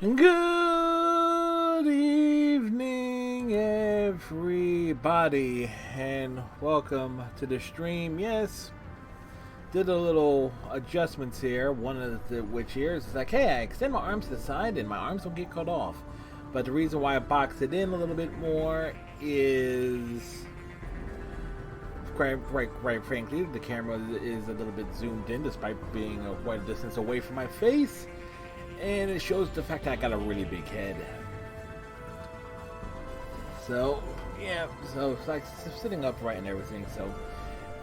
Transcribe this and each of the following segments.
Good evening, everybody, and welcome to the stream. Yes, did a little adjustments here. One of the which here is like, hey, I extend my arms to the side and my arms don't get cut off. But the reason why I box it in a little bit more is, quite frankly, the camera is a little bit zoomed in despite being quite a distance away from my face. And it shows the fact that I got a really big head. So, yeah, so it's like sitting upright and everything. So,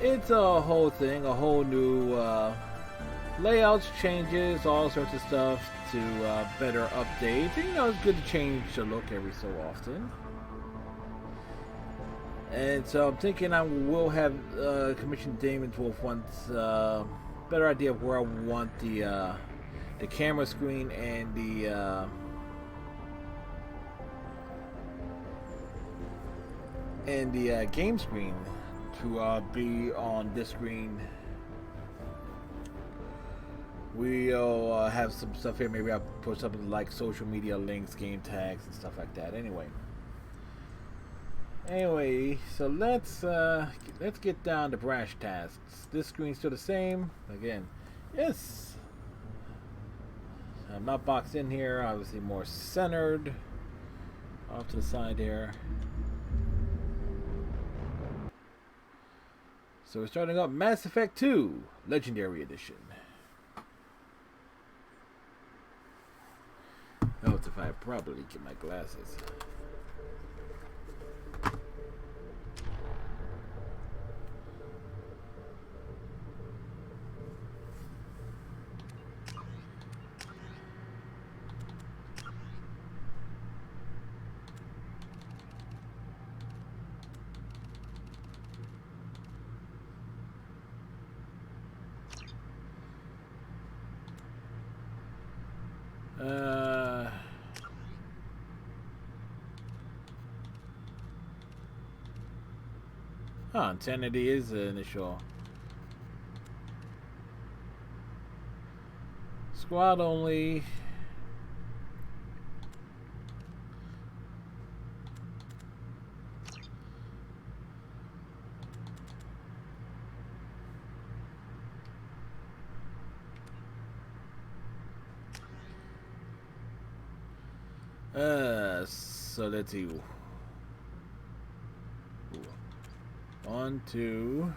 it's a whole thing, a whole new layouts, changes, all sorts of stuff to better update. And, it's good to change the look every so often. And so I'm thinking I will have commissioned Damon's Wolf once better idea of where I want the camera screen and the game screen to be on this screen. We'll have some stuff here. Maybe I'll put something like social media links, game tags, and stuff like that. Anyway, so let's get down to brash tasks. This screen's still the same. Again, yes. I'm not boxed in here, obviously more centered off to the side here. So we're starting up Mass Effect 2 Legendary Edition. Note if I probably get my glasses. Insanity is the initial. Squad only. So let's see. 1, 2.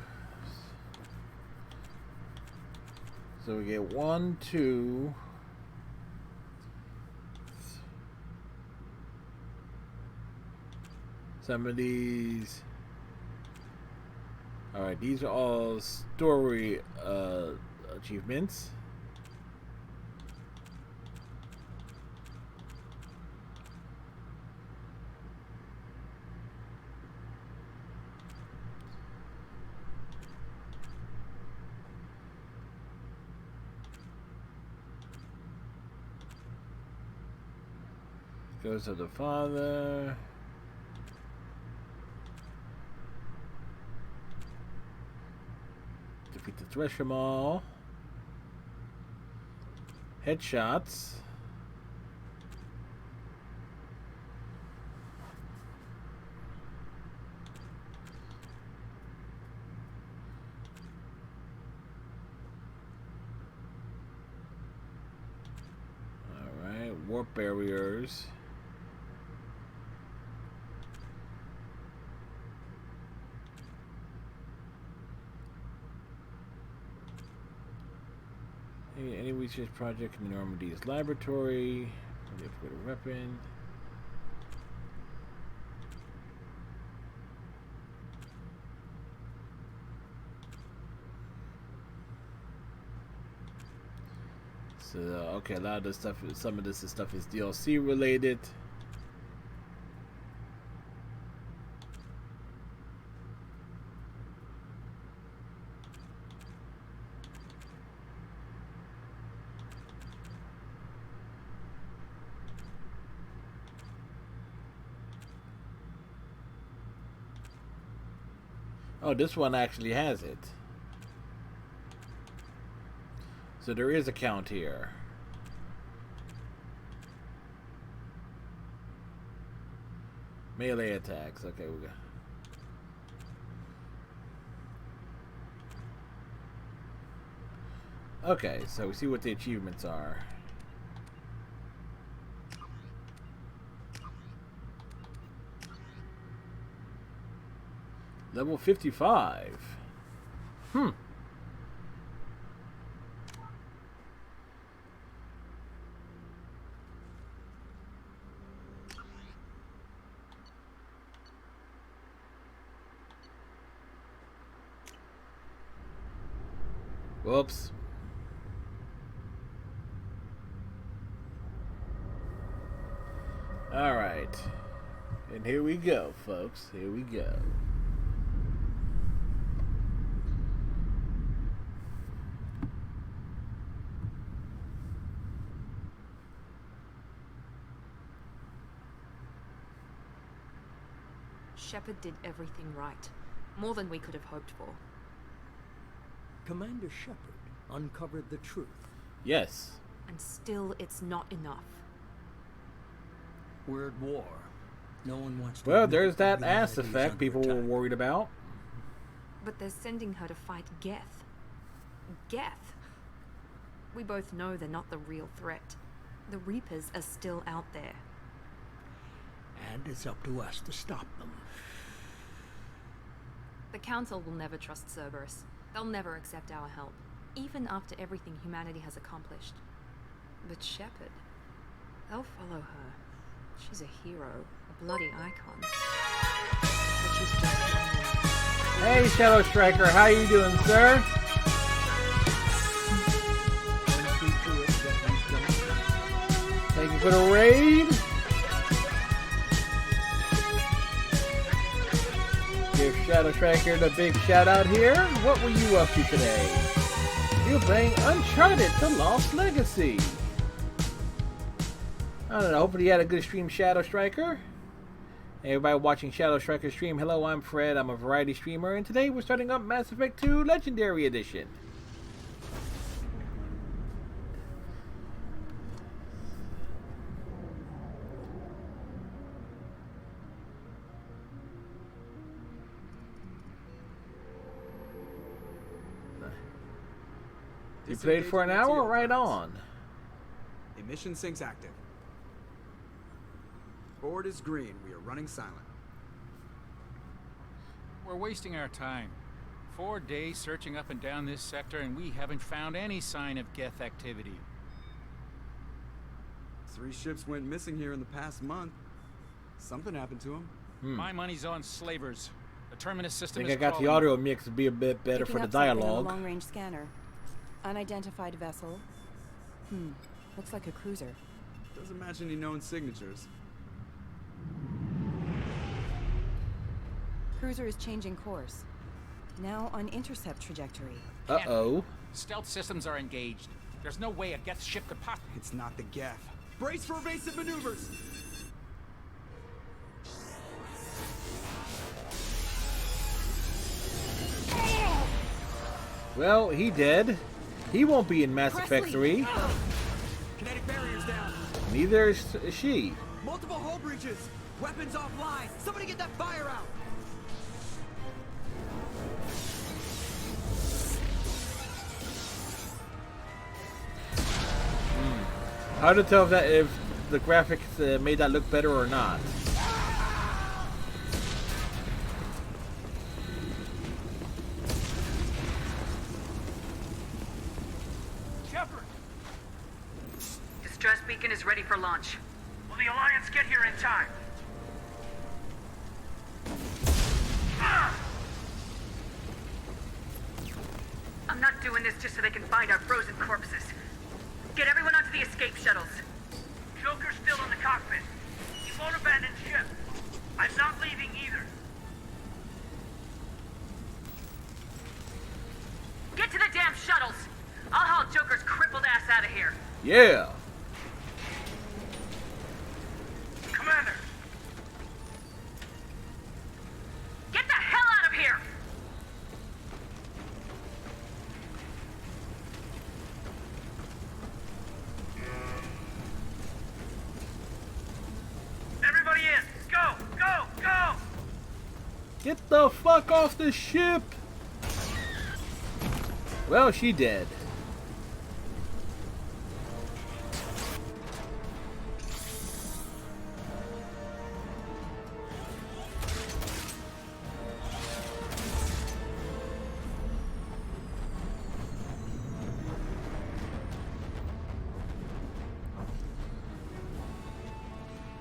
So we get 1, 2. Some of these. Alright, these are all story achievements. Goes to the father. Defeat the Threshamall. Headshots. Alright, warp barriers. Any research project in the Normandy's laboratory. Put a weapon. So okay, a lot of this stuff, some of this stuff is DLC related. Oh, this one actually has it. So there is a count here. Melee attacks. Okay, we go. Okay, so we see what the achievements are. Level 55. Hmm. Whoops. All right. And here we go, folks. Here we go. Shepard did everything right. More than we could have hoped for. Commander Shepard uncovered the truth. Yes. And still, it's not enough. We're at war. No one wants to. Well, admit there's that humanity ass is effect under people were attack. worried about. But they're sending her to fight Geth. Geth! We both know they're not the real threat. The Reapers are still out there. And it's up to us to stop them. The Council will never trust Cerberus. They'll never accept our help, even after everything humanity has accomplished. But Shepard, they'll follow her. She's a hero, a bloody icon. But she's just one woman. Hey, Shadow Striker, how you doing, sir? Don't see to it that you don't. Thank you for the raid. Give Shadow Striker the big shout out here. What were you up to today? You're playing Uncharted: The Lost Legacy. I don't know. Hopefully you had a good stream, Shadow Striker. Hey, everybody watching Shadow Striker stream. Hello, I'm Fred. I'm a variety streamer, and today we're starting up Mass Effect 2 Legendary Edition. You played for an hour? Right on. Emission sinks active. Board is green. We are running silent. We're wasting our time. 4 days searching up and down this sector, and we haven't found any sign of Geth activity. 3 ships went missing here in the past month. Something happened to them. My money's on slavers. The Terminus I system think is I got the crawling. audio mix to be a bit better for the dialogue. Long-range scanner. Unidentified vessel. Looks like a cruiser. Doesn't match any known signatures. Cruiser is changing course. Now on intercept trajectory. Uh-oh. Stealth systems are engaged. There's no way a Geth ship could possibly... It's not the Geth. Brace for evasive maneuvers! Well, he dead. He won't be in Mass Effect 3. Kinetic barriers down. Neither is she. Multiple hull breaches. Weapons offline. Somebody get that fire out. Hard to tell if the graphics made that look better or not. Shepard! Distress beacon is ready for launch. Will the Alliance get here in time? I'm not doing this just so they can find our frozen corpses. Get everyone onto the escape shuttles. Joker's still in the cockpit. He won't abandon ship. I'm not leaving either. Get to the damn shuttles! I'll haul Joker's crippled ass out of here. Yeah. Commander! Get the hell out of here! Everybody in! Go! Go! Get the fuck off the ship! Well, she dead.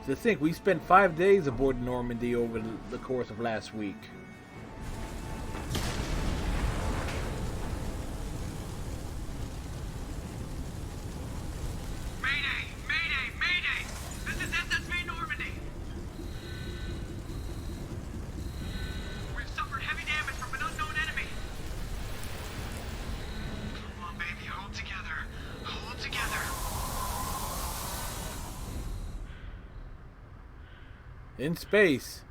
To think, we spent 5 days aboard Normandy over the course of last week. Mayday! Mayday! Mayday! This is SSV Normandy! We've suffered heavy damage from an unknown enemy. Come on, baby, hold together. Hold together. In space,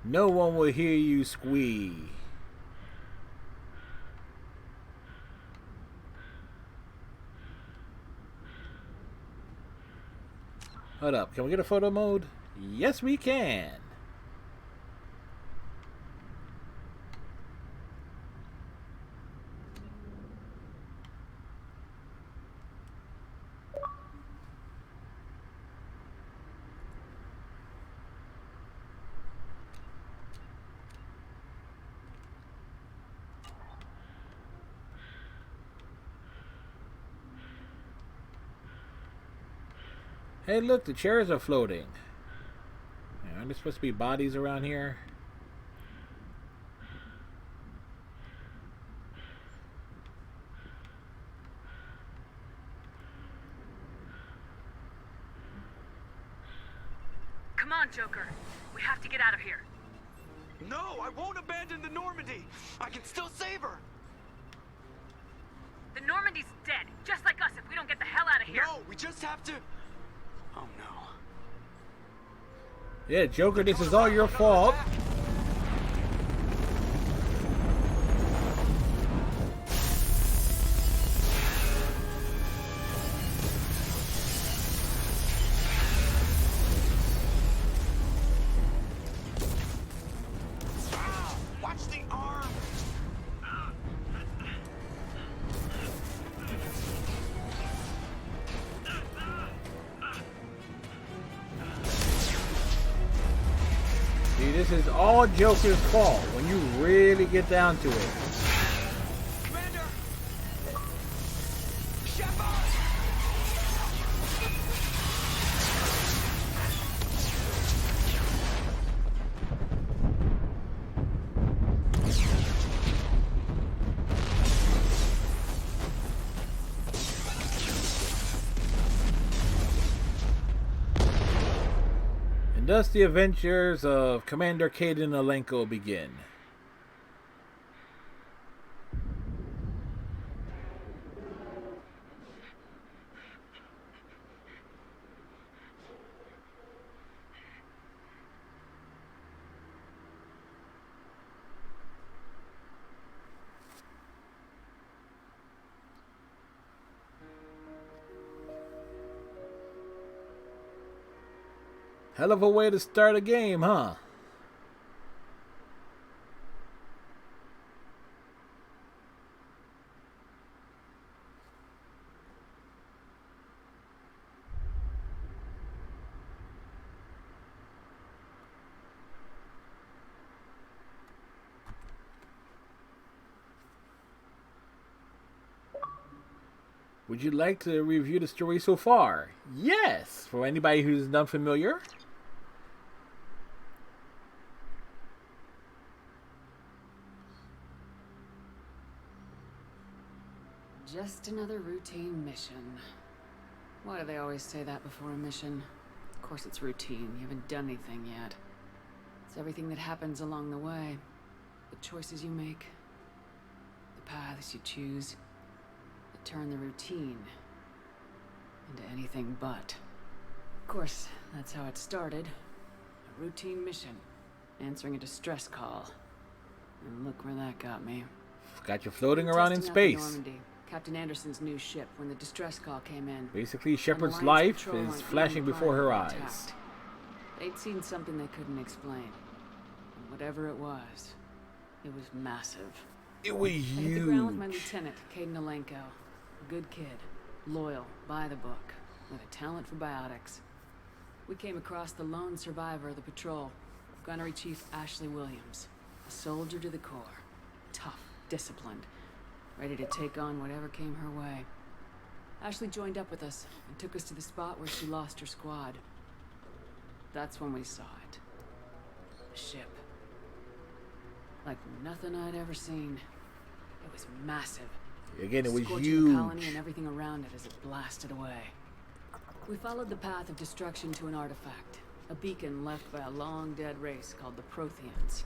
no one will hear you squeak. Hold up, can we get a photo mode? Yes, we can. Hey, look, the chairs are floating. Aren't there supposed to be bodies around here? Come on, Joker. We have to get out of here. No, I won't abandon the Normandy. I can still save her. The Normandy's dead, just like us if we don't get the hell out of here. No, we just have to... Oh no. Yeah, Joker, this is all your fault. Watch the arm. See, this is all Joker's fault when you really get down to it. Commander! Shepard! And thus the adventures of Commander Kaidan Alenko begin. Hell of a way to start a game, huh? Would you like to review the story so far? Yes! For anybody who's unfamiliar. Just another routine mission. Why do they always say that before a mission? Of course it's routine. You haven't done anything yet. It's everything that happens along the way. The choices you make. The paths you choose. That turn the routine into anything but. Of course, that's how it started. A routine mission. Answering a distress call. And look where that got me. Got you floating around in Testing out the space. Normandy, Captain Anderson's new ship, when the distress call came in. Basically, Shepard's And life Alliance Patrol is on flashing Eden before her Prime were eyes. attacked. They'd seen something they couldn't explain. And whatever it was, It was massive. It was I hit the ground with my huge. lieutenant, Caden Alenko. A good kid, loyal, by the book, with a talent for biotics. We came across the lone survivor of the patrol, Gunnery Chief Ashley Williams. A soldier to the core. Tough, disciplined, ready to take on whatever came her way. Ashley joined up with us and took us to the spot where she lost her squad. That's when we saw it. The ship. Like nothing I'd ever seen. It was massive. Again, it was Scorching the colony huge. and everything around it as it blasted away. We followed the path of destruction to an artifact, a beacon left by a long-dead race called the Protheans.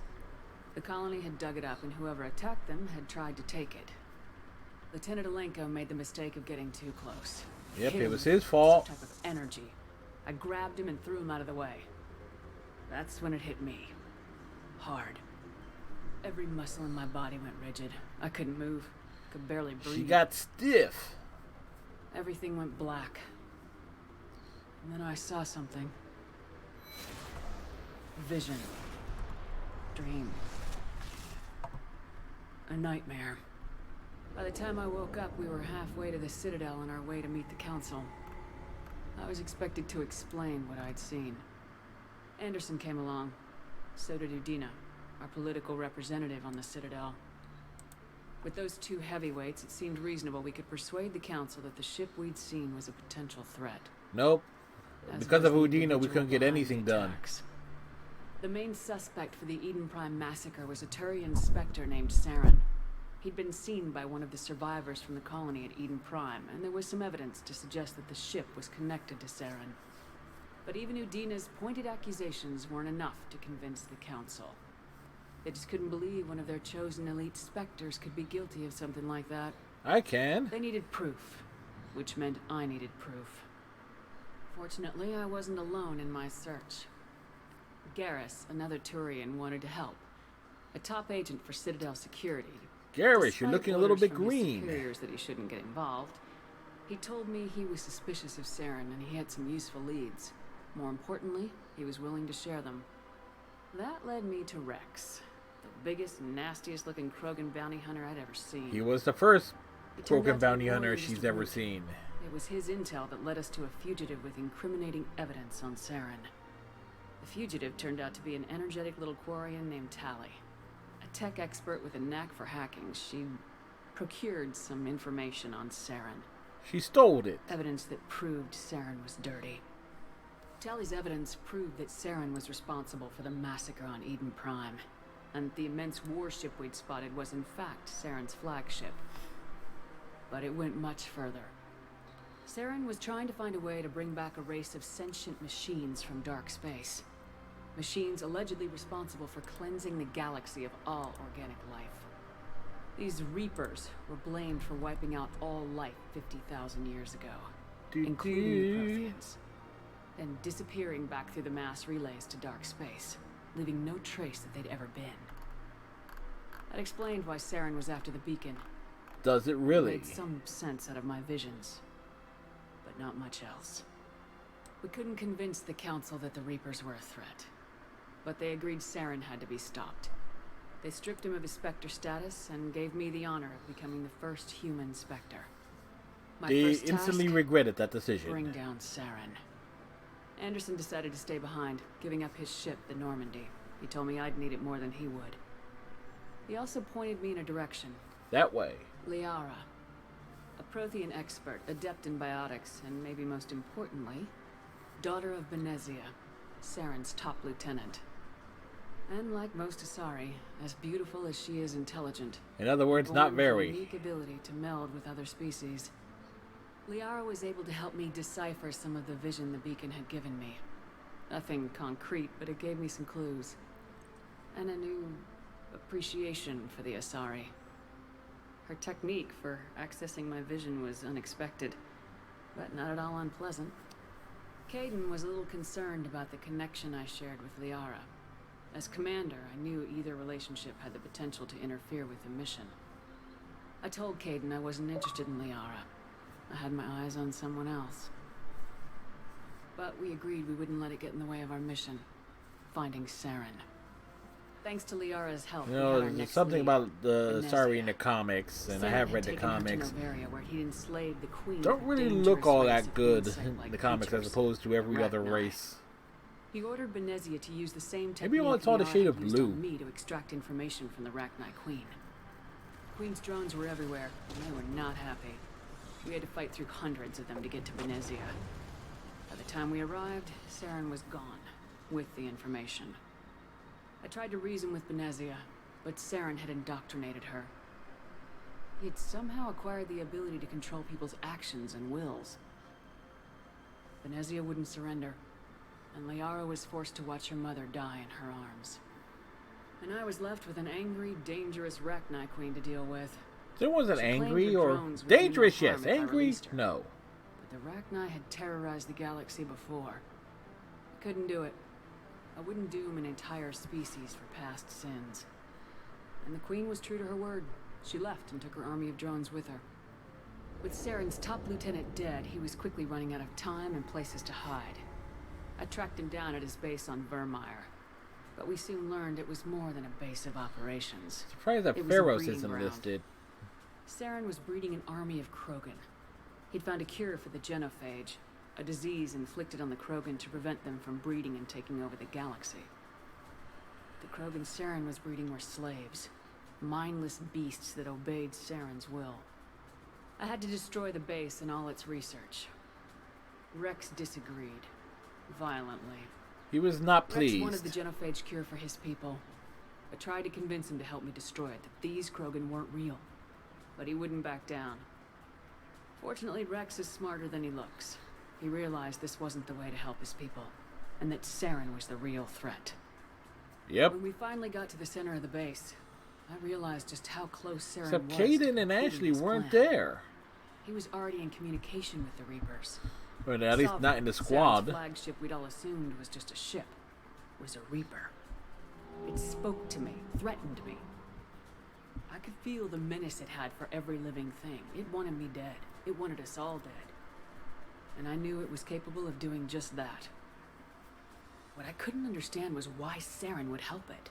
The colony had dug it up, and whoever attacked them had tried to take it. Lieutenant Alenko made the mistake of getting too close. Yep, Hit it him was with his fault. Some type of energy. I grabbed him and threw him out of the way. That's when it hit me. Hard. Every muscle in my body went rigid. I couldn't move. Could barely breathe. She got stiff. Everything went black. And then I saw something. Vision. Dream. A nightmare. By the time I woke up, we were halfway to the Citadel on our way to meet the Council. I was expected to explain what I'd seen. Anderson came along. So did Udina, our political representative on the Citadel. With those two heavyweights, it seemed reasonable we could persuade the Council that the ship we'd seen was a potential threat. Nope. As Because of was the Udina, we couldn't get individual anything behind the done. attacks. The main suspect for the Eden Prime massacre was a Turian Spectre named Saren. He'd been seen by one of the survivors from the colony at Eden Prime, and there was some evidence to suggest that the ship was connected to Saren. But even Udina's pointed accusations weren't enough to convince the Council. They just couldn't believe one of their chosen elite Spectres could be guilty of something like that. I can. They needed proof, which meant I needed proof. Fortunately, I wasn't alone in my search. Garrus, another Turian, wanted to help. A top agent for Citadel Security. Garrus, you're Despite looking a little orders bit from his green. superiors that he shouldn't get involved. He told me he was suspicious of Saren and he had some useful leads. More importantly, he was willing to share them. That led me to Rex, the biggest, nastiest looking Krogan bounty hunter I'd ever seen. He was the first It turned out Krogan to be bounty more hunter than just she's a ever root. seen. It was his intel that led us to a fugitive with incriminating evidence on Saren. The fugitive turned out to be an energetic little Quarian named Tally. A tech expert with a knack for hacking, she procured some information on Saren. She stole it. Evidence that proved Saren was dirty. Tally's evidence proved that Saren was responsible for the massacre on Eden Prime, and the immense warship we'd spotted was in fact Saren's flagship. But it went much further. Saren was trying to find a way to bring back a race of sentient machines from dark space. Machines allegedly responsible for cleansing the galaxy of all organic life. These Reapers were blamed for wiping out all life 50,000 years ago, including the Protheans, then disappearing back through the mass relays to dark space, leaving no trace that they'd ever been. That explained why Saren was after the beacon. Does it really? Made some sense out of my visions, but not much else. We couldn't convince the Council that the Reapers were a threat, but they agreed Saren had to be stopped. They stripped him of his Spectre status and gave me the honor of becoming the first human Spectre. My They first instantly task, regretted that decision. bring down Saren. Anderson decided to stay behind, giving up his ship, the Normandy. He told me I'd need it more than he would. He also pointed me in a direction. That way. Liara, a Prothean expert, adept in biotics, and maybe most importantly, daughter of Benezia, Saren's top lieutenant. And like most Asari, as beautiful as she is intelligent. In other words, born not with a very. unique ability to meld with other species. Liara was able to help me decipher some of the vision the beacon had given me. Nothing concrete, but it gave me some clues. And a new appreciation for the Asari. Her technique for accessing my vision was unexpected, but not at all unpleasant. Caden was a little concerned about the connection I shared with Liara. As commander, I knew either relationship had the potential to interfere with the mission. I told Caden I wasn't interested in Liara. I had my eyes on someone else. But we agreed we wouldn't let it get in the way of our mission, finding Saren. Thanks to Liara's help, You we had know, our there's next something lead, about the Benezia. sorry in the comics, and I Saren have had read the taken her to comics. Noveria, where he'd enslaved the queen Don't for really dangerous look all race that of good insect-like in the comics as creatures, opposed to every other Rachni. race. He ordered Benezia to use the same technique Maybe all it's all the Liara shade had of used blue. on me to extract information from the Rachni queen. The queen's drones were everywhere, and they were not happy. We had to fight through hundreds of them to get to Benezia. By the time we arrived, Saren was gone, with the information. I tried to reason with Benezia, but Saren had indoctrinated her. He had somehow acquired the ability to control people's actions and wills. Benezia wouldn't surrender, and Liara was forced to watch her mother die in her arms. And I was left with an angry, dangerous Rachni queen to deal with. There wasn't She claimed angry her or drones would do no dangerous, harm yes. if I Angry, released her. no. But the Rachni had terrorized the galaxy before. I couldn't do it. I wouldn't doom an entire species for past sins. And the Queen was true to her word. She left and took her army of drones with her. With Saren's top lieutenant dead, he was quickly running out of time and places to hide. I tracked him down at his base on Vermeer. But we soon learned it was more than a base of operations. Surprised that It was a Pharaohs breeding isn't ground. listed. Saren was breeding an army of Krogan. He'd found a cure for the genophage, a disease inflicted on the Krogan to prevent them from breeding and taking over the galaxy. The Krogan Saren was breeding were slaves, mindless beasts that obeyed Saren's will. I had to destroy the base and all its research. Rex disagreed, violently. He was not Rex pleased. wanted the genophage cure for his people. I tried to convince him to help me destroy it, that these Krogan weren't real. But he wouldn't back down. Fortunately, Rex is smarter than he looks. He realized this wasn't the way to help his people, and that Saren was the real threat. Yep. When we finally got to the center of the base, I realized just how close Saren Except was. Caden to and completing Ashley his weren't plan. there. He was already in communication with the Reapers. But at least not in the squad. Saren's flagship we'd all assumed was just a ship was a Reaper. It spoke to me, threatened me. I could feel the menace it had for every living thing. It wanted me dead. It wanted us all dead. And I knew it was capable of doing just that. What I couldn't understand was why Saren would help it.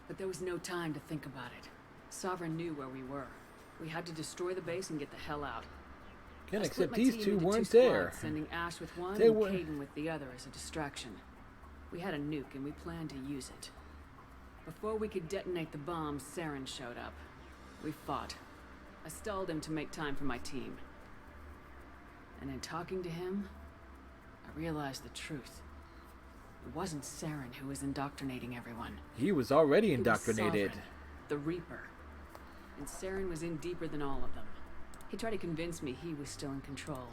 But there was no time to think about it. Sovereign knew where we were. We had to destroy the base and get the hell out. Again, I split except my these team two into weren't squads, there. sending Ash with one They and were- Caden with the other as a distraction. We had a nuke and we planned to use it. Before we could detonate the bomb, Saren showed up. We fought. I stalled him to make time for my team. And in talking to him, I realized the truth. It wasn't Saren who was indoctrinating everyone. He was already It was indoctrinated. Sovereign, the Reaper. And Saren was in deeper than all of them. He tried to convince me he was still in control.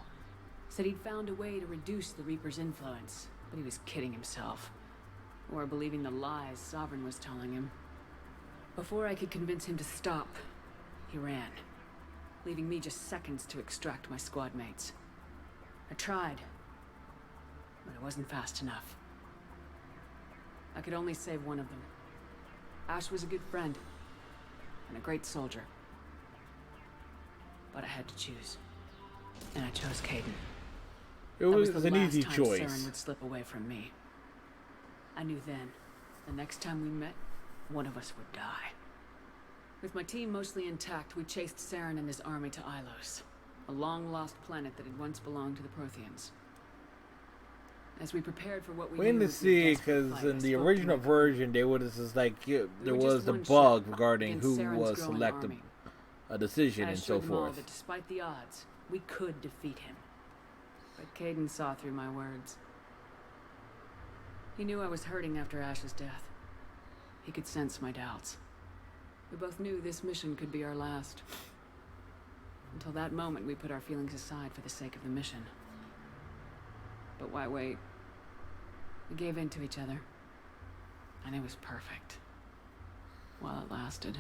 Said he'd found a way to reduce the Reaper's influence, but he was kidding himself. Or believing the lies Sovereign was telling him. Before I could convince him to stop, he ran, leaving me just seconds to extract my squad mates. I tried, but it wasn't fast enough. I could only save one of them. Ash was a good friend, and a great soldier. But I had to choose. And I chose Caden. It That was the an last easy time choice. Saren would slip away from me. I knew then, the next time we met, one of us would die. With my team mostly intact, we chased Saren and his army to Ilos, a long-lost planet that had once belonged to the Protheans. As we prepared for what we Waiting knew to would be a see, desperate because fight, I in the spoke to original my- version, they would just like there were was just the one bug ship regarding against who Saren's was growing selected army. a decision I and so assured them all forth. that despite the odds, we could defeat him. But Caden saw through my words. He knew I was hurting after Ash's death. He could sense my doubts. We both knew this mission could be our last. Until that moment, we put our feelings aside for the sake of the mission. But why wait? We gave in to each other. And it was perfect. While it lasted.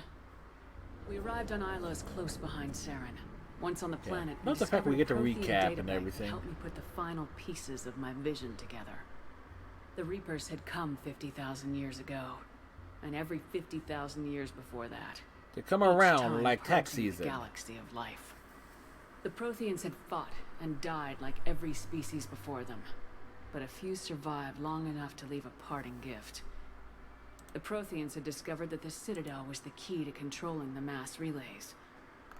We arrived on Ilos close behind Saren. Once on the planet, Not the fact we get to discovered a Prothean recap and databank that everything. helped me put the final pieces of my vision together. The Reapers had come 50,000 years ago, and every 50,000 years before that. They come each around time like tax purging the season. galaxy of life. The Protheans had fought and died like every species before them, but a few survived long enough to leave a parting gift. The Protheans had discovered that the Citadel was the key to controlling the mass relays.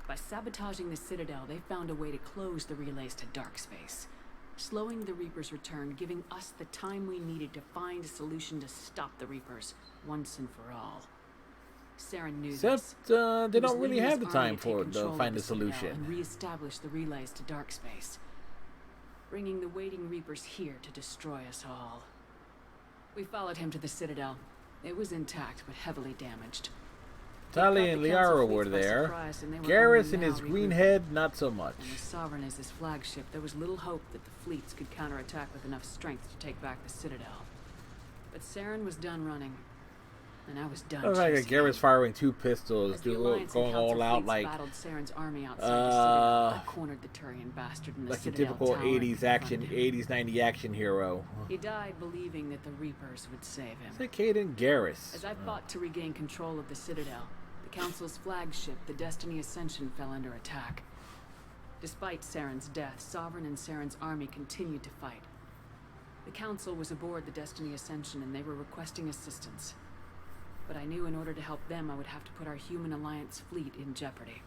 By sabotaging the Citadel, they found a way to close the relays to Darkspace, slowing the Reapers' return, giving us the time we needed to find a solution to stop the Reapers once and for all. Saren knew Except this. they He was don't really leading have his the time army to take for to control of find the a Citadel solution. and reestablish the relays to Darkspace, bringing the waiting Reapers here to destroy us all. We followed him to the Citadel. It was intact, but heavily damaged. Tali and Liara were there. Garrus and his green head, not so much. And with Sovereign as his flagship, there was little hope that the fleets could counterattack with enough strength to take back the Citadel. But Saren was done running, and I was done. Looks like a chasing Garrus him. firing two pistols, As the going Alliance and Council all out fleets like battled Saren's army outside the Citadel, I cornered the Turian bastard in the a Citadel typical tower and 80s action, confronted him. 80s 90 action hero. He died believing that the Reapers would save him. It's like Caden Garrus. As I fought to regain control of the Citadel, the Council's flagship, the Destiny Ascension, fell under attack. Despite Saren's death, Sovereign and Saren's army continued to fight. The Council was aboard the Destiny Ascension and they were requesting assistance. But I knew in order to help them, I would have to put our Human Alliance fleet in jeopardy.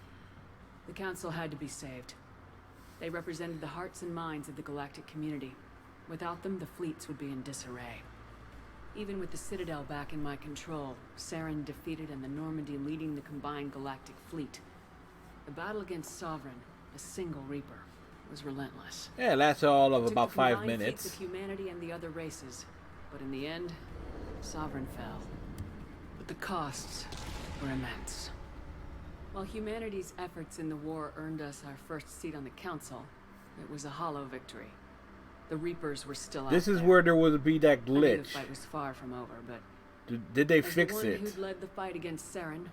The Council had to be saved. They represented the hearts and minds of the galactic community. Without them, the fleets would be in disarray. Even with the Citadel back in my control, Saren defeated and the Normandy leading the combined galactic fleet. The battle against Sovereign, a single Reaper, was relentless. Yeah, it lasted all of It took about the 5 combined minutes. fleets of humanity and the other races, but in the end, Sovereign fell. But the costs were immense. While humanity's efforts in the war earned us our first seat on the Council, it was a hollow victory. The Reapers were still out This is there. where there would be that I knew the glitch. fight was far from over, but Did they as fix the one it? who'd led the fight against Saren,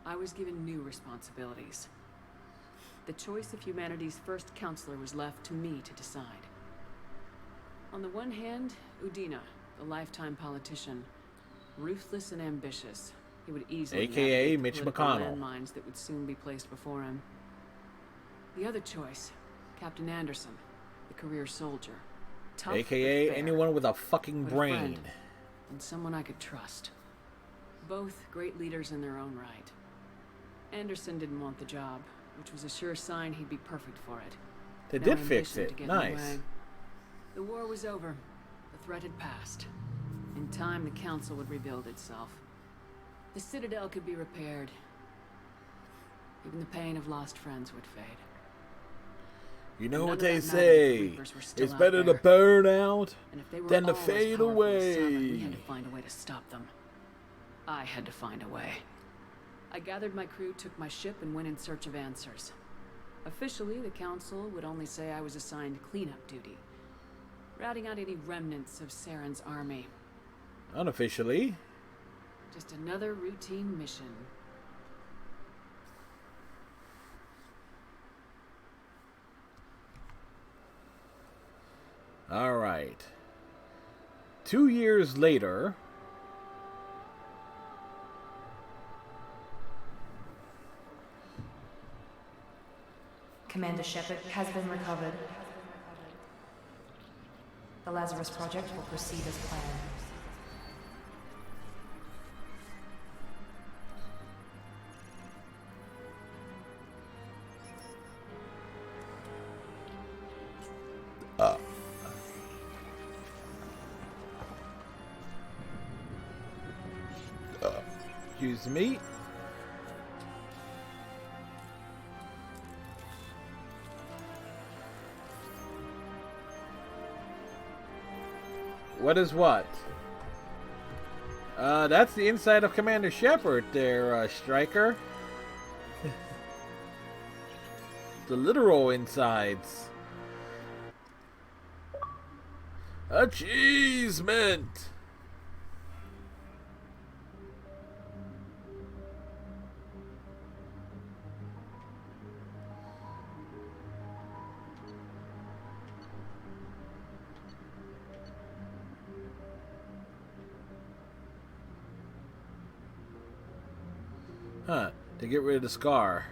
I was given new responsibilities. The choice of humanity's first counselor was left to me to decide. On the one hand, Udina, the lifetime politician, ruthless and ambitious. He would easily AKA navigate the Mitch political McConnell. landmines that would soon be placed before him. The other choice, Captain Anderson, the career soldier. Tough but AKA fair, anyone with a fucking but a brain. friend, and someone I could trust. Both great leaders in their own right. Anderson didn't want the job, which was a sure sign he'd be perfect for it. They No did fix ambition to it. get in the Nice. way. The war was over. The threat had passed. In time, the Council would rebuild itself. The Citadel could be repaired. Even the pain of lost friends would fade. You know None what of they that mattered if the say. Reapers were still It's out better to there. burn out And if they were than to all as fade powerful as Sovereign, we away. had to find a way to stop them. I had to find a way. I gathered my crew, took my ship, and went in search of answers. Officially, the Council would only say I was assigned cleanup duty, routing out any remnants of Saren's army. Unofficially. Just another routine mission. Alright. 2 years later. Commander Shepard has been recovered. The Lazarus Project will proceed as planned. Excuse me. What is what? That's the inside of Commander Shepard there, Striker. The literal insides. Achievement! Huh, to get rid of the scars.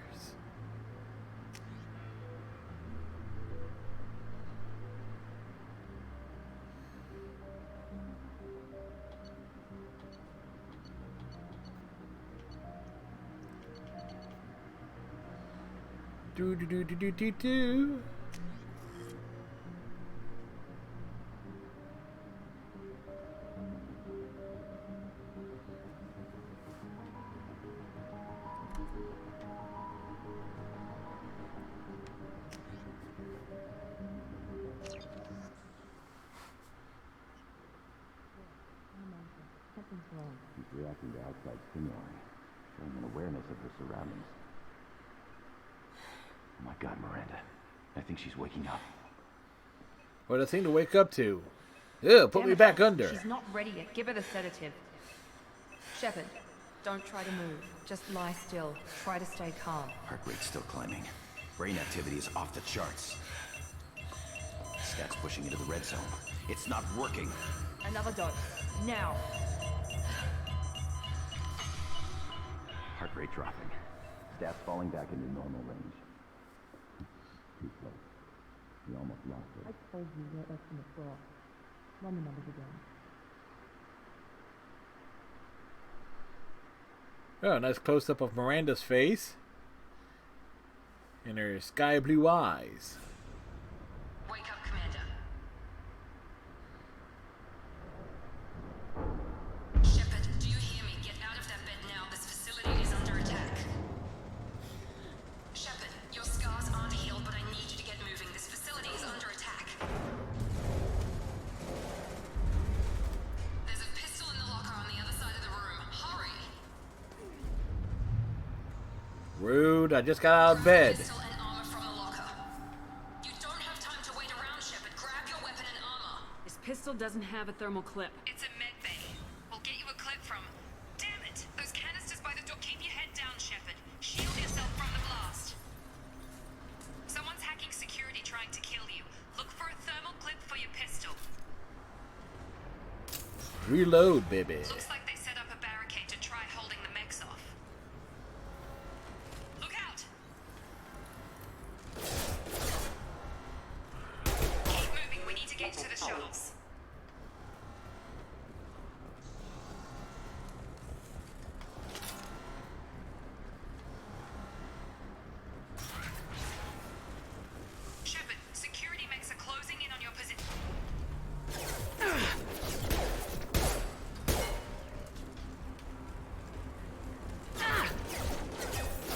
Do do do do do do do. She's reacting to outside stimuli, showing an awareness of her surroundings. Oh my God, Miranda. I think she's waking up. What a thing to wake up to. Ew, put Damn me it, back Elf. under. She's not ready yet. Give her the sedative. Shepard, don't try to move. Just lie still. Try to stay calm. Heart rate's still climbing. Brain activity is off the charts. Stats pushing into the red zone. It's not working. Another dose. Now. Heart rate dropping. Stats falling back into normal range. Too close. We almost lost her. I told you your estimate wrong. Run the numbers again. Oh, nice close up of Miranda's face. And her sky blue eyes. Wake up, Commander. Shepard, do you hear me? Get out of that bed now. This facility is under attack. Shepard, your scars aren't healed, but I need you to get moving. This facility is under attack. There's a pistol in the locker on the other side of the room. Hurry! Rude, I just got out of bed. Pistol and armor from the locker. You don't have time to wait around, Shepard. Grab your weapon and armor. This pistol doesn't have a thermal clip. It's a med bay. We'll get you a clip from... Damn it! Those canisters by the door. Keep your head down, Shepard. Shield yourself from the blast. Someone's hacking security trying to kill you. Look for a thermal clip for your pistol. Reload, baby. Looks like they set up a barricade to try holding the mechs off. Look out! Keep moving. We need to get to the shuttles. Shepard, security mechs are closing in on your position.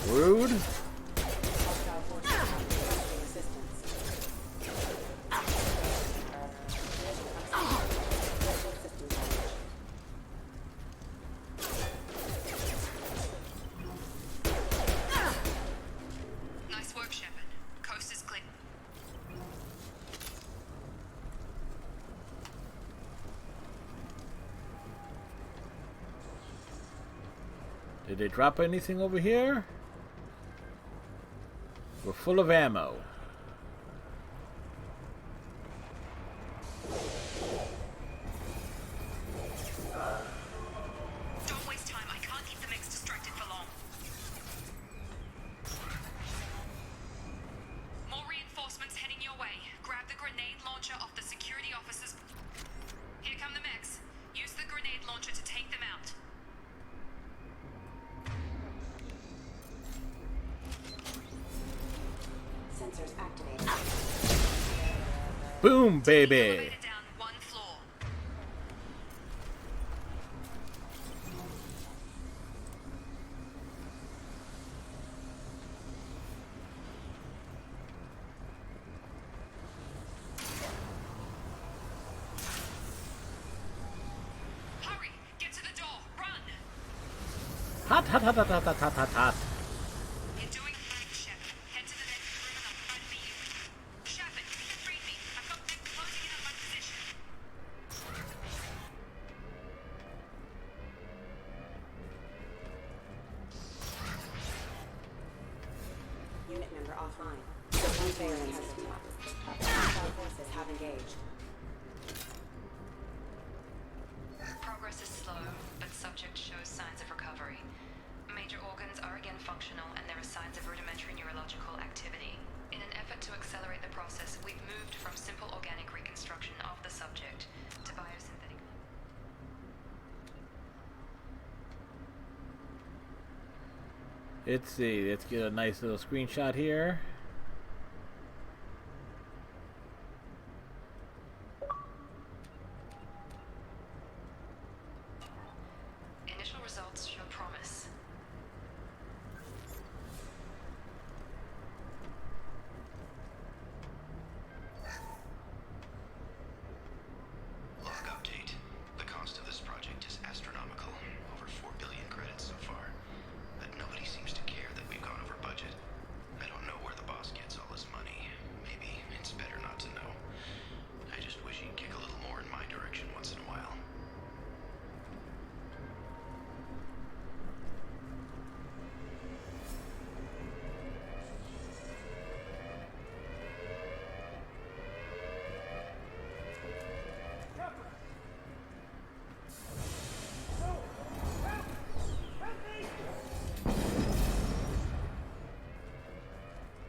Rude. Nice work, Shepard. Coast is clear. Did they drop anything over here? We're full of ammo. Don't waste time. I can't keep the mechs distracted for long. More reinforcements heading your way. Grab the grenade launcher off the security officers. Here come the mechs. Use the grenade launcher to take them out. Sensors activated. Boom, baby. Elevator down one floor. Hurry! Get to the door! Run! Hot, hot, hot, hot, hot, hot, hot, hot, hot. You're doing fine, Shepard. Head to the next room and I'll try to meet you. Shepard, you can free me. I've got mechs closing in on my position. Unit member offline. One failing has stopped. Hostile forces have engaged. Progress is slow, but subject shows signs of recovery. Major organs are again functional, and there are signs of rudimentary neurological activity. In an effort to accelerate the process, we've moved from simple organic reconstruction of the subject to biosynthetic. Let's see. Let's get a nice little screenshot here.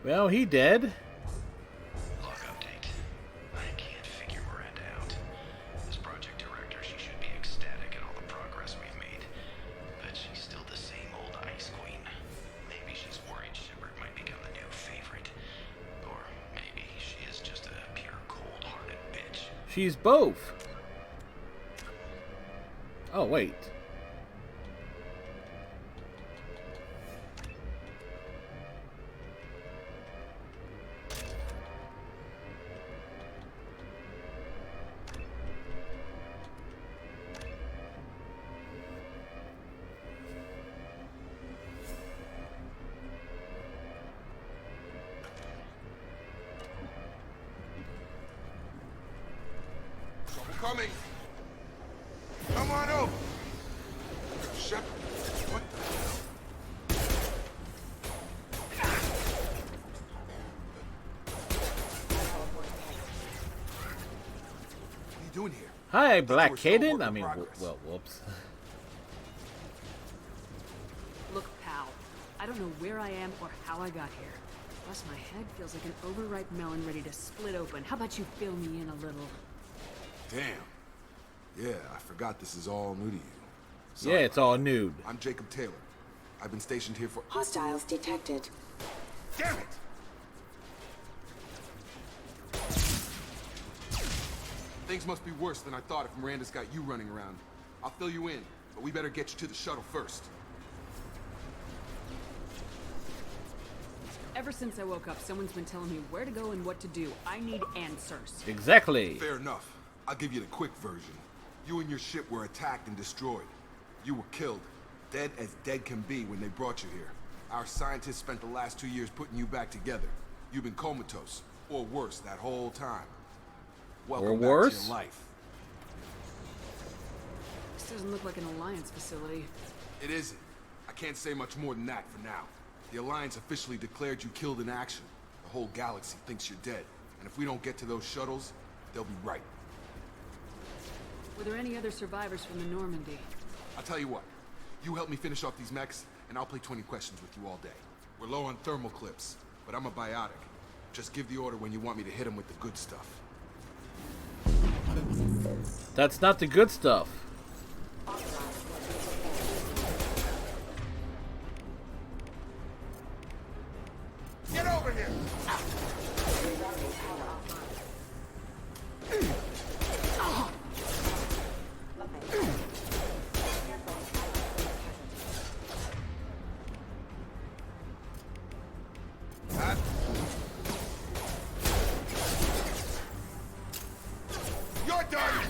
Well, he dead. Log update. I can't figure Miranda out. As project director, she should be ecstatic at all the progress we've made. But she's still the same old Ice Queen. Maybe she's worried Shepard might become the new favorite. Or maybe she is just a pure cold-hearted bitch. She's both. Oh, wait. Trouble coming. Come on over. Shepard, what the hell? What are you doing here? Hi, Black We're still Caden. work I in mean, progress. well, whoops. Look, pal. I don't know where I am or how I got here. Plus, my head feels like an overripe melon ready to split open. How about you fill me in a little? Damn. Yeah, I forgot this is all new to you. Yeah, it's all nude. I'm Jacob Taylor. I've been stationed here for... Hostiles detected. Damn it! Things must be worse than I thought if Miranda's got you running around. I'll fill you in, but we better get you to the shuttle first. Ever since I woke up, someone's been telling me where to go and what to do. I need answers. Exactly. Fair enough. I'll give you the quick version. You and your ship were attacked and destroyed. You were killed. Dead as dead can be when they brought you here. Our scientists spent the last 2 years putting you back together. You've been comatose, or worse, that whole time. Welcome Or back worse? to your life. This doesn't look like an Alliance facility. It isn't. I can't say much more than that for now. The Alliance officially declared you killed in action. The whole galaxy thinks you're dead. And if we don't get to those shuttles, they'll be right. Were there any other survivors from the Normandy? I'll tell you what. You help me finish off these mechs, and I'll play 20 questions with you all day. We're low on thermal clips, but I'm a biotic. Just give the order when you want me to hit them with the good stuff. That's not the good stuff. Get over here! You're done!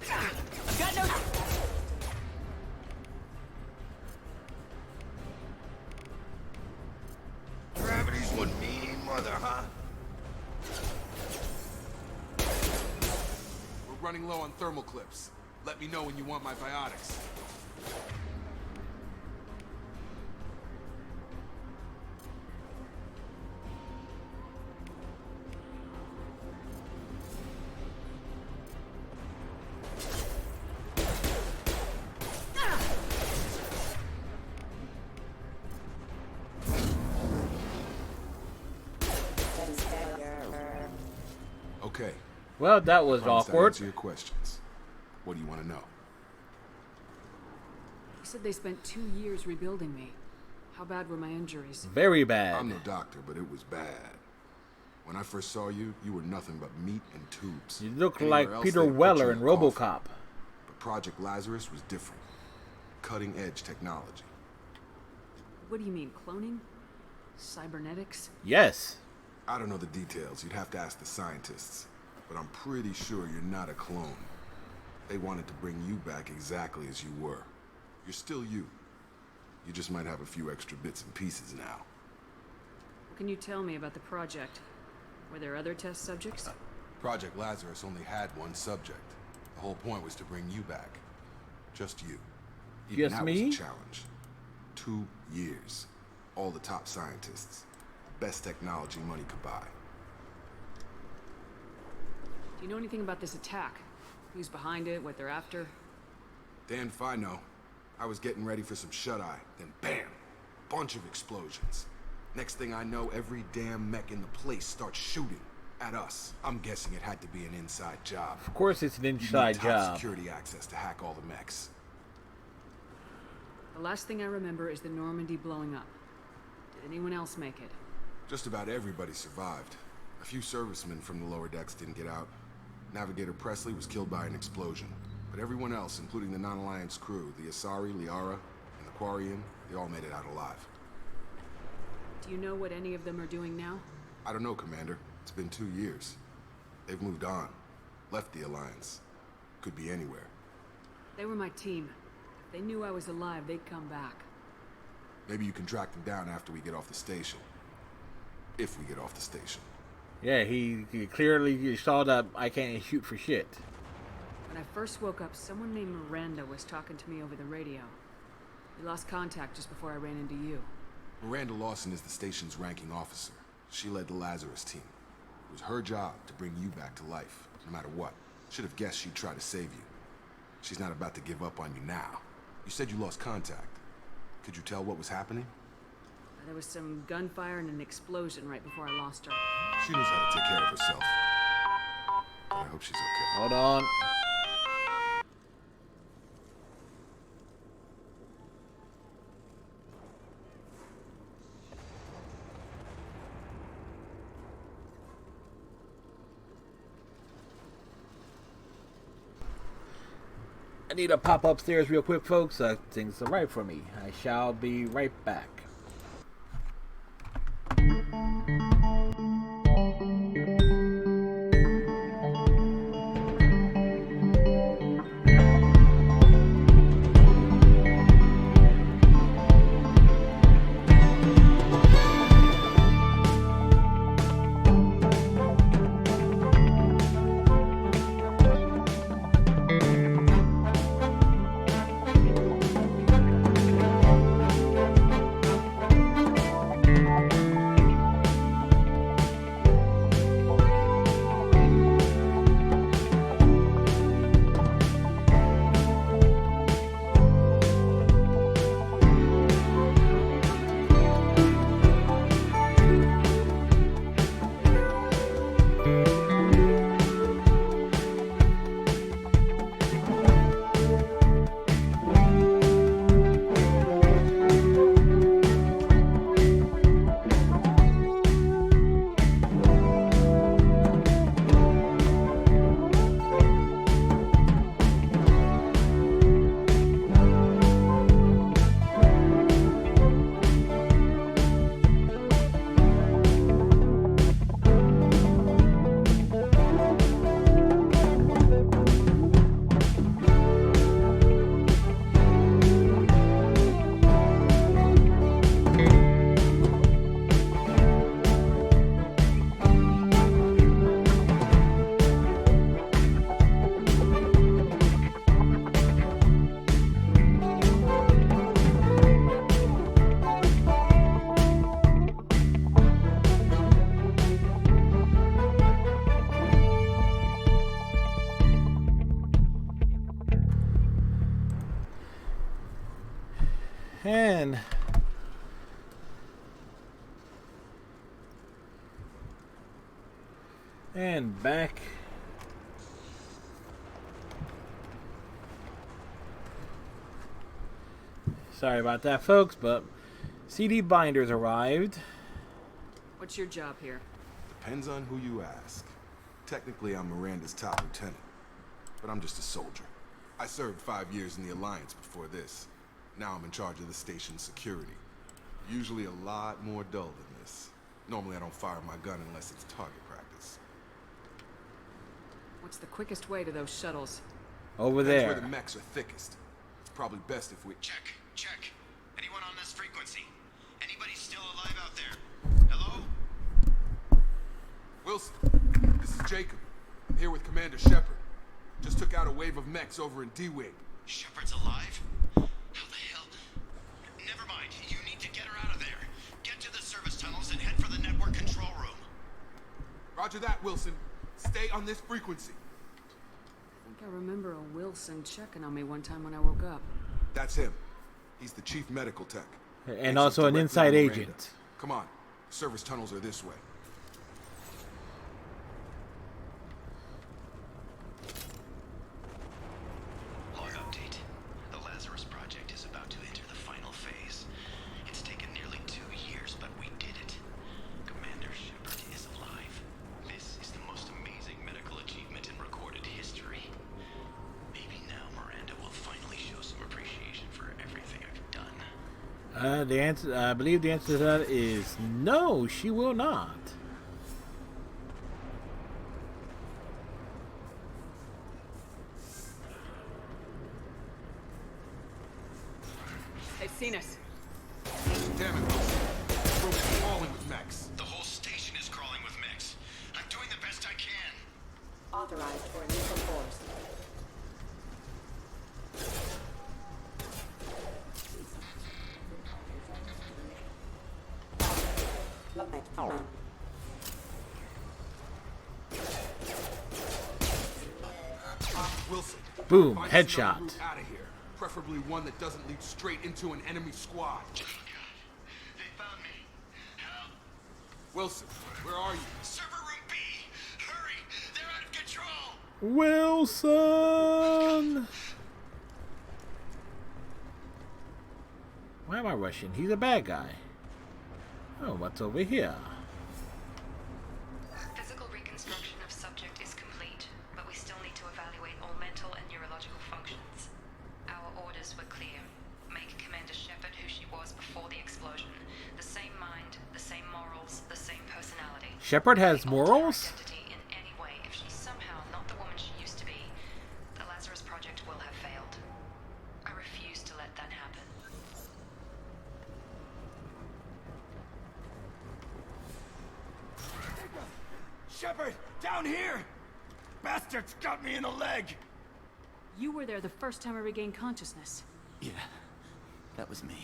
I've got no... Gravity's one mean mother, huh? We're running low on thermal clips. Let me know when you want my biotics. Okay. Well, that was Promise I'll awkward. answer your questions. What do you want to know? You said they spent 2 years rebuilding me. How bad were my injuries? Very bad. I'm no doctor, but it was bad. When I first saw you, you were nothing but meat and tubes. You look Anywhere like else, Peter they'd put Weller you in a coffin. RoboCop. But Project Lazarus was different. Cutting-edge technology. What do you mean, cloning? Cybernetics? Yes. I don't know the details. You'd have to ask the scientists. But I'm pretty sure you're not a clone. They wanted to bring you back exactly as you were. You're still you. You just might have a few extra bits and pieces now. What can you tell me about the project? Were there other test subjects? Project Lazarus only had one subject. The whole point was to bring you back. Just you. Even Just that me? was a challenge. 2 years. All the top scientists. The best technology money could buy. Do you know anything about this attack? Who's behind it, what they're after? Damned if I know. I was getting ready for some shut-eye, then bam! Bunch of explosions. Next thing I know, every damn mech in the place starts shooting at us. I'm guessing it had to be an inside job. Of course it's an You need inside top job. security access to hack all the mechs. The last thing I remember is the Normandy blowing up. Did anyone else make it? Just about everybody survived. A few servicemen from the lower decks didn't get out. Navigator Presley was killed by an explosion. But everyone else, including the non-Alliance crew, the Asari, Liara, and the Quarian, they all made it out alive. Do you know what any of them are doing now? I don't know, Commander. It's been 2 years. They've moved on. Left the Alliance. Could be anywhere. They were my team. If they knew I was alive, they'd come back. Maybe you can track them down after we get off the station. If we get off the station. Yeah, he clearly saw that I can't shoot for shit. When I first woke up, someone named Miranda was talking to me over the radio. We lost contact just before I ran into you. Miranda Lawson is the station's ranking officer. She led the Lazarus team. It was her job to bring you back to life, no matter what. Should have guessed she'd try to save you. She's not about to give up on you now. You said you lost contact. Could you tell what was happening? There was some gunfire and an explosion right before I lost her. She knows how to take care of herself. But I hope she's okay. Hold on. I need to pop upstairs real quick, folks. Things are right for me. I shall be right back. And back. Sorry about that, folks, but CD binders arrived. What's your job here? Depends on who you ask. Technically, I'm Miranda's top lieutenant, but I'm just a soldier. I served 5 years in the Alliance before this. Now I'm in charge of the station's security. Usually a lot more dull than this. Normally I don't fire my gun unless it's target practice. What's the quickest way to those shuttles? Over That's there. where the mechs are thickest. It's probably best if we... Check. Anyone on this frequency? Anybody still alive out there? Hello? Wilson, this is Jacob. I'm here with Commander Shepard. Just took out a wave of mechs over in D-Wing. Shepard's alive? How the hell? Never mind. You need to get her out of there. Get to the service tunnels and head for the network control room. Roger that, Wilson. Stay on this frequency. I think I remember a Wilson checking on me one time when I woke up. That's him. He's the chief medical tech. And Answers also an directly inside to Miranda. agent. Come on. Service tunnels are this way. Log update. The Lazarus Project is about to enter the final phase. It's taken nearly 2 years, but we did it. Commander Shepard is alive. This is the most amazing medical achievement in recorded history. Maybe now Miranda will finally show some appreciation for everything I've done. The answer, I believe the answer to that is no, she will not. They've seen us. Damn it, Wilson. The room's crawling with mechs. The whole station is crawling with mechs. I'm doing the best I can. Authorized for initial force. Wilson. Boom, find us another headshot. route out of here. Preferably one that doesn't lead straight into an enemy squad. They found me. Help! Wilson, where are you? Server room B! Hurry! They're out of control! Wilson! Why am I rushing? He's a bad guy. Oh, what's over here? Physical reconstruction of subject is complete, but we still need to evaluate all mental and neurological functions. Our orders were clear. Make Commander Shepard who she was before the explosion. The same mind, the same morals, the same personality. Shepard has Alter her morals? identity in any way. If she's somehow not the woman she used to be, the Lazarus Project will have failed. I refuse to let that happen. Shepard, down here! Bastards got me in the leg! You were there the first time I regained consciousness. Yeah, that was me.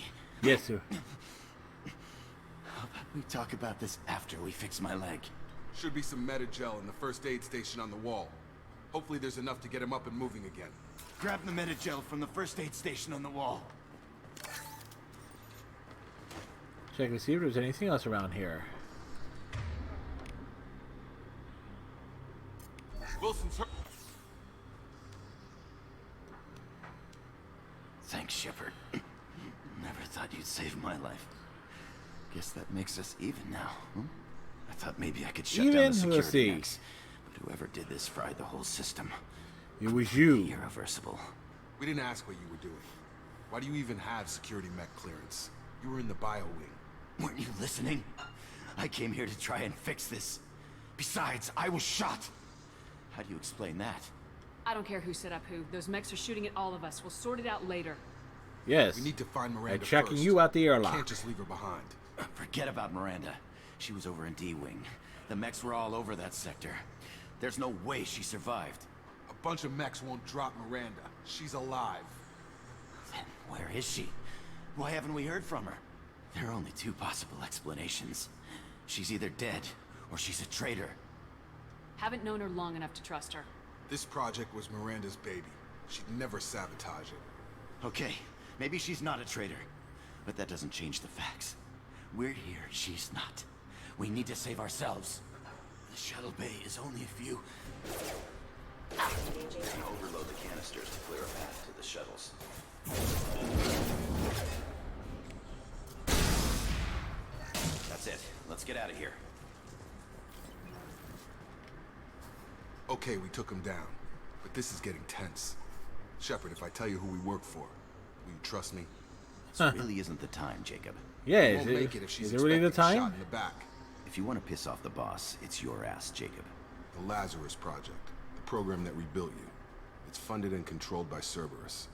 Yes, sir. How about we talk about this after we fix my leg? Should be some Metagel in the first aid station on the wall. Hopefully there's enough to get him up and moving again. Grab the Metagel from the first aid station on the wall. Check to see if there's anything else around here. Wilson's hurt. Thanks, Shepard. Never thought you'd save my life. Guess that makes us even now, huh? I thought maybe I could shut down the Even? security Let's see. mechs, but whoever did this fried the whole system. It was you. Irreversible. We didn't ask what you were doing. Why do you even have security mech clearance? You were in the bio wing. Weren't you listening? I came here to try and fix this. Besides, I was shot. How do you explain that? I don't care who set up who. Those mechs are shooting at all of us. We'll sort it out later. Yes. We need to find Miranda And checking first. you out the airlock. Can't just leave her behind. Forget about Miranda. She was over in D-Wing. The mechs were all over that sector. There's no way she survived. A bunch of mechs won't drop Miranda. She's alive. Then where is she? Why haven't we heard from her? There are only two possible explanations. She's either dead, or she's a traitor. Haven't known her long enough to trust her. This project was Miranda's baby. She'd never sabotage it. Okay, maybe she's not a traitor. But that doesn't change the facts. We're here, she's not. We need to save ourselves. The shuttle bay is only a few... And overload the canisters to clear a path to the shuttles. That's it. Let's get out of here. Okay, we took him down. But this is getting tense. Shepard, if I tell you who we work for, will you trust me? This really isn't the time, Jacob. Yeah, We is won't it, make it if she's is it really the expecting a time? shot in the back. If you want to piss off the boss, it's your ass, Jacob. The Lazarus Project, the program that rebuilt you. It's funded and controlled by Cerberus.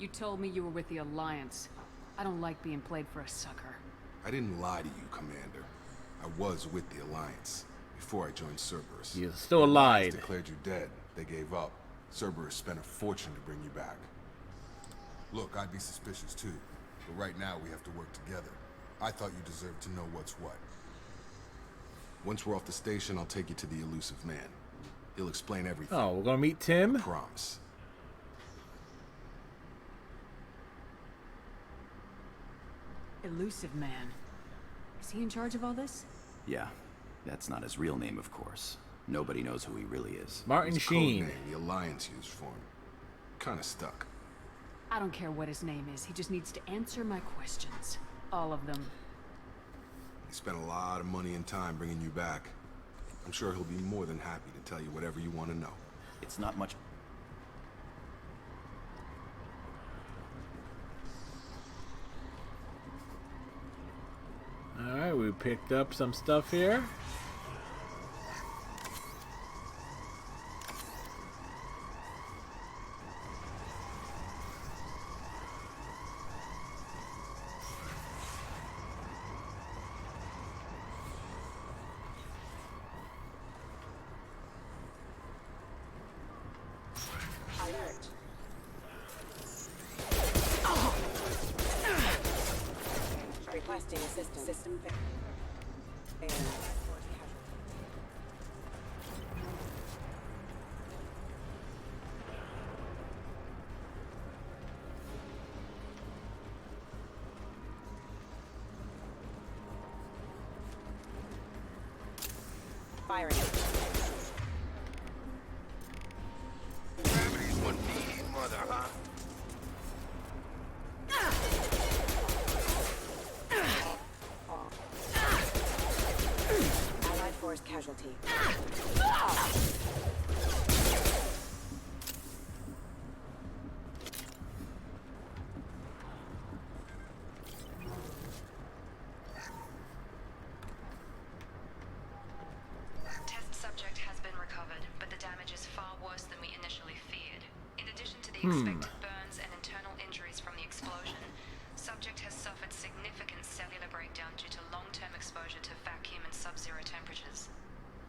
You told me you were with the Alliance. I don't like being played for a sucker. I didn't lie to you, Commander. I was with the Alliance before I joined Cerberus. You still The Alliance lied. declared you dead. They gave up. Cerberus spent a fortune to bring you back. Look, I'd be suspicious too, but right now we have to work together. I thought you deserved to know what's what. Once we're off the station, I'll take you to the elusive man. He'll explain everything. Oh, we're gonna meet Tim? I promise. Elusive Man. Is he in charge of all this? Yeah. That's not his real name, of course. Nobody knows who he really is. Martin His Sheen. code name the Alliance used for him. Kinda stuck. I don't care what his name is. He just needs to answer my questions. All of them. He spent a lot of money and time bringing you back. I'm sure he'll be more than happy to tell you whatever you want to know. It's not much... Alright, we picked up some stuff here. Alert. Requesting assistance. System failure. Firing. Gravity's one mean mother, huh? Allied force casualty. Test subject has been recovered, but the damage is far worse than we initially feared. In addition to the expected burns and internal injuries from the explosion, subject has suffered significant cellular breakdown due to long-term exposure to vacuum and sub-zero temperatures.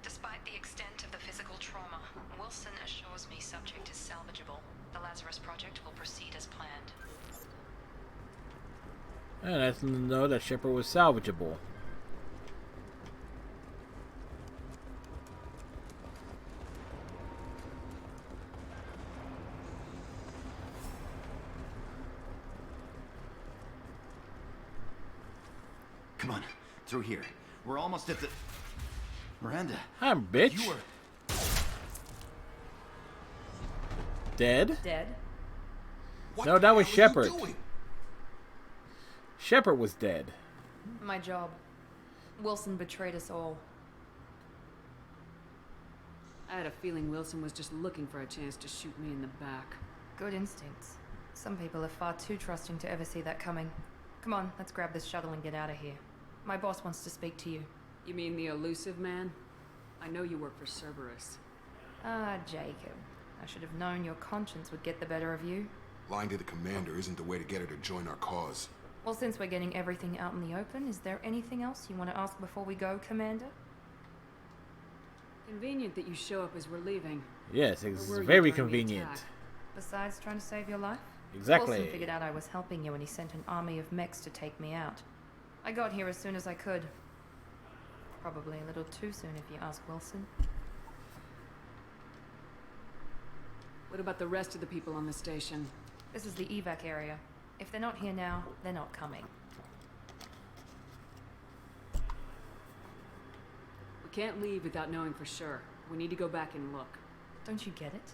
Despite the extent of the physical trauma, Wilson assures me subject is salvageable. The Lazarus Project will proceed as planned. And that's to know that Shepard was salvageable. Come on, through here. We're almost at the... Miranda. I'm bitch. You were... Dead? Dead? What No, the that was hell are you Shepard. doing? Shepard was dead. My job. Wilson betrayed us all. I had a feeling Wilson was just looking for a chance to shoot me in the back. Good instincts. Some people are far too trusting to ever see that coming. Come on, let's grab this shuttle and get out of here. My boss wants to speak to you. You mean the Elusive Man? I know you work for Cerberus. Ah, Jacob. I should have known your conscience would get the better of you. Lying to the commander isn't the way to get her to join our cause. Well, since we're getting everything out in the open, is there anything else you want to ask before we go, Commander? Convenient that you show up as we're leaving. Yes, Or it's were you very during the convenient. attack? Besides trying to save your life? Exactly. Wilson figured out I was helping you when he sent an army of mechs to take me out. I got here as soon as I could. Probably a little too soon if you ask Wilson. What about the rest of the people on the station? This is the evac area. If they're not here now, they're not coming. We can't leave without knowing for sure. We need to go back and look. Don't you get it?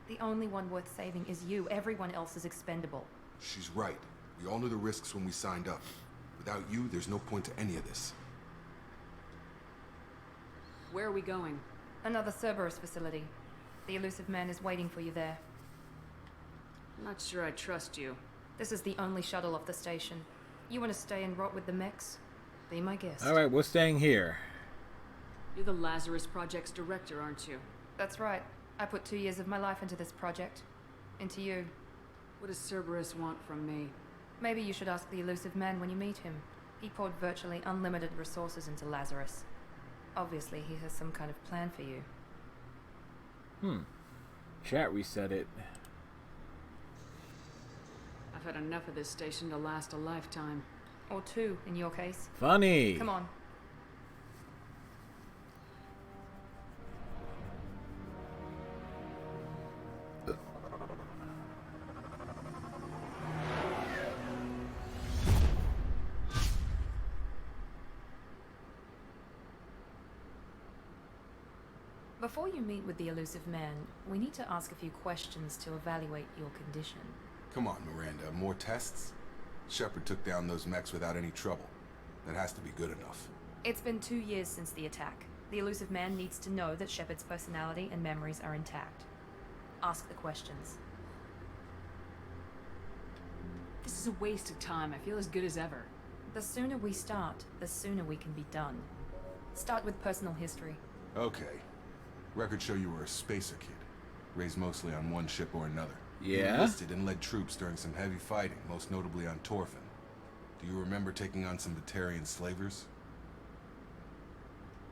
The only one worth saving is you. Everyone else is expendable. She's right. We all knew the risks when we signed up. Without you, there's no point to any of this. Where are we going? Another Cerberus facility. The Elusive Man is waiting for you there. I'm not sure I trust you. This is the only shuttle off the station. You want to stay and rot with the mechs? Be my guest. Alright, we're staying here. You're the Lazarus Project's director, aren't you? That's right. I put 2 years of my life into this project. Into you. What does Cerberus want from me? Maybe you should ask the Elusive Man when you meet him. He poured virtually unlimited resources into Lazarus. Obviously, he has some kind of plan for you. Chat reset it. I've had enough of this station to last a lifetime. Or 2, in your case. Funny. Come on. Before you meet with the elusive man, we need to ask a few questions to evaluate your condition. Come on, Miranda, more tests? Shepard took down those mechs without any trouble. That has to be good enough. It's been 2 years since the attack. The elusive man needs to know that Shepard's personality and memories are intact. Ask the questions. This is a waste of time. I feel as good as ever. The sooner we start, the sooner we can be done. Start with personal history. Okay. Records show you were a spacer kid, raised mostly on one ship or another. You Yeah? enlisted and led troops during some heavy fighting, most notably on Torfin. Do you remember taking on some Batarian slavers?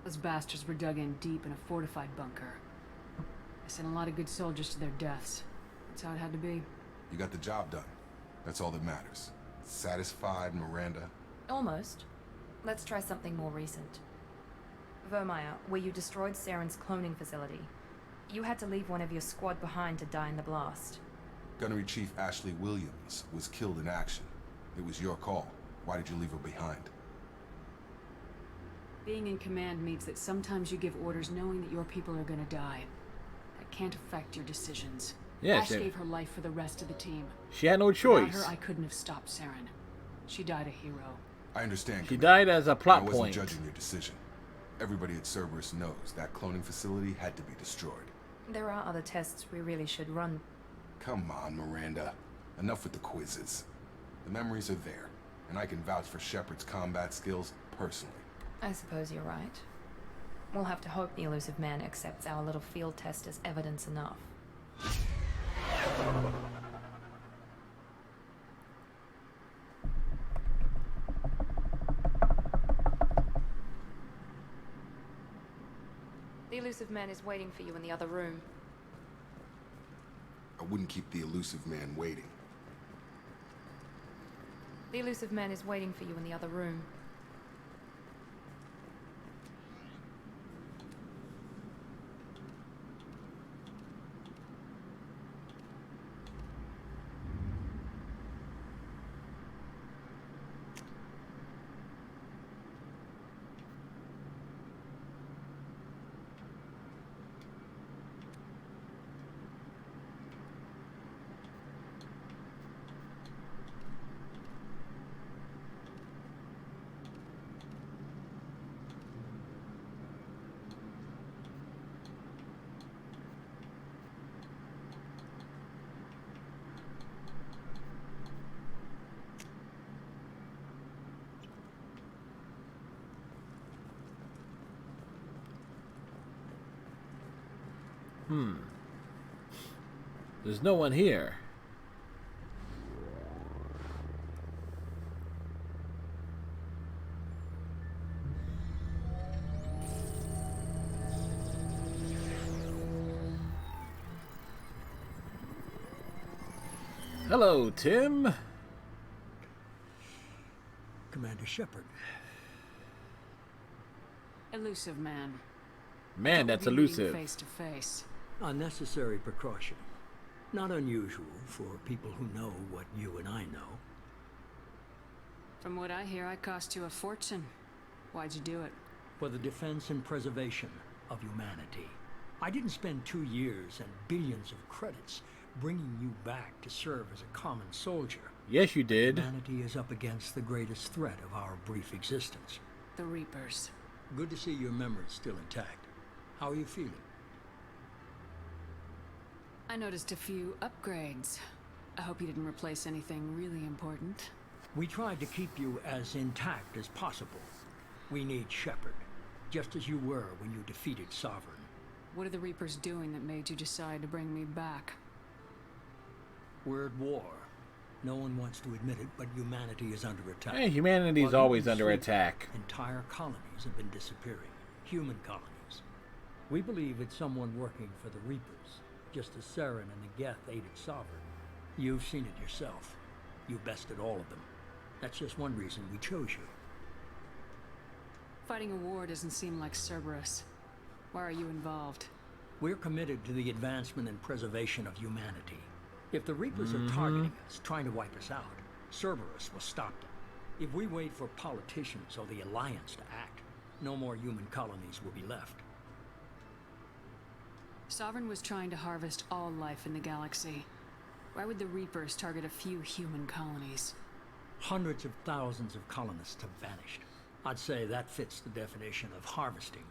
Those bastards were dug in deep in a fortified bunker. I sent a lot of good soldiers to their deaths. That's how it had to be. You got the job done. That's all that matters. Satisfied, Miranda? Almost. Let's try something more recent. Vermeer, where you destroyed Saren's cloning facility. You had to leave one of your squad behind to die in the blast. Gunnery Chief Ashley Williams was killed in action. It was your call. Why did you leave her behind? Being in command means that sometimes you give orders knowing that your people are gonna die. That can't affect your decisions. Yeah, Ash gave her life for the rest of the team. She had no choice. Without her, I couldn't have stopped Saren. She died a hero. I understand. She Commander. died as a plot I wasn't point. judging your decision. Everybody at Cerberus knows that cloning facility had to be destroyed. There are other tests we really should run. Come on, Miranda. Enough with the quizzes. The memories are there, and I can vouch for Shepard's combat skills personally. I suppose you're right. We'll have to hope the elusive man accepts our little field test as evidence enough. The elusive man is waiting for you in the other room. I wouldn't keep the elusive man waiting. The elusive man is waiting for you in the other room. There's no one here. Hello, Tim. Commander Shepard. Elusive man. Man, that's elusive. Face to face. Unnecessary precaution. Not unusual for people who know what you and I know. From what I hear, I cost you a fortune. Why'd you do it? For the defense and preservation of humanity. I didn't spend 2 years and billions of credits bringing you back to serve as a common soldier. Yes, you did. Humanity is up against the greatest threat of our brief existence. The Reapers. Good to see your memory still intact. How are you feeling? I noticed a few upgrades. I hope you didn't replace anything really important. We tried to keep you as intact as possible. We need Shepard, just as you were when you defeated Sovereign. What are the Reapers doing that made you decide to bring me back? We're at war. No one wants to admit it, but humanity is under attack. Hey, humanity's While always you under sleep, attack. Entire colonies have been disappearing. Human colonies. We believe it's someone working for the Reapers, just as Saren and the Geth aided Sovereign. You've seen it yourself. You bested all of them. That's just one reason we chose you. Fighting a war doesn't seem like Cerberus. Why are you involved? We're committed to the advancement and preservation of humanity. If the Reapers are targeting us, trying to wipe us out, Cerberus will stop them. If we wait for politicians or the Alliance to act, no more human colonies will be left. Sovereign was trying to harvest all life in the galaxy. Why would the Reapers target a few human colonies? Hundreds of thousands of colonists have vanished. I'd say that fits the definition of harvesting.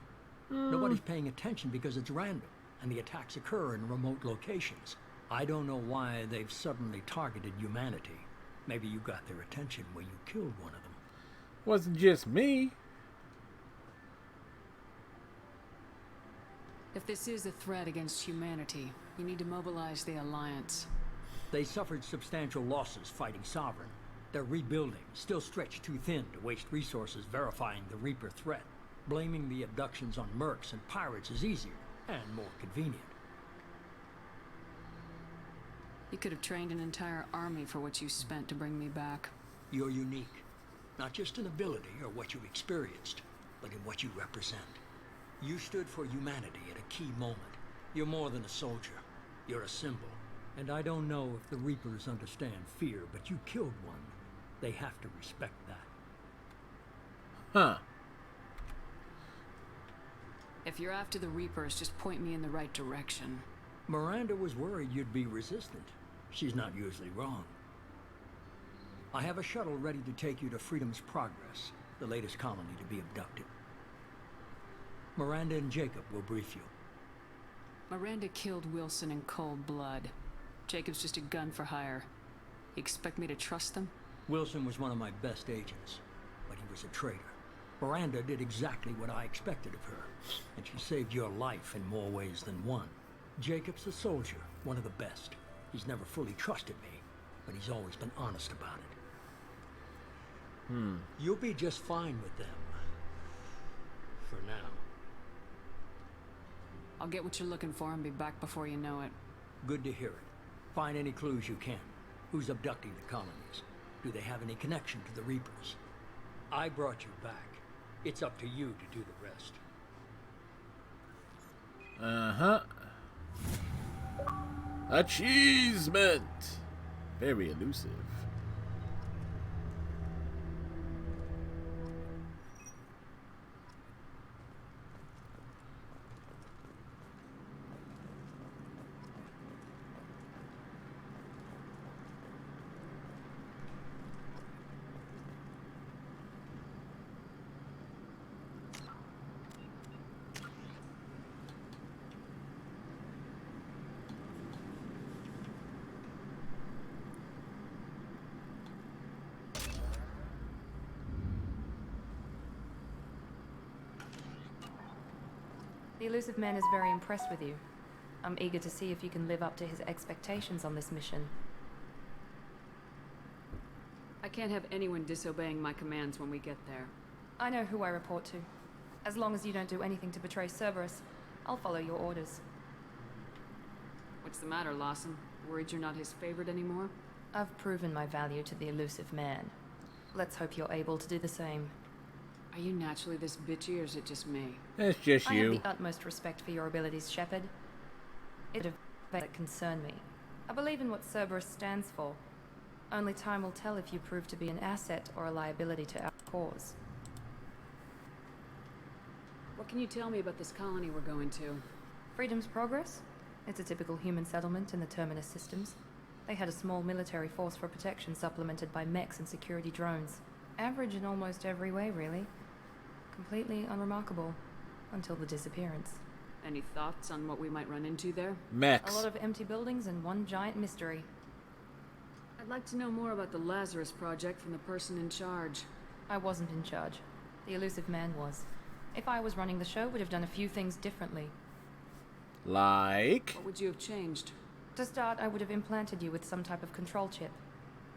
Nobody's paying attention because it's random, and the attacks occur in remote locations. I don't know why they've suddenly targeted humanity. Maybe you got their attention when you killed one of them. Wasn't just me. If this is a threat against humanity, you need to mobilize the Alliance. They suffered substantial losses fighting Sovereign. They're rebuilding, still stretched too thin to waste resources verifying the Reaper threat. Blaming the abductions on mercs and pirates is easier and more convenient. You could have trained an entire army for what you spent to bring me back. You're unique, not just in ability or what you experienced, but in what you represent. You stood for humanity at a key moment. You're more than a soldier. You're a symbol. And I don't know if the Reapers understand fear, but you killed one. They have to respect that. Huh. If you're after the Reapers, just point me in the right direction. Miranda was worried you'd be resistant. She's not usually wrong. I have a shuttle ready to take you to Freedom's Progress, the latest colony to be abducted. Miranda and Jacob will brief you. Miranda killed Wilson in cold blood. Jacob's just a gun for hire. You expect me to trust them? Wilson was one of my best agents, but he was a traitor. Miranda did exactly what I expected of her, and she saved your life in more ways than one. Jacob's a soldier, one of the best. He's never fully trusted me, but he's always been honest about it. You'll be just fine with them. For now. I'll get what you're looking for and be back before you know it. Good to hear it. Find any clues you can. Who's abducting the colonies? Do they have any connection to the Reapers? I brought you back. It's up to you to do the rest. Uh-huh. Achievement! Very elusive. The Elusive Man is very impressed with you. I'm eager to see if you can live up to his expectations on this mission. I can't have anyone disobeying my commands when we get there. I know who I report to. As long as you don't do anything to betray Cerberus, I'll follow your orders. What's the matter, Lawson? Worried you're not his favorite anymore? I've proven my value to the Elusive Man. Let's hope you're able to do the same. Are you naturally this bitchy, or is it just me? It's just you. I have the utmost respect for your abilities, Shepard. It's a that concern me. I believe in what Cerberus stands for. Only time will tell if you prove to be an asset or a liability to our cause. What can you tell me about this colony we're going to? Freedom's Progress? It's a typical human settlement in the Terminus systems. They had a small military force for protection supplemented by mechs and security drones. Average in almost every way, really. Completely unremarkable. Until the disappearance. Any thoughts on what we might run into there? Mechs. A lot of empty buildings and one giant mystery. I'd like to know more about the Lazarus Project from the person in charge. I wasn't in charge. The Elusive Man was. If I was running the show, would have done a few things differently. Like? What would you have changed? To start, I would have implanted you with some type of control chip.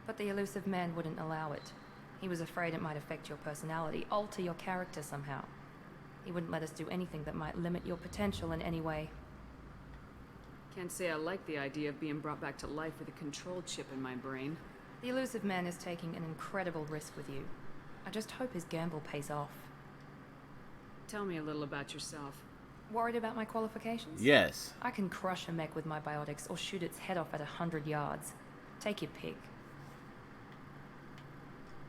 But the Elusive Man wouldn't allow it. He was afraid it might affect your personality, alter your character somehow. He wouldn't let us do anything that might limit your potential in any way. Can't say I like the idea of being brought back to life with a control chip in my brain. The Elusive Man is taking an incredible risk with you. I just hope his gamble pays off. Tell me a little about yourself. Worried about my qualifications? Yes. I can crush a mech with my biotics or shoot its head off at 100 yards. Take your pick.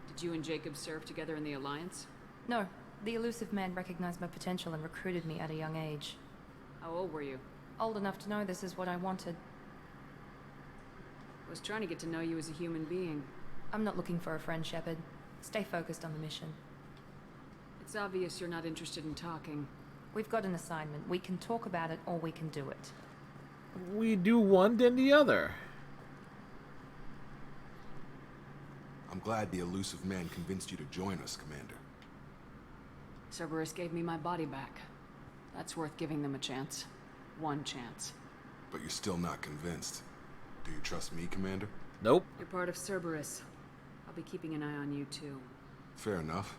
Did you and Jacob serve together in the Alliance? No. The Elusive Man recognized my potential and recruited me at a young age. How old were you? Old enough to know this is what I wanted. I was trying to get to know you as a human being. I'm not looking for a friend, Shepard. Stay focused on the mission. It's obvious you're not interested in talking. We've got an assignment. We can talk about it or we can do it. We do one, then the other. I'm glad the elusive man convinced you to join us, Commander. Cerberus gave me my body back. That's worth giving them a chance. One chance. But you're still not convinced. Do you trust me, Commander? Nope. You're part of Cerberus. I'll be keeping an eye on you, too. Fair enough.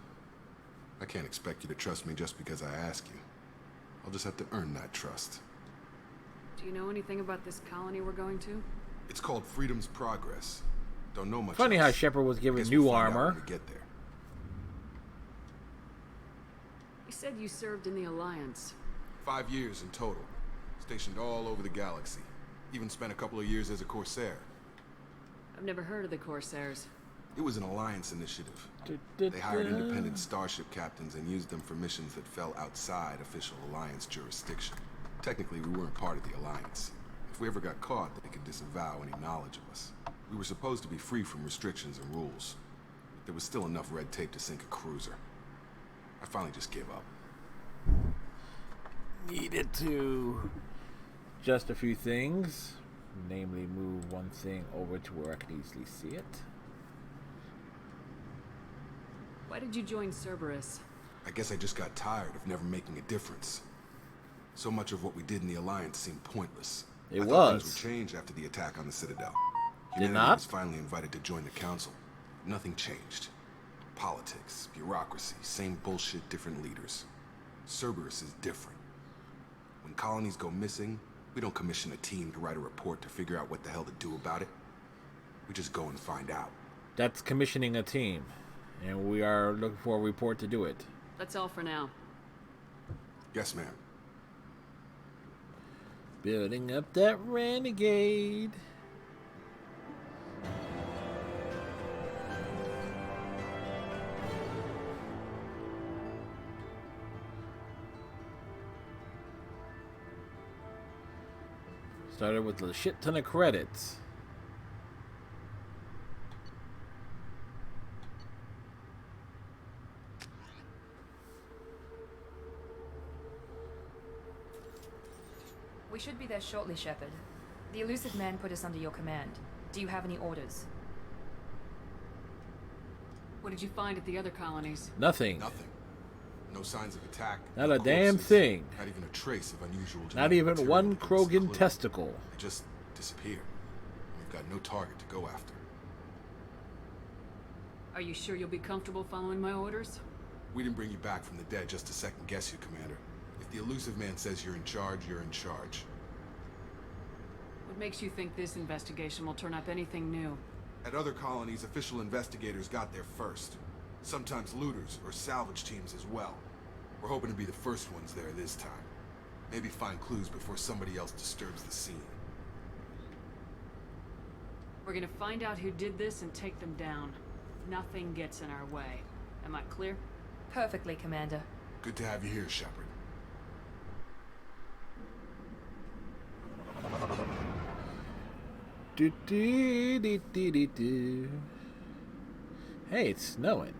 I can't expect you to trust me just because I ask you. I'll just have to earn that trust. Do you know anything about this colony we're going to? It's called Freedom's Progress. Don't know much Funny else. how Shepard was given Guess new we'll find out armor. when we get there. You said you served in the Alliance. 5 years in total. Stationed all over the galaxy. Even spent a couple of years as a Corsair. I've never heard of the Corsairs. It was an Alliance initiative. They hired independent starship captains and used them for missions that fell outside official Alliance jurisdiction. Technically, we weren't part of the Alliance. If we ever got caught, they could disavow any knowledge of us. We were supposed to be free from restrictions and rules. But there was still enough red tape to sink a cruiser. I finally just gave up. Needed to adjust a few things. Namely, move one thing over to where I can easily see it. Why did you join Cerberus? I guess I just got tired of never making a difference. So much of what we did in the Alliance seemed pointless. It I thought was. things would change after the attack on the Citadel. Did Humanity not? was finally invited to join the Council. Nothing changed. Politics, bureaucracy, same bullshit, different leaders. Cerberus is different. When colonies go missing, we don't commission a team to write a report to figure out what the hell to do about it. We just go and find out. That's commissioning a team. And we are looking for a report to do it. That's all for now. Yes, ma'am. Building up that renegade. Started with a shit ton of credits. We should be there shortly, Shepard. The elusive man put us under your command. Do you have any orders? What did you find at the other colonies? Nothing. Nothing. No signs of attack. Not no a damn corpses, thing. Not even a trace of unusual Not genetic even material one that gives us a Krogan clue. testicle. They just disappeared. We've got no target to go after. Are you sure you'll be comfortable following my orders? We didn't bring you back from the dead just to second guess you, Commander. If the elusive man says you're in charge, you're in charge. What makes you think this investigation will turn up anything new? At other colonies, official investigators got there first. Sometimes looters or salvage teams as well. We're hoping to be the first ones there this time. Maybe find clues before somebody else disturbs the scene. We're gonna find out who did this and take them down. Nothing gets in our way. Am I clear? Perfectly, Commander. Good to have you here, Shepard. Do, do, do, do, do, do. Hey, it's snowing.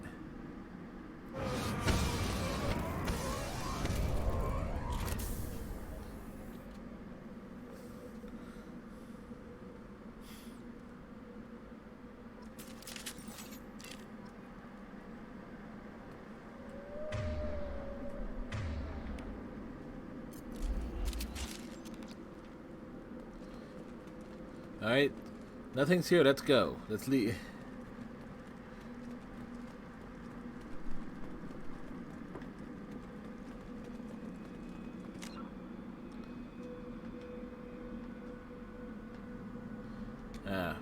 Alright, nothing's here, let's go. Let's leave. Ah.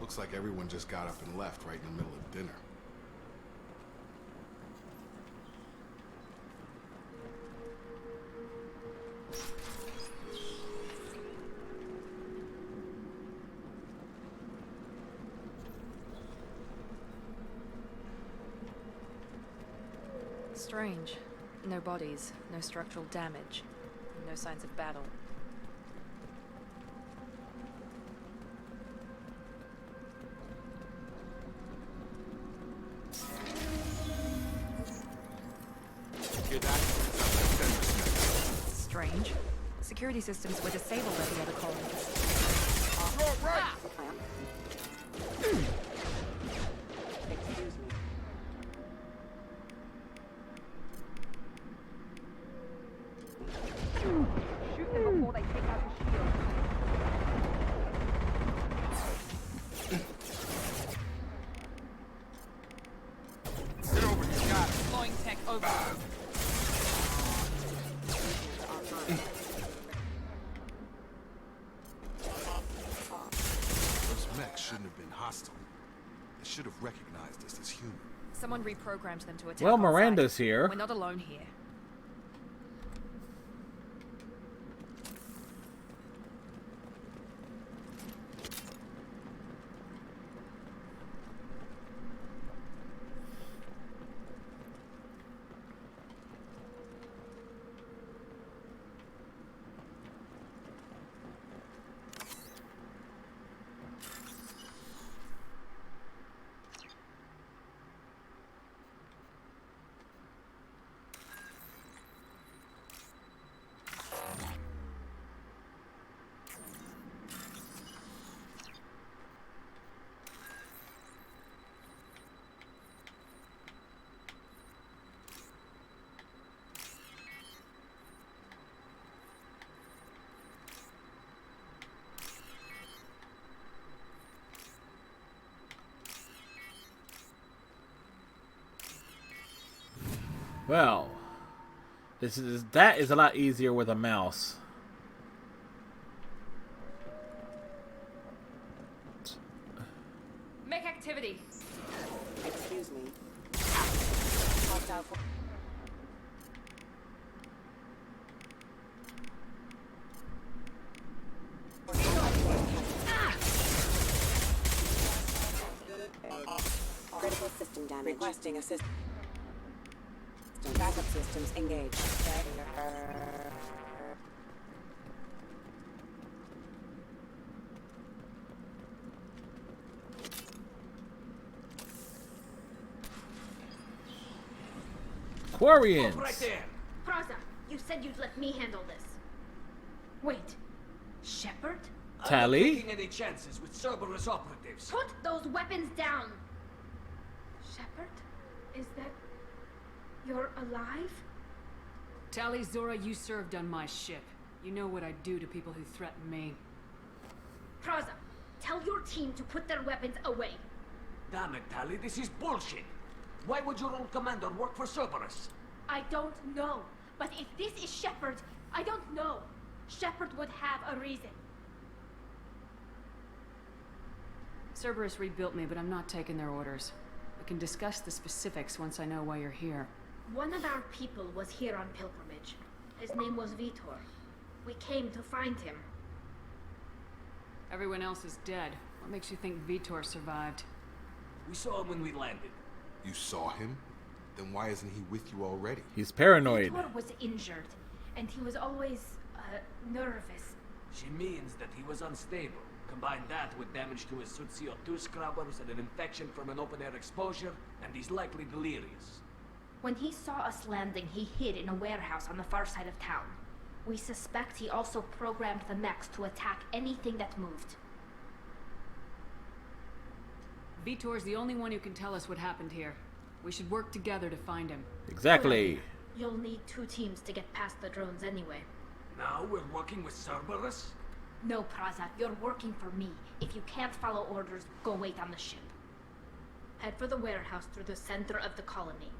Looks like everyone just got up and left right in the middle of dinner. Strange. No bodies, no structural damage, no signs of battle. Hear that? Strange. Security systems were disabled at the other colonies. Excuse me. Shoot them before they take out the shield. Get over here, got it. Deploying tech over. Those mechs shouldn't have been hostile. They should have recognized us as human. Someone reprogrammed them to attack. Well, on sight. Miranda's here. We're not alone here. Well, that is a lot easier with a mouse. Make activity. Excuse me. Hostile for critical system damage. Requesting assistance. Backup systems engaged. Quarians. Right there. Praza, you said you'd let me handle this. Wait, Shepard? Tally? I'm not taking any chances with Cerberus operatives. Put those weapons down! Shepard? Is that... you're alive? Tali, Zora, you served on my ship. You know what I do to people who threaten me. Praza, tell your team to put their weapons away. Damn it, Tali, this is bullshit. Why would your own commander work for Cerberus? I don't know. But if this is Shepard, I don't know. Shepard would have a reason. Cerberus rebuilt me, but I'm not taking their orders. We can discuss the specifics once I know why you're here. One of our people was here on pilgrimage. His name was Vitor. We came to find him. Everyone else is dead. What makes you think Vitor survived? We saw him when we landed. You saw him? Then why isn't he with you already? He's paranoid. Vitor was injured, and he was always, nervous. She means that he was unstable. Combine that with damage to his suit CO2 scrubbers and an infection from an open-air exposure, and he's likely delirious. When he saw us landing, he hid in a warehouse on the far side of town. We suspect he also programmed the mechs to attack anything that moved. Vitor's the only one who can tell us what happened here. We should work together to find him. Exactly. You'll need 2 teams to get past the drones anyway. Now we're working with Cerberus? No, Praza, you're working for me. If you can't follow orders, go wait on the ship. Head for the warehouse through the center of the colony.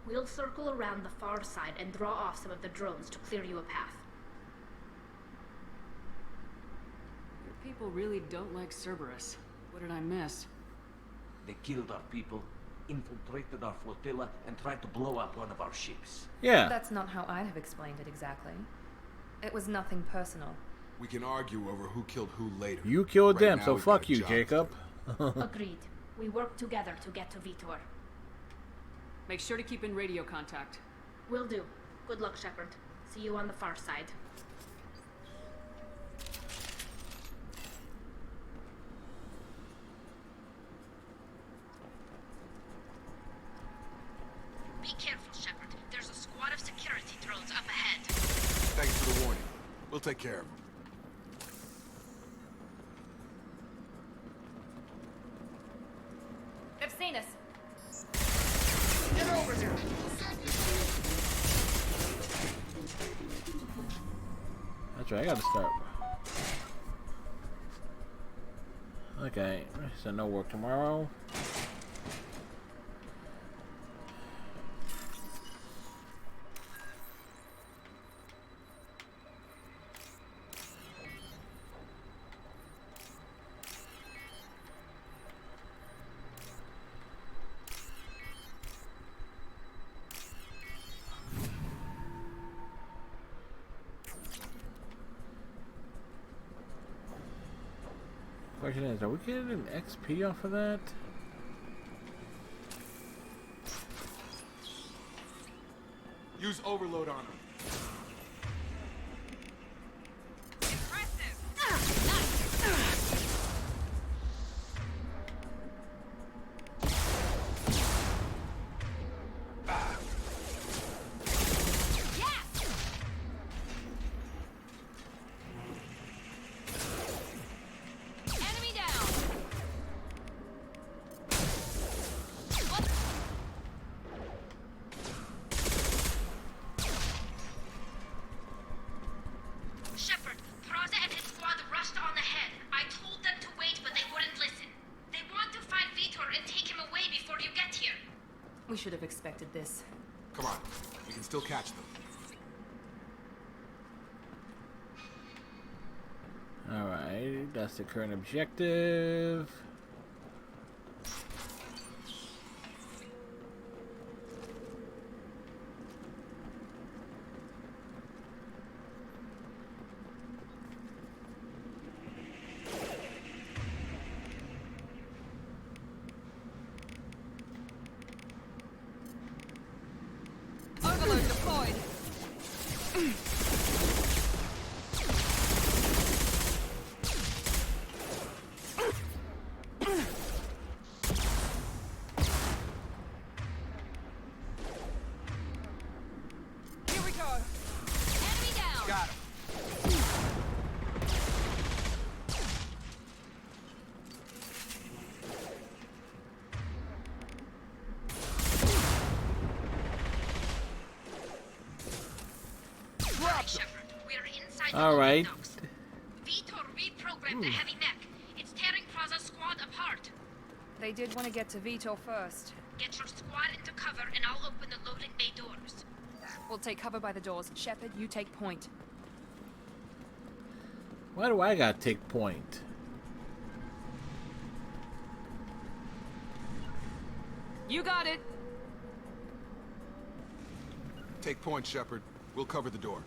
We'll circle around the far side and draw off some of the drones to clear you a path. Your people really don't like Cerberus. What did I miss? They killed our people, infiltrated our flotilla, and tried to blow up one of our ships. Yeah. That's not how I'd have explained it exactly. It was nothing personal. We can argue over who killed who later. You killed Right them, now, so we fuck got a you, job to Jacob. Agreed. We work together to get to Vitor. Make sure to keep in radio contact. Will do. Good luck, Shepard. See you on the far side. Be careful, Shepard. There's a squad of security drones up ahead. Thanks for the warning. We'll take care of them. They've seen us. Get over here. That's right, I gotta start. Okay, so no work tomorrow. Question is, are we getting an XP off of that? Use overload on them. We should have expected this. Come on, we can still catch them. Alright, that's the current objective. Overload deployed. Here we go. Enemy down. Got him. All right. Vitor reprogrammed the heavy mech. It's tearing Praza's squad apart. They did want to get to Vitor first. Get your squad into cover and I'll open the loading bay doors. We'll take cover by the doors. Shepard, you take point. Why do I gotta take point? You got it. Take point, Shepard. We'll cover the door.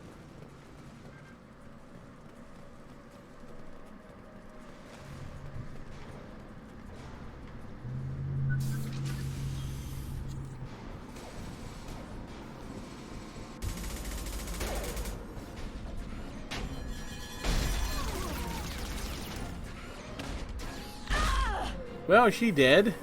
Well, she did.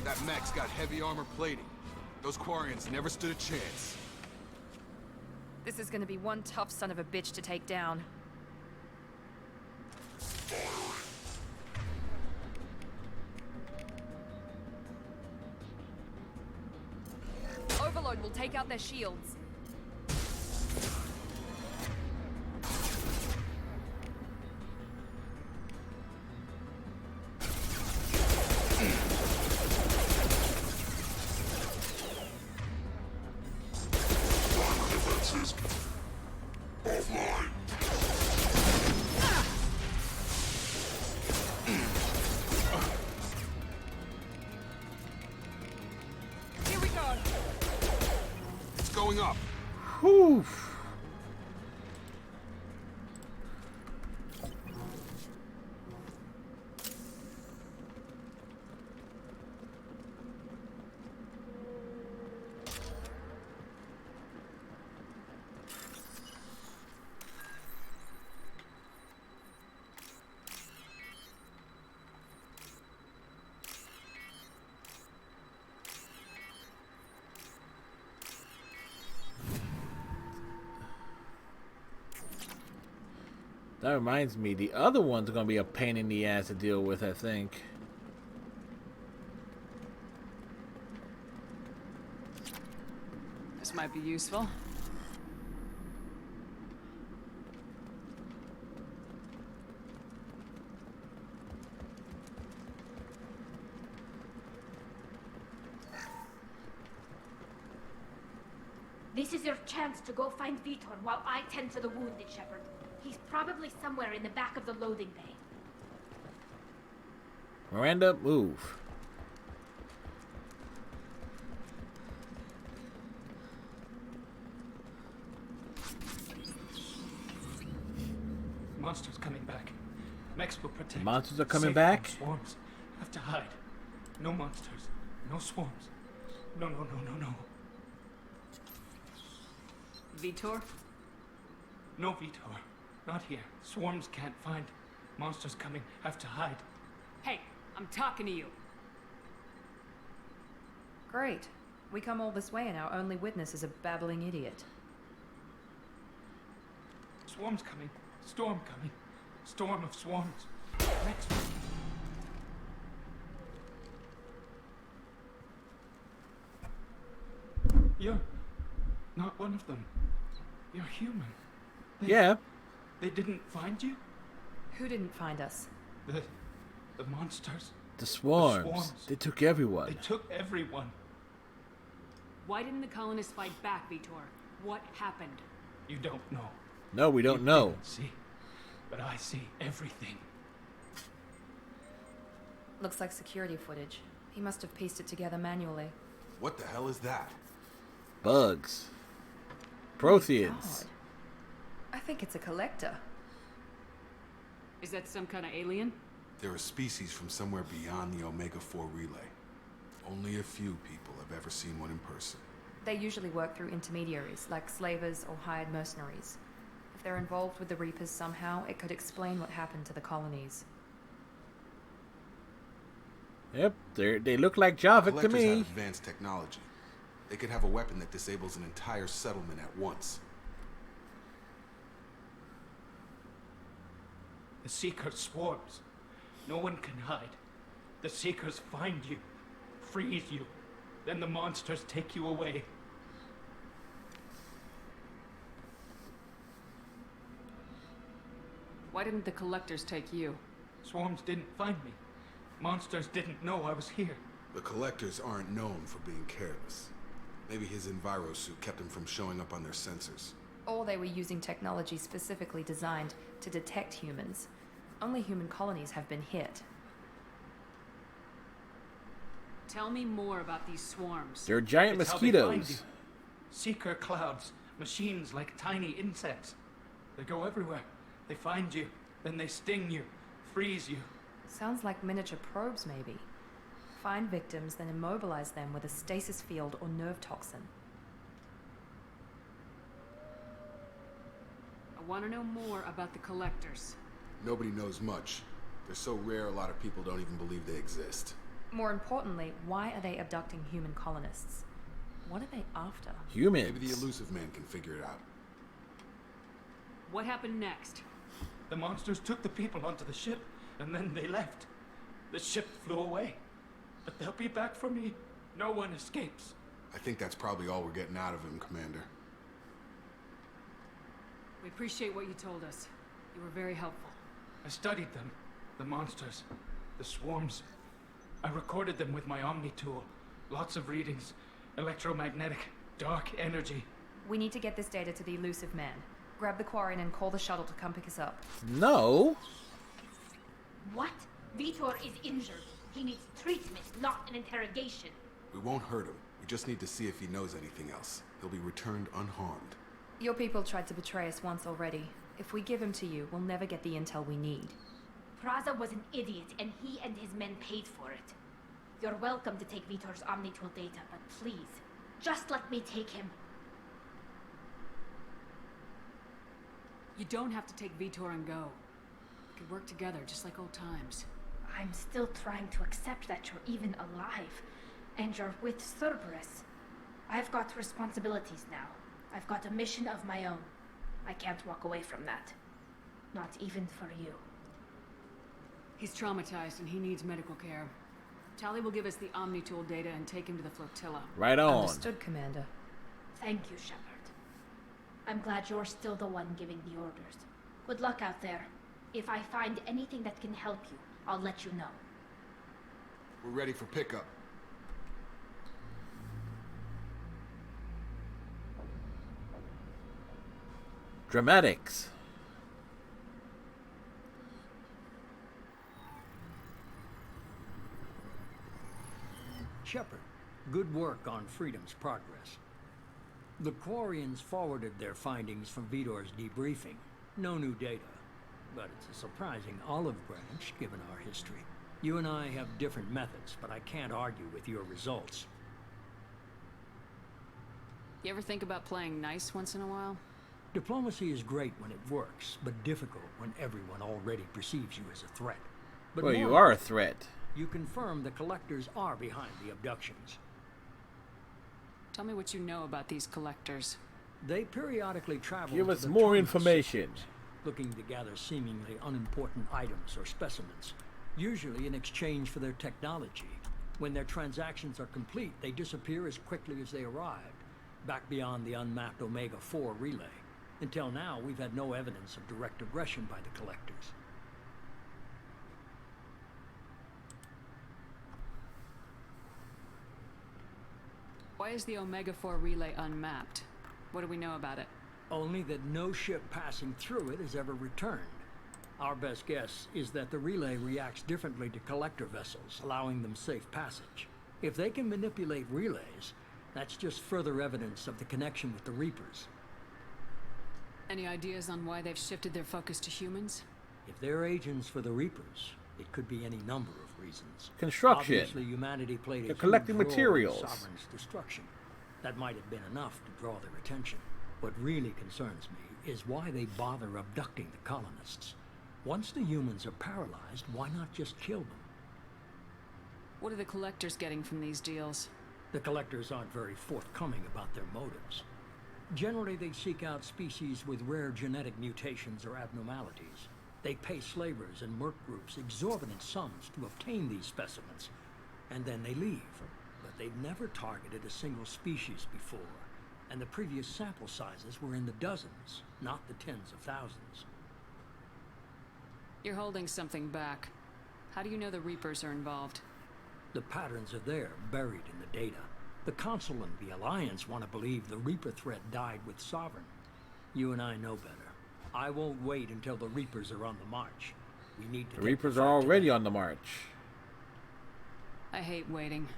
That mech's got heavy armor plating. Those Quarians never stood a chance. This is gonna be one tough son of a bitch to take down. Overload will take out their shields. Going up. Whew. That reminds me, the other one's gonna be a pain in the ass to deal with, I think. This might be useful. This is your chance to go find Vitor while I tend to the wounded, Shepard. He's probably somewhere in the back of the loading bay. Miranda, move. Monsters coming back. Mex will protect. Monsters are coming Safe back? from swarms. Have to hide. No monsters. No swarms. No, no, no, no, no. Vitor? No, Vitor. Not here. Swarms can't find. Monsters coming. Have to hide. Hey, I'm talking to you. Great. We come all this way and our only witness is a babbling idiot. Swarms coming. Storm coming. Storm of swarms. Mex. You're not one of them. You're human. Yeah. They didn't find you? Who didn't find us? The monsters. The swarms. The swarms. They took everyone. They took everyone. Why didn't the colonists fight back, Vitor? What happened? You don't know. No, we don't know. Didn't see. But I see everything. Looks like security footage. He must have pieced it together manually. What the hell is that? Bugs. Protheans. God. I think it's a collector. Is that some kind of alien? They're a species from somewhere beyond the Omega-4 relay. Only a few people have ever seen one in person. They usually work through intermediaries, like slavers or hired mercenaries. If they're involved with the Reapers somehow, it could explain what happened to the colonies. Yep, they look like Javik to Collectors me. have advanced technology. They could have a weapon that disables an entire settlement at once. The Seeker swarms. No one can hide. The Seekers find you, freeze you, then the monsters take you away. Why didn't the collectors take you? Swarms didn't find me. Monsters didn't know I was here. The Collectors aren't known for being careless. Maybe his Enviro suit kept him from showing up on their sensors. Or they were using technology specifically designed to detect humans. Only human colonies have been hit. Tell me more about these swarms. They're giant It's how they find you. mosquitoes. Seeker clouds, machines like tiny insects. They go everywhere. They find you, then they sting you, freeze you. Sounds like miniature probes, maybe. Find victims, then immobilize them with a stasis field or nerve toxin. I want to know more about the collectors. Nobody knows much. They're so rare, a lot of people don't even believe they exist. More importantly, why are they abducting human colonists? What are they after? Humans. Maybe the Elusive Man can figure it out. What happened next? The monsters took the people onto the ship, and then they left. The ship flew away. But they'll be back for me. No one escapes. I think that's probably all we're getting out of him, Commander. We appreciate what you told us. You were very helpful. I studied them. The monsters. The swarms. I recorded them with my Omni tool. Lots of readings. Electromagnetic. Dark energy. We need to get this data to the Elusive Man. Grab the Quarian and call the shuttle to come pick us up. No. What? Vitor is injured. He needs treatment, not an interrogation. We won't hurt him. We just need to see if he knows anything else. He'll be returned unharmed. Your people tried to betray us once already. If we give him to you, we'll never get the intel we need. Praza was an idiot, and he and his men paid for it. You're welcome to take Vitor's Omnitool data, but please, just let me take him. You don't have to take Vitor and go. We could work together, just like old times. I'm still trying to accept that you're even alive, and you're with Cerberus. I've got responsibilities now. I've got a mission of my own. I can't walk away from that. Not even for you. He's traumatized and he needs medical care. Tali will give us the Omnitool data and take him to the flotilla. Right on. Understood, Commander. Thank you, Shepard. I'm glad you're still the one giving the orders. Good luck out there. If I find anything that can help you, I'll let you know. We're ready for pickup. Dramatics. Shepard, good work on Freedom's progress. The Quarians forwarded their findings from Vitor's debriefing. No new data, but it's a surprising olive branch given our history. You and I have different methods, but I can't argue with your results. You ever think about playing nice once in a while? Diplomacy is great when it works, but difficult when everyone already perceives you as a threat. But Well, you more are a threat. You confirm the Collectors are behind the abductions. Tell me what you know about these Collectors. They periodically travel Give to us the more terminus information. systems, looking to gather seemingly unimportant items or specimens, usually in exchange for their technology. When their transactions are complete, they disappear as quickly as they arrived, back beyond the unmapped Omega-4 relay. Until now, we've had no evidence of direct aggression by the Collectors. Why is the Omega-4 relay unmapped? What do we know about it? Only that no ship passing through it has ever returned. Our best guess is that the relay reacts differently to collector vessels, allowing them safe passage. If they can manipulate relays, that's just further evidence of the connection with the Reapers. Any ideas on why they've shifted their focus to humans? If they're agents for the Reapers, it could be any number of reasons. Construction. Obviously, humanity played a They're huge collecting role in materials. Sovereign's destruction. That might have been enough to draw their attention. What really concerns me is why they bother abducting the colonists. Once the humans are paralyzed, why not just kill them? What are the Collectors getting from these deals? The Collectors aren't very forthcoming about their motives. Generally, they seek out species with rare genetic mutations or abnormalities. They pay slavers and merc groups exorbitant sums to obtain these specimens, and then they leave. But they've never targeted a single species before, and the previous sample sizes were in the dozens, not the tens of thousands. You're holding something back. How do you know the Reapers are involved? The patterns are there, buried in the data. The Council and the Alliance want to believe the Reaper threat died with Sovereign. You and I know better. I won't wait until the Reapers are on the march. We need to The Reapers are already on the march. I hate waiting,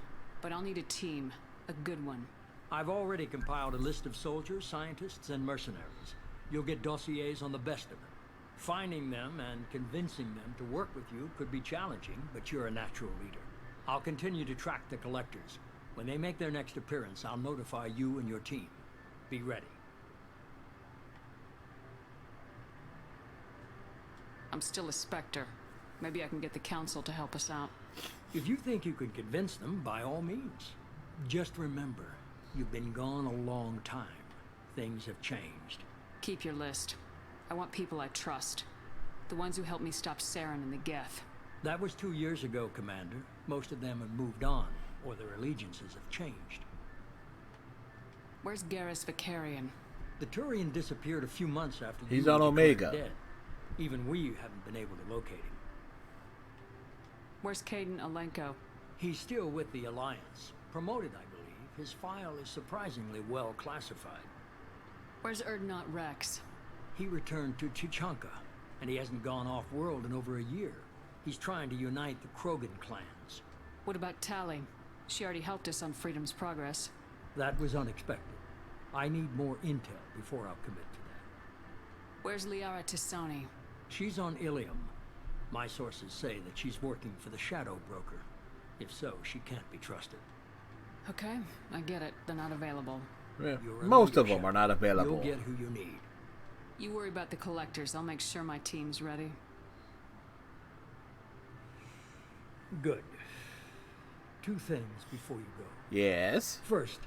but I'll need a team. A good one. I've already compiled a list of soldiers, scientists, and mercenaries. You'll get dossiers on the best of them. Finding them and convincing them to work with you could be challenging, but you're a natural leader. I'll continue to track the Collectors. When they make their next appearance, I'll notify you and your team. Be ready. I'm still a Spectre. Maybe I can get the Council to help us out. If you think you can convince them, by all means. Just remember, you've been gone a long time. Things have changed. Keep your list. I want people I trust. The ones who helped me stop Saren and the Geth. That was 2 years ago, Commander. Most of them have moved on, or their allegiances have changed. Where's Garrus Vicarian? The Turian disappeared a few months after He's you on were declared Omega. dead. Even we haven't been able to locate him. Where's Caden Alenko? He's still with the Alliance. Promoted, I believe. His file is surprisingly well classified. Where's Erdnot Rex? He returned to Chichanka, and he hasn't gone off-world in over a year. He's trying to unite the Krogan clans. What about Tali? She already helped us on Freedom's Progress. That was unexpected. I need more intel before I'll commit to that. Where's Liara Tisoni? She's on Ilium. My sources say that she's working for the Shadow Broker. If so, she can't be trusted. Okay, I get it. They're not available. Yeah, most of them are not available. You'll get who you need. You worry about the collectors. I'll make sure my team's ready. Good. 2 things before you go. Yes? First,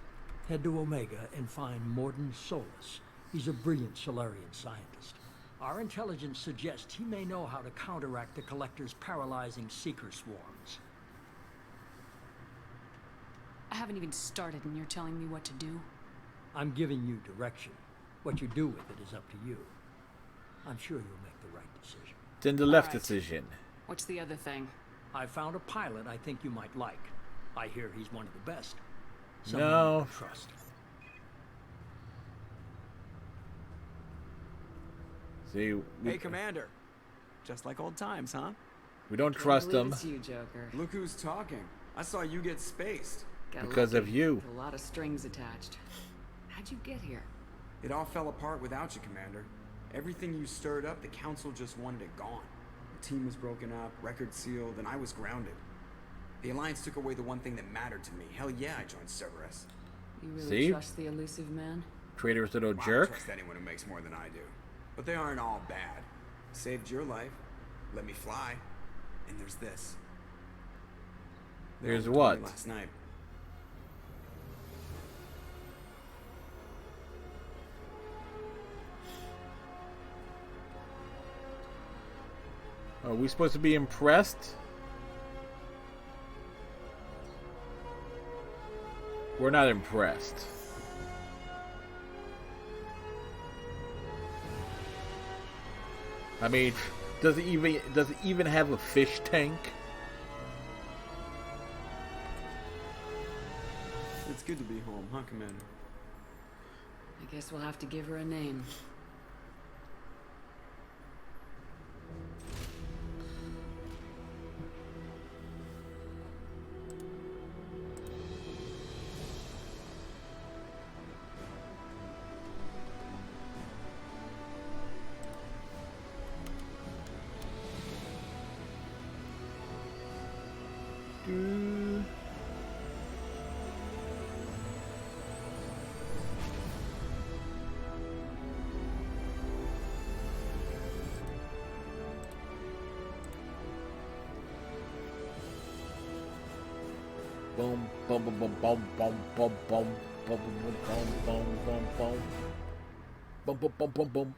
head to Omega and find Mordin Solus. He's a brilliant Solarian scientist. Our intelligence suggests he may know how to counteract the Collector's paralyzing Seeker swarms. I haven't even started and you're telling me what to do? I'm giving you direction. What you do with it is up to you. I'm sure you'll make the right decision. Then the left decision. What's the other thing? I found a pilot I think you might like. I hear he's one of the best. Someone No. you can trust. See, Hey, Commander. Just like old times, huh? we don't trust them It's you, Joker. Look who's talking. I saw you get spaced. Got because of lucky. you. With a lot of strings attached. How'd you get here? It all fell apart without you, Commander. Everything you stirred up, the Council just wanted it gone. The team was broken up, record sealed, and I was grounded. The Alliance took away the one thing that mattered to me. Hell yeah, I joined Cerberus. You really See? trust the elusive man? Traitor's little Well, I jerk. don't trust anyone who makes more than I do. But they aren't all bad. Saved your life, let me fly, and there's this. They Here's only told me what? last night. Are we supposed to be impressed? We're not impressed. I mean, does it even have a fish tank? It's good to be home, huh, Commander? I guess we'll have to give her a name. Boom, boom, boom, boom, boom, boom, boom, boom, boom, boom, boom, boom, boom, boom, boom, boom, boom, boom, boom.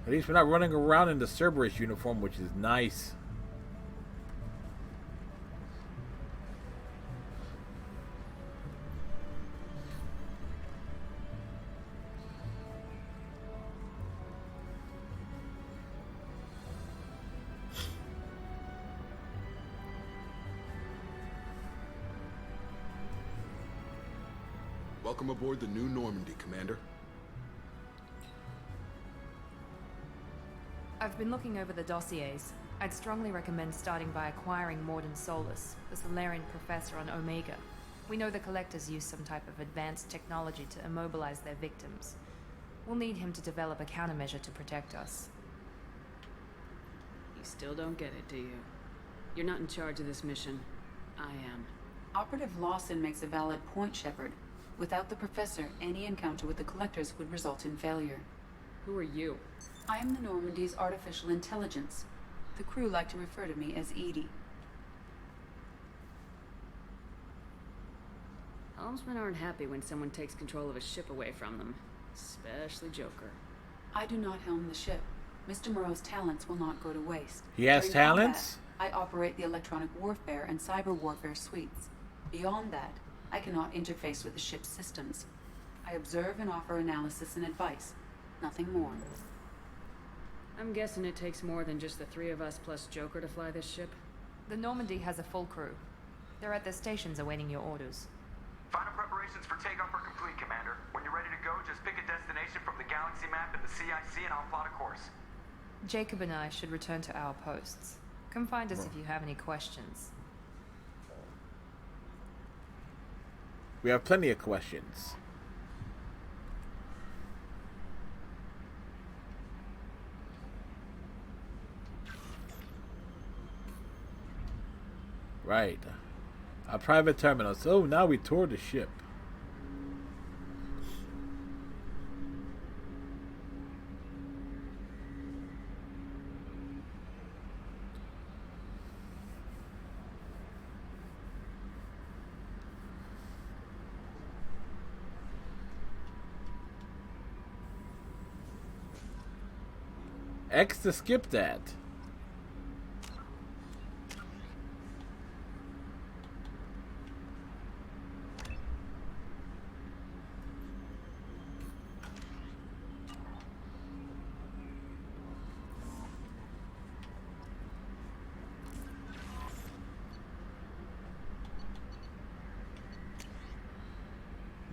At least we're not running around in the Cerberus uniform, which is nice. Welcome aboard the New Normandy, Commander. I've been looking over the dossiers. I'd strongly recommend starting by acquiring Mordin Solus, the Solarian professor on Omega. We know the Collectors use some type of advanced technology to immobilize their victims. We'll need him to develop a countermeasure to protect us. You still don't get it, do you? You're not in charge of this mission. I am. Operative Lawson makes a valid point, Shepard. Without the Professor, any encounter with the Collectors would result in failure. Who are you? I am the Normandy's artificial intelligence. The crew like to refer to me as Edie. Helmsmen aren't happy when someone takes control of a ship away from them. Especially Joker. I do not helm the ship. Mr. Moreau's talents will not go to waste. He has During talents? combat, I operate the electronic warfare and cyber warfare suites. Beyond that, I cannot interface with the ship's systems. I observe and offer analysis and advice. Nothing more. I'm guessing it takes more than just the 3 of us plus Joker to fly this ship? The Normandy has a full crew. They're at their stations awaiting your orders. Final preparations for takeoff are complete, Commander. When you're ready to go, just pick a destination for see and I'll plot a course. Jacob and I should return to our posts. Come find us if you have any questions. We have plenty of questions. Right. A private terminal. So now we tour the ship. X to skip that.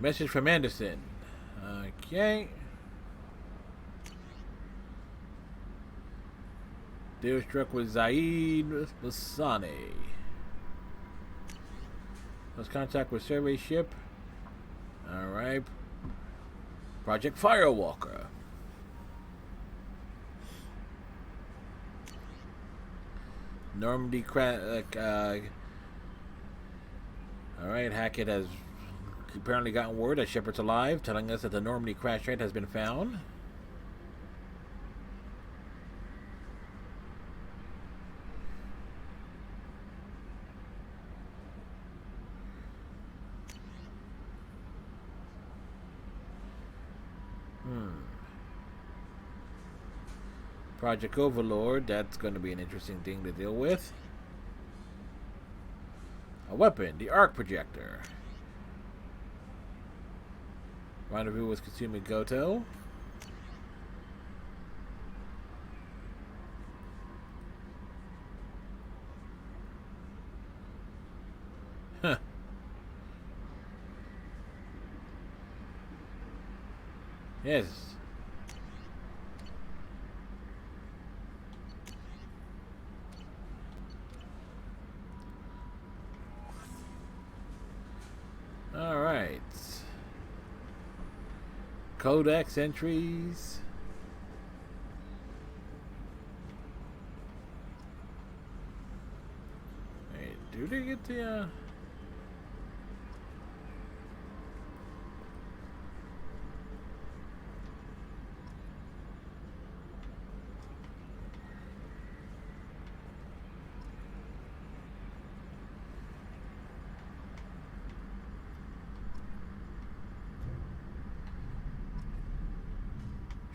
Message from Anderson. Okay. Deal struck with Zaid Bassani. Lost contact with survey ship. Alright. Project Firewalker. Normandy alright, Hackett has apparently gotten word that Shepard's alive, telling us that the Normandy crash site has been found. Project Overlord, that's going to be an interesting thing to deal with. A weapon, the arc projector. Rendezvous with Kasumi Goto. Huh. Yes. All right. Codex entries. Hey, do they get the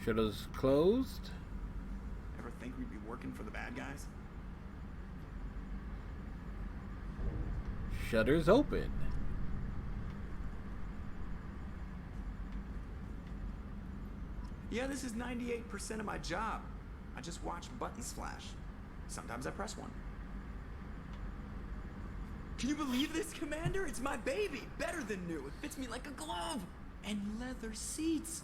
shutters closed? Ever think we'd be working for the bad guys? Shutters open. Yeah, this is 98% of my job. I just watch buttons flash. Sometimes I press one. Can you believe this, Commander? It's my baby. Better than new. It fits me like a glove. And leather seats.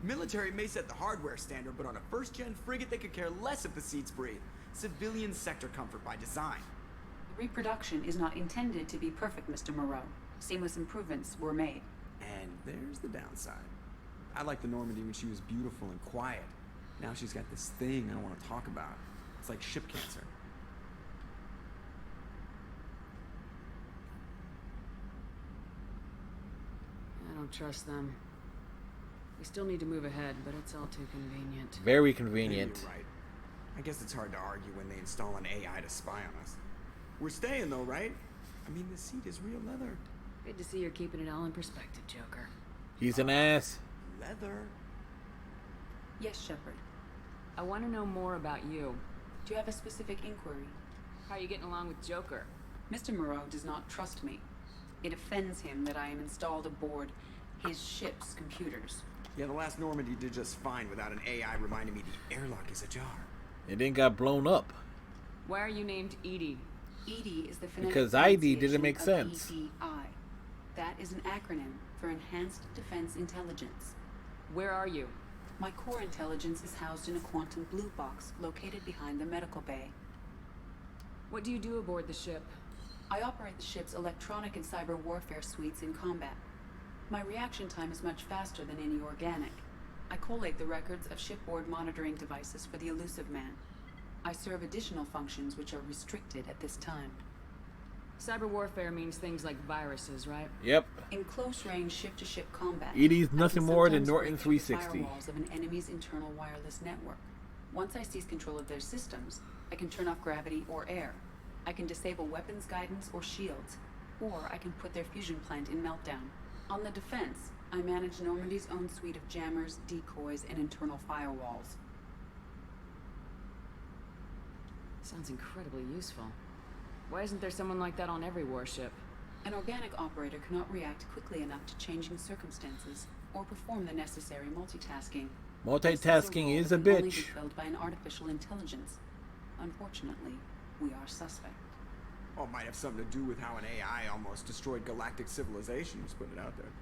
Military may set the hardware standard, but on a first-gen frigate, they could care less if the seats breathe. Civilian sector comfort by design. The reproduction is not intended to be perfect, Mr. Moreau. Seamless improvements were made. And there's the downside. I liked the Normandy when she was beautiful and quiet. Now she's got this thing I don't want to talk about. It's like ship cancer. I don't trust them. We still need to move ahead, but it's all too convenient. Very convenient. Maybe you're right. I guess it's hard to argue when they install an AI to spy on us. We're staying though, right? I mean, the seat is real leather. Good to see you're keeping it all in perspective, Joker. He's an ass. Leather? Yes, Shepard. I want to know more about you. Do you have a specific inquiry? How are you getting along with Joker? Mr. Moreau does not trust me. It offends him that I am installed aboard his ship's computers. Yeah, the last Normandy did just fine without an AI reminding me the airlock is ajar. It then got blown up. Why are you named EDI? EDI is the phonetic Because ID didn't pronunciation make of sense. EDI. That is an acronym for Enhanced Defense Intelligence. Where are you? My core intelligence is housed in a quantum blue box located behind the medical bay. What do you do aboard the ship? I operate the ship's electronic and cyber warfare suites in combat. My reaction time is much faster than any organic. I collate the records of shipboard monitoring devices for the Elusive Man. I serve additional functions which are restricted at this time. Cyber warfare means things like viruses, right? Yep. In close-range ship-to-ship combat, ED's nothing more than sometimes Norton break through the 360. firewalls of an enemy's internal wireless network. Once I seize control of their systems, I can turn off gravity or air. I can disable weapons guidance or shields, or I can put their fusion plant in meltdown. On the defense, I manage Normandy's own suite of jammers, decoys, and internal firewalls. Sounds incredibly useful. Why isn't there someone like that on every warship? An organic operator cannot react quickly enough to changing circumstances or perform the necessary multitasking. Multitasking is a Can only be bitch. filled by an artificial intelligence. Unfortunately, we are suspect. Oh, it might have something to do with how an AI almost destroyed galactic civilization. Just putting it out there.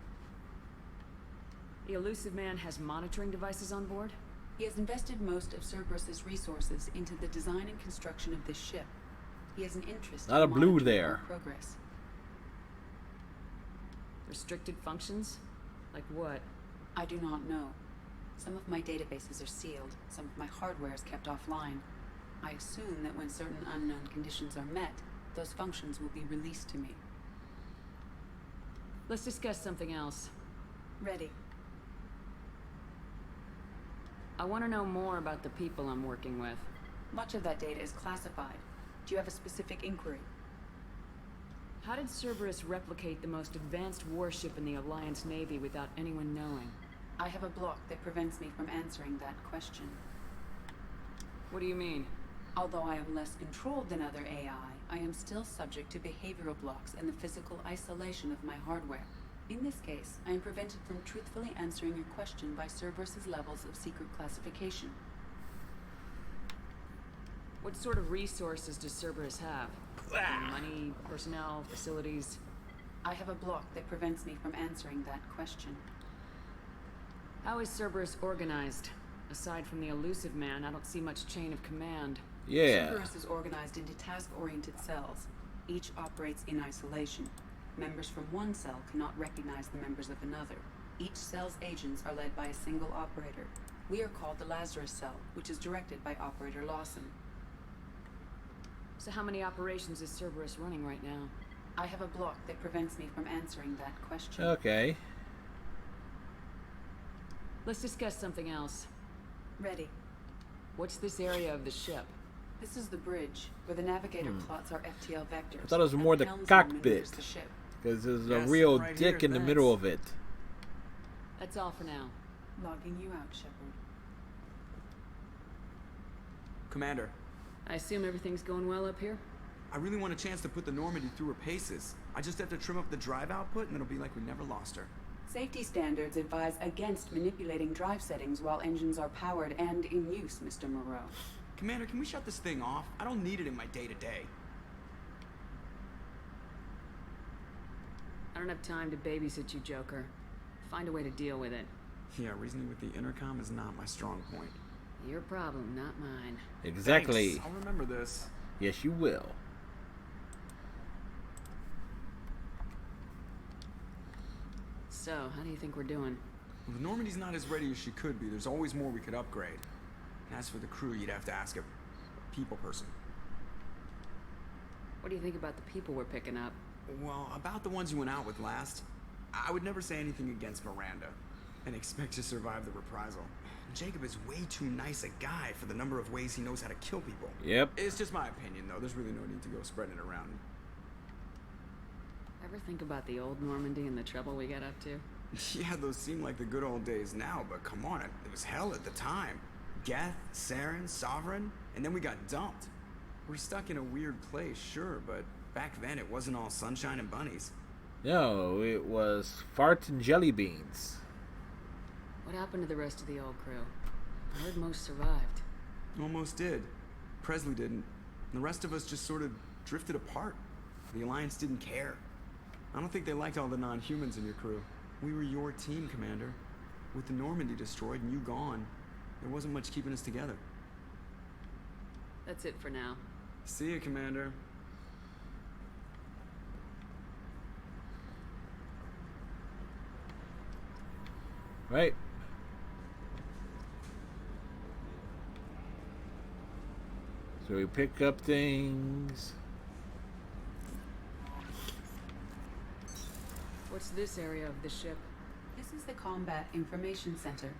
The Elusive Man has monitoring devices on board? He has invested most of Cerberus's resources into the design and construction of this ship. He has an interest Lot in of blue monitoring there. our progress. Restricted functions? Like what? I do not know. Some of my databases are sealed, some of my hardware is kept offline. I assume that when certain unknown conditions are met, those functions will be released to me. Let's discuss something else. Ready. I want to know more about the people I'm working with. Much of that data is classified. Do you have a specific inquiry? How did Cerberus replicate the most advanced warship in the Alliance Navy without anyone knowing? I have a block that prevents me from answering that question. What do you mean? Although I am less controlled than other AI, I am still subject to behavioral blocks and the physical isolation of my hardware. In this case, I am prevented from truthfully answering your question by Cerberus's levels of secret classification. What sort of resources does Cerberus have? Money, personnel, facilities? I have a block that prevents me from answering that question. How is Cerberus organized? Aside from the Elusive Man, I don't see much chain of command. Yeah. Cerberus is organized into task-oriented cells. Each operates in isolation. Members from one cell cannot recognize the members of another. Each cell's agents are led by a single operator. We are called the Lazarus Cell, which is directed by Operator Lawson. So how many operations is Cerberus running right now? I have a block that prevents me from answering that question. Okay. Let's discuss something else. Ready. What's this area of the ship? This is the bridge, where the navigator plots our FTL vectors. I thought it was more the Helmsman cockpit. maneuvers the ship. Because there's Yes, a real right dick here, in the thanks. middle of it. That's all for now. Logging you out, Shepard. Commander, I assume everything's going well up here? I really want a chance to put the Normandy through her paces. I just have to trim up the drive output and it'll be like we never lost her. Safety standards advise against manipulating drive settings while engines are powered and in use, Mr. Moreau. Commander, can we shut this thing off? I don't need it in my day-to-day. I don't have time to babysit you, Joker. Find a way to deal with it. Yeah, reasoning with the intercom is not my strong point. Your problem, not mine. Exactly. Thanks. I'll remember this. Yes, you will. So, how do you think we're doing? Well, the Normandy's not as ready as she could be. There's always more we could upgrade. And as for the crew, you'd have to ask a people person. What do you think about the people we're picking up? Well, about the ones you went out with last, I would never say anything against Miranda and expect to survive the reprisal. Jacob is way too nice a guy for the number of ways he knows how to kill people. Yep. It's just my opinion, though. There's really no need to go spreading it around. Ever think about the old Normandy and the trouble we got up to? Yeah, those seem like the good old days now, but come on, it was hell at the time. Geth, Saren, Sovereign, and then we got dumped. We're stuck in a weird place, sure, but back then it wasn't all sunshine and bunnies. No, it was farts and jelly beans. What happened to the rest of the old crew? I heard most survived. Almost did. Presley didn't. The rest of us just sort of drifted apart. The Alliance didn't care. I don't think they liked all the non-humans in your crew. We were your team, Commander. With the Normandy destroyed and you gone, there wasn't much keeping us together. That's it for now. See you, Commander. Right. So we pick up things. What's this area of the ship? This is the Combat Information Center.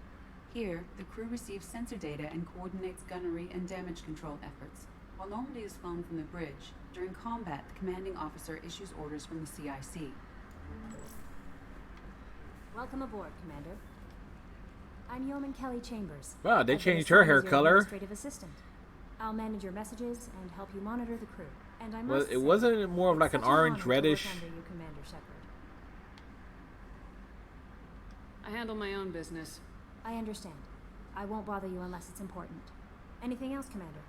Here, the crew receives sensor data and coordinates gunnery and damage control efforts. While Normandy is flown from the bridge, during combat, the commanding officer issues orders from the CIC. Welcome aboard, Commander. I'm Yeoman Kelly Chambers. Wow, they I've been changed her assigned hair as your color. Administrative assistant. I'll manage your messages and help you monitor the crew. And I Well, must it say, wasn't more of like it's an such honor orange to work reddish. under you, Commander Shepard. I handle my own business. I understand. I won't bother you unless it's important. Anything else, Commander?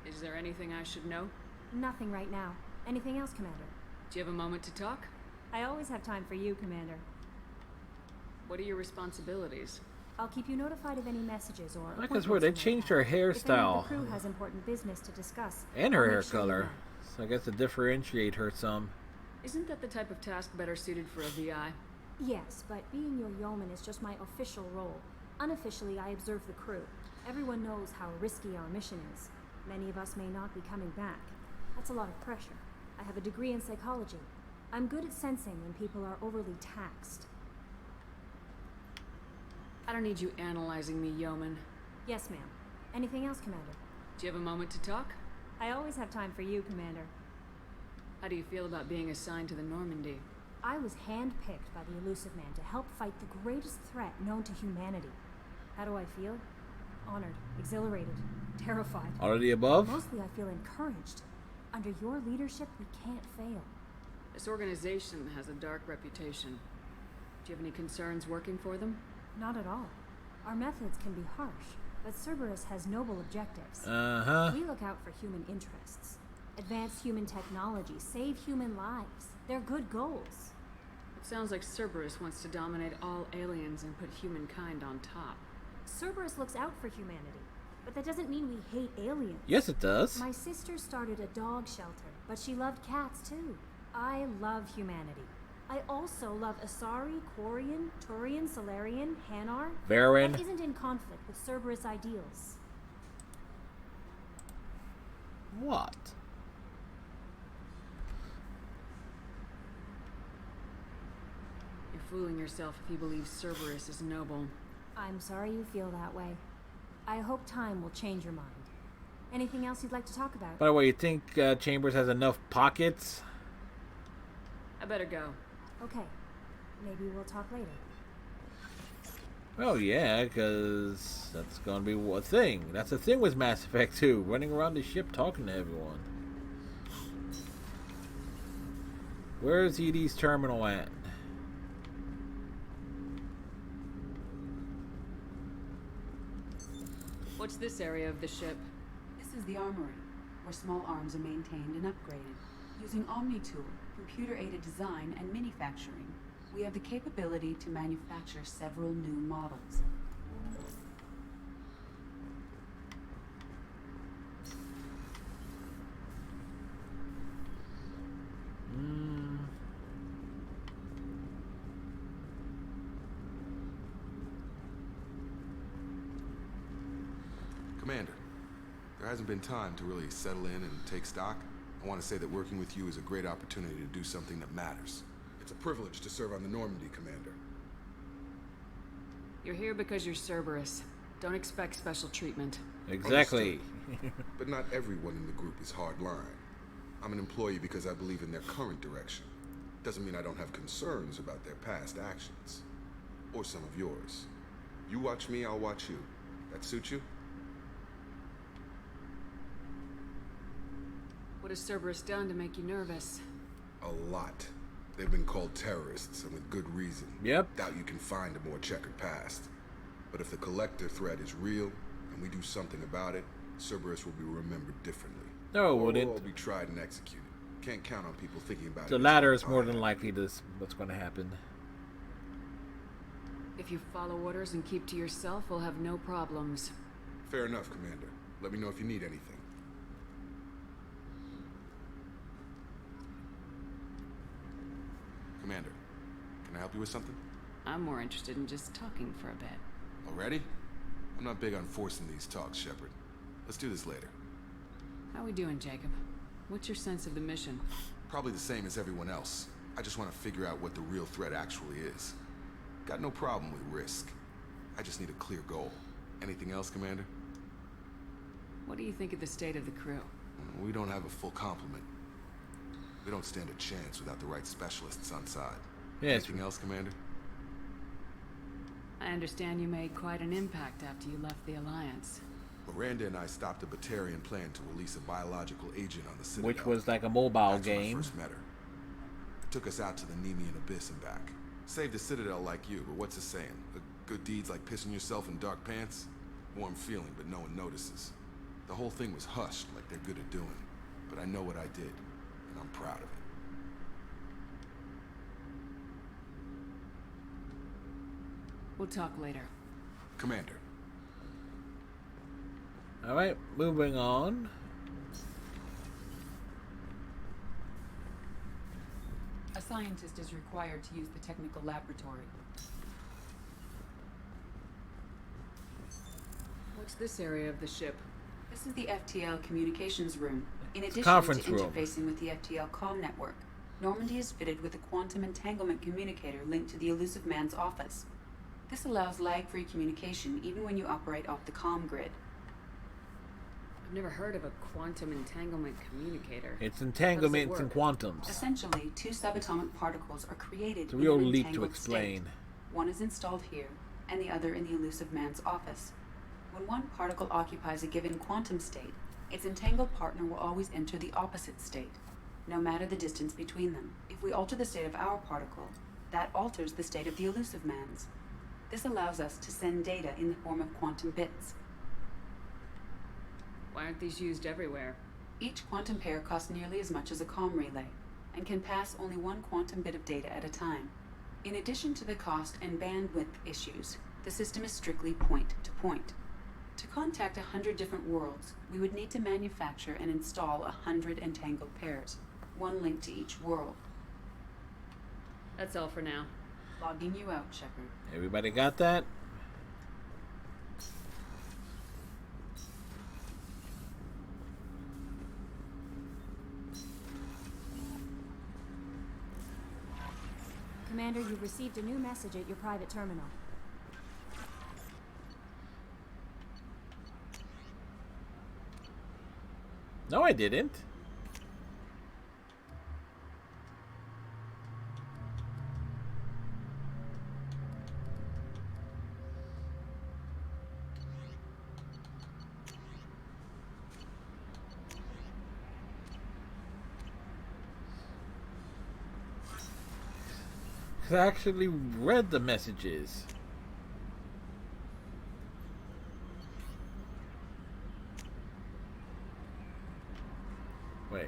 Is there anything I should know? Nothing right now. Anything else, Commander? Do you have a moment to talk? I always have time for you, Commander. What are your responsibilities? I'll keep you notified of any messages or I guess where they appointments you may changed her have. If any of hairstyle the crew has important business to discuss, and her I'll hair make sure you color. know. So I guess to differentiate her some. Isn't that the type of task better suited for a VI? Yes, but being your yeoman is just my official role. Unofficially, I observe the crew. Everyone knows how risky our mission is. Many of us may not be coming back. That's a lot of pressure. I have a degree in psychology. I'm good at sensing when people are overly taxed. I don't need you analyzing me, yeoman. Yes, ma'am. Anything else, Commander? Do you have a moment to talk? I always have time for you, Commander. How do you feel about being assigned to the Normandy? I was handpicked by the Elusive Man to help fight the greatest threat known to humanity. How do I feel? Honored, exhilarated, terrified. All of the above? Mostly I feel encouraged. Under your leadership, we can't fail. This organization has a dark reputation. Do you have any concerns working for them? Not at all. Our methods can be harsh, but Cerberus has noble objectives. We look out for human interests. Advance human technology, save human lives. They're good goals. It sounds like Cerberus wants to dominate all aliens and put humankind on top. Cerberus looks out for humanity, but that doesn't mean we hate aliens. Yes, it does. My sister started a dog shelter, but she loved cats too. I love humanity. I also love Asari, Quarian, Turian, Solarian, Hanar. Varen. That isn't in conflict with Cerberus ideals. What? You're fooling yourself if you believe Cerberus is noble. I'm sorry you feel that way. I hope time will change your mind. Anything else you'd like to talk about? By the way, you think Chambers has enough pockets? I better go. Okay. Maybe we'll talk later. Oh yeah, because that's going to be a thing. That's a thing with Mass Effect 2. Running around the ship talking to everyone. Where's ED's terminal at? What's this area of the ship? This is the armory, where small arms are maintained and upgraded. Using OmniTool, computer-aided design and manufacturing, we have the capability to manufacture several new models. Commander, there hasn't been time to really settle in and take stock. I want to say that working with you is a great opportunity to do something that matters. It's a privilege to serve on the Normandy, Commander. You're here because you're Cerberus. Don't expect special treatment. Exactly. But not everyone in the group is hardline. I'm an employee because I believe in their current direction. Doesn't mean I don't have concerns about their past actions. Or some of yours. You watch me, I'll watch you. That suit you? What has Cerberus done to make you nervous? A lot. They've been called terrorists, and with good reason. Yep. Doubt you can find a more checkered past. But if the Collector threat is real, and we do something about it, Cerberus will be remembered differently. No, it Or wouldn't. we'll all be tried and executed. Can't count on people thinking about The it. latter is more than likely what's going to happen. If you follow orders and keep to yourself, we'll have no problems. Fair enough, Commander. Let me know if you need anything. Commander, can I help you with something? I'm more interested in just talking for a bit. Already? I'm not big on forcing these talks, Shepard. Let's do this later. How we doing, Jacob? What's your sense of the mission? Probably the same as everyone else. I just want to figure out what the real threat actually is. Got no problem with risk. I just need a clear goal. Anything else, Commander? What do you think of the state of the crew? We don't have a full complement. We don't stand a chance without the right specialists on side. Yes. Anything else, Commander? I understand you made quite an impact after you left the Alliance. Miranda and I stopped a Batarian plan to release a biological agent on the Citadel. Which was like a mobile That's when I game. first met her. Took us out to the Nemean Abyss and back. Saved the Citadel like you, but what's the saying? A good deed's like pissing yourself in dark pants? Warm feeling, but no one notices. The whole thing was hushed like they're good at doing. But I know what I did, and I'm proud of it. We'll talk later. Commander. Alright, moving on. A scientist is required to use the technical laboratory. What's this area of the ship? This is the FTL communications room. In addition conference to room. interfacing with the FTL comm network, Normandy is fitted with a quantum entanglement communicator linked to the Elusive Man's office. This allows lag-free communication even when you operate off the comm grid. I've never heard of a quantum entanglement communicator. It's How entanglements does it and work? quantums. Essentially, two subatomic particles are created It's a in real an leap to entangled explain. state. One is installed here, and the other in the Elusive Man's office. When one particle occupies a given quantum state, its entangled partner will always enter the opposite state, no matter the distance between them. If we alter the state of our particle, that alters the state of the Elusive Man's. This allows us to send data in the form of quantum bits. Why aren't these used everywhere? Each quantum pair costs nearly as much as a comm relay, and can pass only one quantum bit of data at a time. In addition to the cost and bandwidth issues, the system is strictly point-to-point. To contact 100 different worlds, we would need to manufacture and install 100 entangled pairs, one linked to each world. That's all for now. Logging you out, Shepard. Everybody got that? Commander, you've received a new message at your private terminal. No, I didn't. I actually read the messages. Wait.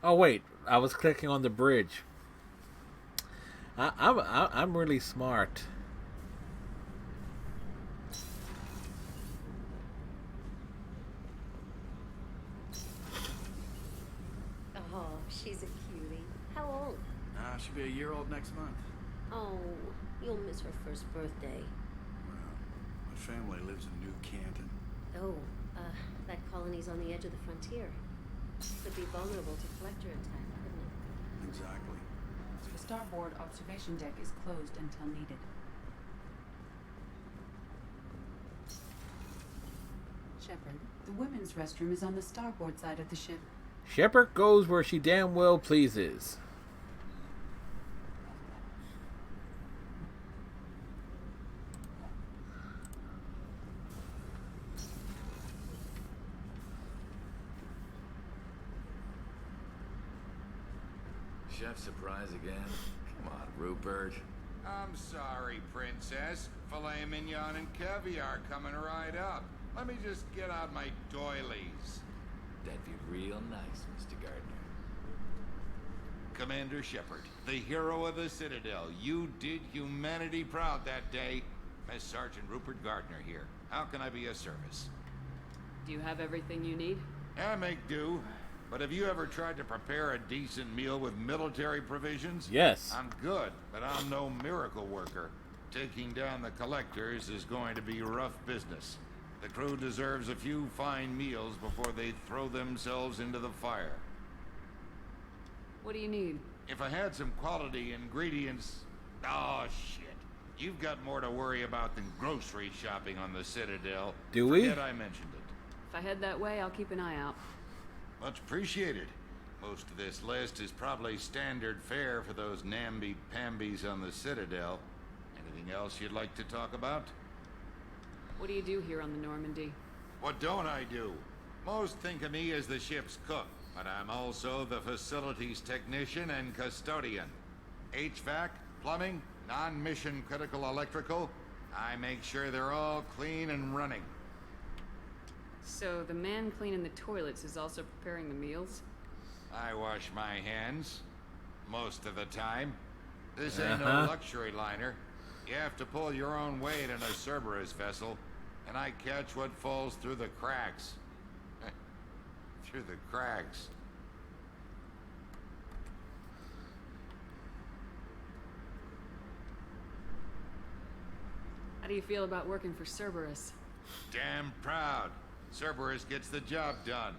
Oh wait, I was clicking on the bridge. I'm really smart. Oh, she's a cutie. How old? She'll be a year old next month. Oh, you'll miss her first birthday. Well, my family lives in New Canton. Oh, that colony's on the edge of the frontier. Could be vulnerable to collector attack, couldn't it? Exactly. The starboard observation deck is closed until needed. Shepard, the women's restroom is on the starboard side of the ship. Shepard goes where she damn well pleases. Chef surprise again? Come on, Rupert. I'm sorry, Princess. Filet mignon and caviar coming right up. Let me just get out my doilies. That'd be real nice, Mr. Gardner. Commander Shepard, the hero of the Citadel. You did humanity proud that day. Mess Sergeant Rupert Gardner here. How can I be of service? Do you have everything you need? I make do. But have you ever tried to prepare a decent meal with military provisions? Yes. I'm good, but I'm no miracle worker. Taking down the collectors is going to be rough business. The crew deserves a few fine meals before they throw themselves into the fire. What do you need? If I had some quality ingredients... Oh, shit. You've got more to worry about than grocery shopping on the Citadel. Do we? Forget I mentioned it. If I head that way, I'll keep an eye out. Much appreciated. Most of this list is probably standard fare for those namby-pambies on the Citadel. Anything else you'd like to talk about? What do you do here on the Normandy? What don't I do? Most think of me as the ship's cook, but I'm also the facilities technician and custodian. HVAC, plumbing, non-mission critical electrical. I make sure they're all clean and running. So the man cleaning the toilets is also preparing the meals? I wash my hands. Most of the time. This ain't no luxury liner. You have to pull your own weight in a Cerberus vessel, and I catch what falls through the cracks. Through the cracks. How do you feel about working for Cerberus? Damn proud. Cerberus gets the job done.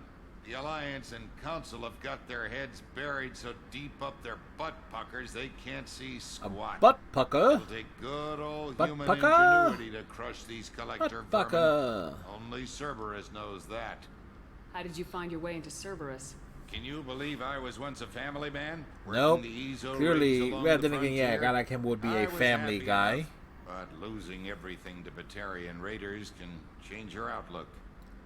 The Alliance and Council have got their heads buried so deep up their butt puckers they can't see squat. Butt pucker? It'll take good old butt human pucker? ingenuity to crush these collector butt vermin. Only Cerberus knows that. How did you find your way into Cerberus? Can you believe I was once a family man? Nope. Working the Ezo Clearly, rigs along rather the than yeah, a frontier? guy like him would be I a was family happy guy. enough, but losing everything to Batarian raiders can change your outlook.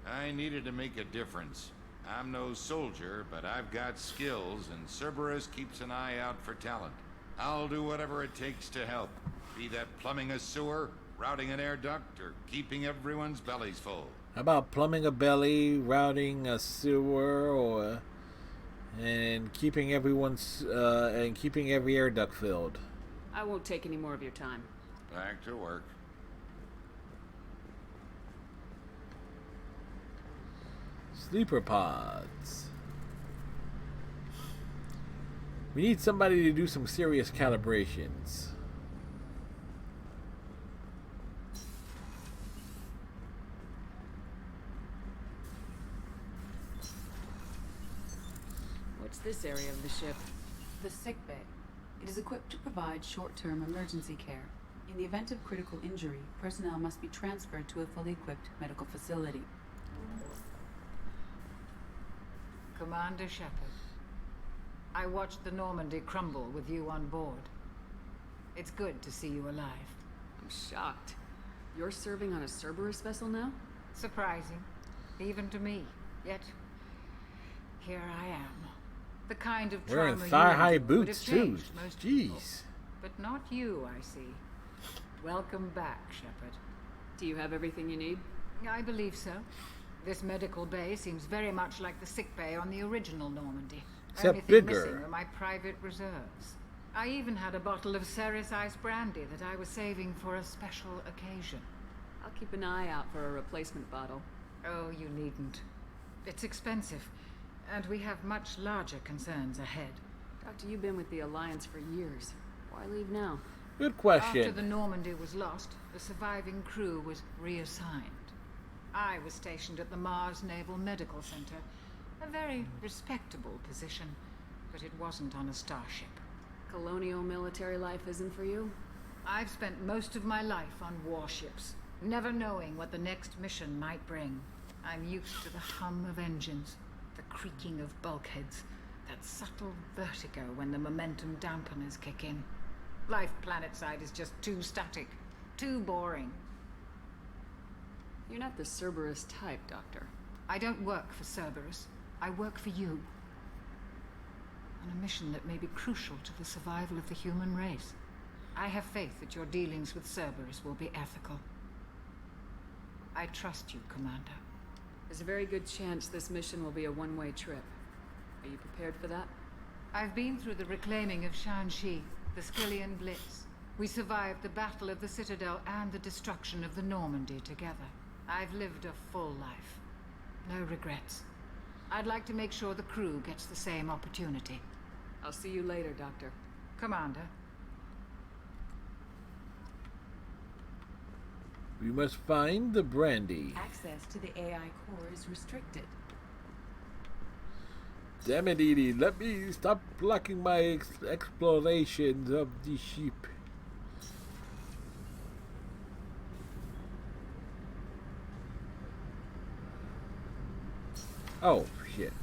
I needed to make a difference. I'm no soldier, but I've got skills, and Cerberus keeps an eye out for talent. I'll do whatever it takes to help. Be that plumbing a sewer, routing an air duct, or keeping everyone's bellies full. How about plumbing a belly, routing a sewer, or and keeping everyone's and keeping every air duct filled? I won't take any more of your time. Back to work. Sleeper pods. We need somebody to do some serious calibrations. What's this area of the ship? The sick bay. It is equipped to provide short-term emergency care. In the event of critical injury, personnel must be transferred to a fully equipped medical facility. Commander Shepard, I watched the Normandy crumble with you on board. It's good to see you alive. I'm shocked. You're serving on a Cerberus vessel now? Surprising, even to me. Yet, here I am. The kind of trauma Wearing thigh-high you endured would boots have too. changed most people. Jeez. But not you, I see. Welcome back, Shepard. Do you have everything you need? I believe so. This medical bay seems very much like the sick bay on the original Normandy. Except Only thing bigger. missing were my private reserves. I even had a bottle of Ceres Ice brandy that I was saving for a special occasion. I'll keep an eye out for a replacement bottle. Oh, you needn't. It's expensive, and we have much larger concerns ahead. Doctor, you've been with the Alliance for years. Why leave now? Good question. After the Normandy was lost, the surviving crew was reassigned. I was stationed at the Mars Naval Medical Center. A very respectable position, but it wasn't on a starship. Colonial military life isn't for you? I've spent most of my life on warships, never knowing what the next mission might bring. I'm used to the hum of engines, the creaking of bulkheads, that subtle vertigo when the momentum dampeners kick in. Life planetside is just too static, too boring. You're not the Cerberus type, Doctor. I don't work for Cerberus. I work for you. On a mission that may be crucial to the survival of the human race. I have faith that your dealings with Cerberus will be ethical. I trust you, Commander. There's a very good chance this mission will be a one-way trip. Are you prepared for that? I've been through the reclaiming of Shanxi, the Skillian Blitz. We survived the Battle of the Citadel and the destruction of the Normandy together. I've lived a full life. No regrets. I'd like to make sure the crew gets the same opportunity. I'll see you later, Doctor. Commander. We must find the brandy. Access to the AI core is restricted. Damn it, Edie. Let me stop blocking my explorations of the ship. Oh, shit.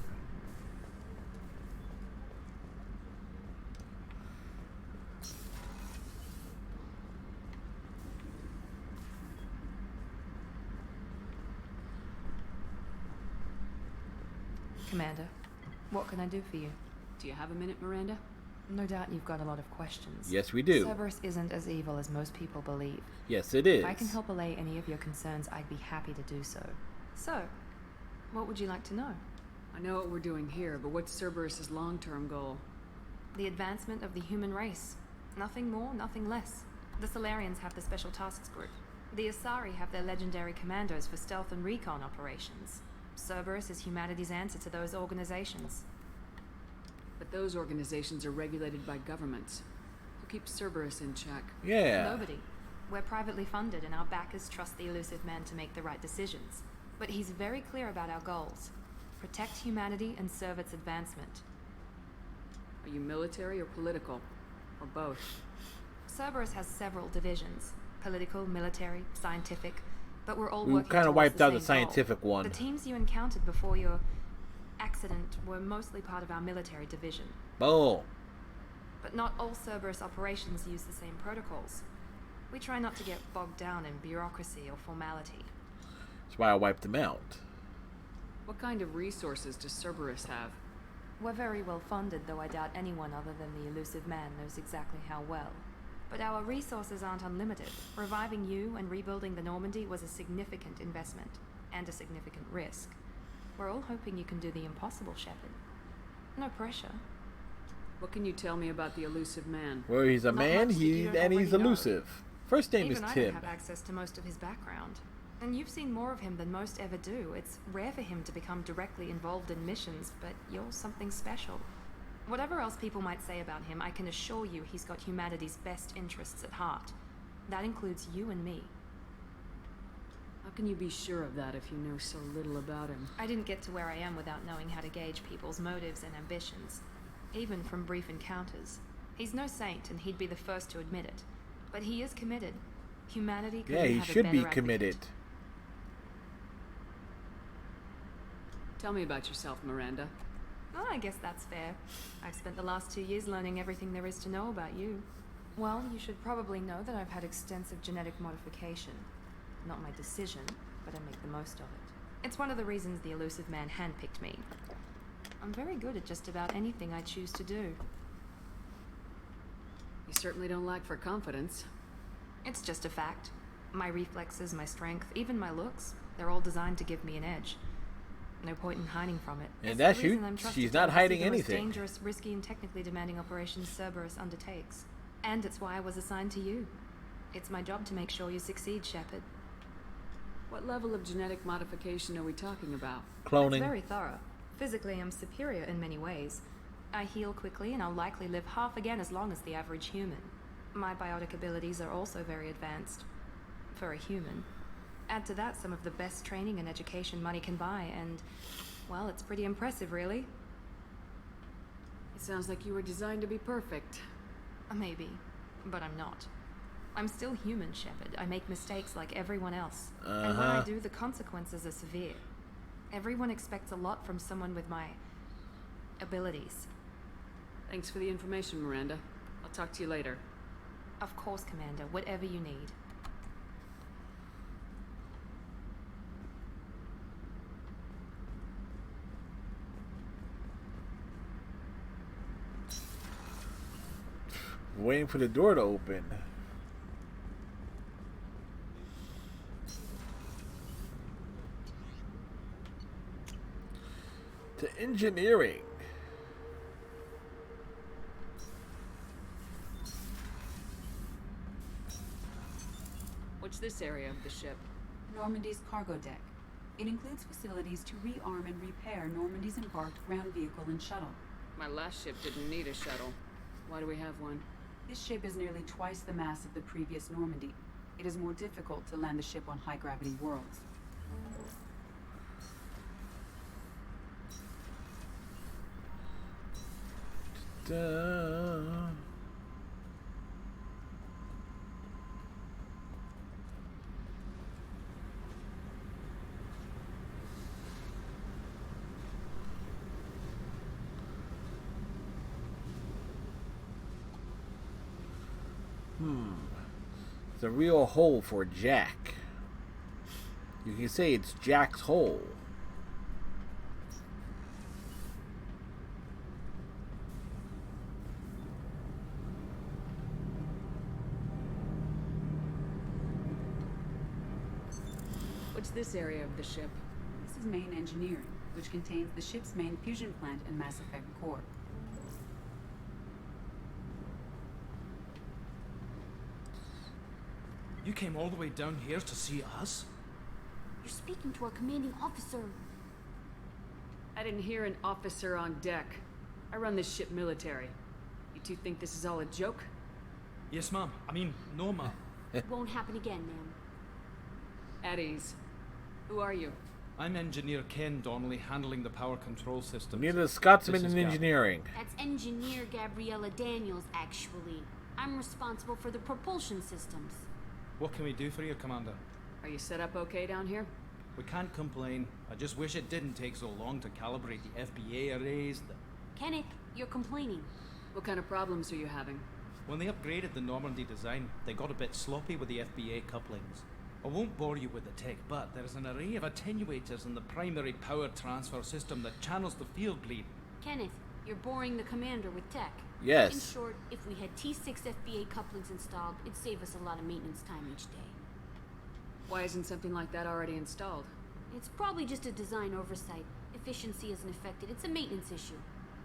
Commander, what can I do for you? Do you have a minute, Miranda? No doubt you've got a lot of questions. Yes, we do. Cerberus isn't as evil as most people believe. Yes, it is. If I can help allay any of your concerns, I'd be happy to do so. So, what would you like to know? I know what we're doing here, but what's Cerberus's long-term goal? The advancement of the human race. Nothing more, nothing less. The Solarians have the Special Tasks Group. The Asari have their legendary commandos for stealth and recon operations. Cerberus is humanity's answer to those organizations. But those organizations are regulated by governments. Who keeps Cerberus in check? Yeah. Nobody. We're privately funded and our backers trust the Elusive Man to make the right decisions. But he's very clear about our goals. Protect humanity and serve its advancement. Are you military or political? Or both? Cerberus has several divisions. Political, military, scientific. But we're all We working kind of towards wiped the out the same goal. scientific one. The teams you encountered before your accident were mostly part of our military division. Oh. But not all Cerberus operations use the same protocols. We try not to get bogged down in bureaucracy or formality. That's why I wiped them out. What kind of resources does Cerberus have? We're very well funded, though I doubt anyone other than the Elusive Man knows exactly how well. But our resources aren't unlimited. Reviving you and rebuilding the Normandy was a significant investment, and a significant risk. We're all hoping you can do the impossible, Shepard. No pressure. What can you tell me about the Elusive Man? Well, he's a Not man, much that you don't and he's already know. elusive. First name Even is I Tim. don't have access to most of his background. And you've seen more of him than most ever do. It's rare for him to become directly involved in missions, but you're something special. Whatever else people might say about him, I can assure you he's got humanity's best interests at heart. That includes you and me. How can you be sure of that if you know so little about him? I didn't get to where I am without knowing how to gauge people's motives and ambitions, even from brief encounters. He's no saint, and he'd be the first to admit it. But he is committed. Humanity couldn't Yeah, he have a should be better committed. advocate. Tell me about yourself, Miranda. Well, I guess that's fair. I've spent the last 2 years learning everything there is to know about you. Well, you should probably know that I've had extensive genetic modification. Not my decision, but I make the most of it. It's one of the reasons the Elusive Man handpicked me. I'm very good at just about anything I choose to do. You certainly don't lack for confidence. It's just a fact. My reflexes, my strength, even my looks, they're all designed to give me an edge. No point in hiding from it. And It's that's the reason you. I'm trusted She's to not oversee hiding the most anything. dangerous, risky, and technically demanding operations Cerberus undertakes. And it's why I was assigned to you. It's my job to make sure you succeed, Shepard. What level of genetic modification are we talking about? Cloning. It's very thorough. Physically, I'm superior in many ways. I heal quickly, and I'll likely live half again as long as the average human. My biotic abilities are also very advanced. For a human. Add to that some of the best training and education money can buy, and, well, it's pretty impressive, really. It sounds like you were designed to be perfect. Maybe, but I'm not. I'm still human, Shepard. I make mistakes like everyone else. And when I do, the consequences are severe. Everyone expects a lot from someone with my abilities. Thanks for the information, Miranda. I'll talk to you later. Of course, Commander. Whatever you need. Waiting for the door to open. Engineering. What's this area of the ship? Normandy's cargo deck. It includes facilities to rearm and repair Normandy's embarked ground vehicle and shuttle. My last ship didn't need a shuttle. Why do we have one? This ship is nearly twice the mass of the previous Normandy. It is more difficult to land the ship on high-gravity worlds. Duh. It's a real hole for Jack. You can say it's Jack's hole. What's this area of the ship? This is main engineering, which contains the ship's main fusion plant and Mass Effect core. You came all the way down here to see us? You're speaking to our commanding officer. I didn't hear an officer on deck. I run this ship military. You two think this is all a joke? Yes, ma'am. I mean, no, ma'am. It won't happen again, ma'am. At ease. Who are you? I'm Engineer Ken Donnelly, handling the power control system. Neither the Scotsman in engineering. That's Engineer Gabriella Daniels, actually. I'm responsible for the propulsion systems. What can we do for you, Commander? Are you set up okay down here? We can't complain. I just wish it didn't take so long to calibrate the FBA arrays. Kenneth, you're complaining. What kind of problems are you having? When they upgraded the Normandy design, they got a bit sloppy with the FBA couplings. I won't bore you with the tech, but there's an array of attenuators in the primary power transfer system that channels the field bleed. Kenneth, you're boring the commander with tech. Yes. In short, if we had T6 FBA couplings installed, it'd save us a lot of maintenance time each day. Why isn't something like that already installed? It's probably just a design oversight. Efficiency isn't affected. It's a maintenance issue.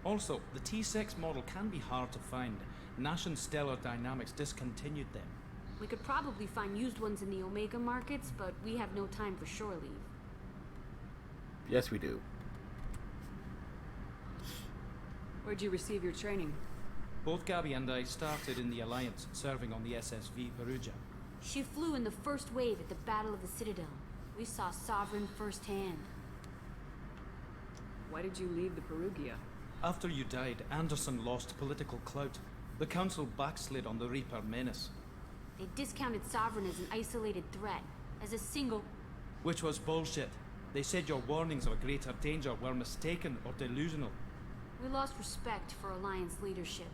Also, the T6 model can be hard to find. Nash and Stellar Dynamics discontinued them. We could probably find used ones in the Omega markets, but we have no time for shore leave. Yes, we do. Where'd you receive your training? Both Gabby and I started in the Alliance, serving on the SSV Perugia. She flew in the first wave at the Battle of the Citadel. We saw Sovereign firsthand. Why did you leave the Perugia? After you died, Anderson lost political clout. The Council backslid on the Reaper menace. They discounted Sovereign as an isolated threat, as a single... Which was bullshit. They said your warnings of a greater danger were mistaken or delusional. We lost respect for Alliance leadership.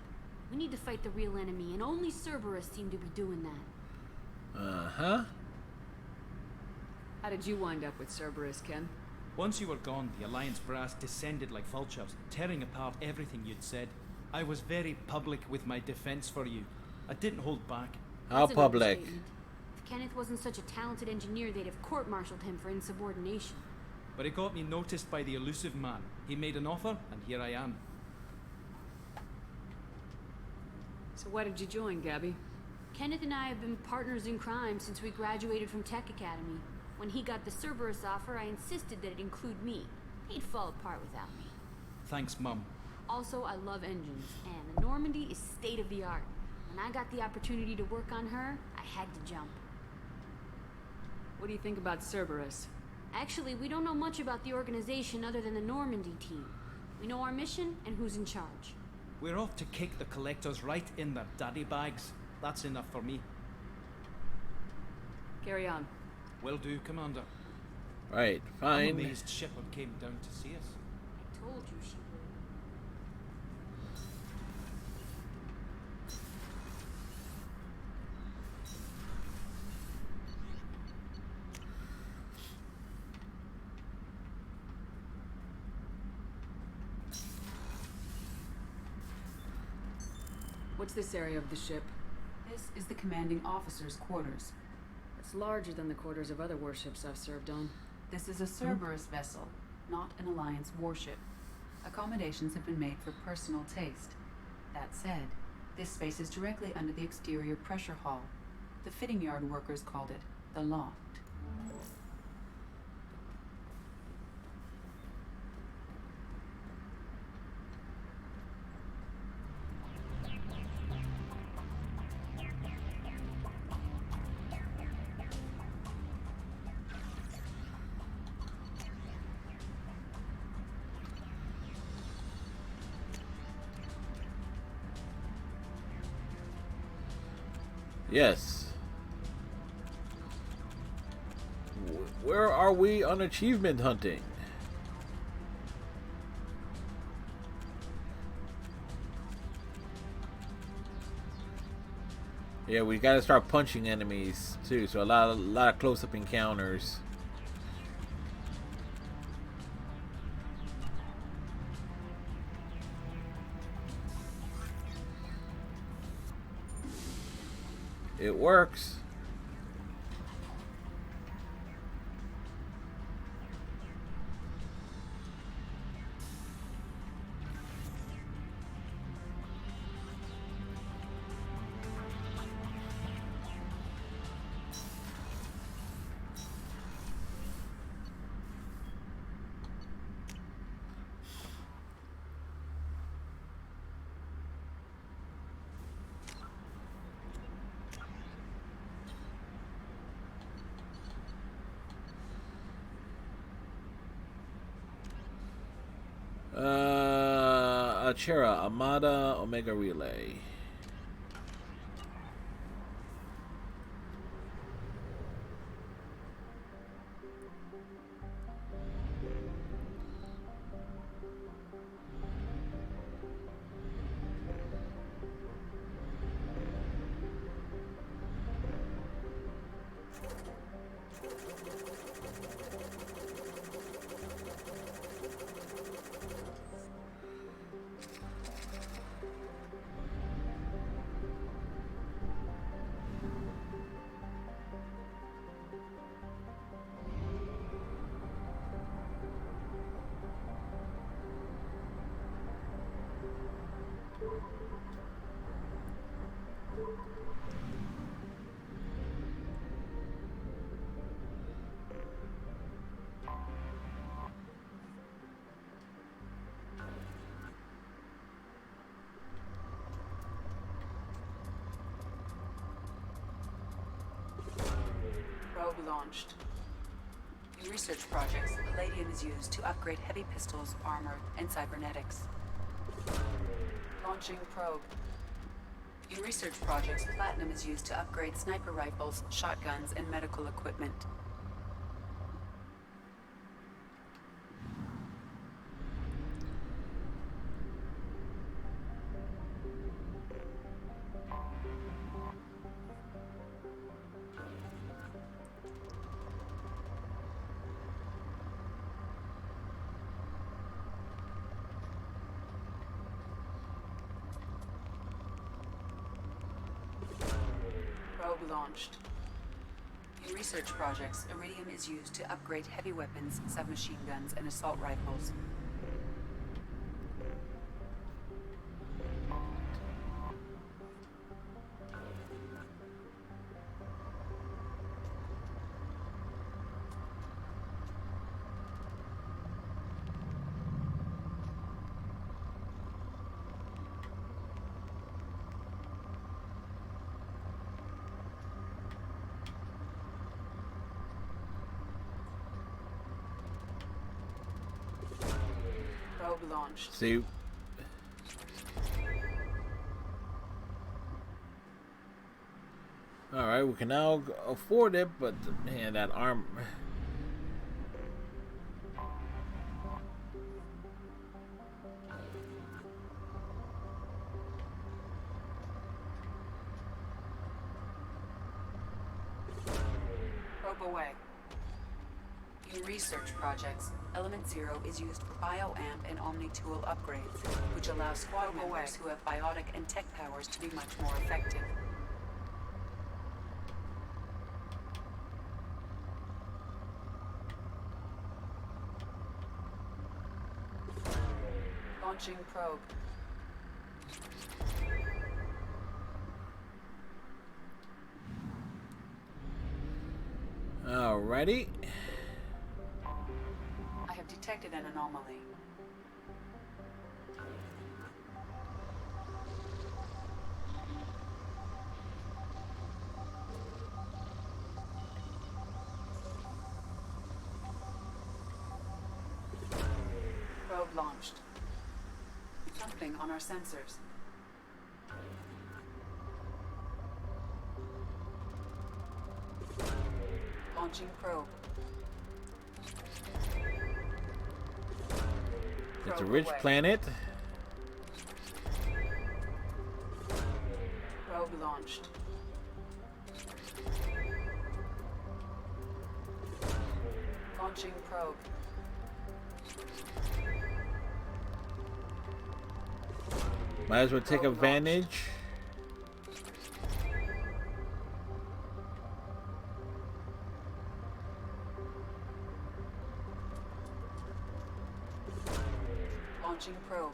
We need to fight the real enemy, and only Cerberus seemed to be doing that. Uh-huh. How did you wind up with Cerberus, Ken? Once you were gone, the Alliance brass descended like vultures, tearing apart everything you'd said. I was very public with my defense for you. I didn't hold back. How public? If Kenneth wasn't such a talented engineer, they'd have court-martialed him for insubordination. But it got me noticed by the elusive man. He made an offer, and here I am. So why did you join, Gabby? Kenneth and I have been partners in crime since we graduated from Tech Academy. When he got the Cerberus offer, I insisted that it include me. He'd fall apart without me. Thanks, Mum. Also, I love engines, and the Normandy is state-of-the-art. When I got the opportunity to work on her, I had to jump. What do you think about Cerberus? Actually, we don't know much about the organization other than the Normandy team. We know our mission and who's in charge. We're off to kick the Collectors right in their daddy bags. That's enough for me. Carry on. Will do, Commander. Right, fine. I'm amazed Shepard came down to see us. I told you she would. What's this area of the ship? This is the commanding officer's quarters. It's larger than the quarters of other warships I've served on. This is a Cerberus vessel, not an Alliance warship. Accommodations have been made for personal taste. That said, this space is directly under the exterior pressure hall. The fitting yard workers called it the loft. Yes. Where are we on achievement hunting? Yeah, we gotta start punching enemies too, so a lot of close-up encounters. It works. Achera, Amada, Omega Relay. Probe launched. In research projects, Palladium is used to upgrade heavy pistols, armor, and cybernetics. Launching probe. In research projects, Platinum is used to upgrade sniper rifles, shotguns, and medical equipment. Probe launched. In research projects, Iridium is used to upgrade heavy weapons, submachine guns, and assault rifles. Probe launched. See. Alright, we can now afford it, but man, that arm. Probe away. In research projects, Element Zero is used for bioamp and omni-tool upgrades, which allow squad members who have biotic and tech powers to be much more effective. Launching probe. Alrighty. I have detected an anomaly. Probe launched. Something on our sensors. Launching probe. It's a rich planet. Probe launched. Launching probe. Might as well take advantage. Launching probe.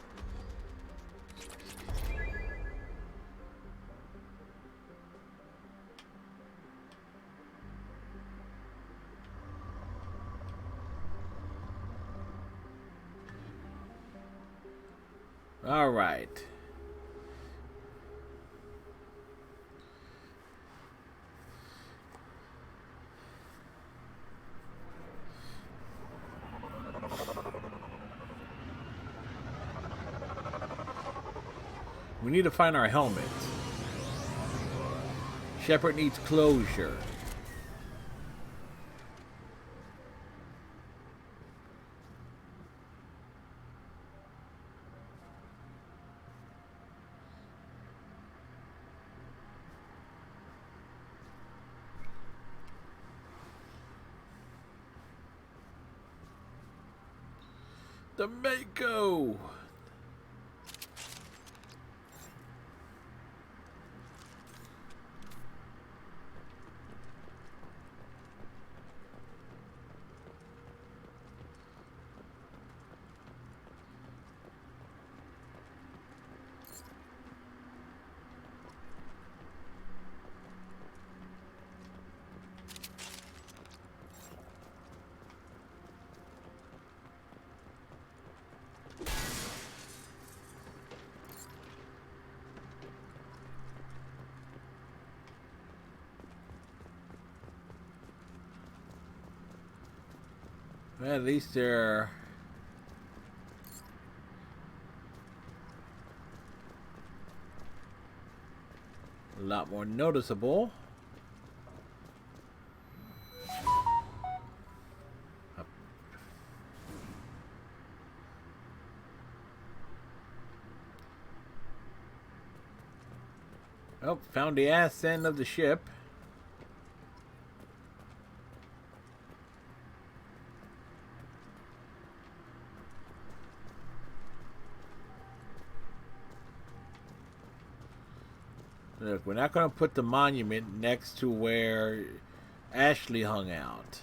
All right. We need to find our helmets. Shepard needs closure. The Mako. Well, at least they're a lot more noticeable. Oh, found the ass end of the ship. Look, we're not going to put the monument next to where Ashley hung out.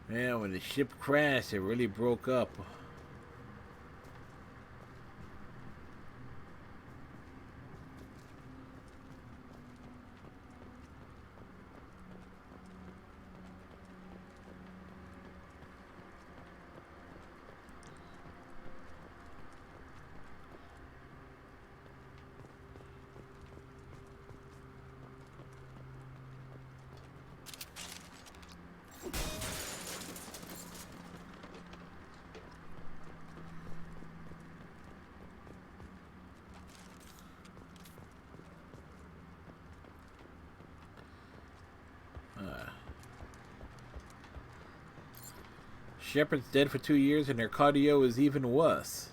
Man, when the ship crashed, it really broke up. Shepard's dead for 2 years and her cardio is even worse.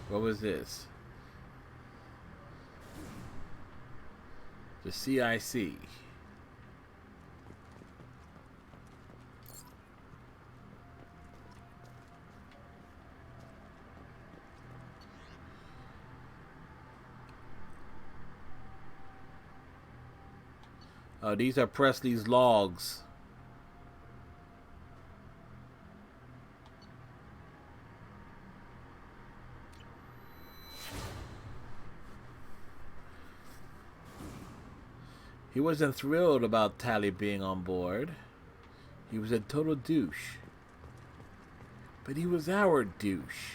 What was this? The CIC. Oh, these are Presley's logs. He wasn't thrilled about Tally being on board. He was a total douche. But he was our douche.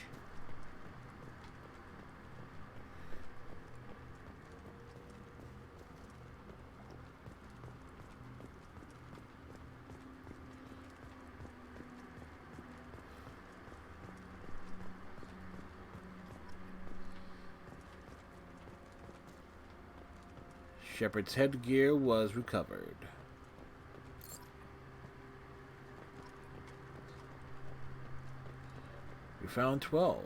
Shepard's headgear was recovered. We found 12.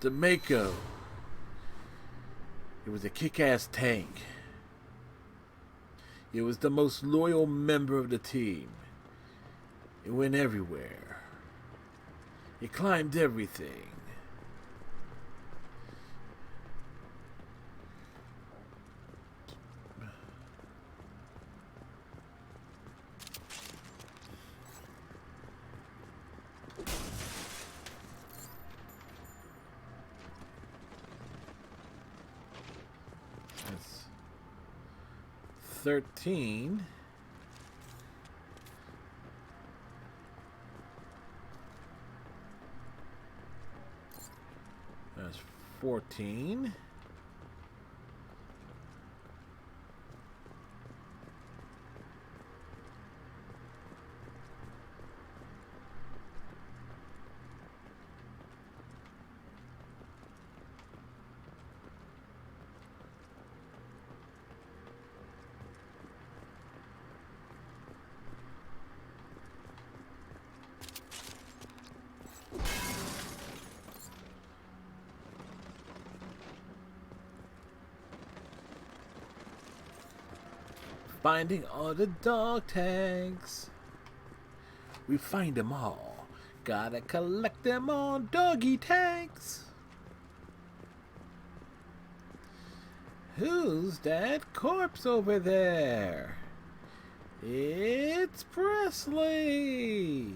The Mako. It was a kick-ass tank. It was the most loyal member of the team. It went everywhere. It climbed everything. That's 13. That's 14. Finding all the dog tags. We find them all. Gotta collect them all, doggy tags. Who's that corpse over there? It's Presley.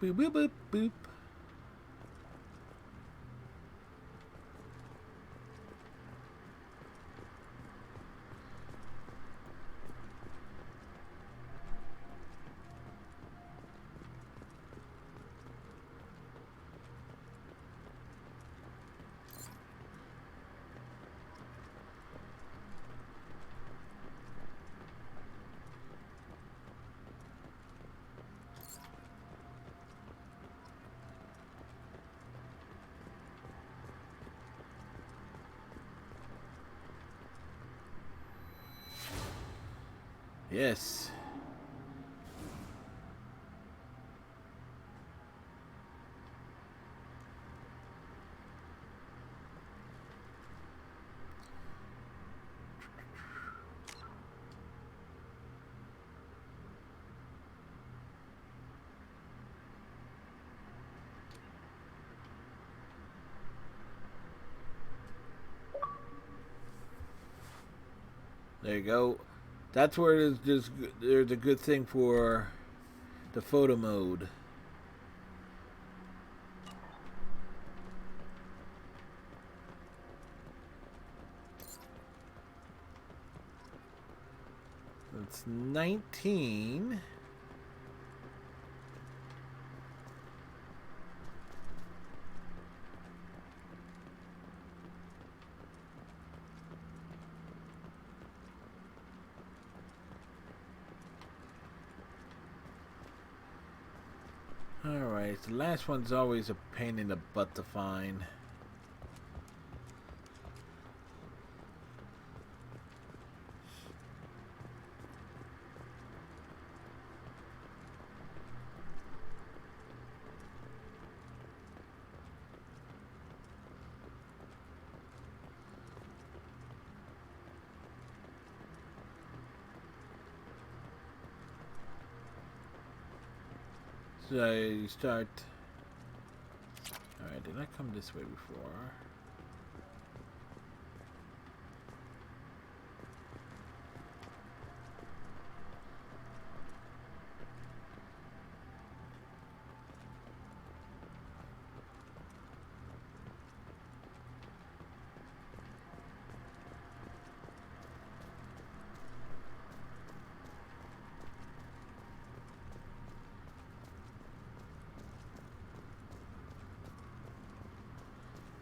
Boop, boop, boop, boop. Yes. There you go. That's where there's a good thing for the photo mode. It's 19. Alright, the last one's always a pain in the butt to find. So you start. Alright, did I come this way before?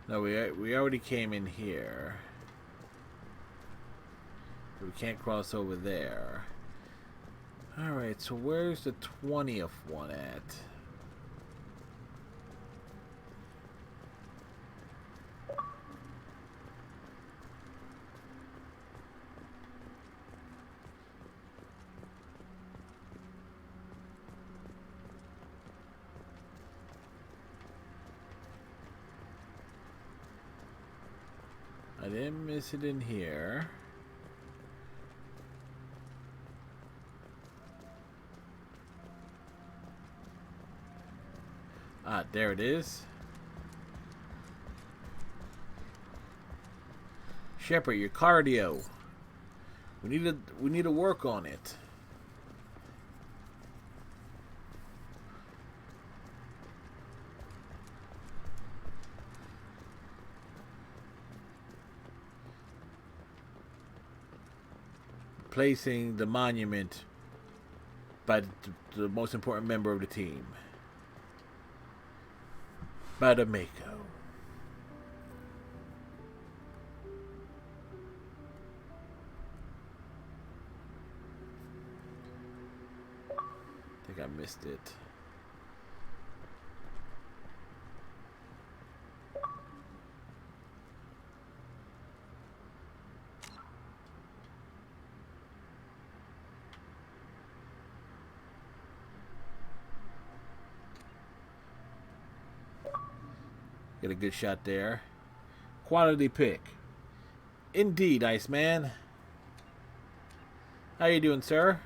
No, we already came in here. We can't cross over there. Alright, so where's the 20th one at? I didn't miss it in here. Ah, there it is. Shepard, your cardio. We need to work on it. Placing the monument by the most important member of the team, by the Mako. I think I missed it. Get a good shot there. Quality pick. Indeed, Iceman. How you doing, sir?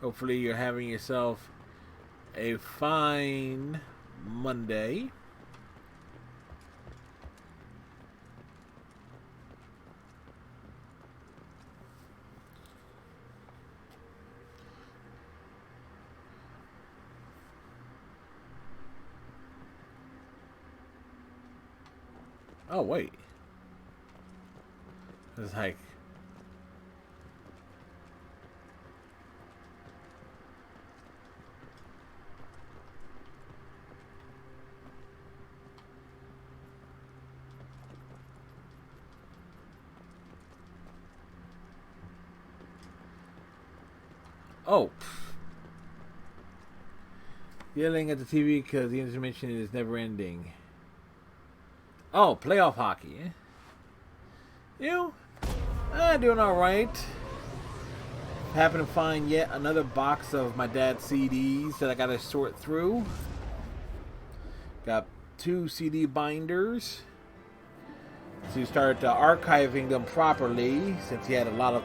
Hopefully you're having yourself a fine Monday. Oh, wait. It's like... Oh. Yelling at the TV because the intermission is never ending. Oh, playoff hockey. Eh? You? Doing alright. Happen to find yet another box of my dad's CDs that I gotta sort through. Got 2 CD binders. So he started archiving them properly since he had a lot of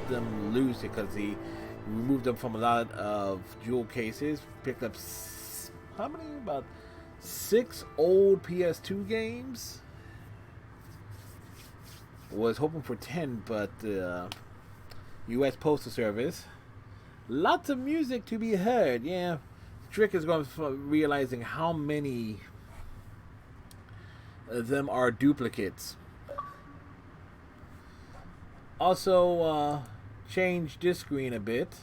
them loose because he We removed them from a lot of jewel cases. Picked up how many? About 6 old PS2 games. Was hoping for 10, but U.S. Postal Service. Lots of music to be heard. Yeah, Trick is going to realizing how many of them are duplicates. Also, change this screen a bit.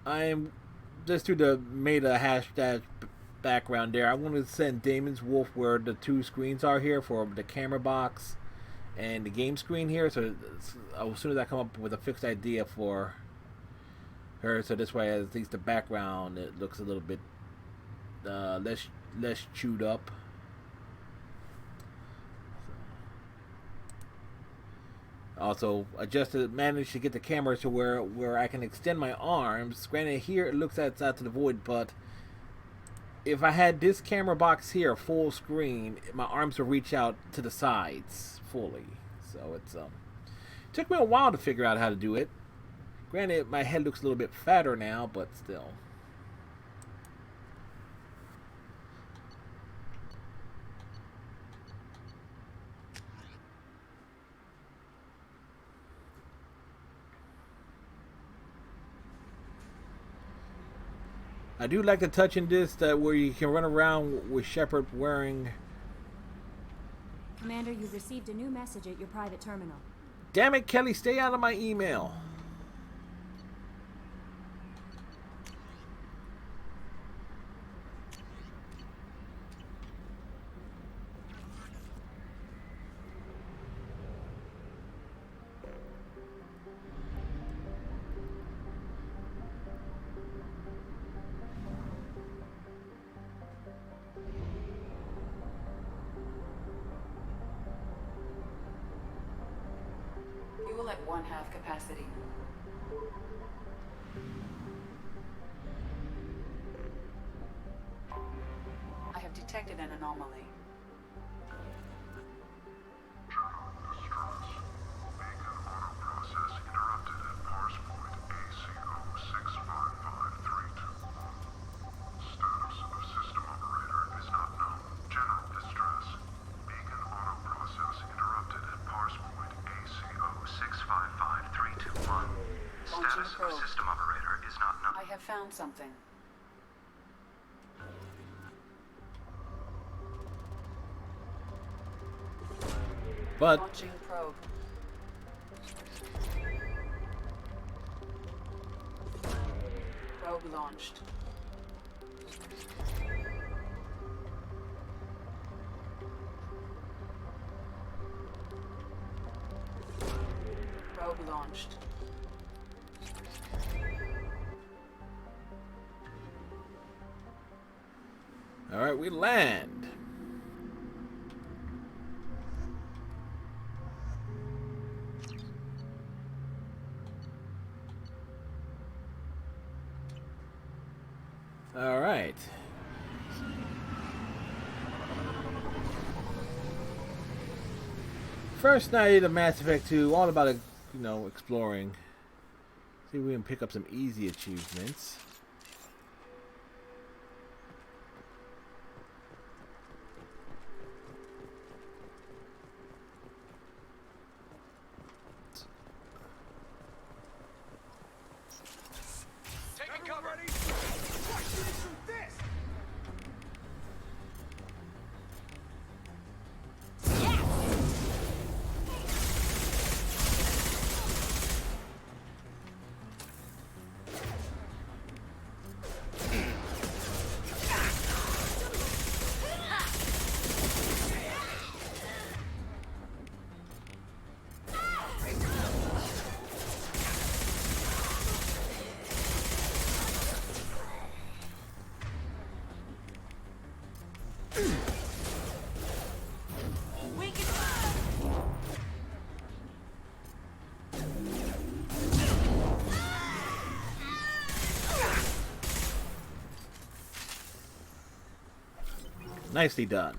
I'm just to the made a hashtag background there. I want to send Damon's Wolf where the 2 screens are here for the camera box and the game screen here. So as soon as I come up with a fixed idea for her, so this way at least the background it looks a little bit less chewed up. Also managed to get the camera to where I can extend my arms. Granted, here it looks out to the void, but if I had this camera box here full screen, my arms would reach out to the sides fully. So it's took me a while to figure out how to do it. Granted, my head looks a little bit fatter now, but still. I do like the touch in this that where you can run around with Shepard wearing. Commander, you've received a new message at your private terminal. Damn it, Kelly, stay out of my email. Fuel at 1/2 capacity. I have detected an anomaly. Found something. But launching probe. Probe launched. Probe launched. All right, we land. All right. First night of Mass Effect 2, all about exploring. See if we can pick up some easy achievements. Nicely done.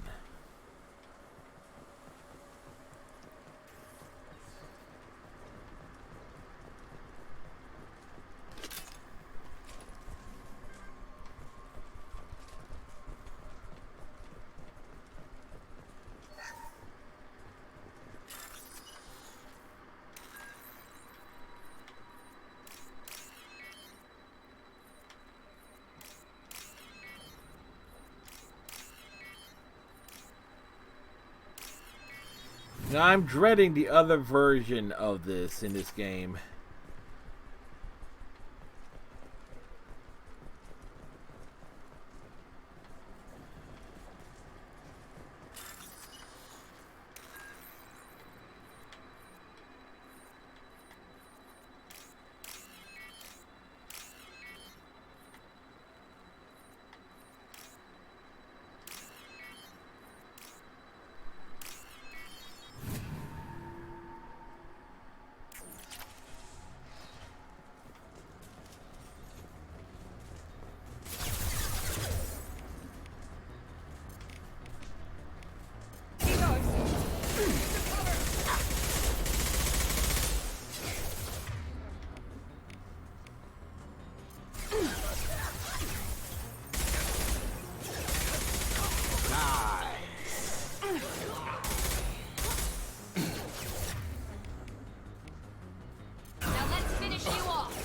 Now, I'm dreading the other version of this in this game. Now let's finish you off.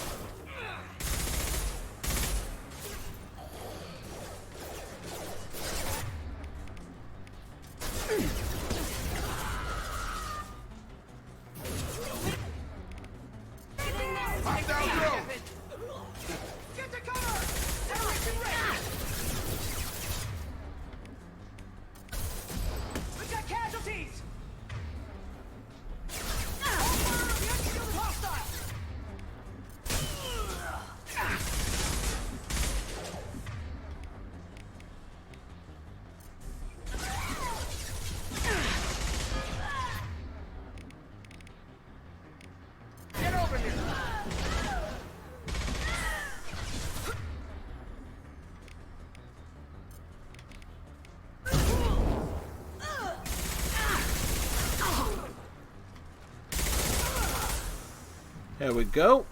I'm down low. Get to cover! Separation ready! We've got casualties! The unshielded hostile! Get over here! There we go.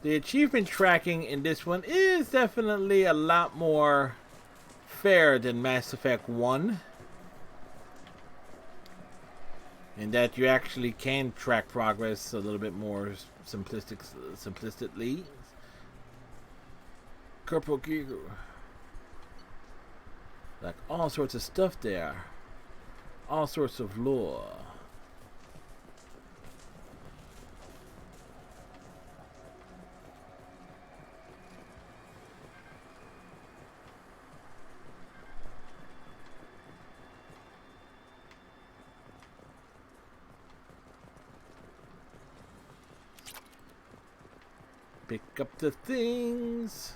The achievement tracking in this one is definitely a lot more fair than Mass Effect 1. In that you actually can track progress a little bit more simplistically. Corporal Giger. Like all sorts of stuff there. All sorts of lore. Pick up the things.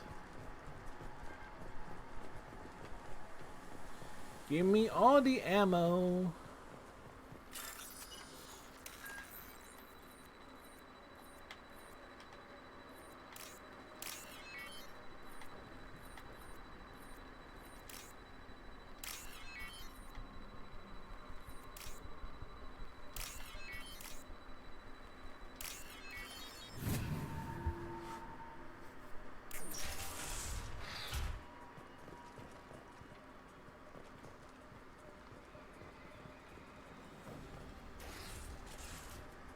Give me all the ammo.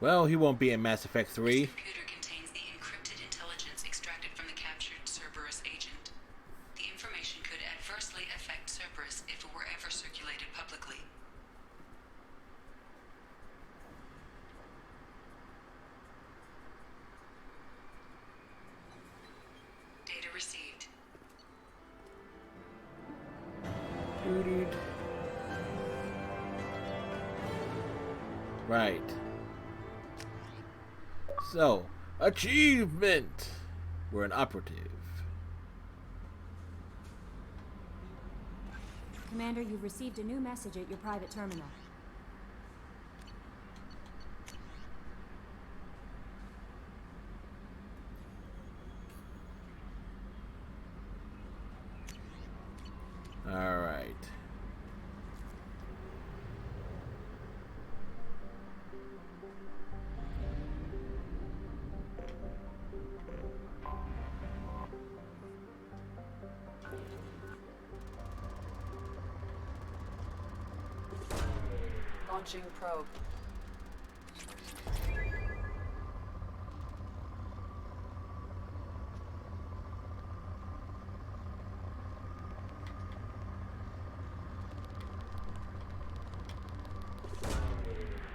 Well, he won't be in Mass Effect 3. This computer contains the encrypted intelligence extracted from the captured Cerberus agent. The information could adversely affect Cerberus if it were ever circulated publicly. Data received. Right. So, achievement! We're an operative. Commander, you've received a new message at your private terminal. All right. Launching probe.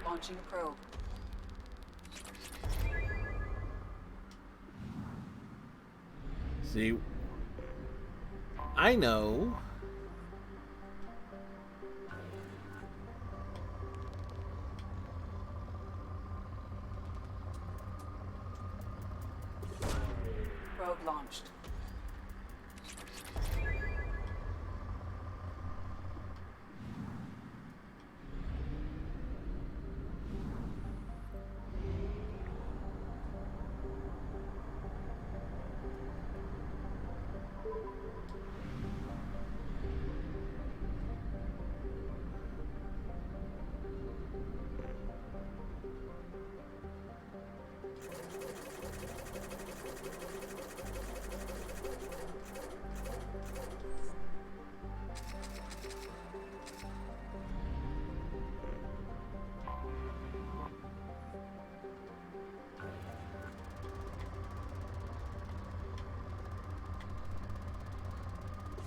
Launching probe. See, I know. Probe launched.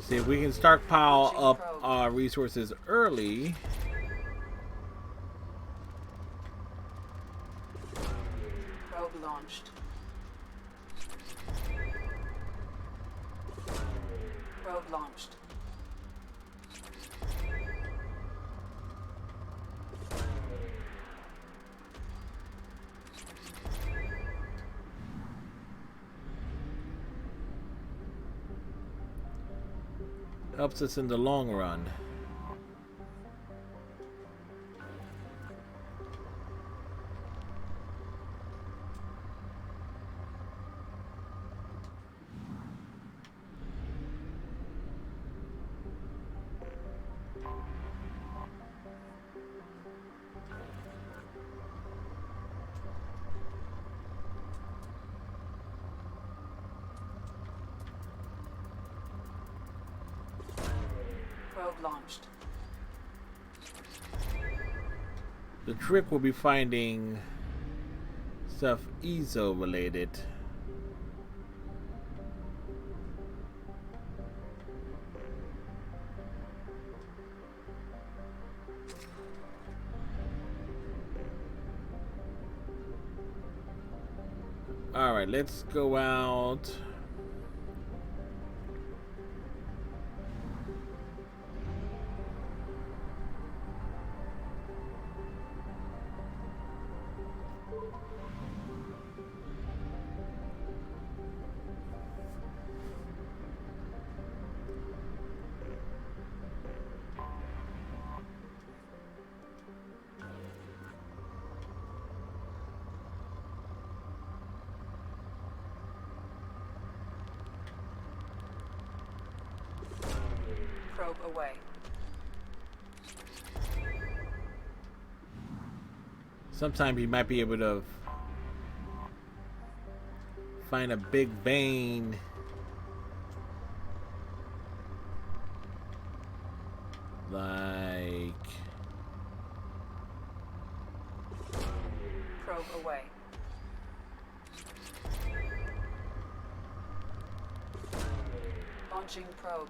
See if we can stockpile up our resources early. Probe launched. Probe launched. Helps us in the long run. Probe launched. The trick will be finding stuff EZO related. All right, let's go out. Probe away. Sometime you might be able to find a big vein. Like Probe away. Launching probe.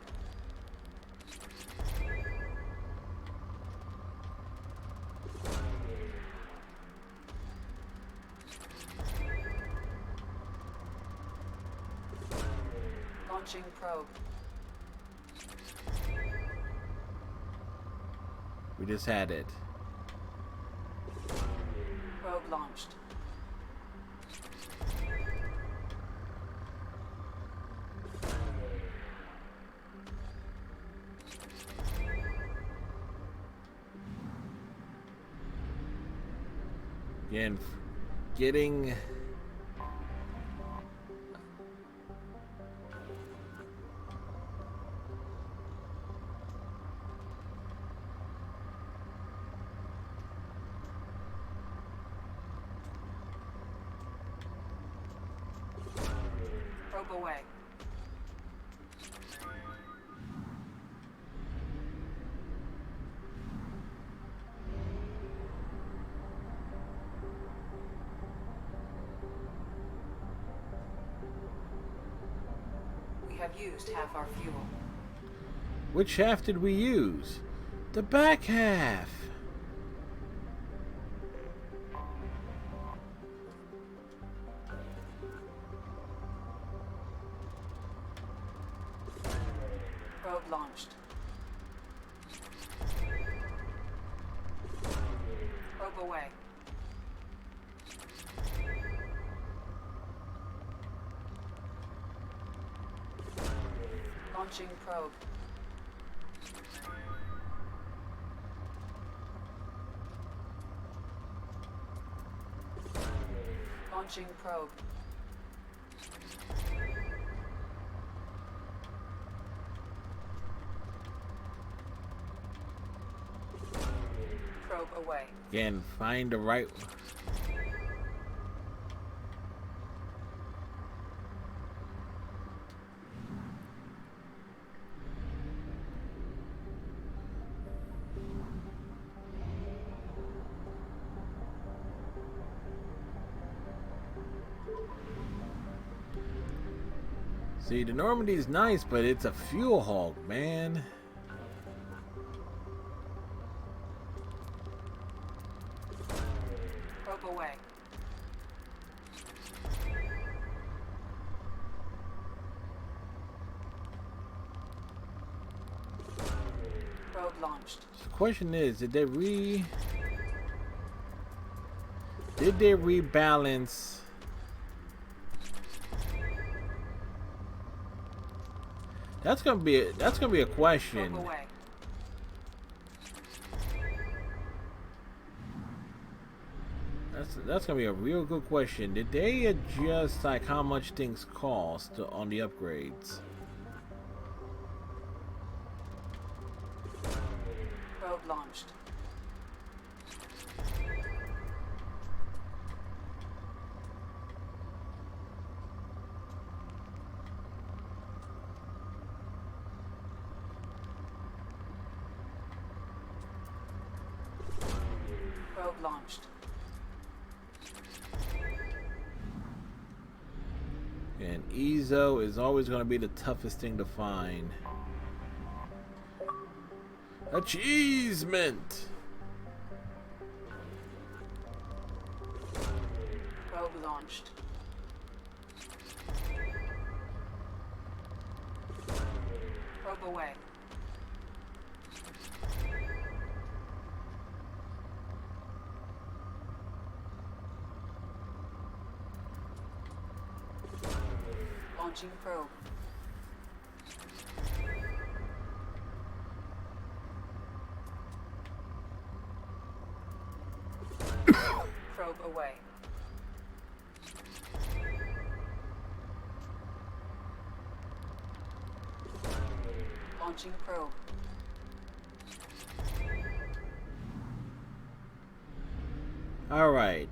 Launching probe. we just had it. Probe launched. Again, getting Probe away. We have used half our fuel. which half did we use? The back half. Probe away. Launching probe. Launching probe. Probe away. Again, find the right. See, the Normandy's nice, but it's a fuel hog, man. Probe away. Probe launched. The question is, did they rebalance? That's gonna be a question. Probe away. That's gonna be a real good question. Did they adjust like how much things cost on the upgrades? Probe launched. Probe launched. And Ezo is always going to be the toughest thing to find. Achievement! Probe launched. Probe away. Launching probe. Probe away. Launching probe. All right.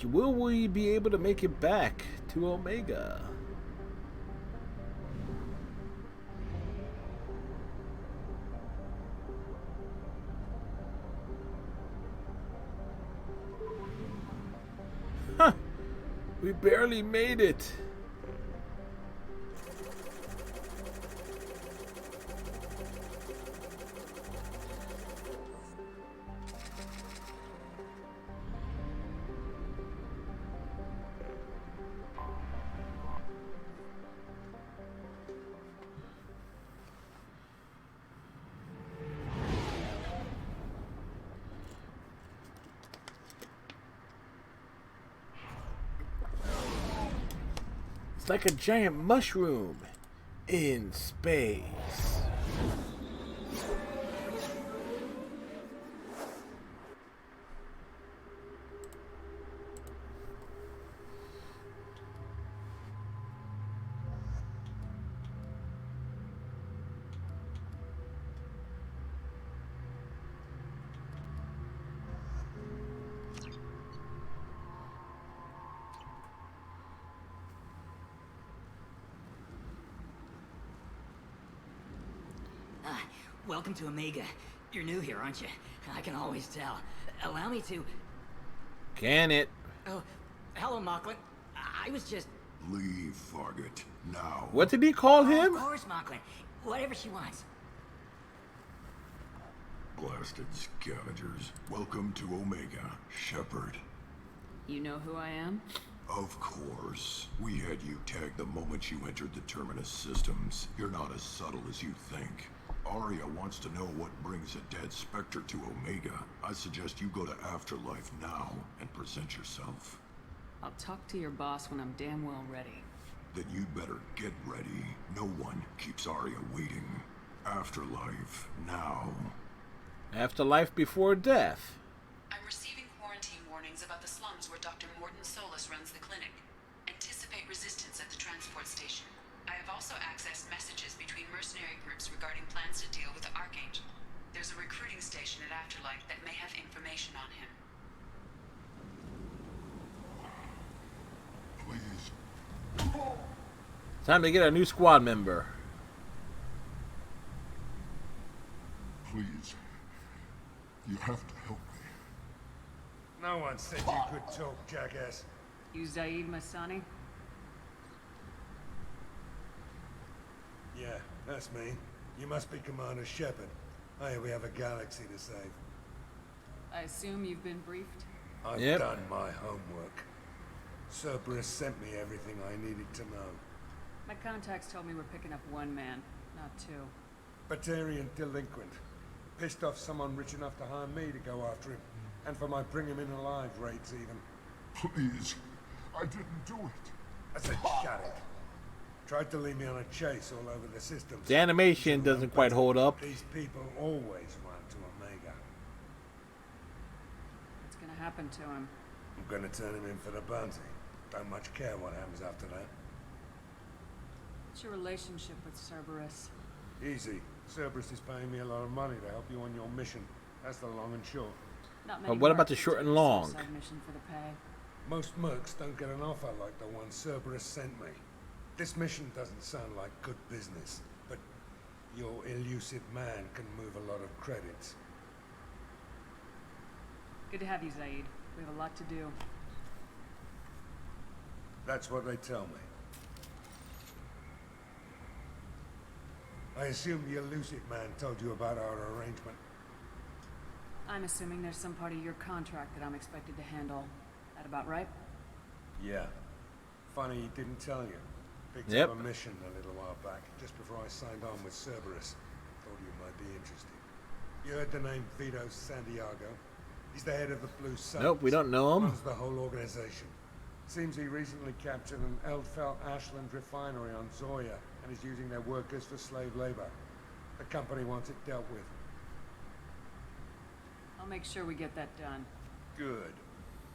Will we be able to make it back to Omega? Huh. We barely made it. It's like a giant mushroom in space. Welcome to Omega. You're new here, aren't you? I can always tell. Allow me to... Can it? Oh, hello, Mocklin. I was just... Leave, Fargate, now. What did he call him? Of course, Mocklin. Whatever she wants. Blasted scavengers. Welcome to Omega, Shepard. You know who I am? Of course. We had you tagged the moment you entered the Terminus systems. You're not as subtle as you think. Arya wants to know what brings a dead Spectre to Omega. I suggest you go to Afterlife now and present yourself. I'll talk to your boss when I'm damn well ready. Then you'd better get ready. No one keeps Arya waiting. Afterlife now. Afterlife before death. I'm receiving quarantine warnings about the slums where Dr. Morton Solus runs the clinic. Anticipate resistance at the transport station. I have also accessed messages between mercenary groups regarding plans to deal with the Archangel. There's a recruiting station at Afterlife that may have information on him. Time to get a new squad member. Please. You have to help me. No one said you could talk, jackass. You Zaid Masani? Yeah, that's me. You must be Commander Shepard. I hear we have a galaxy to save. I assume you've been briefed? I've done my homework. Cerberus sent me everything I needed to know. My contacts told me we're picking up one man, not two. Batarian delinquent. Pissed off someone rich enough to hire me to go after him. And for my bring him in alive raids even. Please. I didn't do it. I said shut it. Tried to lead me on a chase all over the system. The animation doesn't quite hold up. These people always run to Omega. What's gonna happen to him? I'm gonna turn him in for the bounty. Don't much care what happens after that. What's your relationship with Cerberus? Easy. Cerberus is paying me a lot of money to help you on your mission. That's the long and short. Not many But what about the mercs short take and a long? suicide mission for the pay. Most mercs don't get an offer like the one Cerberus sent me. This mission doesn't sound like good business, but your elusive man can move a lot of credits. Good to have you, Zaid. We have a lot to do. That's what they tell me. I assume the elusive man told you about our arrangement. I'm assuming there's some part of your contract that I'm expected to handle. That about right? Yeah. Funny he didn't tell you. Picked Yep. up a mission a little while back, just before I signed on with Cerberus. Thought you might be interested. You heard the name Vito Santiago? He's the head of the Blue Suns. Nope, we don't know him. Runs the whole organization. Seems he recently captured an Eldfell Ashland refinery on Zoya and is using their workers for slave labor. The company wants it dealt with. I'll make sure we get that done. Good.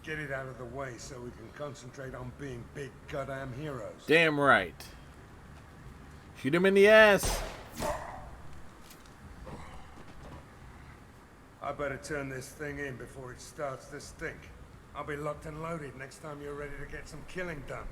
Get it out of the way so we can concentrate on being big goddamn heroes. Damn right. Shoot him in the ass. I better turn this thing in before it starts to stink. I'll be locked and loaded next time you're ready to get some killing done.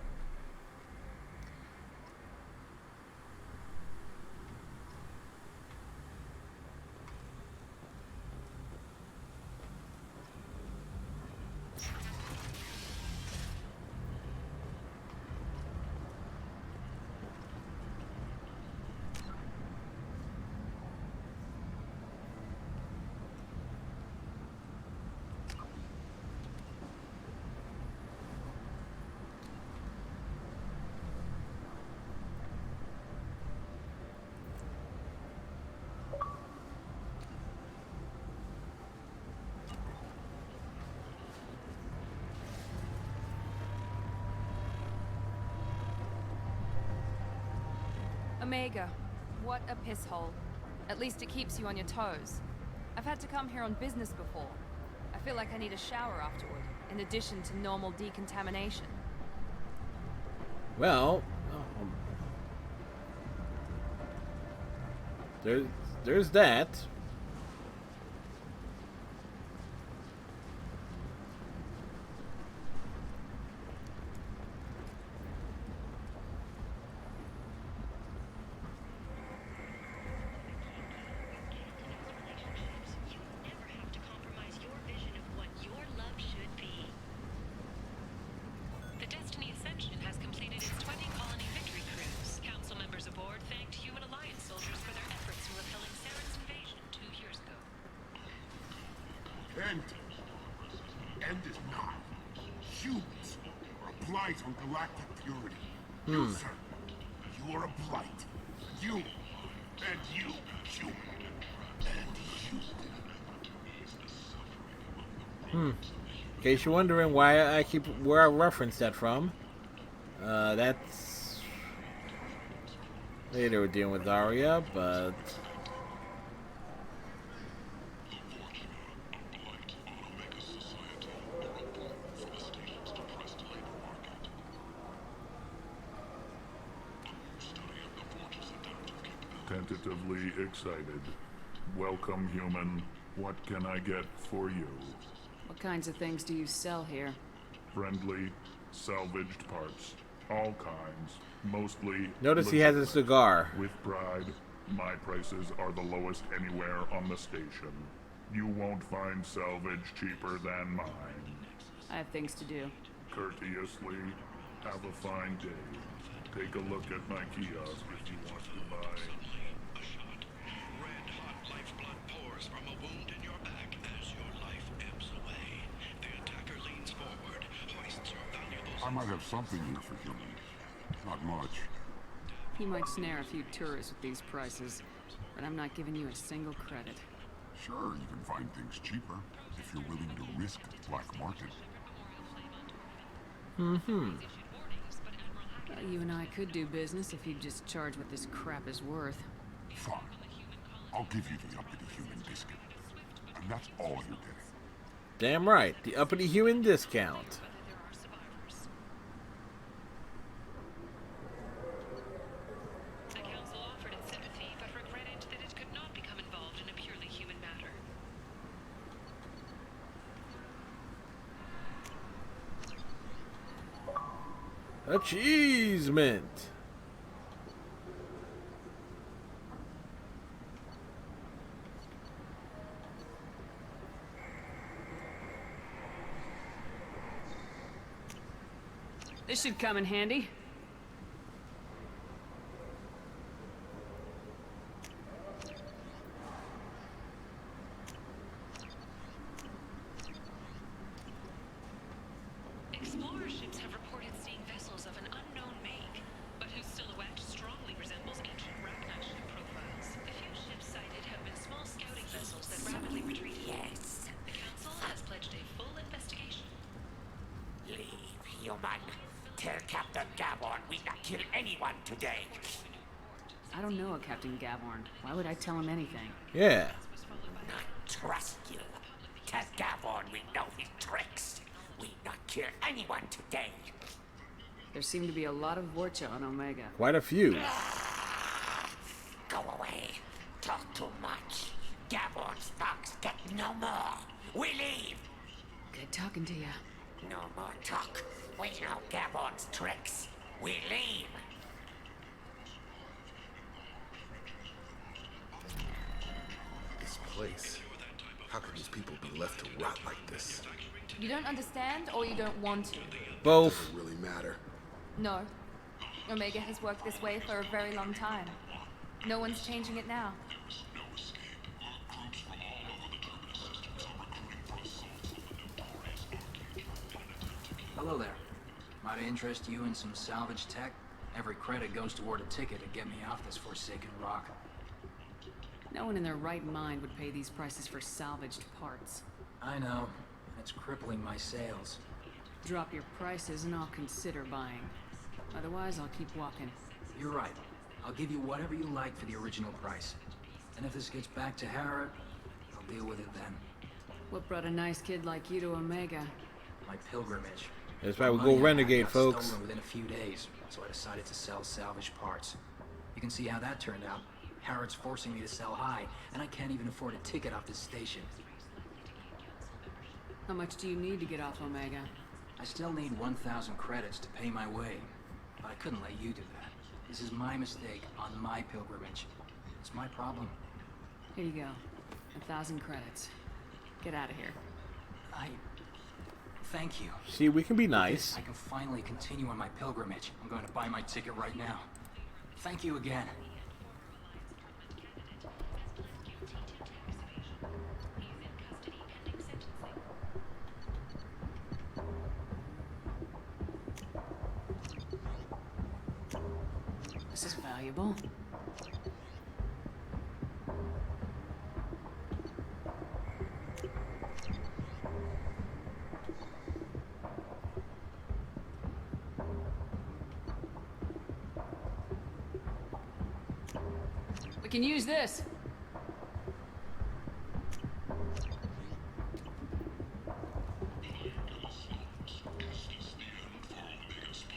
Omega, what a piss hole. At least it keeps you on your toes. I've had to come here on business before. I feel like I need a shower afterward, in addition to normal decontamination. Well, there's that. End is not. Humans are a blight on galactic purity. Hmm. You, sir, you are a blight. You, and you, human. In case you're wondering where I referenced that from, that's later we're dealing with Zarya, but Tentatively excited. Welcome, human. What can I get for you? What kinds of things do you sell here? Friendly, salvaged parts. All kinds. Mostly notice he has a cigar. With pride, my prices are the lowest anywhere on the station. You won't find salvage cheaper than mine. I have things to do. Courteously, have a fine day. Take a look at my kiosk if you want to buy. I might have something here for humans. Not much. You might snare a few tourists with these prices, but I'm not giving you a single credit. Sure, you can find things cheaper if you're willing to risk the black market. Well, you and I could do business if you'd just charge what this crap is worth. Fine. I'll give you the uppity human biscuit. And that's all you're getting. Damn right, the uppity human discount. Achievement. This should come in handy. Explorer ships have reported seeing vessels of an unknown make, but whose silhouette strongly resembles ancient Ragnar ship profiles. The few ships sighted have been small scouting vessels that rapidly retreated. Yes. The Council has pledged a full investigation. Leave, human. Tell Captain Gaborn we not kill anyone today. I don't know a Captain Gaborn. Why would I tell him anything? Yeah. Not trust you. Tell Gaborn we know his tricks. We not kill anyone today. There seem to be a lot of Vorcha on Omega. Quite a few. Go away. Talk too much. Gaborn's thugs get no more. We leave. Good talking to you. No more talk. We know Gaborn's tricks. We leave. This place. How can these people be left to rot like this? You don't understand, or you don't want to? Both. Doesn't really matter. No. Omega has worked this way for a very long time. No one's changing it now. Hello there. Might I interest you in some salvage tech? Every credit goes toward a ticket to get me off this forsaken rock. No one in their right mind would pay these prices for salvaged parts. I know. It's crippling my sales. Drop your prices and I'll consider buying. Otherwise, I'll keep walking. You're right. I'll give you whatever you like for the original price. And if this gets back to Harrod, I'll deal with it then. What brought a nice kid like you to Omega? My pilgrimage. That's why we go renegade, got folks. Stolen within a few days, so I decided to sell salvage parts. You can see how that turned out. Harrod's forcing me to sell high, and I can't even afford a ticket off this station. How much do you need to get off Omega? I still need 1,000 credits to pay my way, but I couldn't let you do that. This is my mistake on my pilgrimage. It's my problem. Here you go. 1,000 credits. Get out of here. Thank you. See, we can be nice. I can finally continue on my pilgrimage. I'm going to buy my ticket right now. Thank you again. This is valuable. We can use this.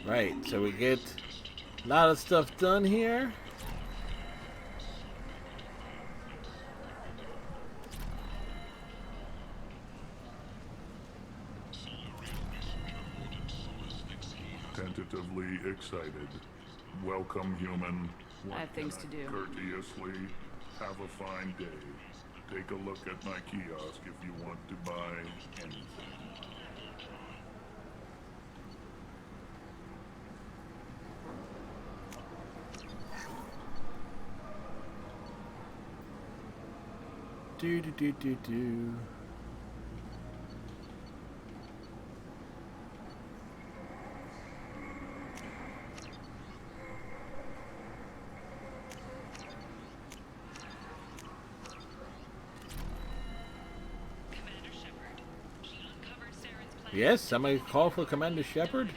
Right, so we get a lot of stuff done here. Tentatively excited. Welcome, human. I have things to do. Courteously, have a fine day. Take a look at my kiosk if you want to buy anything. Do. Yes, somebody call for Commander Shepard.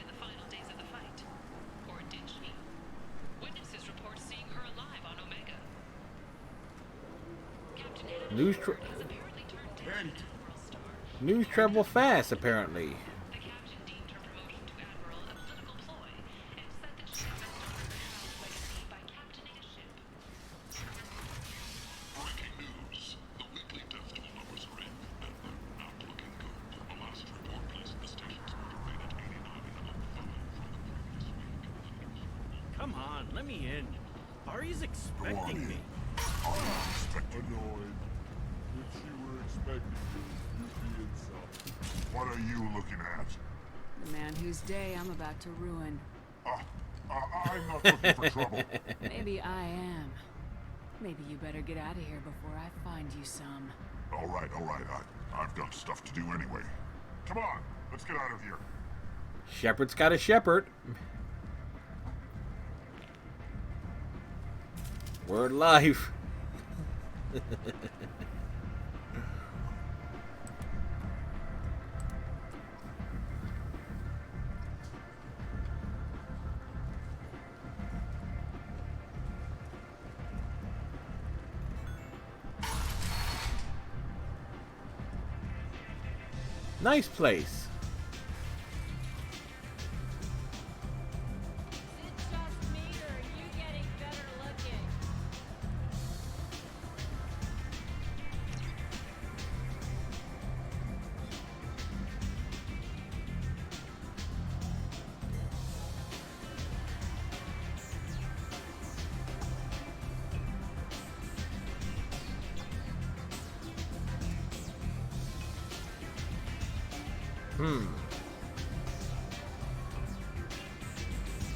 News travel fast, apparently. Come on, let me in. Ari's expecting me. Annoyed. If she were expecting you, you'd be inside. What are you looking at? The man whose day I'm about to ruin. I'm not looking for trouble. Maybe I am. Maybe you better get out of here before I find you some. All right. I've got stuff to do anyway. Come on, let's get out of here. Shepard's got a shepherd. Word life. Nice place.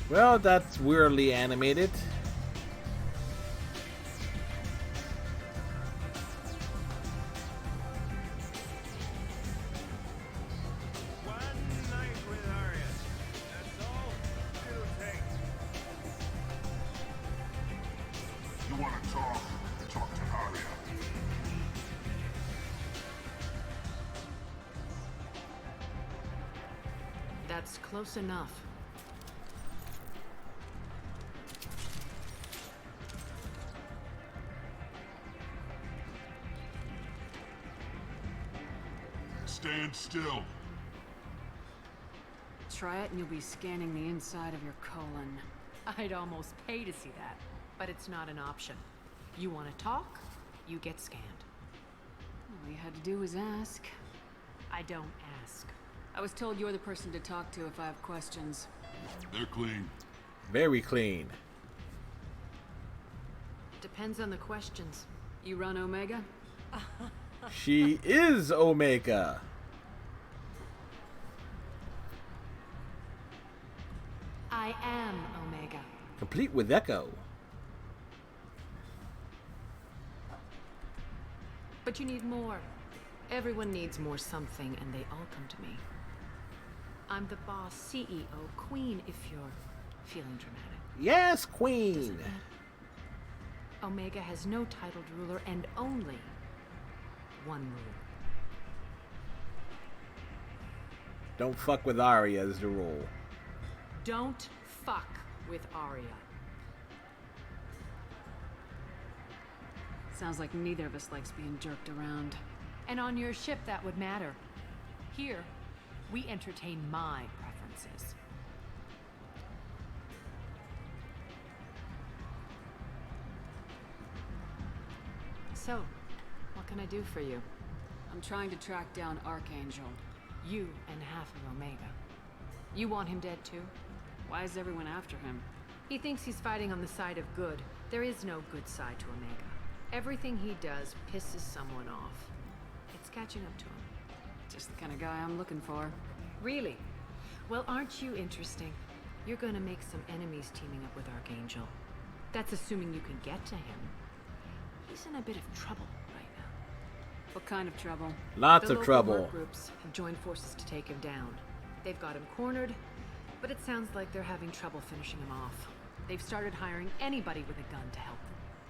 Well, that's weirdly animated. One night with Arya. That's all it'll take. You want to talk? Talk to Arya. That's close enough. Stand still. Try it and you'll be scanning the inside of your colon. I'd almost pay to see that, but it's not an option. You want to talk, you get scanned. All you had to do was ask. I don't ask. I was told you're the person to talk to if I have questions. They're clean. Very clean. Depends on the questions. You run Omega? She is Omega. I am Omega. Complete with Echo. But you need more. Everyone needs more something, and they all come to me. I'm the boss, CEO, queen, if you're feeling dramatic. Yes, queen. Omega has no titled ruler and only one rule. Don't fuck with Arya is the rule. Don't fuck with Arya. Sounds like neither of us likes being jerked around. And on your ship, that would matter. Here, we entertain my preferences. So, what can I do for you? I'm trying to track down Archangel. You and half of Omega. You want him dead too? Why is everyone after him? He thinks he's fighting on the side of good. There is no good side to Omega. Everything he does pisses someone off. It's catching up to him. Just the kind of guy I'm looking for. Really? Well, aren't you interesting? You're gonna make some enemies teaming up with Archangel. That's assuming you can get to him. He's in a bit of trouble right now. What kind of trouble? Lots The of local trouble. work groups have joined forces to take him down. They've got him cornered, but it sounds like they're having trouble finishing him off. They've started hiring anybody with a gun to help them.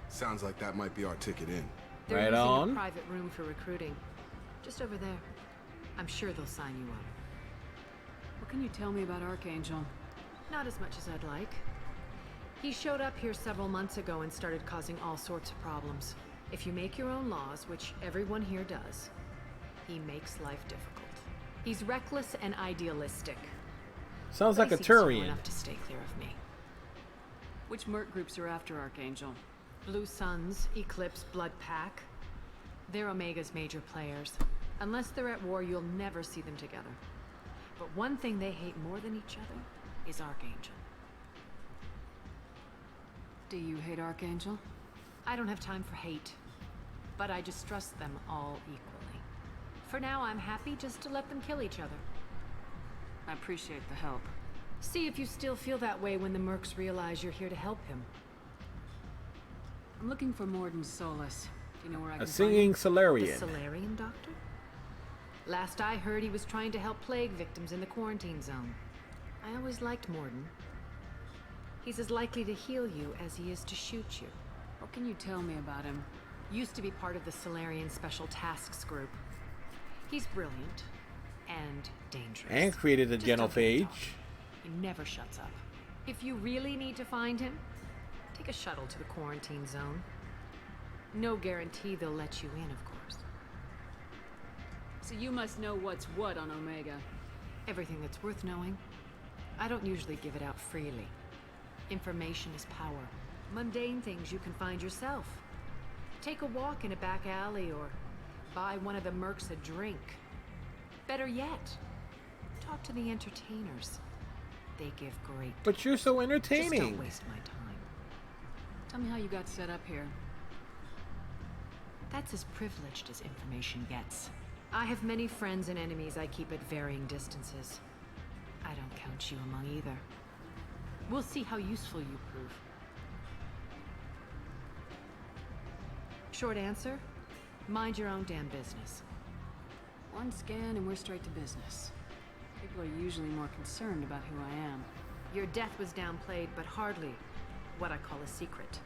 Sounds like that might be our ticket in. They're Right using on. a private room for recruiting. Just over there. I'm sure they'll sign you up. What can you tell me about Archangel? Not as much as I'd like. He showed up here several months ago and started causing all sorts of problems. If you make your own laws, which everyone here does, he makes life difficult. He's reckless and idealistic. Sounds But like a he seems smart Turian. enough to stay clear of me. Which merc groups are after Archangel? Blue Suns, Eclipse, Blood Pack. They're Omega's major players. Unless they're at war, you'll never see them together. But one thing they hate more than each other is Archangel. Do you hate Archangel? I don't have time for hate, but I distrust them all equally. For now, I'm happy just to let them kill each other. I appreciate the help. See if you still feel that way when the mercs realize you're here to help him. I'm looking for Morden Solus. Do you know where I can A find singing him? Solarian. The Solarian doctor? Last I heard, he was trying to help plague victims in the quarantine zone. I always liked Morden. He's as likely to heal you as he is to shoot you. What can you tell me about him? Used to be part of the Solarian Special Tasks Group. He's brilliant and dangerous. And created a Just don't let him genophage. talk. He never shuts up. If you really need to find him, take a shuttle to the quarantine zone. No guarantee they'll let you in, of course. So you must know what's what on Omega. Everything that's worth knowing. I don't usually give it out freely. Information is power. Mundane things you can find yourself. Take a walk in a back alley or buy one of the mercs a drink. Better yet, talk to the entertainers. They give great. But you're so Just entertaining. don't waste my time. Tell me how you got set up here. That's as privileged as information gets. I have many friends and enemies I keep at varying distances. I don't count you among either. We'll see how useful you prove. Short answer, mind your own damn business. One scan and we're straight to business. People are usually more concerned about who I am. Your death was downplayed, but hardly what I call a secret.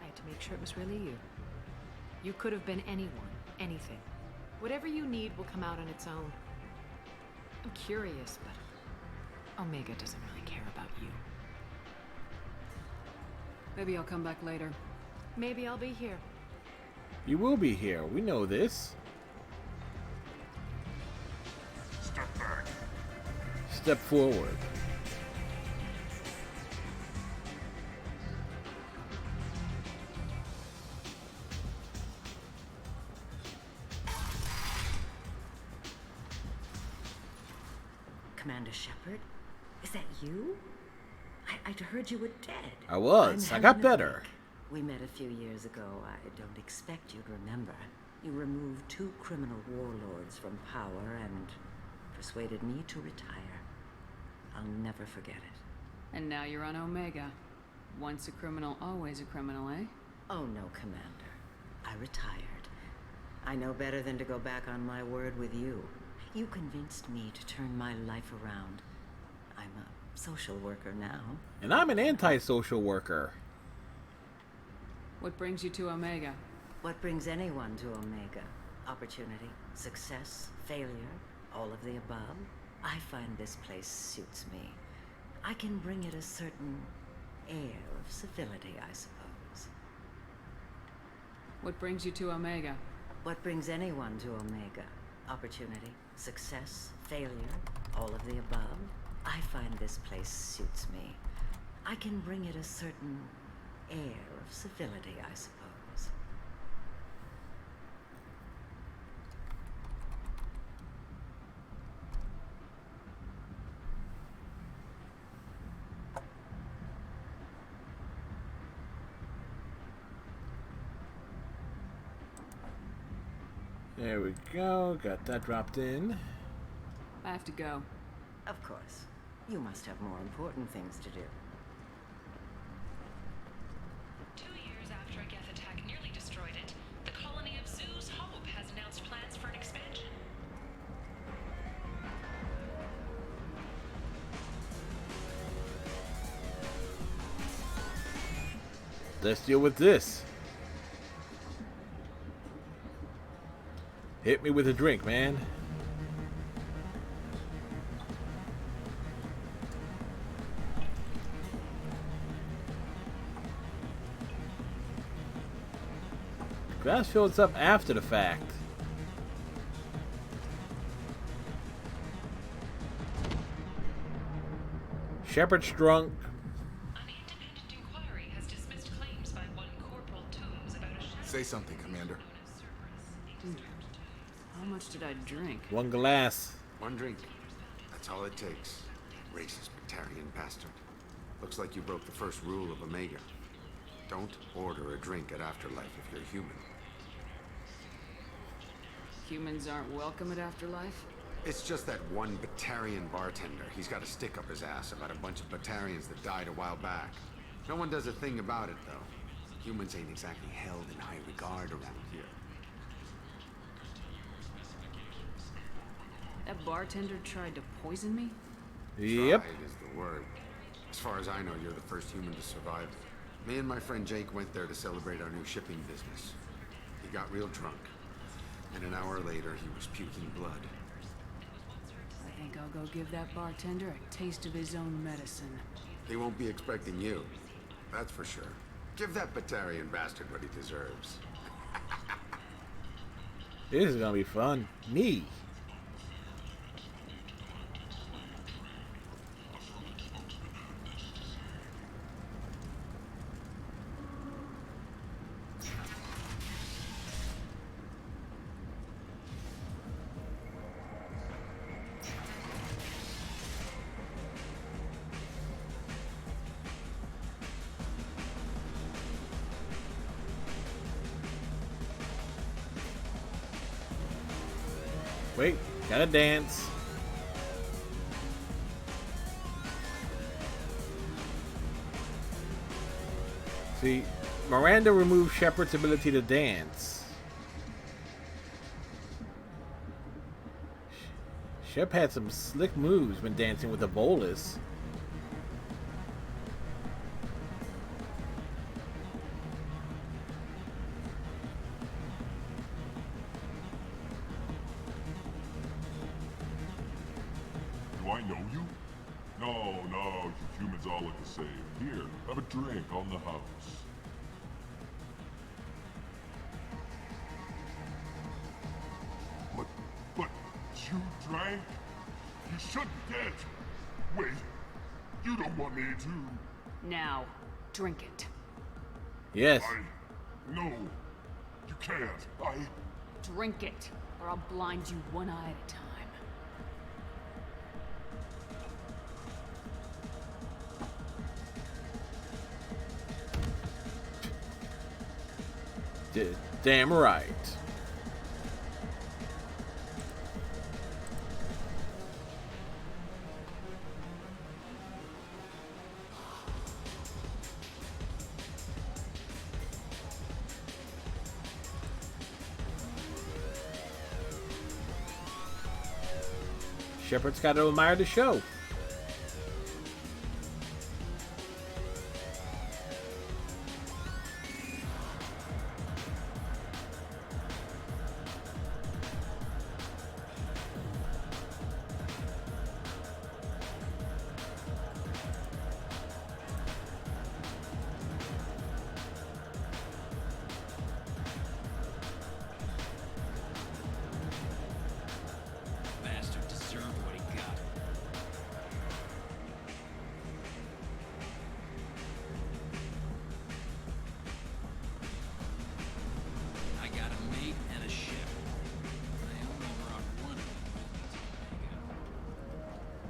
I had to make sure it was really you. You could have been anyone, anything. Whatever you need will come out on its own. I'm curious, but Omega doesn't really care about you. Maybe I'll come back later. Maybe I'll be here. You will be here. We know this. Step back. Step forward. Commander Shepard? Is that you? I'd heard you were dead. I was. I'm I got Helena better. Blake. We met a few years ago. I don't expect you'd remember. You removed 2 criminal warlords from power and persuaded me to retire. I'll never forget it. And now you're on Omega. Once a criminal, always a criminal, eh? Oh no, Commander. I retired. I know better than to go back on my word with you. You convinced me to turn my life around. I'm a social worker now. And I'm an antisocial worker. What brings you to Omega? What brings anyone to Omega? Opportunity, success, failure, all of the above. I find this place suits me. I can bring it a certain air of civility, I suppose. What brings you to Omega? What brings anyone to Omega? Opportunity, success, failure, all of the above. I find this place suits me. I can bring it a certain air of civility, I suppose. There we go. Got that dropped in. I have to go. Of course. You must have more important things to do. 2 years after a Geth attack nearly destroyed it, the colony of Zoo's Hope has announced plans for an expansion. Let's deal with this. Hit me with a drink, man. Grass fills up after the fact. Shepard's drunk. An independent inquiry has dismissed claims by one Corporal Toombs about a shadow. Say something, Commander. How much did I drink? One glass. One drink. That's all it takes. Racist Batarian bastard. Looks like you broke the first rule of Omega. Don't order a drink at Afterlife if you're human. Humans aren't welcome at Afterlife? It's just that one Batarian bartender. He's got a stick up his ass about a bunch of Batarians that died a while back. No one does a thing about it, though. Humans ain't exactly held in high regard around here. That bartender tried to poison me? Yep. Tried is the word. As far as I know, you're the first human to survive. Me and my friend Jake went there to celebrate our new shipping business. He got real drunk. And an hour later, he was puking blood. I think I'll go give that bartender a taste of his own medicine. He won't be expecting you. That's for sure. Give that Batarian bastard what he deserves. This is gonna be fun. Me. Wait, gotta dance. See, Miranda removed Shepard's ability to dance. Shep had some slick moves when dancing with the Volus. Do I know you? No, you humans all look the same. Here, have a drink on the house. But you drank? You shouldn't get. Wait, you don't want me to. Now, drink it. Yes. No, you can't. Drink it, or I'll blind you one eye at a time. Damn right. Shepard's got to admire the show.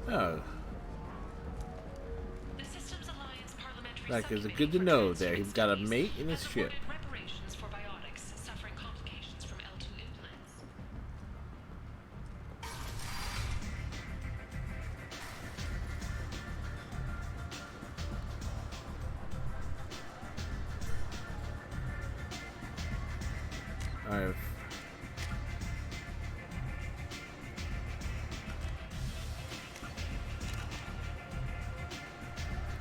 Oh. The Systems Alliance Parliamentary Like, it's Subcommittee good to for know that Transhuman he's got a Studies mate in his has ship. reported reparations for biotics suffering complications from L2 implants. Alright.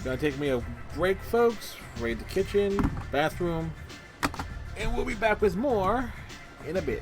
Gonna take me a break, folks. Raid the kitchen, bathroom, and we'll be back with more in a bit.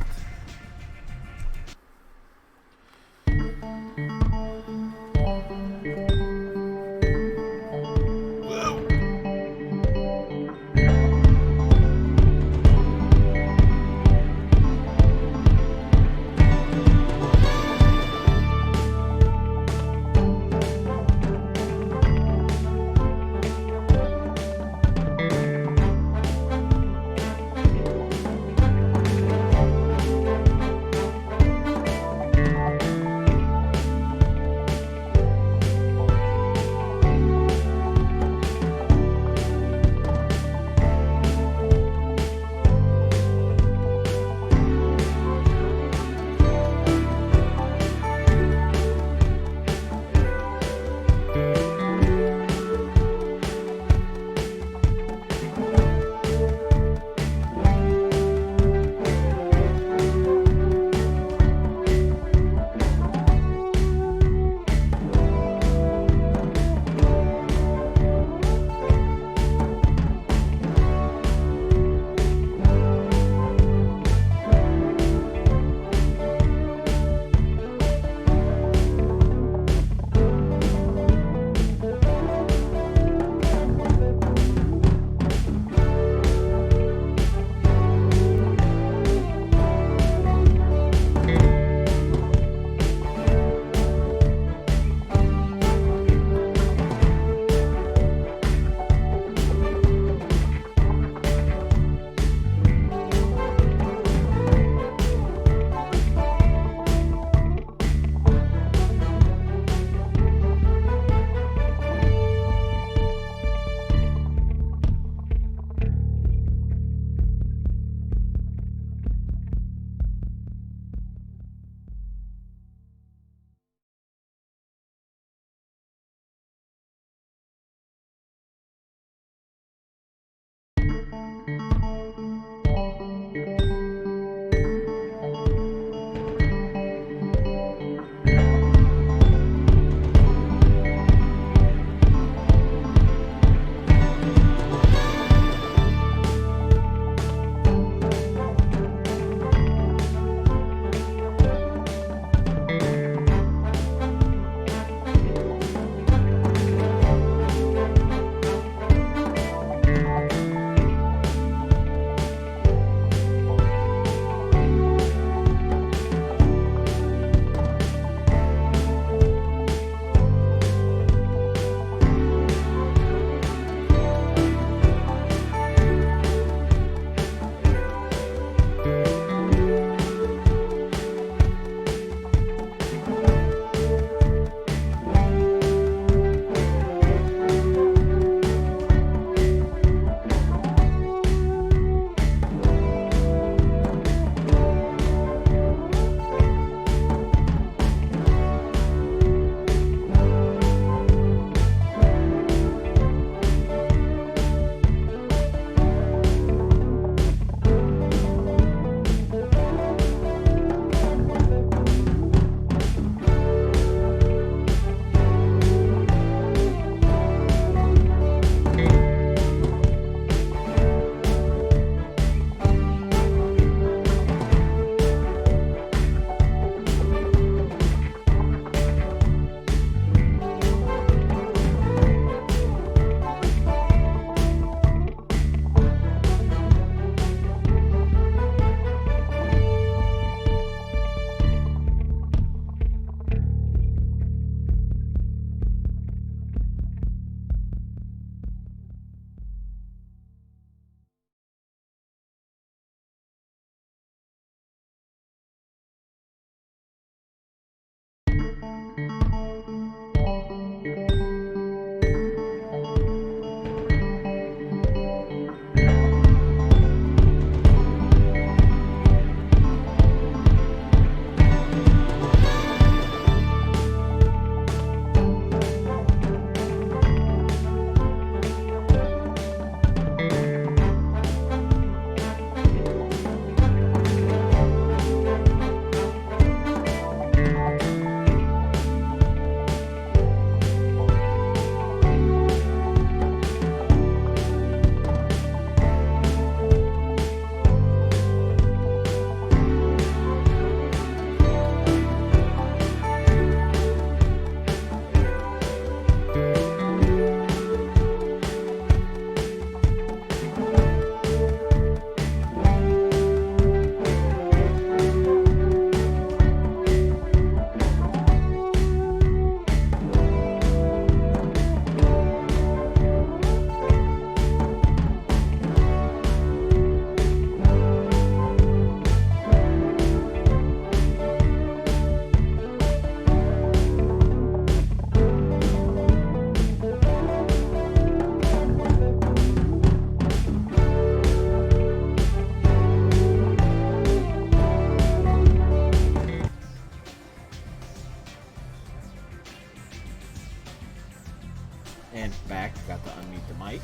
mic.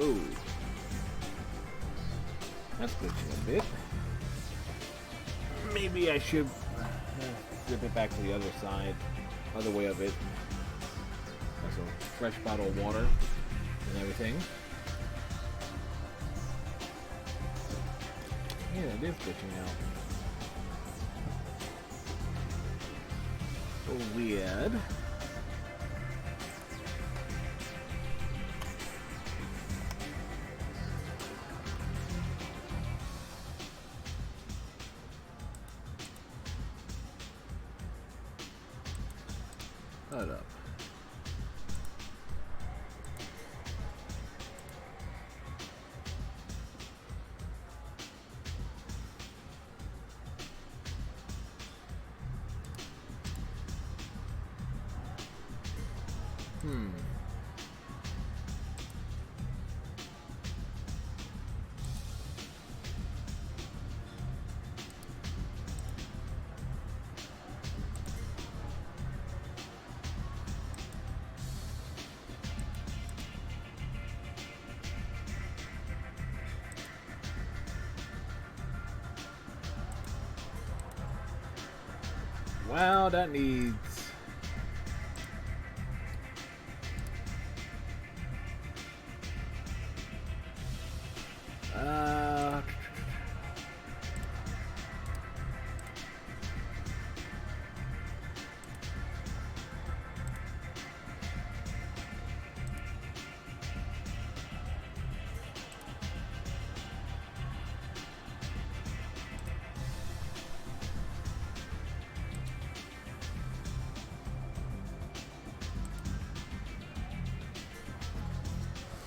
Ooh. That's glitching a bit. Maybe I should zip it back to the other side, other way of it. That's a fresh bottle of water and everything. Yeah, it is glitching out. So weird. Hold up. Wow, that needs...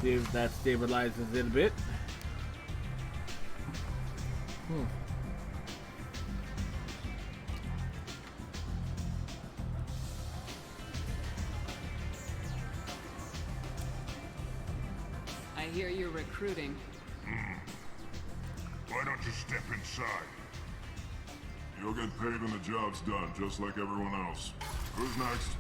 see if that stabilizes it a bit. I hear you're recruiting. Why don't you step inside? You'll get paid when the job's done, just like everyone else. Who's next?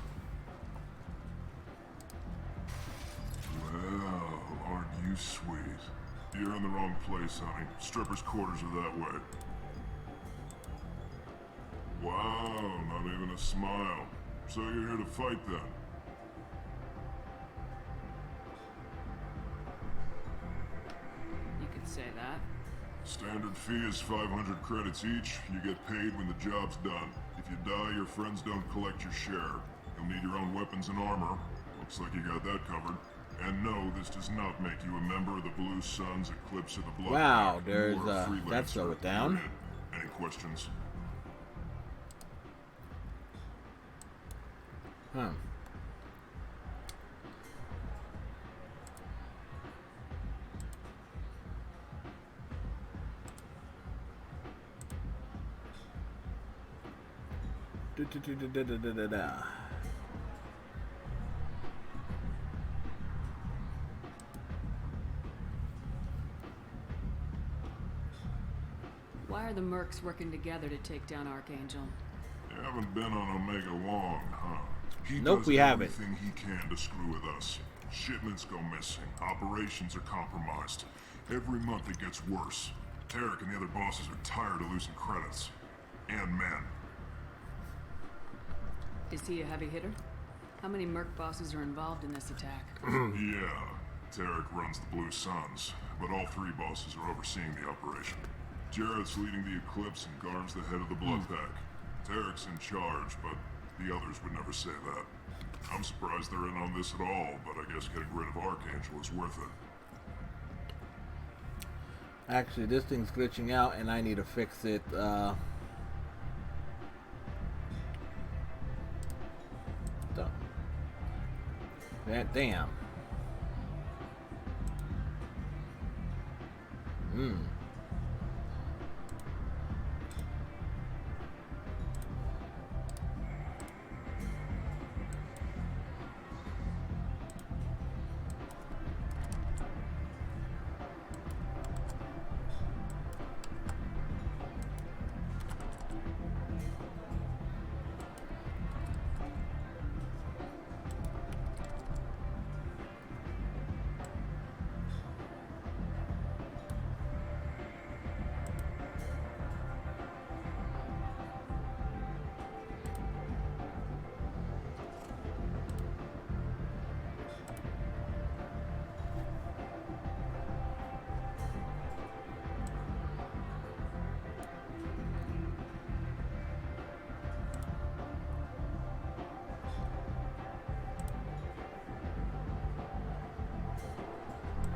Well, aren't you sweet? You're in the wrong place, honey. Strippers' quarters are that way. Wow, not even a smile. So you're here to fight then? You could say that. Standard fee is 500 credits each. You get paid when the job's done. If you die, your friends don't collect your share. You'll need your own weapons and armor. Looks like you got that covered. And no, this does not make you a member of the Blue Suns Eclipse of the Blood. Wow, Pact. there's You are a freelancer. that slowed it down. Period. Any questions? Huh. Da-da-da-da-da-da-da. Why are the mercs working together to take down Archangel? You haven't been on Omega long, huh? He Nope, does we haven't. everything he can to screw with us. Shipments go missing. Operations are compromised. Every month it gets worse. Tarek and the other bosses are tired of losing credits. And men. Is he a heavy hitter? How many merc bosses are involved in this attack? Yeah, Tarek runs the Blue Suns, but all three bosses are overseeing the operation. Jarrett's leading the Eclipse and Garm's the head of the Blood Pack. Tarek's in charge, but the others would never say that. I'm surprised they're in on this at all, but I guess getting rid of Archangel is worth it. Actually, this thing's glitching out and I need to fix it. That damn.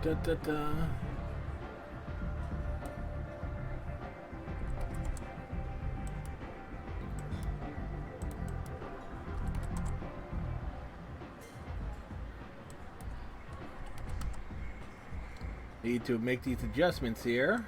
Da, da, da. Need to make these adjustments here.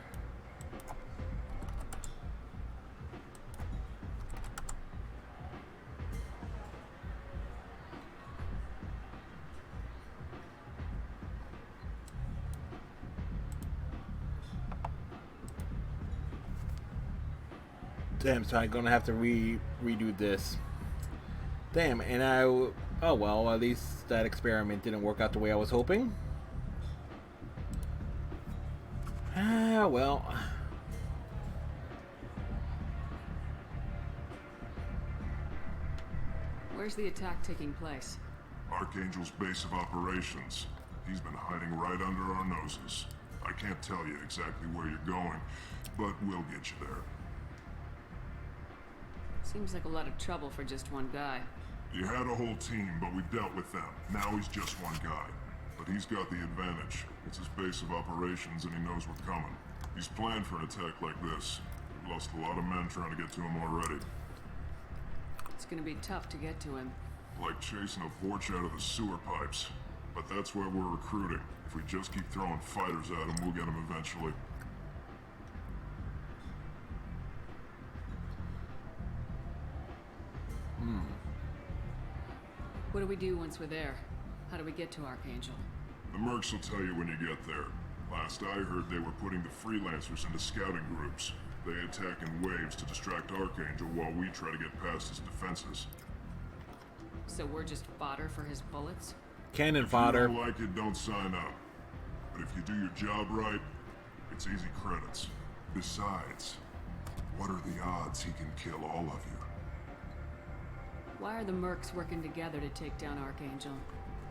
Damn, so I'm gonna have to redo this. Damn, and oh well, at least that experiment didn't work out the way I was hoping. Ah, well. Where's the attack taking place? Archangel's base of operations. He's been hiding right under our noses. I can't tell you exactly where you're going, but we'll get you there. Seems like a lot of trouble for just one guy. You had a whole team, but we dealt with them. Now he's just one guy. But he's got the advantage. It's his base of operations and he knows we're coming. He's planned for an attack like this. We've lost a lot of men trying to get to him already. It's gonna be tough to get to him. Like chasing a Vorch out of the sewer pipes. But that's why we're recruiting. If we just keep throwing fighters at him, we'll get him eventually. What do we do once we're there? How do we get to Archangel? The mercs will tell you when you get there. Last I heard, they were putting the freelancers into scouting groups. They attack in waves to distract Archangel while we try to get past his defenses. So we're just fodder for his bullets? Cannon If fodder. you don't like it, don't sign up. But if you do your job right, it's easy credits. Besides, what are the odds he can kill all of you? Why are the mercs working together to take down Archangel?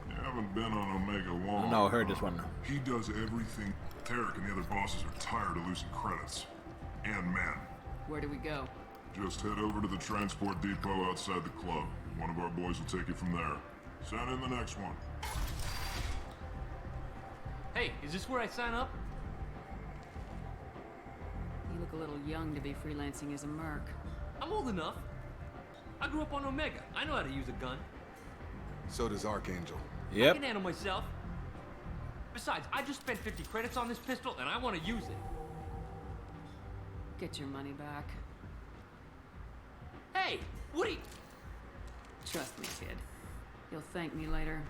You haven't been on Omega long. No, I heard this one. He does everything. Tarek and the other bosses are tired of losing credits. And men. Where do we go? Just head over to the transport depot outside the club. One of our boys will take you from there. Send in the next one. Hey, is this where I sign up? You look a little young to be freelancing as a merc. I'm old enough. I grew up on Omega. I know how to use a gun. So does Archangel. I Yep. can handle myself. Besides, I just spent 50 credits on this pistol, and I want to use it. Get your money back. Hey, Woody! Trust me, kid. You'll thank me later.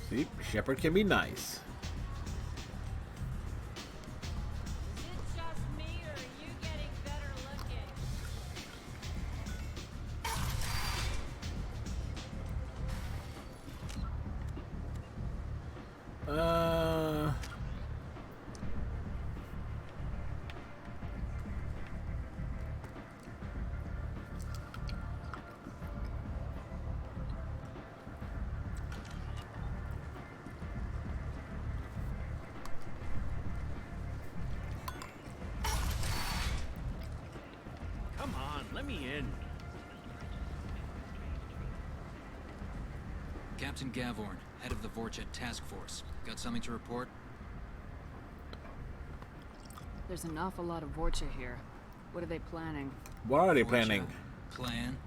See, Shepard can be nice. Come on, let me in. Captain Gavorn, head of the Vorchet Task Force. Got something to report? There's an awful lot of Vorcha here. What are they planning? What are they Vorcha? planning? Plan?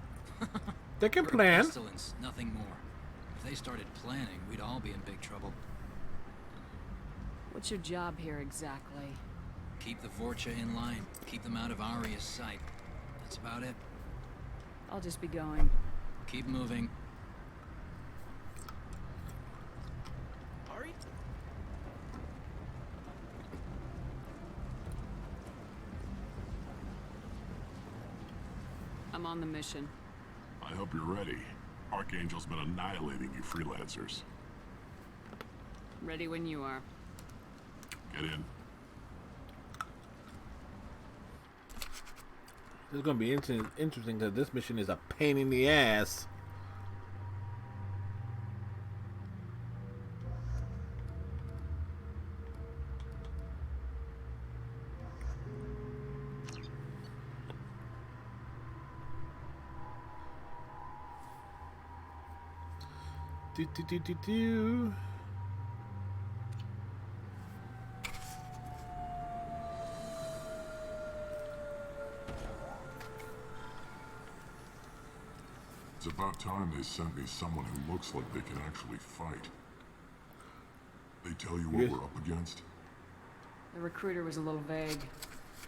They can We're a plan. pestilence, nothing more. If they started planning, we'd all be in big trouble. What's your job here exactly? Keep the Vorcha in line. Keep them out of Aria's sight. That's about it. I'll just be going. Keep moving. Ari? I'm on the mission. I hope you're ready. Archangel's been annihilating you freelancers. Ready when you are. Get in. This is going to be interesting because this mission is a pain in the ass. Do. It's about time they sent me someone who looks like they can actually fight. They tell you what we're up against? The recruiter was a little vague.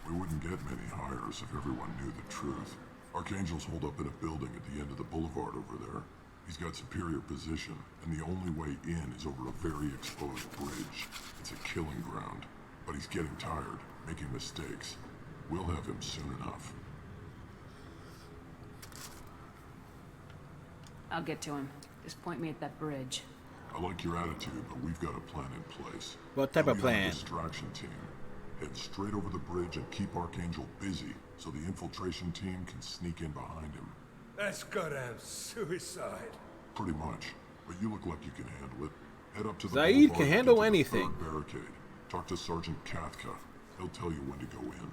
We wouldn't get many hires if everyone knew the truth. Archangel's holed up in a building at the end of the boulevard over there. He's got superior position, and the only way in is over a very exposed bridge. It's a killing ground, but he's getting tired, making mistakes. We'll have him soon enough. I'll get to him. Just point me at that bridge. I like your attitude, but we've got a plan in place. What type of We'll be on plan? a distraction team. Head straight over the bridge and keep Archangel busy, so the infiltration team can sneak in behind him. That's goddamn suicide. Pretty much. But you look like you can handle it. Head up to the Zaid boulevard can and handle get to the anything. third barricade. Talk to Sergeant Kathka. He'll tell you when to go in.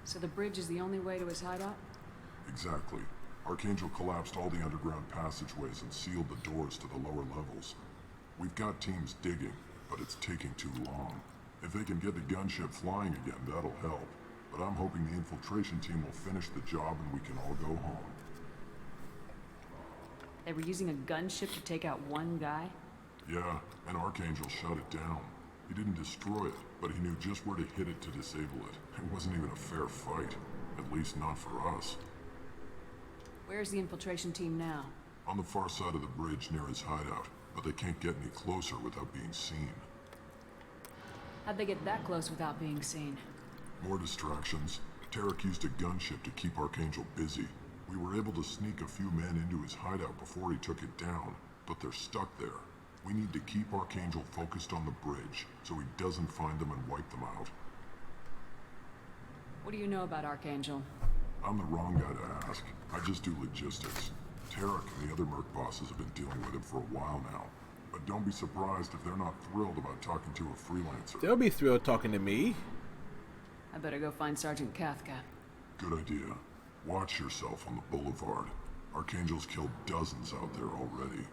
So the bridge is the only way to his hideout? Exactly. Archangel collapsed all the underground passageways and sealed the doors to the lower levels. We've got teams digging, but it's taking too long. If they can get the gunship flying again, that'll help. But I'm hoping the infiltration team will finish the job and we can all go home. They were using a gunship to take out one guy? Yeah, and Archangel shut it down. He didn't destroy it, but he knew just where to hit it to disable it. It wasn't even a fair fight. At least not for us. Where's the infiltration team now? On the far side of the bridge near his hideout, but they can't get any closer without being seen. How'd they get that close without being seen? More distractions. Tarek used a gunship to keep Archangel busy. We were able to sneak a few men into his hideout before he took it down, but they're stuck there. We need to keep Archangel focused on the bridge, so he doesn't find them and wipe them out. What do you know about Archangel? I'm the wrong guy to ask. I just do logistics. Tarek and the other merc bosses have been dealing with him for a while now. But don't be surprised if they're not thrilled about talking to a freelancer. They'll be thrilled talking to me. I better go find Sergeant Kathka. Good idea. Watch yourself on the boulevard. Archangel's killed dozens out there already.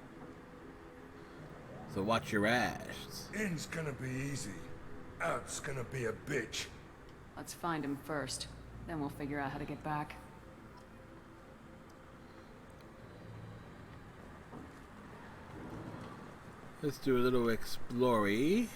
So watch your ass. In's gonna be easy. Out's gonna be a bitch. Let's find him first. Then we'll figure out how to get back. Let's do a little exploring.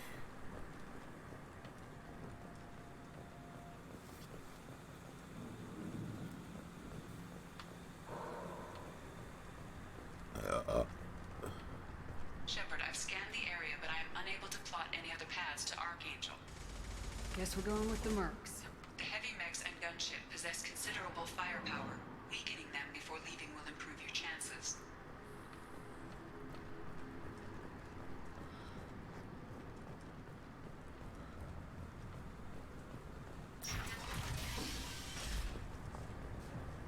Shepard, I've scanned the area, but I am unable to plot any other paths to Archangel. Guess we're going with the mercs. The heavy mechs and gunship possess considerable firepower. Weakening them before leaving will improve your chances.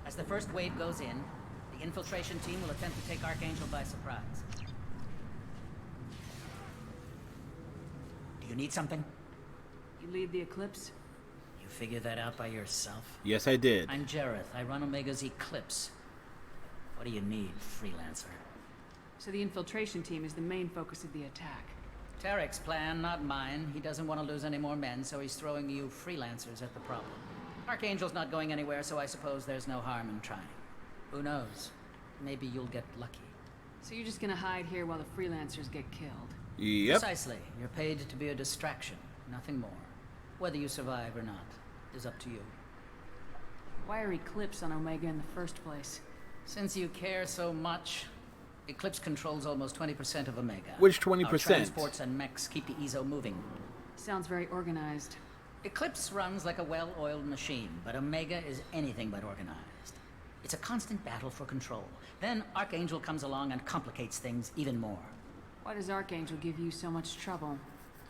As the first wave goes in, the infiltration team will attempt to take Archangel by surprise. Do you need something? You lead the Eclipse? You figure that out by yourself? Yes, I did. I'm Jareth. I run Omega's Eclipse. What do you need, freelancer? So the infiltration team is the main focus of the attack. Tarek's plan, not mine. He doesn't want to lose any more men, so he's throwing you freelancers at the problem. Archangel's not going anywhere, so I suppose there's no harm in trying. Who knows? Maybe you'll get lucky. So you're just gonna hide here while the freelancers get killed? Yep. Precisely. You're paid to be a distraction, nothing more. Whether you survive or not is up to you. Why are Eclipse on Omega in the first place? Since you care so much, Eclipse controls almost 20% of Omega. Which Our 20%? transports and mechs keep the EZO moving. Sounds very organized. Eclipse runs like a well-oiled machine, but Omega is anything but organized. It's a constant battle for control. Then Archangel comes along and complicates things even more. Why does Archangel give you so much trouble?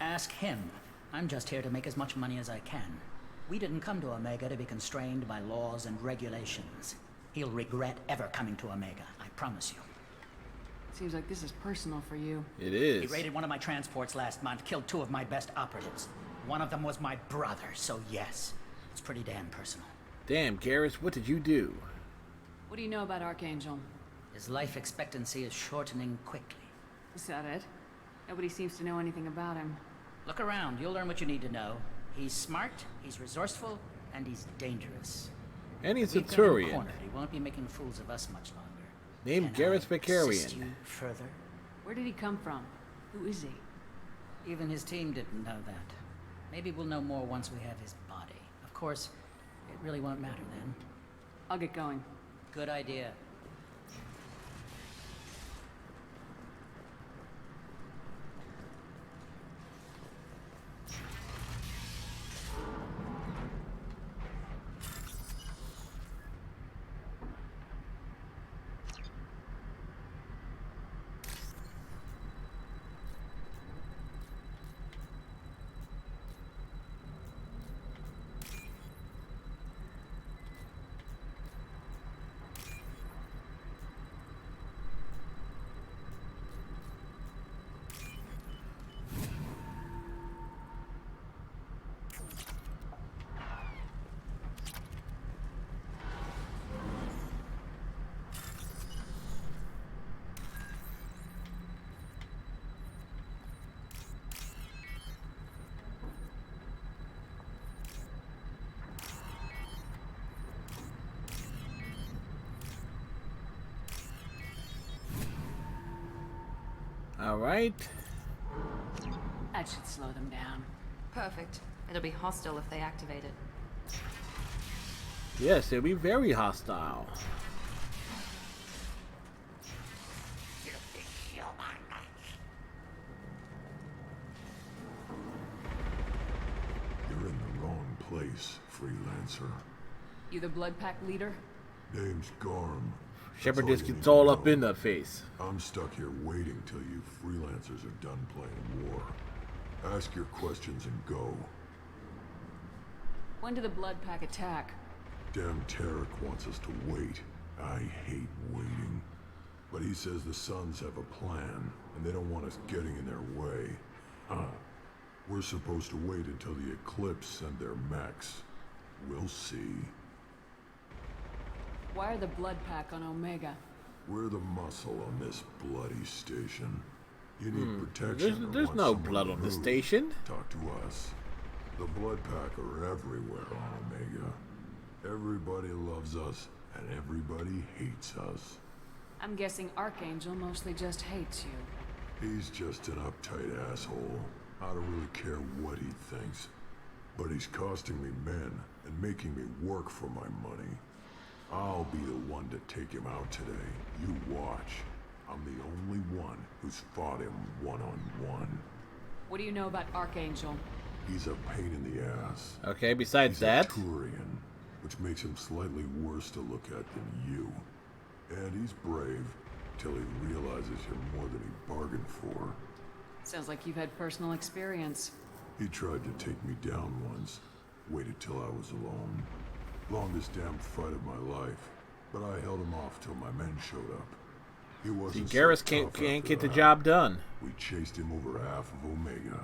Ask him. I'm just here to make as much money as I can. We didn't come to Omega to be constrained by laws and regulations. He'll regret ever coming to Omega, I promise you. Seems like this is personal for you. It is. He raided one of my transports last month, killed 2 of my best operatives. One of them was my brother, so yes, it's pretty damn personal. Damn, Garrus, what did you do? What do you know about Archangel? His life expectancy is shortening quickly. Is that it? Nobody seems to know anything about him. Look around, you'll learn what you need to know. He's smart, he's resourceful, and he's dangerous. And he's a We've got him Turian. cornered. He won't be making fools of us much longer. Named Can Garrus I assist Vakarian. you further? Where did he come from? Who is he? Even his team didn't know that. Maybe we'll know more once we have his body. Of course, it really won't matter then. I'll get going. Good idea. Alright. That should slow them down. Perfect. It'll be hostile if they activate it. Yes, it'll be very hostile. You're in the wrong place, freelancer. You the Blood Pack leader? Name's Garm. Shepard That's just all you gets need all to up know. in the face. I'm stuck here waiting till you freelancers are done playing war. Ask your questions and go. When did the Blood Pack attack? Damn Tarek wants us to wait. I hate waiting. But he says the Suns have a plan, and they don't want us getting in their way. We're supposed to wait until the Eclipse send their mechs. We'll see. Why are the Blood Pack on Omega? We're the muscle on this bloody station. You need protection. There's no blood on the station. Talk to us. The Blood Pack are everywhere on Omega. Everybody loves us, and everybody hates us. I'm guessing Archangel mostly just hates you. He's just an uptight asshole. I don't really care what he thinks. But he's costing me men and making me work for my money. I'll be the one to take him out today. You watch. I'm the only one who's fought him one-on-one. What do you know about Archangel? He's a pain in the ass. Okay, besides He's that. a Turian, which makes him slightly worse to look at than you. And he's brave, till he realizes you're more than he bargained for. Sounds like you've had personal experience. He tried to take me down once. Waited till I was alone. Longest damn fight of my life. But I held him off till my men showed up. He See, wasn't Garrus so can't tough get after the that. job done. We chased him over half of Omega.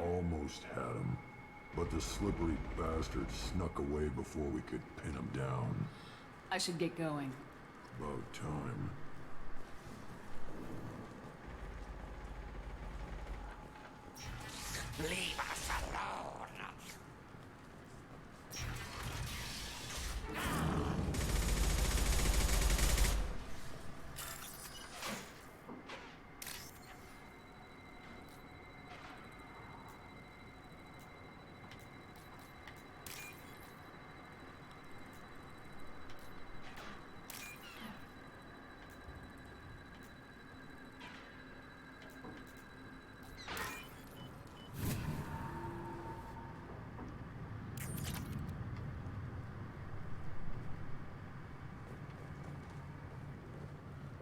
Almost had him. But the slippery bastard snuck away before we could pin him down. I should get going. About time. Leave us alone.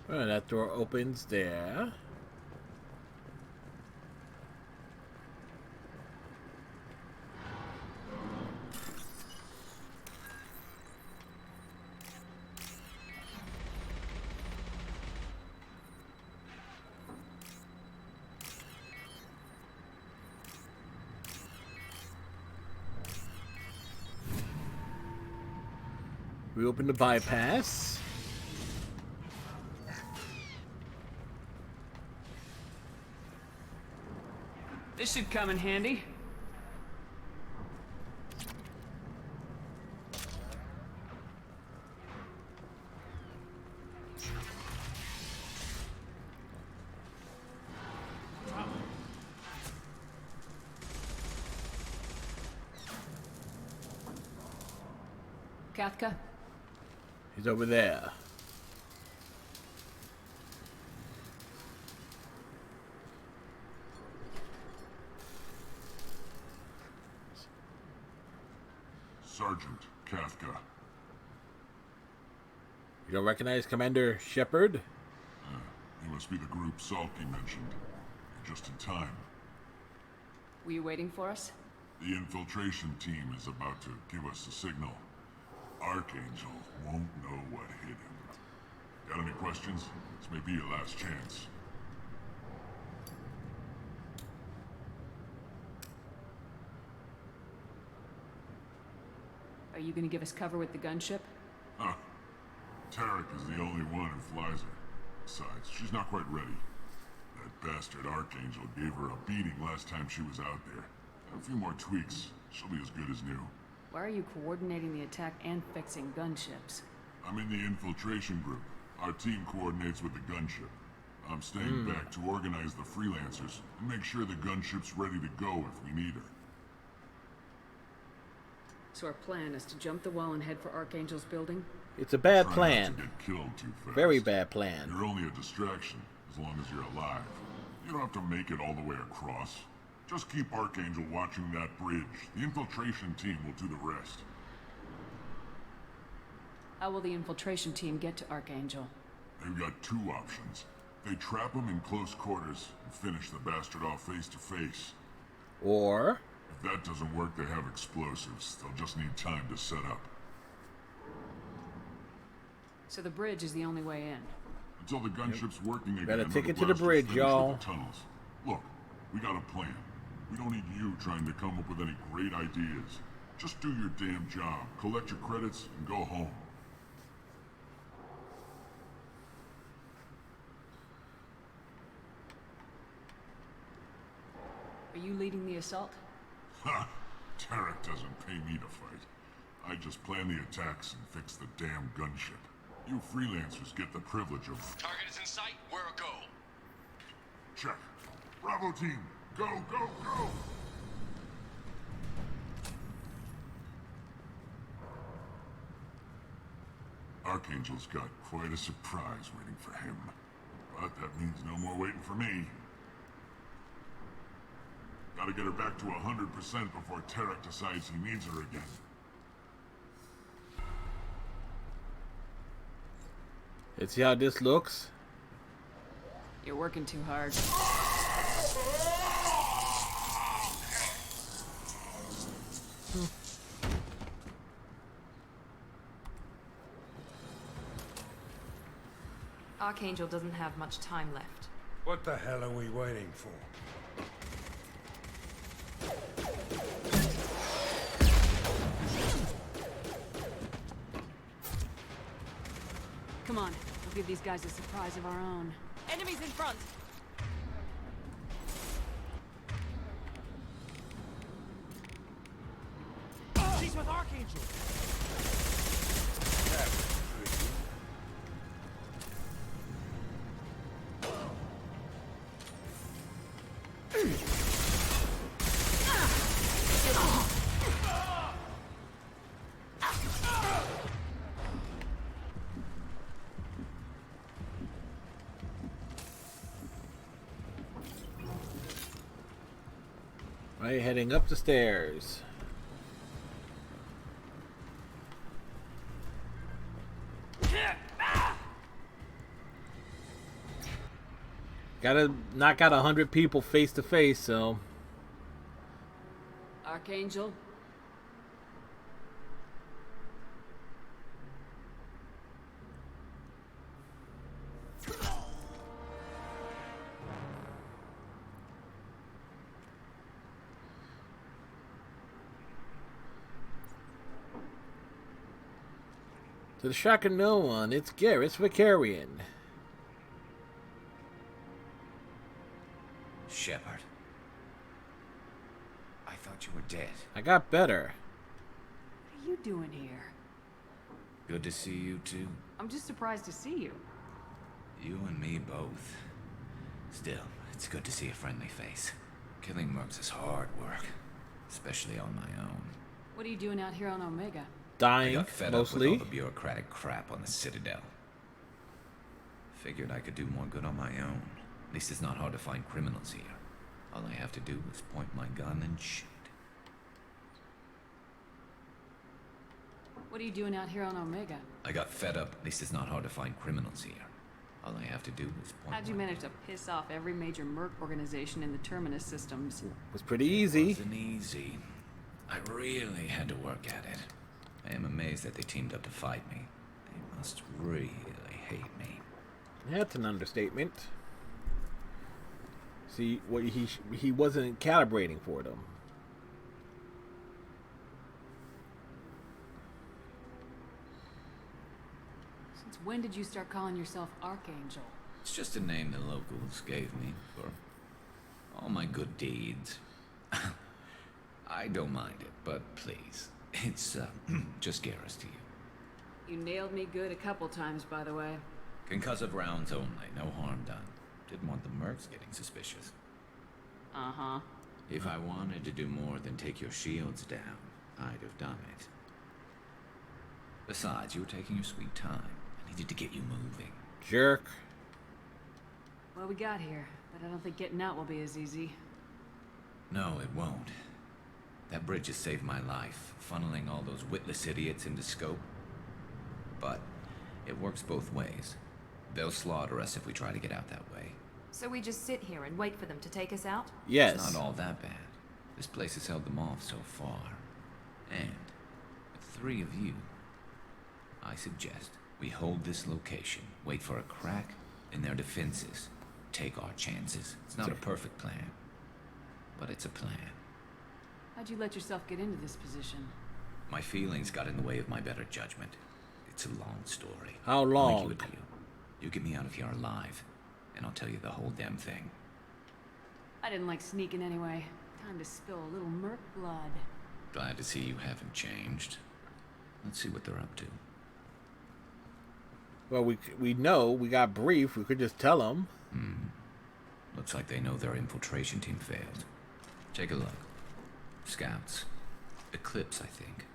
Well, that door opens there. We open the bypass. This should come in handy. Kathka? He's over there. Sergeant Kathka. You don't recognize Commander Shepard? He must be the group Salky mentioned. You're just in time. Were you waiting for us? The infiltration team is about to give us a signal. Archangel won't know what hit him. Got any questions? This may be your last chance. Are you gonna give us cover with the gunship? Huh. Tarek is the only one who flies her. Besides, she's not quite ready. That bastard Archangel gave her a beating last time she was out there. A few more tweaks, she'll be as good as new. Why are you coordinating the attack and fixing gunships? I'm in the infiltration group. Our team coordinates with the gunship. I'm staying back to organize the freelancers and make sure the gunship's ready to go if we need her. So our plan is to jump the wall and head for Archangel's building? It's a bad Try plan. not to get killed too fast. Very bad plan. You're only a distraction as long as you're alive. You don't have to make it all the way across. Just keep Archangel watching that bridge. The infiltration team will do the rest. How will the infiltration team get to Archangel? They've got two options. They trap him in close quarters and finish the bastard off face to face. Or if that doesn't work, they have explosives. They'll just need time to set up. So the bridge is the only way in. Until the gunship's working again. Got a or ticket the to the blasters bridge, finish y'all. with the tunnels. Look, we got a plan. We don't need you trying to come up with any great ideas. Just do your damn job, collect your credits, and go home. Are you leading the assault? Ha! Tarek doesn't pay me to fight. I just plan the attacks and fix the damn gunship. You freelancers get the privilege of... Target is in sight. We're a go. Check. Bravo team, go, go, go! Archangel's got quite a surprise waiting for him. But that means no more waiting for me. Gotta get her back to 100% before Tarek decides he needs her again. let's see how this looks. You're working too hard. Archangel doesn't have much time left. What the hell are we waiting for? Come on, we'll give these guys a surprise of our own. Enemies in front! She's with Archangel! Right, heading up the stairs. Gotta knock out 100 people face to face, so. Archangel? To the shock of no one, it's Garrus Vicarian. Shepard. I thought you were dead. I got better. What are you doing here? Good to see you too. I'm just surprised to see you. You and me both. Still, it's good to see a friendly face. Killing mercs is hard work, especially on my own. What are you doing out here on Omega? Dying, I got fed mostly. up with all the bureaucratic crap on the Citadel. Figured I could do more good on my own. At least it's not hard to find criminals here. All I have to do is point my gun and shoot. What are you doing out here on Omega? I got fed up. At least it's not hard to find criminals here. All I have to do is point. How'd you manage to piss off every major merc organization in the Terminus systems? It was pretty easy. It wasn't easy. I really had to work at it. I am amazed that they teamed up to fight me. They must really hate me. That's an understatement. See, what he wasn't calibrating for them. Since when did you start calling yourself Archangel? It's just a name the locals gave me for all my good deeds. I don't mind it, but please, it's just Garrus to you. You nailed me good a couple times, by the way. Concussive rounds only, no harm done. Didn't want the mercs getting suspicious. Uh-huh. If I wanted to do more than take your shields down, I'd have done it. Besides, you were taking your sweet time. I needed to get you moving. Jerk. Well, we got here, but I don't think getting out will be as easy. No, it won't. That bridge has saved my life, funneling all those witless idiots into scope. But it works both ways. They'll slaughter us if we try to get out that way. So we just sit here and wait for them to take us out? Yes. It's not all that bad. This place has held them off so far. And with 3 of you, I suggest we hold this location, wait for a crack in their defenses, take our chances. It's not a perfect plan, but it's a plan. How'd you let yourself get into this position? My feelings got in the way of my better judgment. It's a long story. How I'll make long? you a deal. You get me out of here alive, and I'll tell you the whole damn thing. I didn't like sneaking anyway. Time to spill a little merc blood. Glad to see you haven't changed. Let's see what they're up to. Well, we know. We got brief. We could just tell them. Looks like they know their infiltration team failed. Take a look. Scouts. Eclipse, I think.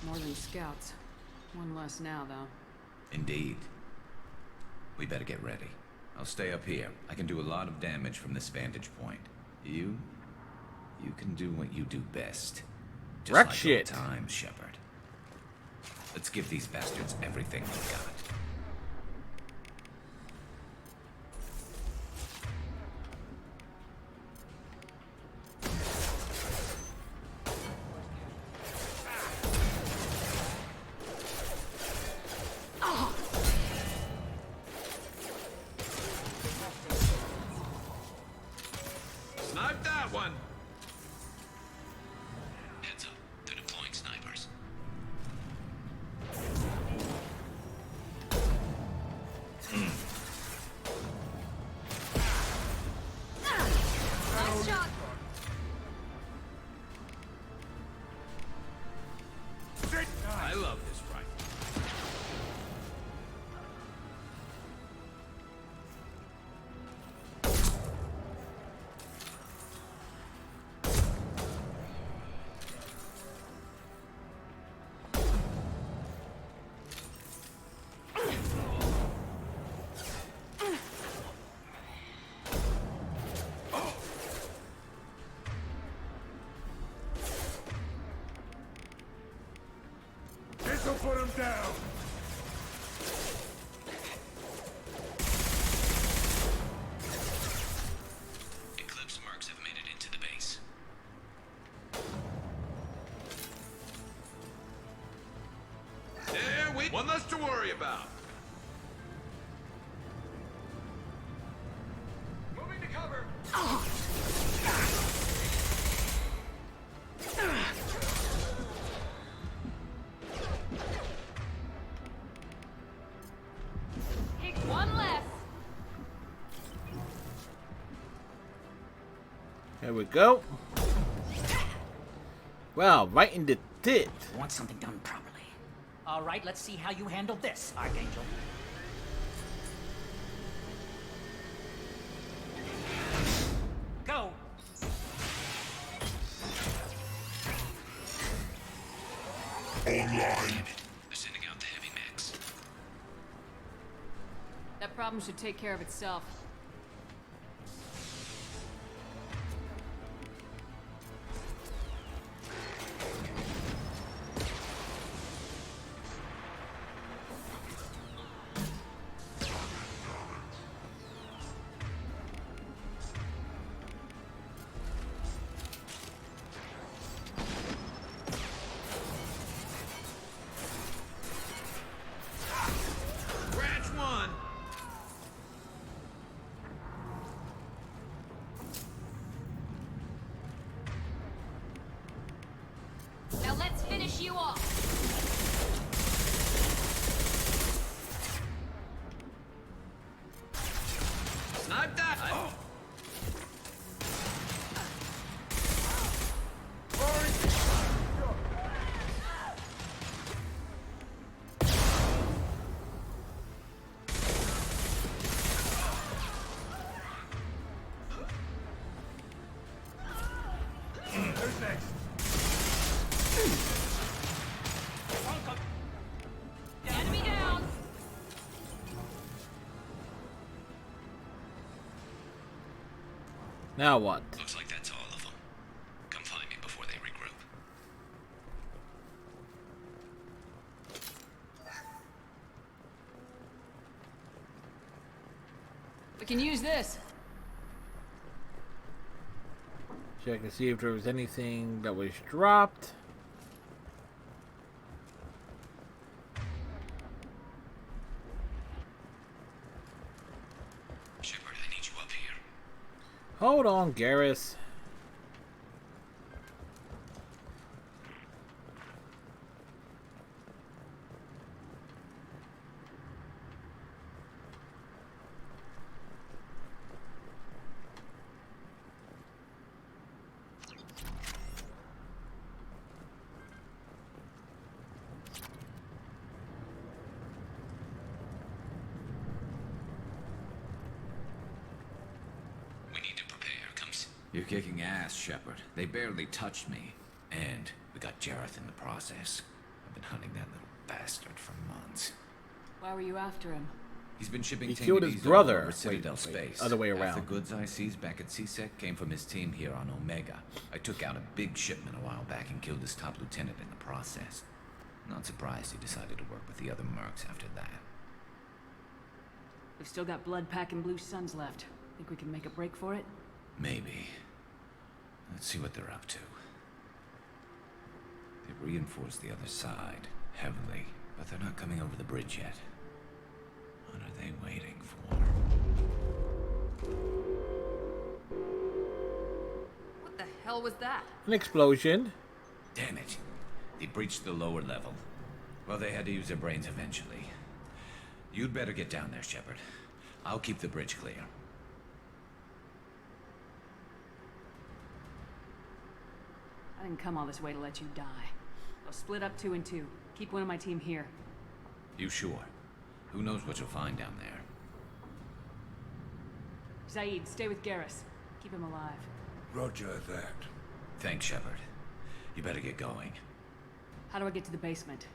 More than scouts. One less now, though. Indeed. We better get ready. I'll stay up here. I can do a lot of damage from this vantage point. You can do what you do best. Just Wreck like shit. old times, Shepard. Let's give these bastards everything we got. Snipe that one! Heads up. They're deploying snipers. Nice shot! I love this rifle. This'll put him down. Eclipse mercs have made it into the base. There we... One less to worry about. Moving to cover. There we go. Wow, right in the tit. Want something done properly. All right, let's see how you handle this, Archangel. Go! Online. They're sending out the heavy mechs. That problem should take care of itself. Branch one! Now let's finish you off. Snipe that! Oh. Who's next? Enemy down. Now what? Looks like that's all of them. Come find me before they regroup. We can use this. Check and see if there was anything that was dropped. Shepard, I need you up here. Hold on, Garrus. We need to prepare. Come see. You're kicking ass, Shepard. They barely touched me. And we got Jareth in the process. I've been hunting that little bastard for months. Why were you after him? He's been shipping He killed his TNDs brother. over Citadel Wait, space. other way Half around. the goods I seized back at CSEC came from his team here on Omega. I took out a big shipment a while back and killed his top lieutenant in the process. Not surprised he decided to work with the other mercs after that. We've still got Blood Pack and Blue Suns left. Think we can make a break for it? Maybe. Let's see what they're up to. They've reinforced the other side, heavily, but they're not coming over the bridge yet. What are they waiting for? What the hell was that? An explosion. Damn it. They breached the lower level. Well, they had to use their brains eventually. You'd better get down there, Shepard. I'll keep the bridge clear. I didn't come all this way to let you die. I'll split up 2 and 2. Keep one of my team here. You sure? Who knows what you'll find down there? Zaid, stay with Garrus. Keep him alive. Roger that. Thanks, Shepard. You better get going. How do I get to the basement?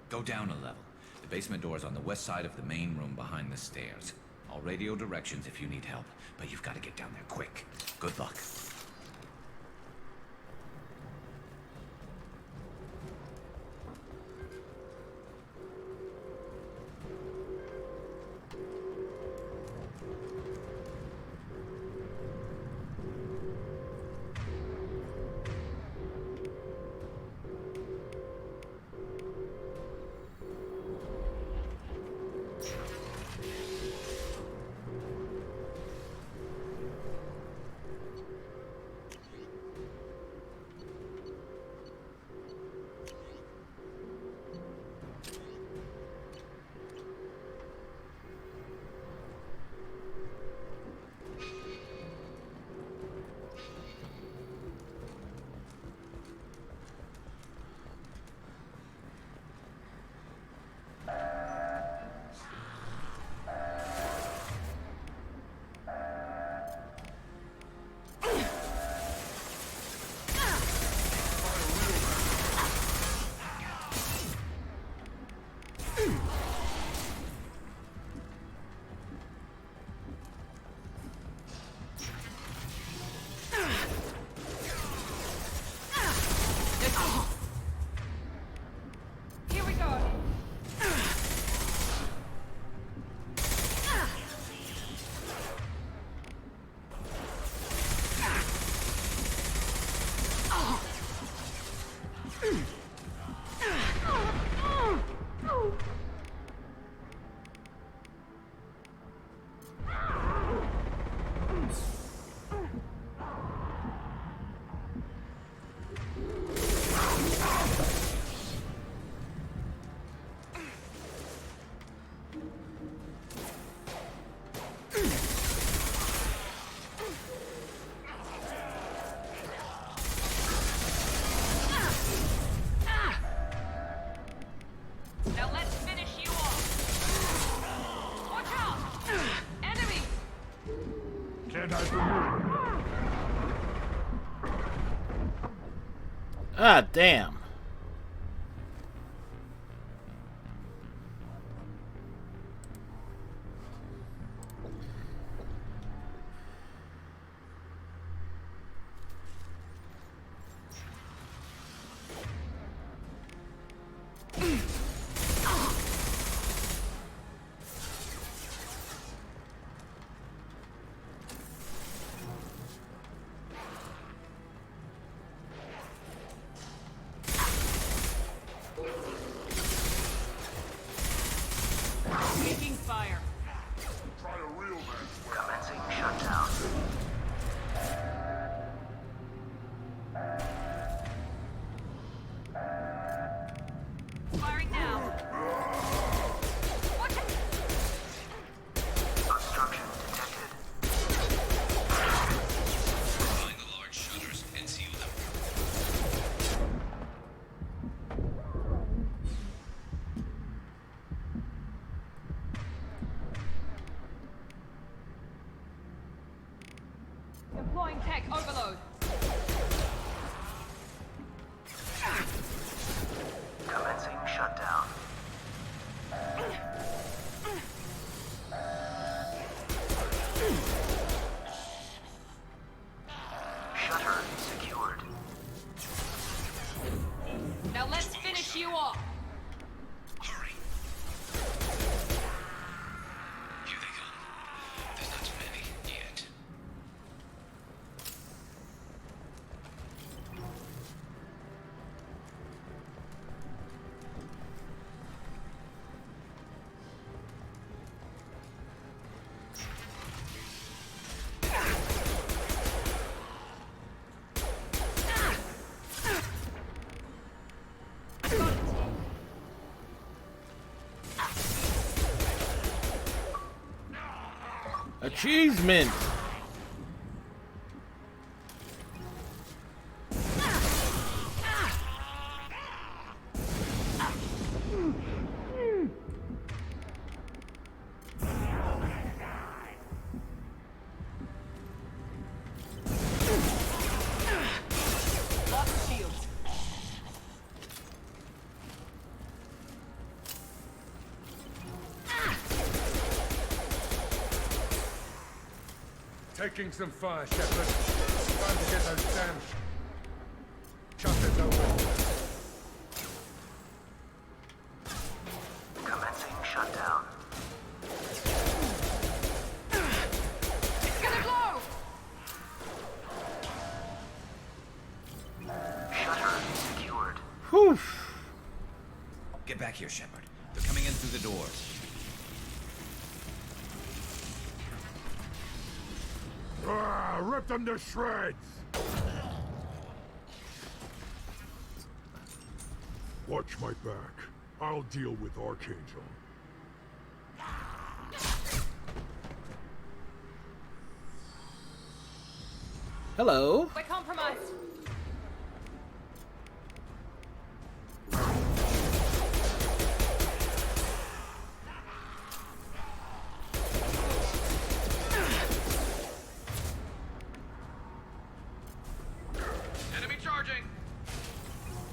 Go down a level. The basement door is on the west side of the main room behind the stairs. I'll radio directions if you need help, but you've got to get down there quick. Good luck. Ah, damn. Taking fire. Try a real man. Commencing shutdown. Firing now. Obstruction detected. Find the large shutters and seal them. Employing tech overload. Commencing shutdown. Shutter secured. Now let's finish you off. Hurry. Here they come. There's not too many yet. Achievement! Lost shields. Taking some fire, Shepard. Time to get those damn shutters open. Commencing shutdown. It's gonna blow! Shutter secured. Whew. Get back here, Shepard. They're coming in through the doors. Ah, rip them to shreds! Watch my back. I'll deal with Archangel. Hello. We're compromised. Enemy charging!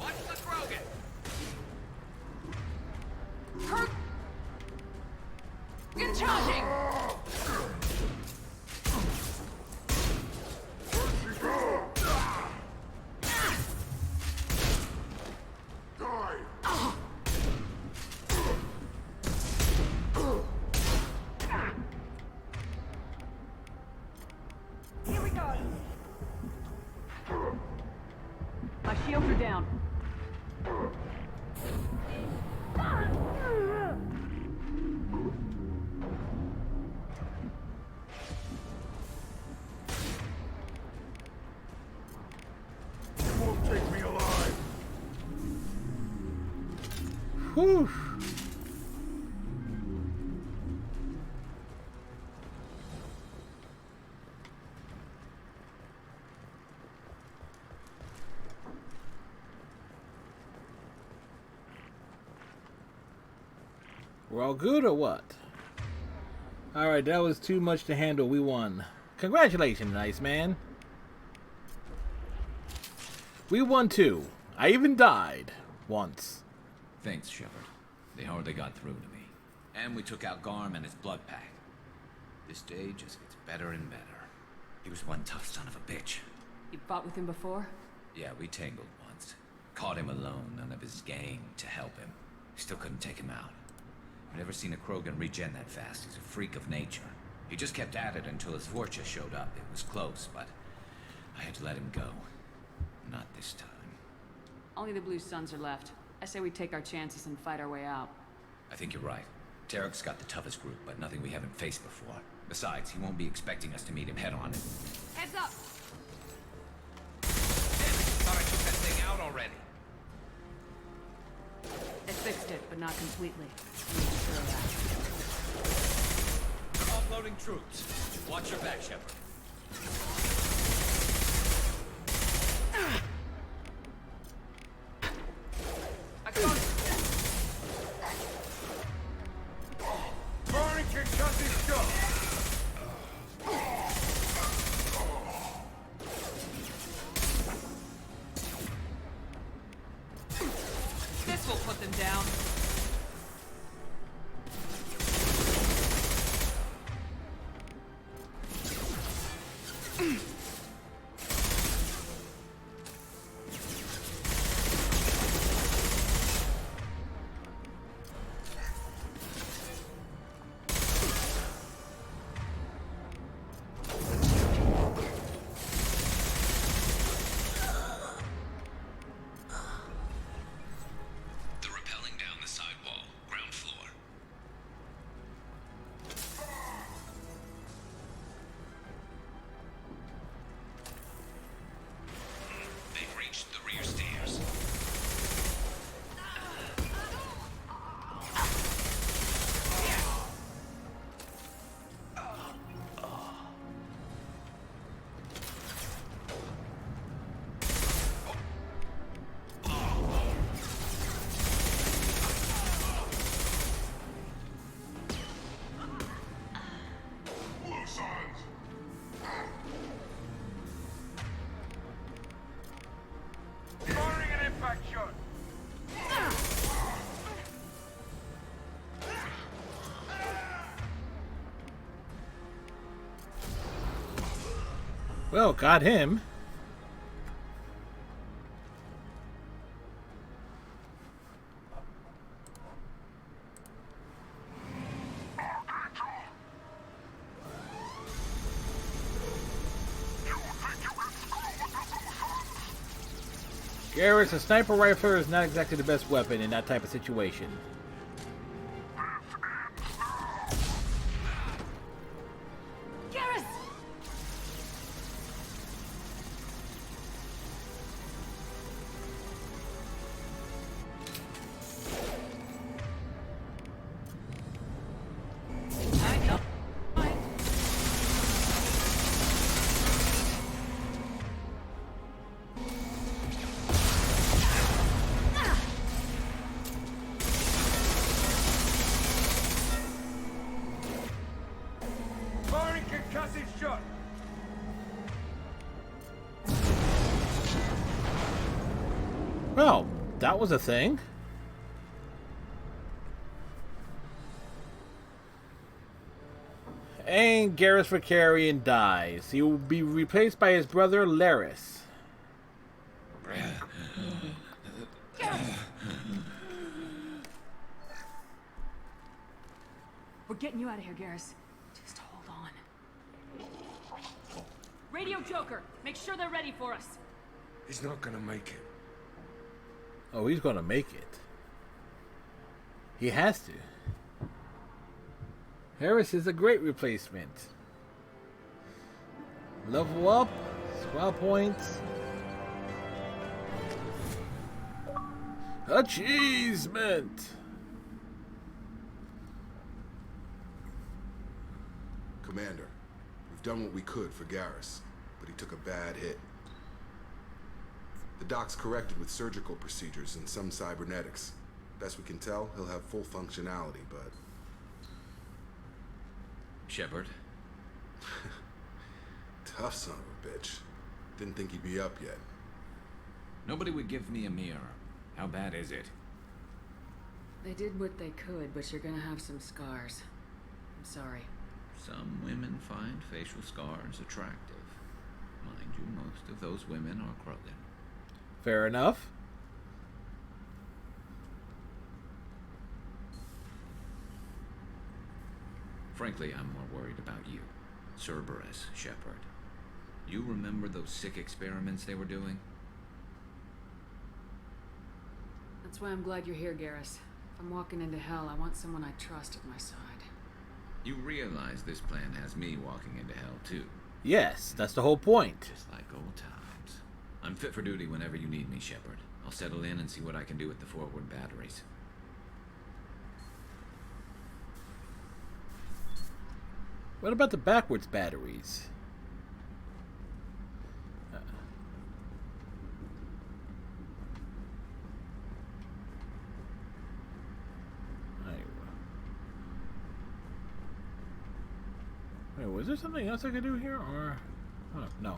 Watch the Krogan! Get charging! Here we go. My shields are down. You won't take me alive! Whew. We're all good or what? Alright, that was too much to handle. We won. Congratulations, nice man. We won too. I even died once. Thanks, Shepard. They hardly got through to me. And we took out Garm and his blood pack. This day just gets better and better. He was one tough son of a bitch. You fought with him before? Yeah, we tangled once. Caught him alone, none of his gang to help him. Still couldn't take him out. I've never seen a Krogan regen that fast. He's a freak of nature. He just kept at it until his Vorcha showed up. It was close, but I had to let him go. Not this time. Only the Blue Suns are left. I say we take our chances and fight our way out. I think you're right. Tarek's got the toughest group, but nothing we haven't faced before. Besides, he won't be expecting us to meet him head-on. Heads up! Thought I took that thing out already. I fixed it, but not completely. Offloading troops. Watch your back, Shepard. I got it. Firing concussive shot. This will put them down. Firing an impact shot. Well, got him. Garrus, a sniper rifle is not exactly the best weapon in that type of situation. Garrus! Firing concussive shot. Well, that was a thing. And Garrus Vakarian dies. He will be replaced by his brother Laris. We're getting you out of here, Garrus. Just hold on. Radio Joker, make sure they're ready for us. He's not gonna make it. Oh, he's gonna make it. He has to. Harris is a great replacement. Level up, squad points. Achievement! Commander, we've done what we could for Garrus, but he took a bad hit. The doc's corrected with surgical procedures and some cybernetics. Best we can tell, he'll have full functionality, but... Shepard? Tough son of a bitch. Didn't think he'd be up yet. Nobody would give me a mirror. How bad is it? They did what they could, but you're gonna have some scars. I'm sorry. Some women find facial scars attractive. Mind you, most of those women are Krogan. Fair enough. Frankly, I'm more worried about you. Cerberus, Shepard. You remember those sick experiments they were doing? That's why I'm glad you're here, Garrus. If I'm walking into hell, I want someone I trust at my side. You realize this plan has me walking into hell, too. Yes, that's the whole point. Just like old times. I'm fit for duty whenever you need me, Shepard. I'll settle in and see what I can do with the forward batteries. What about the backwards batteries? Wait, was there something else I could do here, or... Oh, no.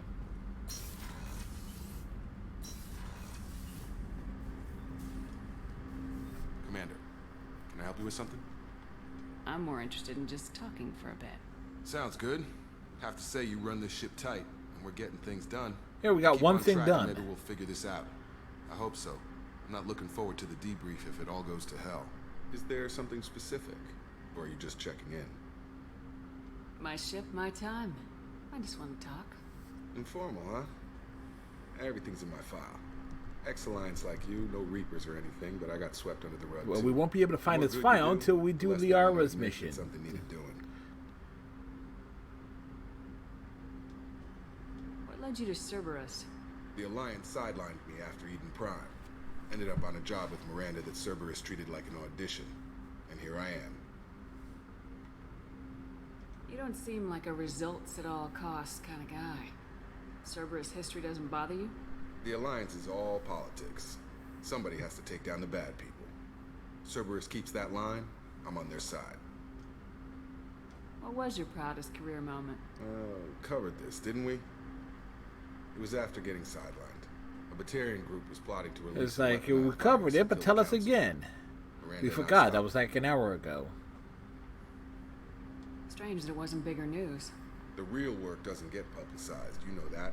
Commander, can I help you with something? I'm more interested in just talking for a bit. Sounds good. Have to say you run this ship tight, and we're getting things done. Here, we got Keep one on thing track, done. and maybe we'll figure this out. I hope so. I'm not looking forward to the debrief if it all goes to hell. Is there something specific, or are you just checking in? My ship, my time. I just want to talk. Informal, huh? Everything's in my file. Ex-Alliance like you, no Reapers or anything, but I got swept under the rug. Well, too. we won't be able to find More this good file you until we the do less they're gonna Liara's admit mission. that something needed doing. What led you to Cerberus? The Alliance sidelined me after Eden Prime. Ended up on a job with Miranda that Cerberus treated like an audition. And here I am. You don't seem like a results at all costs kind of guy. Cerberus history doesn't bother you? The Alliance is all politics. Somebody has to take down the bad people. Cerberus keeps that line, I'm on their side. What was your proudest career moment? Covered this, didn't we? It was after getting sidelined. A Batarian group was plotting to release... It's like, we covered it, but tell us again. Miranda We and I forgot, that stopped. was like an hour ago. Strange that it wasn't bigger news. The real work doesn't get publicized, you know that.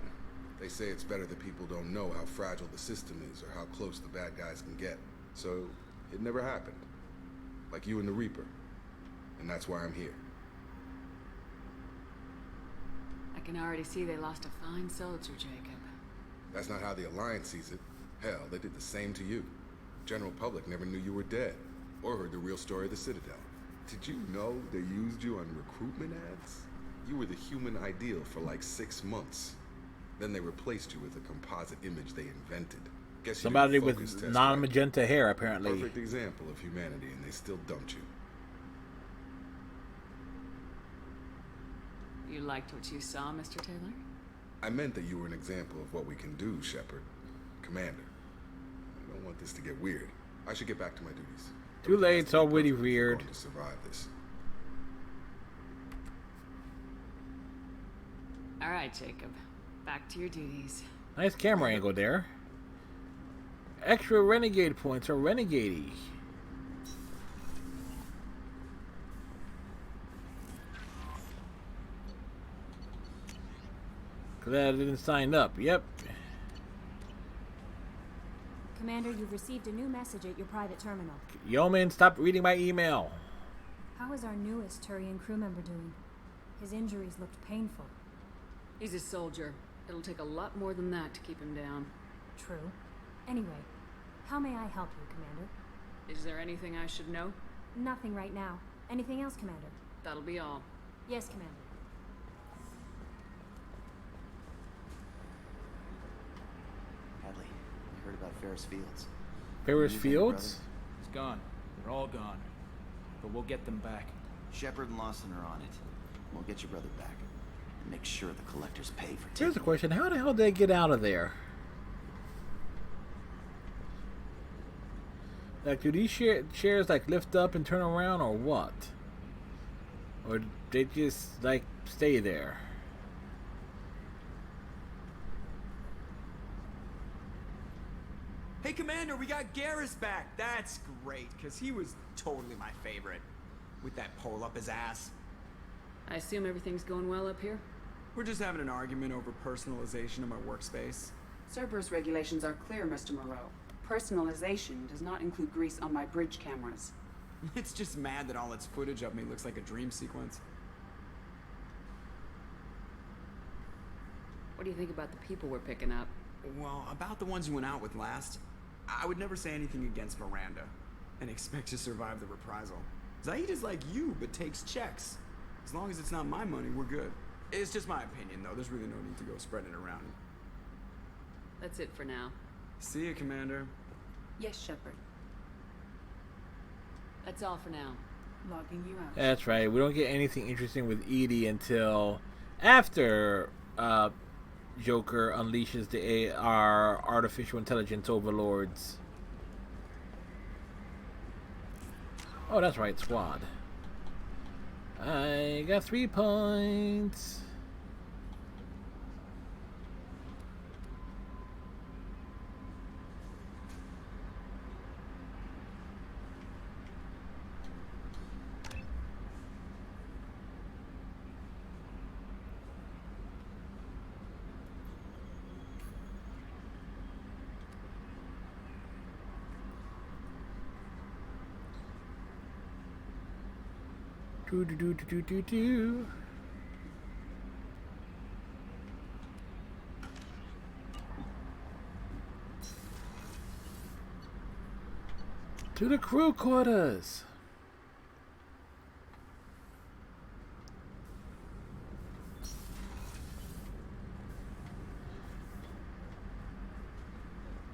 They say it's better that people don't know how fragile the system is or how close the bad guys can get. So, it never happened. Like you and the Reaper. And that's why I'm here. I can already see they lost a fine soldier, Jacob. That's not how the Alliance sees it. Hell, they did the same to you. General public never knew you were dead, or heard the real story of the Citadel. Did you know they used you on recruitment ads? You were the human ideal for like 6 months. Then they replaced you with a composite image they invented. Guess you Somebody didn't with focus test right. non-magenta hair, apparently. Perfect example of humanity, and they still dumped you. You liked what you saw, Mr. Taylor? I meant that you were an example of what we can do, Shepard. Commander. I don't want this to get weird. I should get back to my duties. Too late, it's already weird. To survive this. All right, Jacob. Back to your duties. Nice camera angle there. Extra renegade points are renegade-y. Glad I didn't sign up. Yep. Commander, you've received a new message at your private terminal. Yeoman, stop reading my email. How is our newest Turian crew member doing? His injuries looked painful. He's a soldier. It'll take a lot more than that to keep him down. True. Anyway, how may I help you, Commander? Is there anything I should know? Nothing right now. Anything else, Commander? That'll be all. Yes, Commander. Hadley, I heard about Ferris Fields. Ferris Anything, Fields? brother? It's gone. They're all gone. But we'll get them back. Shepard and Lawson are on it. We'll get your brother back. And make sure the collectors pay for Here's the taking question. How the hell did they get out of there? Like, do these chairs, like, lift up and turn around, or what? Or they just, like, stay there? Commander, we got Garrus back. That's great, because he was totally my favorite. With that pole up his ass. I assume everything's going well up here? We're just having an argument over personalization of my workspace. Cerberus regulations are clear, Mr. Moreau. Personalization does not include grease on my bridge cameras. It's just mad that all its footage of me looks like a dream sequence. What do you think about the people we're picking up? Well, about the ones you went out with last, I would never say anything against Miranda and expect to survive the reprisal. Zaid is like you, but takes checks. As long as it's not my money, we're good. It's just my opinion, though. There's really no need to go spreading it around. That's it for now. See you, Commander. Yes, Shepard. That's all for now. Logging you out. That's right. We don't get anything interesting with EDI until after Joker unleashes our artificial intelligence overlords. Oh, that's right, squad. I got 3 points. Do. To the crew quarters.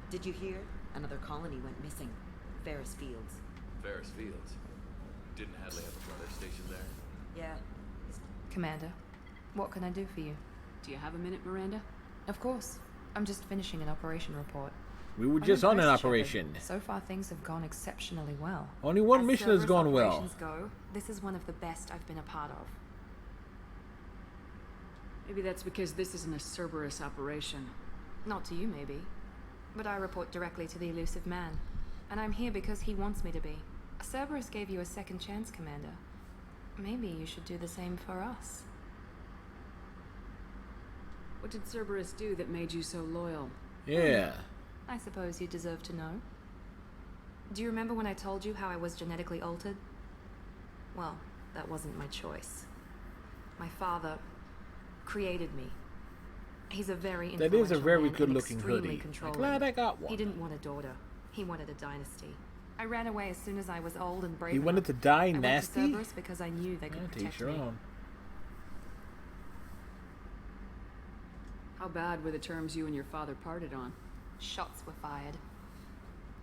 Did you hear? Another colony went missing. Ferris Fields. Ferris Fields? Didn't Hadley have a brother stationed there? Yeah. Commander, what can I do for you? Do you have a minute, Miranda? Of course. I'm just finishing an operation report. We were I'm just on an impressed, operation. Shepard. So far, things have gone exceptionally well. Only one As mission has Cerberus gone well. operations go, this is one of the best I've been a part of. Maybe that's because this isn't a Cerberus operation. Not to you, maybe. But I report directly to the Elusive Man. And I'm here because he wants me to be. Cerberus gave you a second chance, Commander. Maybe you should do the same for us. What did Cerberus do that made you so loyal? Yeah. I suppose you deserve to know. Do you remember when I told you how I was genetically altered? Well, that wasn't my choice. My father created me. He's a very influential That is a very man and good-looking extremely hoodie. controlling. I'm glad I got one. He didn't want a daughter. He wanted a dynasty. I ran away as soon as I was old and brave He wanted enough. to die I went nasty? to Cerberus because I knew they could Yeah, to protect each your me. own. How bad were the terms you and your father parted on? Shots were fired.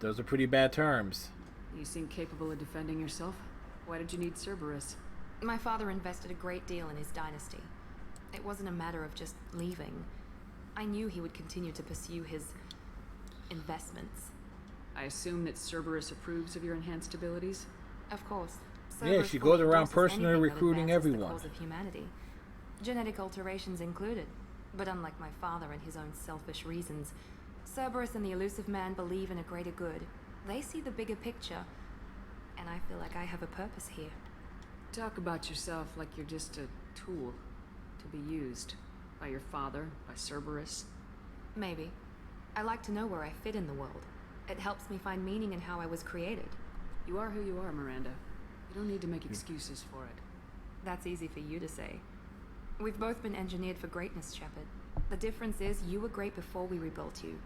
Those are pretty bad terms. You seem capable of defending yourself. Why did you need Cerberus? My father invested a great deal in his dynasty. It wasn't a matter of just leaving. I knew he would continue to pursue his investments. I assume that Cerberus approves of your enhanced abilities? Of course. Yeah, Cerberus she fully goes around endorses personally anything that recruiting advances everyone. The cause of humanity. Genetic alterations included. But unlike my father and his own selfish reasons, Cerberus and the Elusive Man believe in a greater good. They see the bigger picture, and I feel like I have a purpose here. Talk about yourself like you're just a tool to be used by your father, by Cerberus. Maybe. I like to know where I fit in the world. It helps me find meaning in how I was created. You are who you are, Miranda. You don't need to make excuses for it. That's easy for you to say. We've both been engineered for greatness, Shepard. The difference is you were great before we rebuilt you.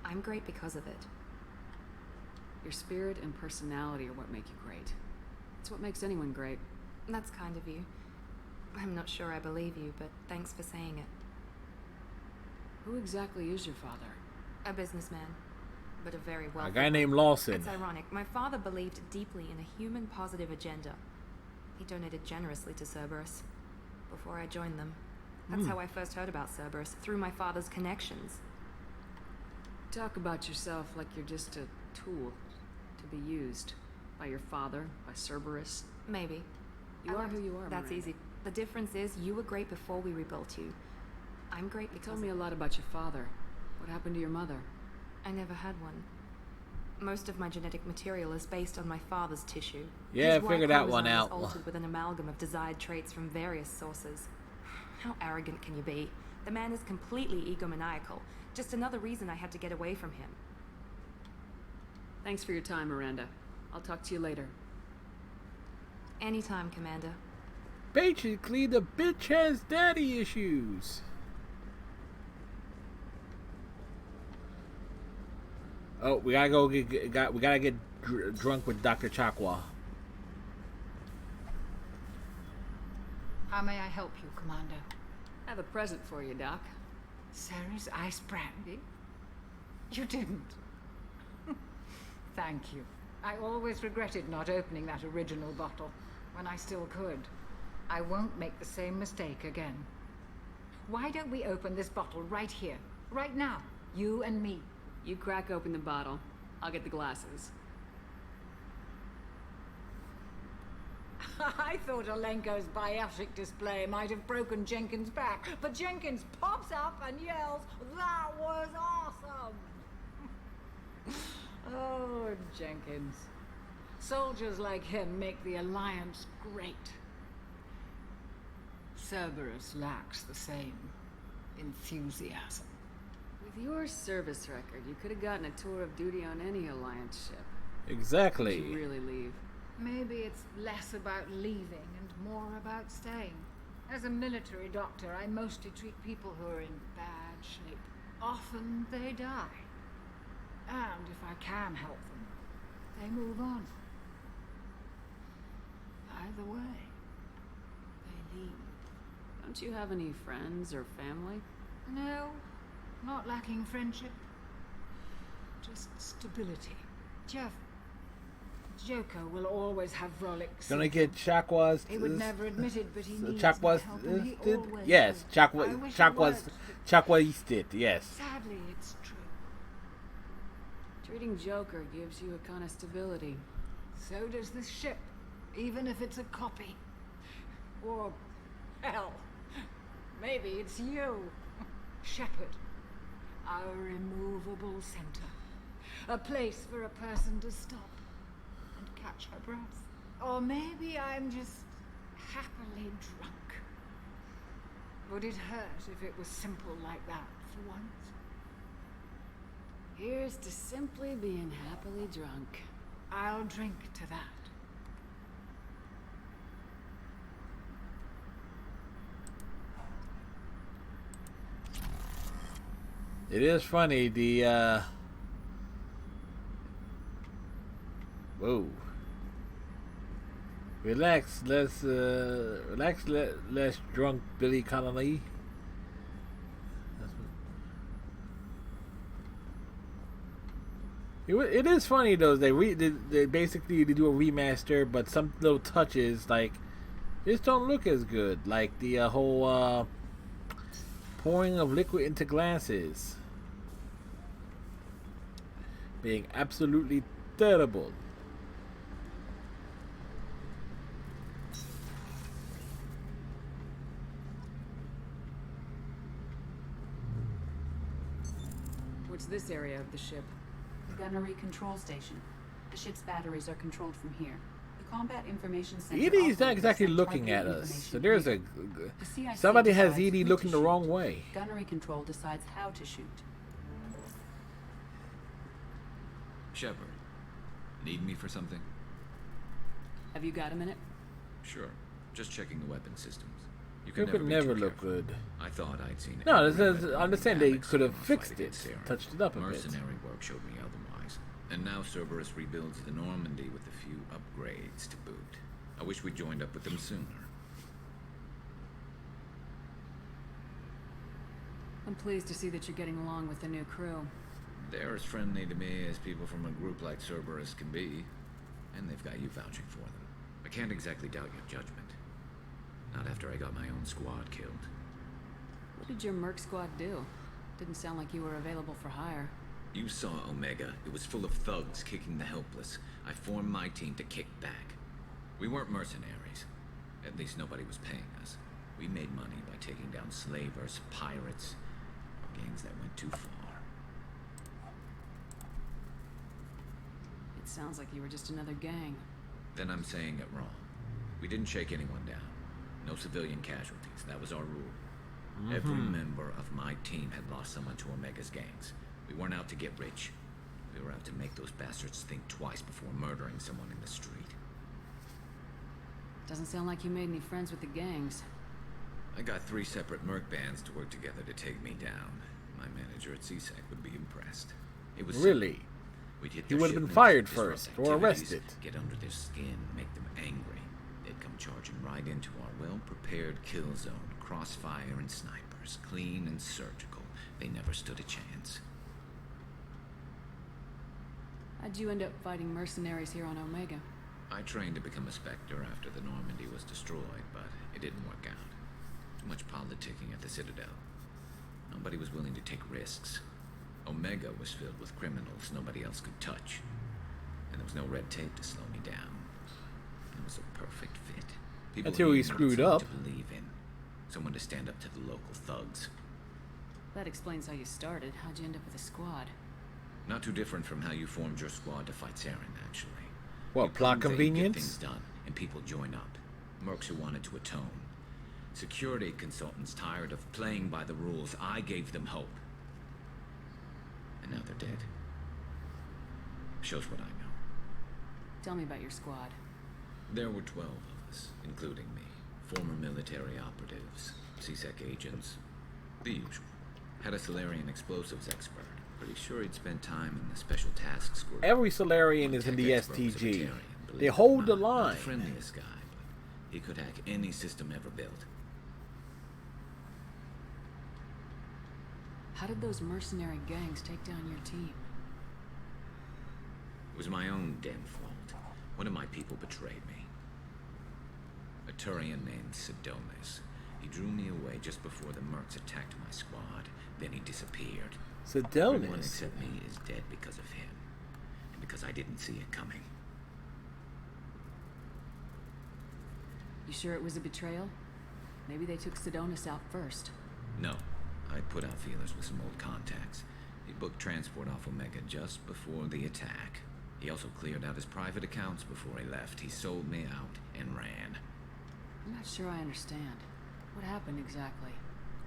I'm great because of it. Your spirit and personality are what make you great. It's what makes anyone great. That's kind of you. I'm not sure I believe you, but thanks for saying it. Who exactly is your father? A businessman, but a very wealthy A guy one. named Lawson. It's ironic. My father believed deeply in a human positive agenda. He donated generously to Cerberus before I joined them. That's how I first heard about Cerberus, through my father's connections. Talk about yourself like you're just a tool to be used by your father, by Cerberus. Maybe. You are who you are, That's Miranda. easy. The difference is you were great before we rebuilt you. I'm great You because told me a lot about your father. What happened to your mother? I never had one. Most of my genetic material is based on my father's tissue. Yeah, His I figured Y that one chromosome is out. altered with an amalgam of desired traits from various sources. How arrogant can you be? The man is completely egomaniacal. Just another reason I had to get away from him. Thanks for your time, Miranda. I'll talk to you later. Anytime, Commander. Basically, the bitch has daddy issues. Oh, we gotta go we gotta get drunk with Dr. Chakwa. How may I help you, Commander? I have a present for you, Doc. Sarah's ice brandy? You didn't. Thank you. I always regretted not opening that original bottle when I still could. I won't make the same mistake again. Why don't we open this bottle right here, right now? You and me. You crack open the bottle. I'll get the glasses. I thought Alenko's biotic display might have broken Jenkins' back, but Jenkins pops up and yells, "That was awesome!" Oh, Jenkins. Soldiers like him make the Alliance great. Cerberus lacks the same enthusiasm. With your service record, you could have gotten a tour of duty on any Alliance ship. Exactly. Did you really leave? Maybe it's less about leaving and more about staying. As a military doctor, I mostly treat people who are in bad shape. Often they die. And if I can help them, they move on. Either way, they leave. Don't you have any friends or family? No, not lacking friendship. Just stability. Jeff, Joker will always have Rolex. Gonna get Chakwa's. He would never admit it, but he needs Chakwa's. my help, and he always Yes, will. I wish it Chakwa's. worked, Chakwa's did. Yes. Sadly, it's true. Treating Joker gives you a kind of stability. So does this ship, even if it's a copy. Or, hell, maybe it's you, Shepard. Our immovable center. A place for a person to stop and catch her breath. Or maybe I'm just happily drunk. Would it hurt if it was simple like that for once? Here's to simply being happily drunk. I'll drink to that. It is funny, the whoa. Relax, less drunk Billy Connolly. It is funny though. They basically do a remaster, but some little touches like just don't look as good. Like the whole pouring of liquid into glasses being absolutely terrible. What's this area of the ship? The gunnery control station. The ship's batteries are controlled from here. The combat information center. Edie's not exactly looking at us, so there's a somebody has Edie looking the wrong way. Gunnery control decides how to shoot. Shepard, need me for something? Have you got a minute? Sure. Just checking the weapon systems. You It could never look good. I thought I'd seen. No, every this is, weapon I understand they dynamics could have on the fixed fight it, against Saren. touched it up a bit. Mercenary work showed me otherwise. And now Cerberus rebuilds the Normandy with a few upgrades to boot. I wish we joined up with them sooner. I'm pleased to see that you're getting along with the new crew. They're as friendly to me as people from a group like Cerberus can be. And they've got you vouching for them. I can't exactly doubt your judgment. Not after I got my own squad killed. What did your merc squad do? Didn't sound like you were available for hire. You saw Omega. It was full of thugs kicking the helpless. I formed my team to kick back. We weren't mercenaries. At least nobody was paying us. We made money by taking down slavers, pirates, gangs that went too far. Sounds like you were just another gang. Then I'm saying it wrong. We didn't shake anyone down. No civilian casualties. That was our rule. Every member of my team had lost someone to Omega's gangs. We weren't out to get rich. We were out to make those bastards think twice before murdering someone in the street. Doesn't sound like you made any friends with the gangs. I got 3 separate merc bands to work together to take me down. My manager at CSEC would be impressed. It was really. simple. We'd hit He their would have been shipments, fired disrupt first or activities, arrested. Get under their skin, make them angry. They'd come charging right into our well-prepared kill zone, crossfire and snipers, clean and surgical. They never stood a chance. How'd you end up fighting mercenaries here on Omega? I trained to become a Spectre after the Normandy was destroyed, but it didn't work out. Too much politicking at the Citadel. Nobody was willing to take risks. Omega was filled with criminals nobody else could touch. And there was no red tape to slow me down. It was a perfect fit. People Until he needed screwed someone up. to believe in. Someone to stand up to the local thugs. That explains how you started. How'd you end up with a squad? Not too different from how you formed your squad to fight Saren, actually. What, plot Prove that you get convenience? things done, and people join up. Mercs who wanted to atone. Security consultants tired of playing by the rules. I gave them hope. And now they're dead. Shows what I know. Tell me about your squad. There were 12 of us, including me. Former military operatives, CSEC agents, the usual. Had a Solarian explosives expert. Pretty sure he'd spent time in the special tasks group. Every Solarian is in the Tech expert was a STG. vegetarian, believe They it or hold the not. Not line. the friendliest guy, but he could hack any system ever built. How did those mercenary gangs take down your team? It was my own damn fault. One of my people betrayed me. A Turian named Sidonis. He drew me away just before the mercs attacked my squad. Then he disappeared. Everyone Sidonis. except me is dead because of him. And because I didn't see it coming. You sure it was a betrayal? Maybe they took Sidonis out first. No. I put out feelers with some old contacts. He booked transport off Omega just before the attack. He also cleared out his private accounts before he left. He sold me out and ran. I'm not sure I understand. What happened exactly?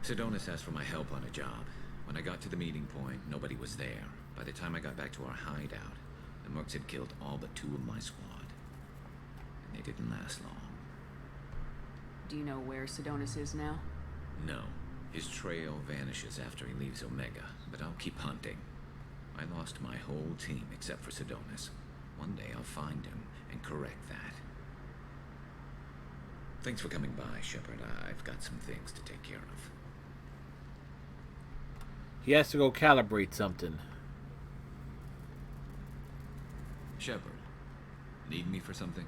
Sidonis asked for my help on a job. When I got to the meeting point, nobody was there. By the time I got back to our hideout, the mercs had killed all but 2 of my squad. And they didn't last long. Do you know where Sidonis is now? No. His trail vanishes after he leaves Omega, but I'll keep hunting. I lost my whole team except for Sidonis. One day I'll find him and correct that. Thanks for coming by, Shepard. I've got some things to take care of. He has to go calibrate something. Shepard, need me for something?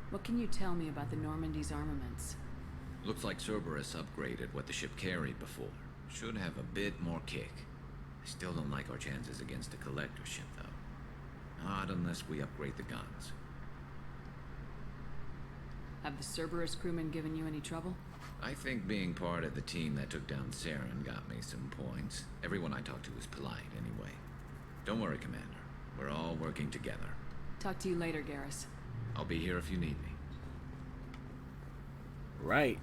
What can you tell me about the Normandy's armaments? Looks like Cerberus upgraded what the ship carried before. Should have a bit more kick. I still don't like our chances against the Collector ship, though. Not unless we upgrade the guns. Have the Cerberus crewmen given you any trouble? I think being part of the team that took down Saren got me some points. Everyone I talked to was polite, anyway. Don't worry, Commander. We're all working together. Talk to you later, Garrus. I'll be here if you need me. Right.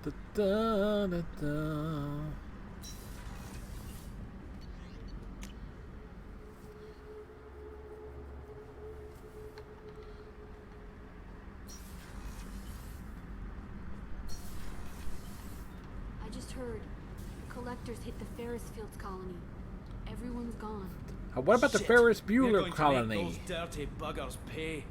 Da, da, da, da. I just heard the Collectors hit the Ferris Fields colony. Everyone's gone. What about the Shit. Ferris We're Bueller going to colony? make those dirty buggers pay.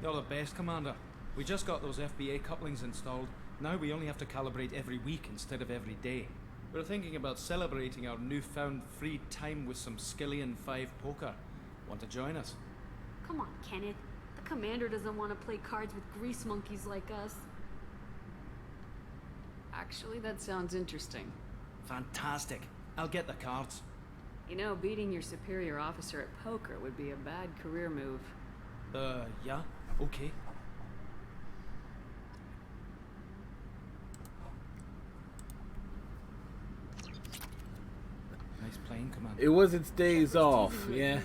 You're the best, Commander. We just got those FBA couplings installed. Now we only have to calibrate every week instead of every day. We're thinking about celebrating our newfound free time with some Skillian 5 poker. Want to join us? Come on, Kenneth. The commander doesn't want to play cards with grease monkeys like us. Actually, that sounds interesting. Fantastic. I'll get the cards. You know, beating your superior officer at poker would be a bad career move. Yeah? Okay. It was its days off, yeah.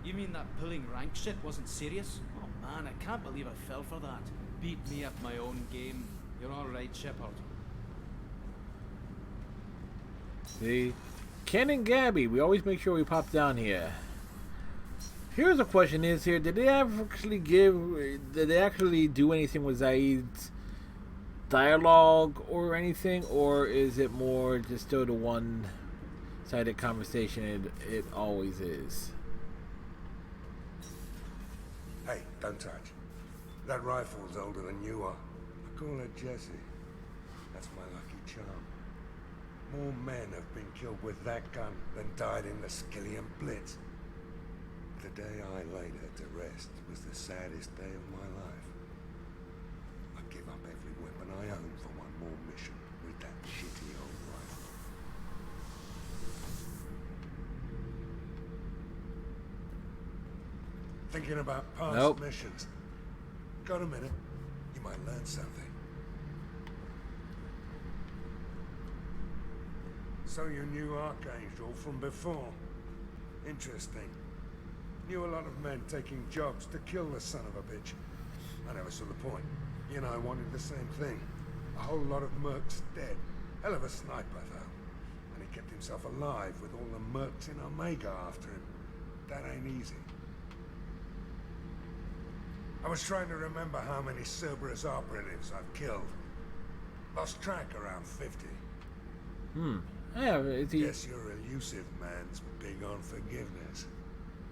You mean that pulling rank shit wasn't serious? Oh man, I can't believe I fell for that. Beat me at my own game. You're alright, Shepard. See? Ken and Gabby, we always make sure we pop down here. Here's a question is here, did they actually do anything with Zaid's dialogue or anything, or is it more just still the one-sided conversation it always is? Hey, don't touch. That rifle's older than you are. I call her Jessie. That's my lucky charm. More men have been killed with that gun than died in the Skillian Blitz. The day I laid her to rest was the saddest day of my life. I give up every weapon I own for one more mission with that shitty old rifle. Thinking about past missions. Got a minute? You might learn something. So you knew Archangel from before. Interesting. Knew a lot of men taking jobs to kill the son of a bitch. I never saw the point. You and I wanted the same thing. A whole lot of mercs dead. Hell of a sniper, though. And he kept himself alive with all the mercs in Omega after him. That ain't easy. I was trying to remember how many Cerberus operatives I've killed. Lost track around 50. Yeah, is he... Guess your elusive man's big on forgiveness.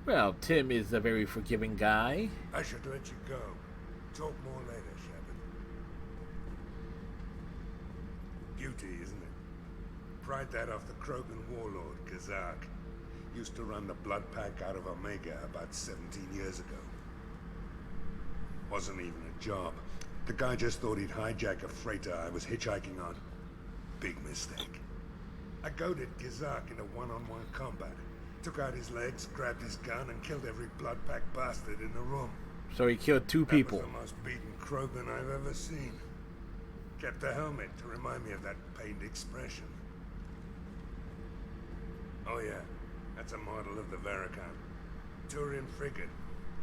Well, Tim is a very forgiving guy. I should let you go. Talk more later, Shepard. Beauty, isn't it? Pried that off the Krogan warlord, Kazak. Used to run the Blood Pack out of Omega about 17 years ago. Wasn't even a job. The guy just thought he'd hijack a freighter I was hitchhiking on. Big mistake. I goaded Kazak into one-on-one combat. Took out his legs, grabbed his gun, and killed every Blood Pack bastard in the room. So he killed two people. That was the most beaten Krogan I've ever seen. Kept a helmet to remind me of that pained expression. Oh yeah, that's a model of the Veracon. Turian frigate.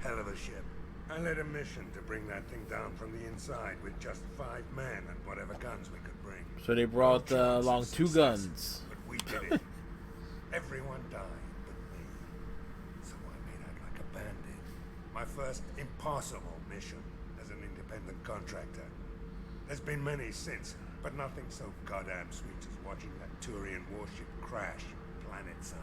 Hell of a ship. I led a mission to bring that thing down from the inside with just 5 men and whatever guns we could bring. So they brought along 2 guns. But we did it. Everyone died but me. So I made out like a bandit. My first impossible mission as an independent contractor. There's been many since, but nothing so goddamn sweet as watching that Turian warship crash planet-side.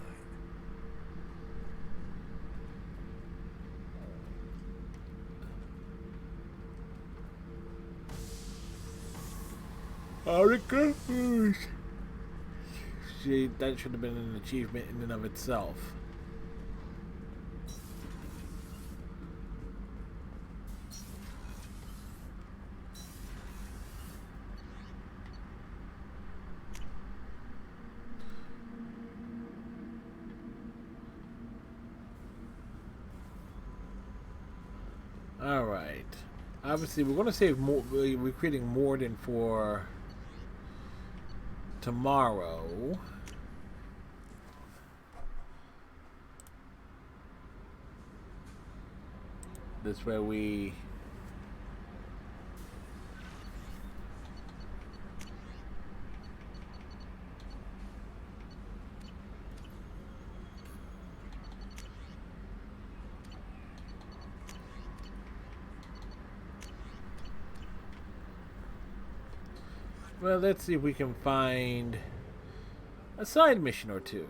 See, that should have been an achievement in and of itself. All right. Obviously, we're going to save more. We're creating more than for tomorrow. This way we well, let's see if we can find a side mission or two.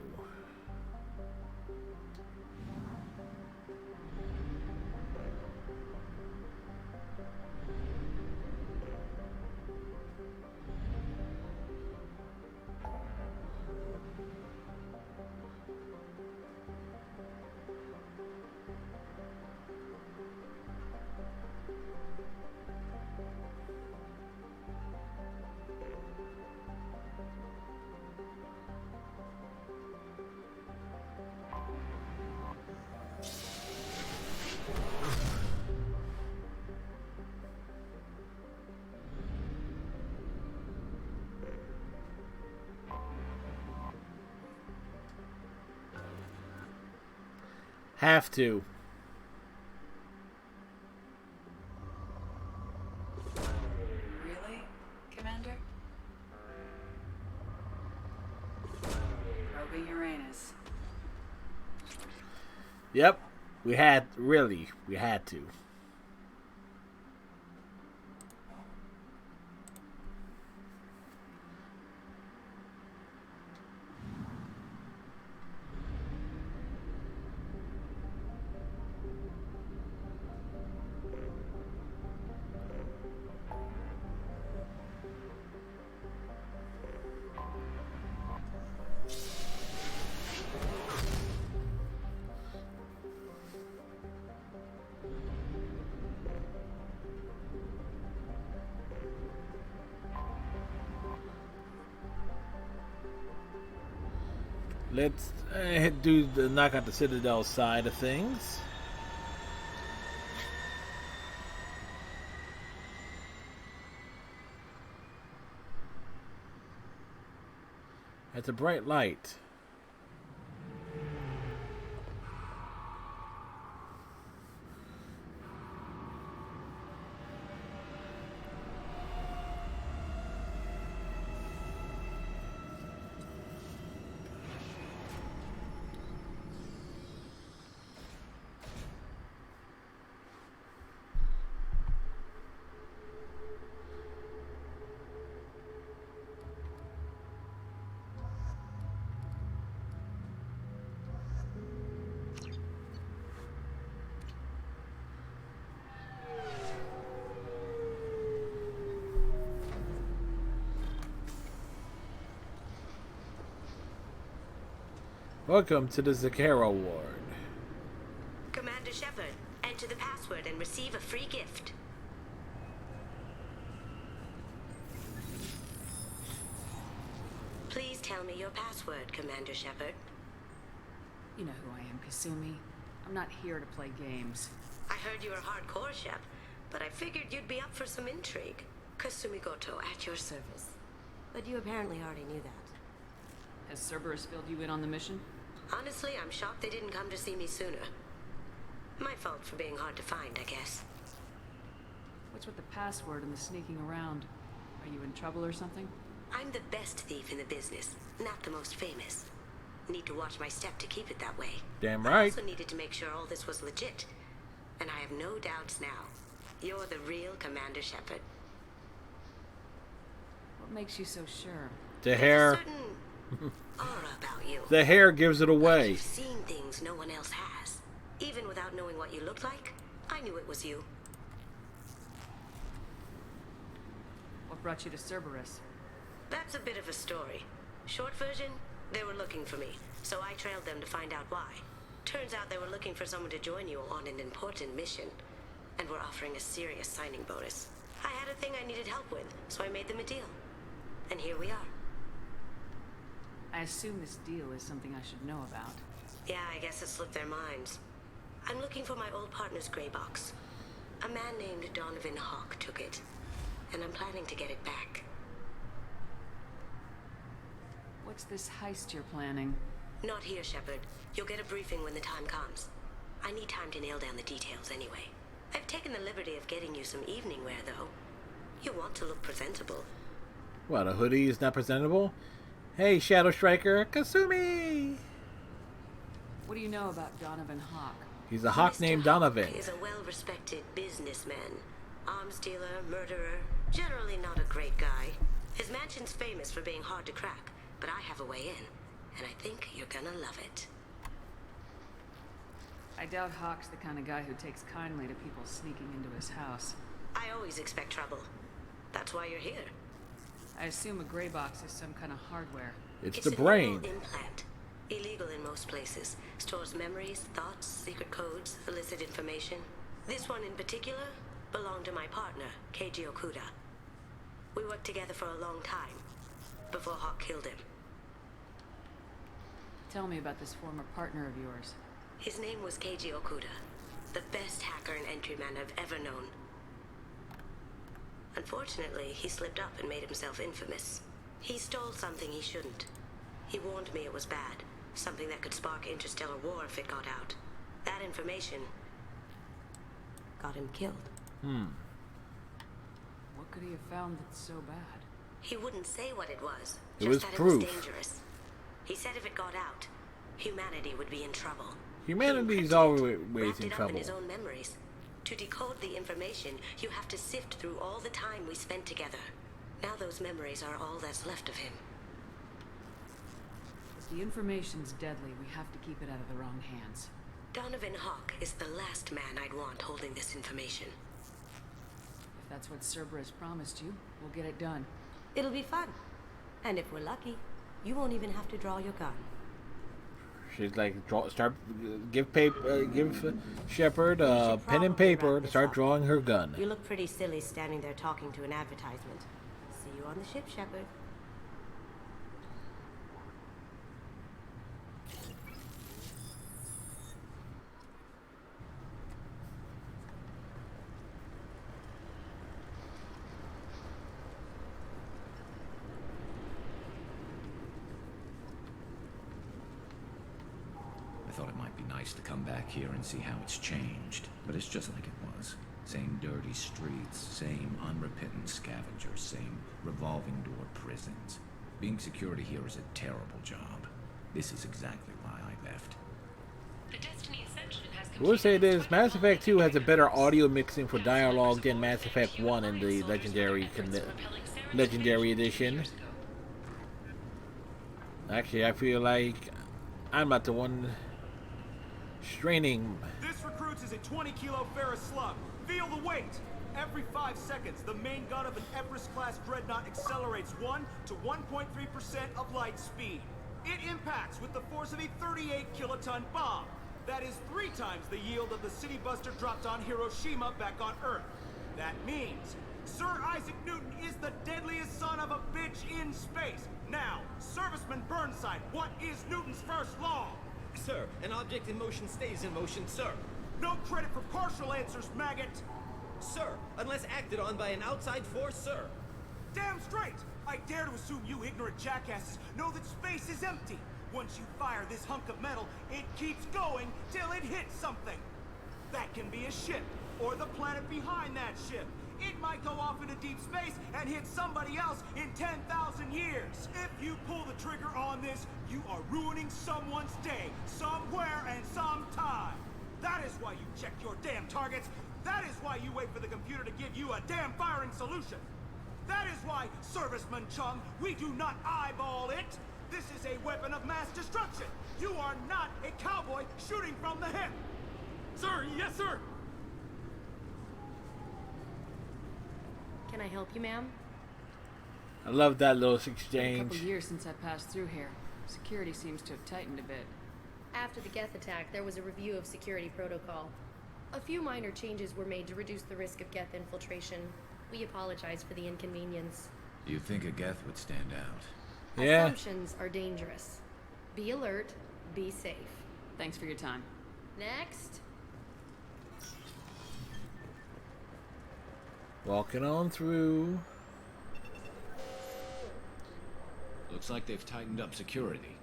Have to. Really, Commander? Probing Uranus. Yep. We had to. Let's do the knock out the Citadel side of things. It's a bright light. Welcome to the Zakara Ward. Commander Shepard, enter the password and receive a free gift. Please tell me your password, Commander Shepard. You know who I am, Kasumi. I'm not here to play games. I heard you were hardcore, Shep, but I figured you'd be up for some intrigue. Kasumi Goto, at your service. But you apparently already knew that. Has Cerberus filled you in on the mission? Honestly, I'm shocked they didn't come to see me sooner. My fault for being hard to find, I guess. What's with the password and the sneaking around? Are you in trouble or something? I'm the best thief in the business, not the most famous. Need to watch my step to keep it that way. Damn I right. also needed to make sure all this was legit. And I have no doubts now. You're the real Commander Shepard. What makes you so sure? The hair. Aura about you. The hair gives it away. You've seen things no one else has. Even without knowing what you looked like, I knew it was you. What brought you to Cerberus? That's a bit of a story. Short version, they were looking for me, so I trailed them to find out why. Turns out they were looking for someone to join you on an important mission, and were offering a serious signing bonus. I had a thing I needed help with, so I made them a deal. And here we are. I assume this deal is something I should know about. Yeah, I guess it slipped their minds. I'm looking for my old partner's gray box. A man named Donovan Hawk took it, and I'm planning to get it back. What's this heist you're planning? Not here, Shepard. You'll get a briefing when the time comes. I need time to nail down the details anyway. I've taken the liberty of getting you some evening wear, though. You want to look presentable. What, a hoodie is not presentable? Hey, Shadow Striker, Kasumi! What do you know about Donovan Hawk? He's a hawk named Donovan. He's a well-respected businessman. Arms dealer, murderer, generally not a great guy. His mansion's famous for being hard to crack, but I have a way in, and I think you're gonna love it. I doubt Hawk's the kind of guy who takes kindly to people sneaking into his house. I always expect trouble. That's why you're here. I assume a gray box is some kind of hardware. It's the brain. An implant. Illegal in most places. Stores memories, thoughts, secret codes, illicit information. This one in particular belonged to my partner, Keiji Okuda. We worked together for a long time, before Hawk killed him. Tell me about this former partner of yours. His name was Keiji Okuda, the best hacker and entryman I've ever known. Unfortunately, he slipped up and made himself infamous. He stole something he shouldn't. He warned me it was bad, something that could spark interstellar war if it got out. That that information got him killed. What could he have found that's so bad? He wouldn't say what it was. It just was that proof. It was dangerous. He said if it got out, humanity would be in trouble. Humanity's always Wrapped in it up trouble. in his own memories. To decode the information, you have to sift through all the time we spent together. Now those memories are all that's left of him. If the information's deadly, we have to keep it out of the wrong hands. Donovan Hawk is the last man I'd want holding this information. If that's what Cerberus promised you, we'll get it done. It'll be fun. And if we're lucky, you won't even have to draw your gun. She's like, give Shepard pen and paper to start drawing her gun. You look pretty silly standing there talking to an advertisement. See you on the ship, Shepard. I thought it might be nice to come back here and see how it's changed, but it's just like it was. Same dirty streets, same unrepentant scavengers, same revolving door prisons. Being security here is a terrible job. This is exactly why I left. I will say this, Mass Effect 2 has a better audio mixing for dialogue than Mass Effect 1 in the Legendary Edition. Actually, I feel like I'm not the one straining. This recruits is a 20-kilo Ferris slug. Feel the weight. Every 5 seconds, the main gun of an Everest-class dreadnought accelerates 1 to 1.3% of light speed. It impacts with the force of a 38-kiloton bomb. That is 3 times the yield of the City Buster dropped on Hiroshima back on Earth. That means Sir Isaac Newton is the deadliest son of a bitch in space. Now, Serviceman Burnside, what is Newton's first law? Sir, an object in motion stays in motion, sir. No credit for partial answers, maggot! Sir, unless acted on by an outside force, sir. Damn straight! I dare to assume you ignorant jackasses know that space is empty. Once you fire this hunk of metal, it keeps going till it hits something. That can be a ship, or the planet behind that ship. It might go off into deep space and hit somebody else in 10,000 years. If you pull the trigger on this, you are ruining someone's day, somewhere and sometime. That is why you check your damn targets. That is why you wait for the computer to give you a damn firing solution. That is why, Serviceman Chung, we do not eyeball it. This is a weapon of mass destruction. You are not a cowboy shooting from the hip. Sir, yes, sir. Can I help you, ma'am? I love that little It's been a exchange. couple years since I passed through here. Security seems to have tightened a bit. After the Geth attack, there was a review of security protocol. A few minor changes were made to reduce the risk of Geth infiltration. We apologize for the inconvenience. You think a Geth would stand out? Yeah. Assumptions are dangerous. Be alert, be safe. Thanks for your time. Next. Walking on through. Looks like they've tightened up security.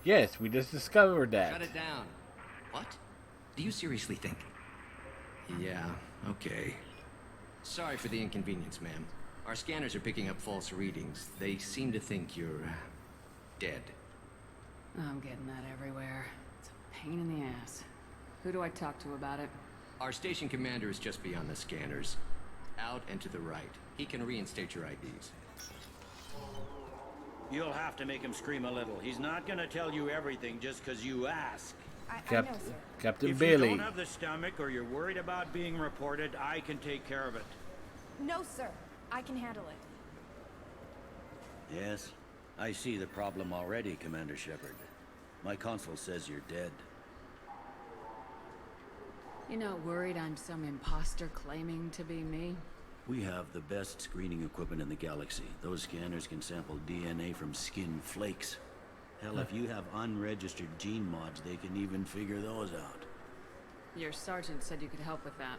Yes, we just discovered that. Shut it down. What? Do you seriously think? Yeah, okay. Sorry for the inconvenience, ma'am. Our scanners are picking up false readings. They seem to think you're dead. I'm getting that everywhere. It's a pain in the ass. Who do I talk to about it? Our station commander is just beyond the scanners. Out and to the right. He can reinstate your IDs. You'll have to make him scream a little. He's not gonna tell you everything just because you ask. Captain If Bailey. you don't have the stomach or you're worried about being reported, I can take care of it. No, sir. I can handle it. Yes, I see the problem already, Commander Shepard. My console says you're dead. You're not worried I'm some imposter claiming to be me? We have the best screening equipment in the galaxy. Those scanners can sample DNA from skin flakes. Hell, if you have unregistered gene mods, they can even figure those out. Your sergeant said you could help with that.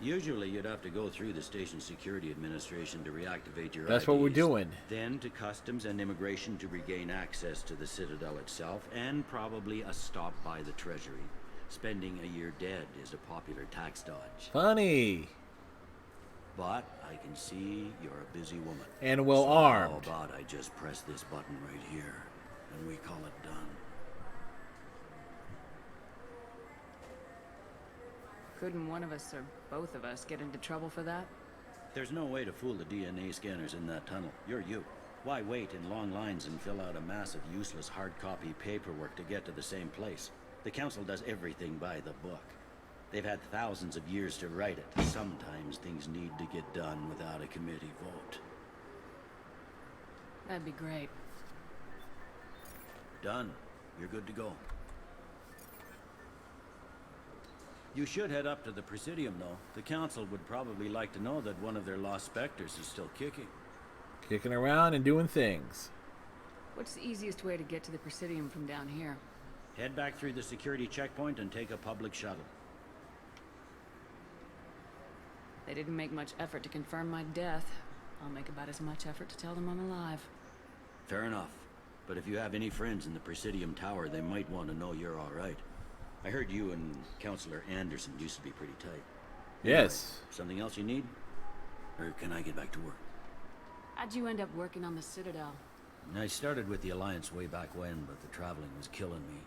Usually you'd have to go through the Station Security Administration to reactivate your That's what we're IDs. doing. Then to Customs and Immigration to regain access to the Citadel itself, and probably a stop by the Treasury. Spending a year dead is a popular tax dodge. Funny. But I can see you're a busy woman. And well so armed. How about I just press this button right here, and we call it done? Couldn't one of us or both of us get into trouble for that? There's no way to fool the DNA scanners in that tunnel. You're you. Why wait in long lines and fill out a massive useless hard copy paperwork to get to the same place? The Council does everything by the book. They've had thousands of years to write it. Sometimes things need to get done without a committee vote. That'd be great. Done. You're good to go. You should head up to the Presidium, though. The Council would probably like to know that one of their lost specters is still kicking. Kicking around and doing things. What's the easiest way to get to the Presidium from down here? Head back through the security checkpoint and take a public shuttle. They didn't make much effort to confirm my death. I'll make about as much effort to tell them I'm alive. Fair enough. But if you have any friends in the Presidium Tower, they might want to know you're all right. I heard you and Councillor Anderson used to be pretty tight. Yes. Anyway, something else you need? Or can I get back to work? How'd you end up working on the Citadel? I started with the Alliance way back when, but the traveling was killing me.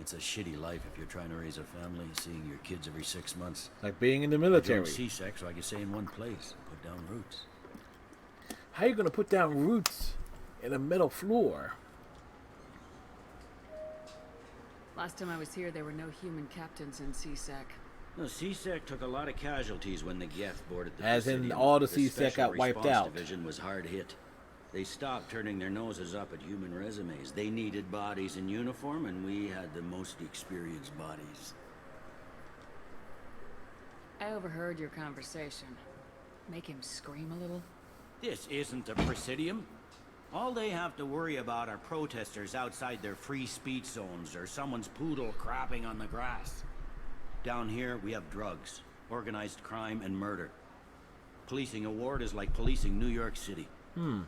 It's a shitty life if you're trying to raise a family, seeing your kids every 6 months. Like being in the military. I joined CSEC so I could stay in one place and put down roots. How you gonna put down roots in a metal floor? Last time I was here, there were no human captains in CSEC. No, CSEC took a lot of casualties when the Geth boarded the As Presidium. in all the The CSEC Special got wiped Response out. Division was hard hit. They stopped turning their noses up at human resumes. They needed bodies in uniform, and we had the most experienced bodies. I overheard your conversation. Make him scream a little? This isn't a Presidium. All they have to worry about are protesters outside their free speech zones or someone's poodle crapping on the grass. Down here, we have drugs, organized crime, and murder. Policing a ward is like policing New York City.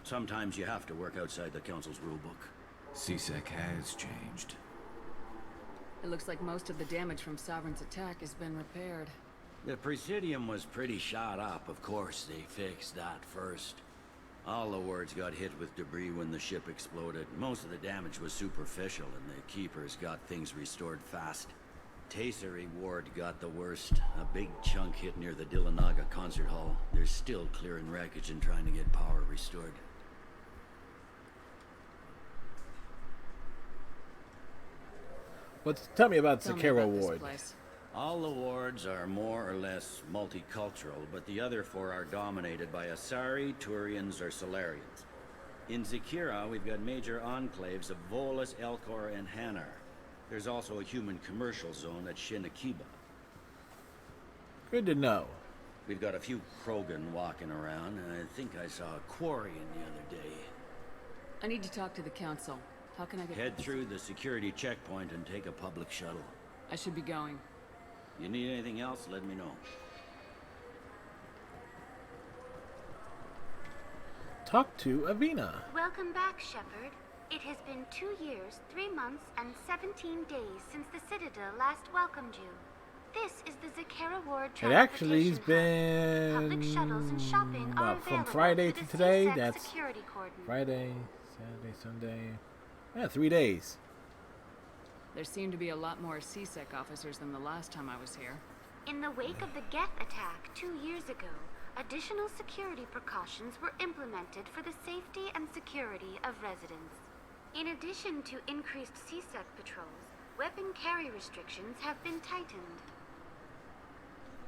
Sometimes you have to work outside the Council's rulebook. CSEC has changed. It looks like most of the damage from Sovereign's attack has been repaired. The Presidium was pretty shot up. Of course, they fixed that first. All the wards got hit with debris when the ship exploded. Most of the damage was superficial, and the Keepers got things restored fast. Tasery Ward got the worst. A big chunk hit near the Dillanaga concert hall. They're still clearing wreckage and trying to get power restored. Tell me about Tell me Zakera about this Ward. place. All the wards are more or less multicultural, but the other 4 are dominated by Asari, Turians, or Solarians. In Zakira, we've got major enclaves of Volus, Elcor, and Hanar. There's also a human commercial zone at Shinakiba. Good to know. We've got a few Krogan walking around, and I think I saw a Quarian the other day. I need to talk to the Council. How can I get... Head through the security checkpoint and take a public shuttle. I should be going. You need anything else, let me know. Talk to Avina. Welcome back, Shepard. It has been 2 years, 3 months, and 17 days since the Citadel last welcomed you. This is the Zakera Ward It actually has Transportation Hub. Public been shuttles and shopping are from available Friday through to the today. CSEC That's security cordon. Friday, Saturday, Sunday. Yeah, 3 days. There seem to be a lot more CSEC officers than the last time I was here. In the wake of the Geth attack 2 years ago, additional security precautions were implemented for the safety and security of residents. In addition to increased CSEC patrols, weapon carry restrictions have been tightened.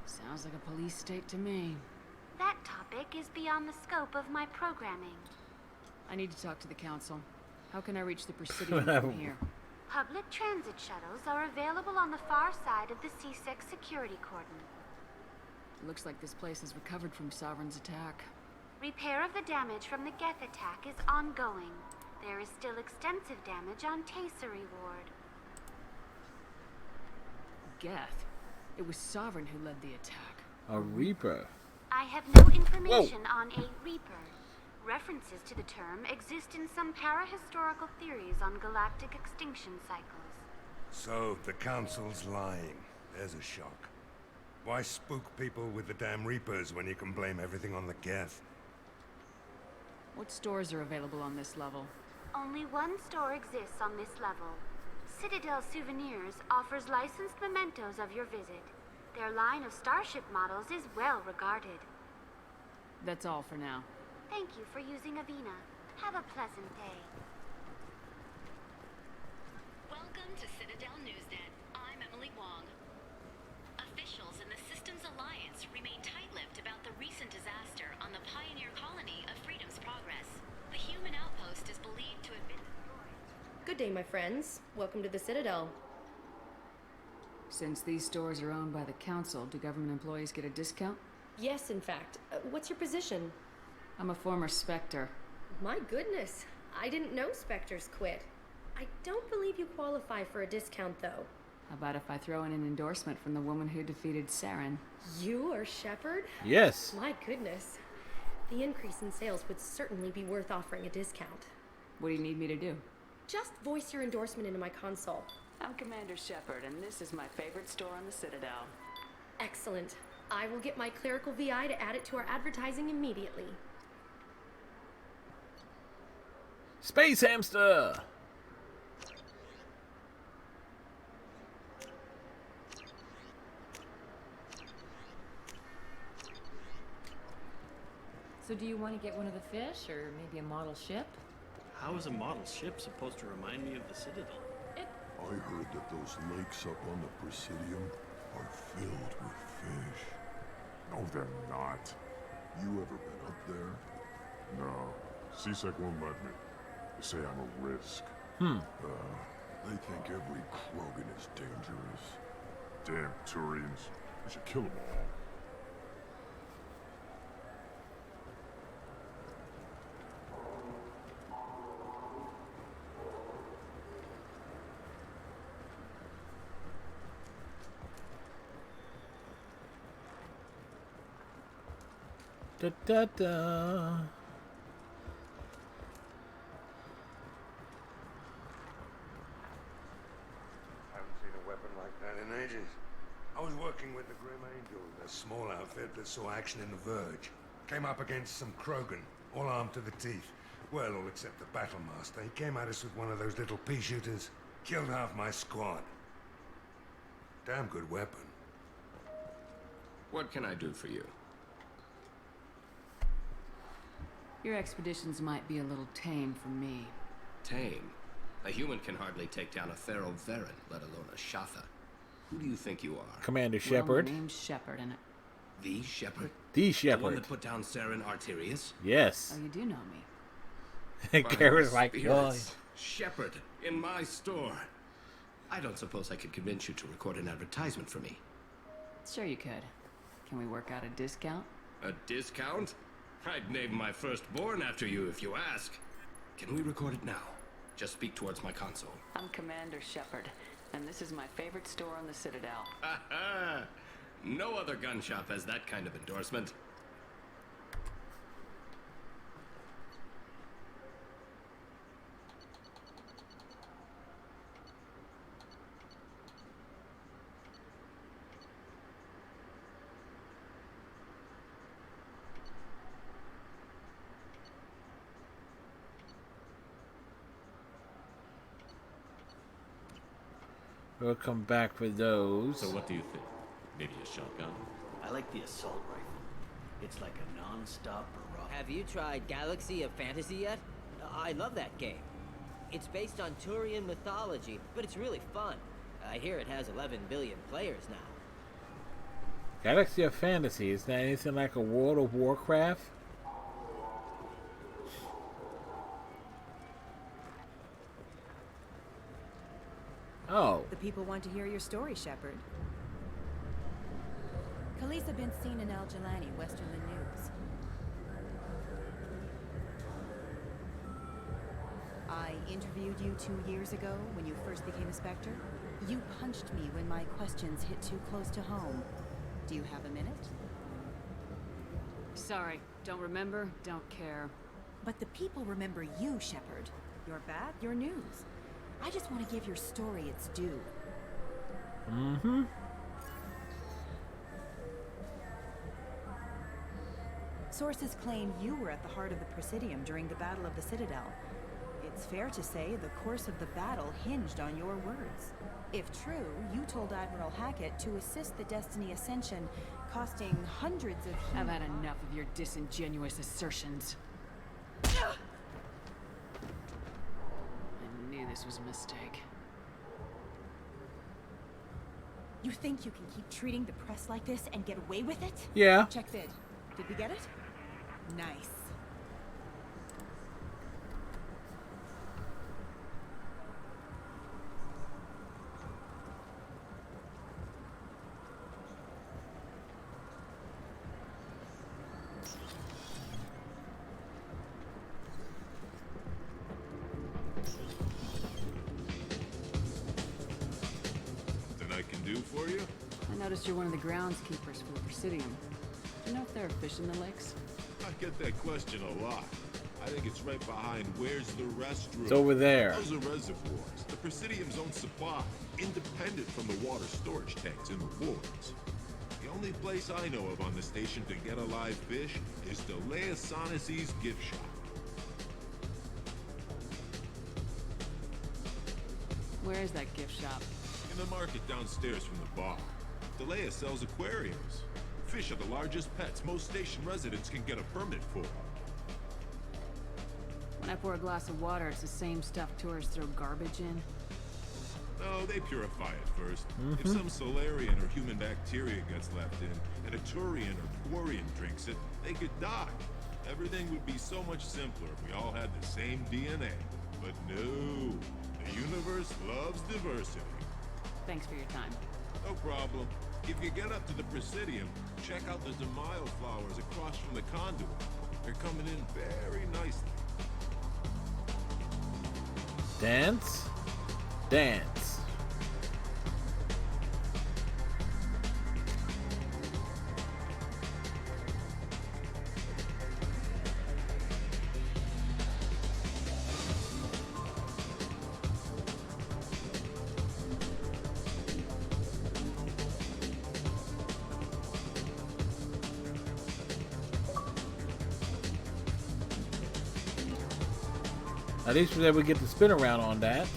Sounds like a police state to me. That topic is beyond the scope of my programming. I need to talk to the Council. How can I reach the Presidium from here? Public transit shuttles are available on the far side of the CSEC security cordon. Looks like this place has recovered from Sovereign's attack. Repair of the damage from the Geth attack is ongoing. There is still extensive damage on Tasery Ward. Geth? It was Sovereign who led the attack. A Reaper. I have no information on a Reaper. References to the term exist in some parahistorical theories on galactic extinction cycles. So, the Council's lying. There's a shock. Why spook people with the damn Reapers when you can blame everything on the Geth? What stores are available on this level? Only one store exists on this level. Citadel Souvenirs offers licensed mementos of your visit. Their line of starship models is well regarded. That's all for now. Thank you for using Avina. Have a pleasant day. Welcome to Citadel Newsnet. I'm Emily Wong. Officials in the Systems Alliance remain tight-lipped about the recent disaster on the pioneer colony of Freedom's Progress. The human outpost is believed to have been destroyed. Good day, my friends. Welcome to the Citadel. Since these stores are owned by the Council, do government employees get a discount? Yes, in fact. What's your position? I'm a former Spectre. My goodness. I didn't know Spectres quit. I don't believe you qualify for a discount, though. How about if I throw in an endorsement from the woman who defeated Saren? You are Shepard? Yes. My goodness. The increase in sales would certainly be worth offering a discount. What do you need me to do? Just voice your endorsement into my console. I'm Commander Shepard, and this is my favorite store on the Citadel. Excellent. I will get my clerical VI to add it to our advertising immediately. Space Hamster! So do you want to get one of the fish, or maybe a model ship? How is a model ship supposed to remind me of the Citadel? I heard that those lakes up on the Presidium are filled with fish. No, they're not. You ever been up there? No. CSEC won't let me. They say I'm a risk. They think every Krogan is dangerous. Damn Turians. We should kill them all. Da da da. Haven't seen a weapon like that in ages. I was working with the Grim Angels, a small outfit that saw action in the Verge. Came up against some Krogan, all armed to the teeth. Well, all except the Battlemaster. He came at us with one of those little pea shooters. Killed half my squad. Damn good weapon. What can I do for you? Your expeditions might be a little tame for me. Tame? A human can hardly take down a Pharaoh Varen, let alone a Shatha. Who do you think you are? Commander Well, Shepard. my name's Shepard, and The Shepard? The The one Shepard. that put down Saren Arterius? Yes. oh, you do know me. Kara's like, oh. Spirits. Shepard, in my store. I don't suppose I could convince you to record an advertisement for me. Sure you could. Can we work out a discount? A discount? I'd name my firstborn after you if you ask. Can we record it now? Just speak towards my console. I'm Commander Shepard, and this is my favorite store on the Citadel. Ha ha! No other gun shop has that kind of endorsement. We'll come back for those. So what do you think? Maybe a shotgun? I like the assault rifle. It's like a non-stop barrage. Have you tried Galaxy of Fantasy yet? I love that game. It's based on Turian mythology, but it's really fun. I hear it has 11 billion players now. Galaxy of Fantasy, is that anything like a World of Warcraft? Oh. The people want to hear your story, Shepard. Khaleesa been seen in Al Jelani, Western the News. I interviewed you 2 years ago when you first became a Spectre. You punched me when my questions hit too close to home. Do you have a minute? Sorry, don't remember, don't care. But the people remember you, Shepard. You're back, your news. I just want to give your story its due. Mm-hmm. Sources claim you were at the heart of the Presidium during the Battle of the Citadel. It's fair to say the course of the battle hinged on your words. If true, you told Admiral Hackett to assist the Destiny Ascension, costing hundreds of... I've had enough of your disingenuous assertions. I knew this was a mistake. You think you can keep treating the press like this and get away with it? Yeah. Check vid. Did we get it? Nice. Something I can do for you? I noticed you're one of the groundskeepers for the Presidium. Do you know if there are fish in the lakes? I get that question a lot. I think it's right behind where's the restroom. It's over there. Those are reservoirs. The Presidium's own supply, independent from the water storage tanks in the woods. The only place I know of on the station to get a live fish is Delea Sonasy's gift shop. Where is that gift shop? In the market downstairs from the bar. Delea sells aquariums. Fish are the largest pets most station residents can get a permit for. When I pour a glass of water, it's the same stuff tourists throw garbage in. No, they purify it first. If some Solarian or human bacteria gets left in, and a Turian or Quarian drinks it, they could die. Everything would be so much simpler if we all had the same DNA. But no, the universe loves diversity. Thanks for your time. No problem. If you get up to the Presidium, check out the Zamayo flowers across from the conduit. They're coming in very nicely. Dance. Dance. At least we get to spin around on that.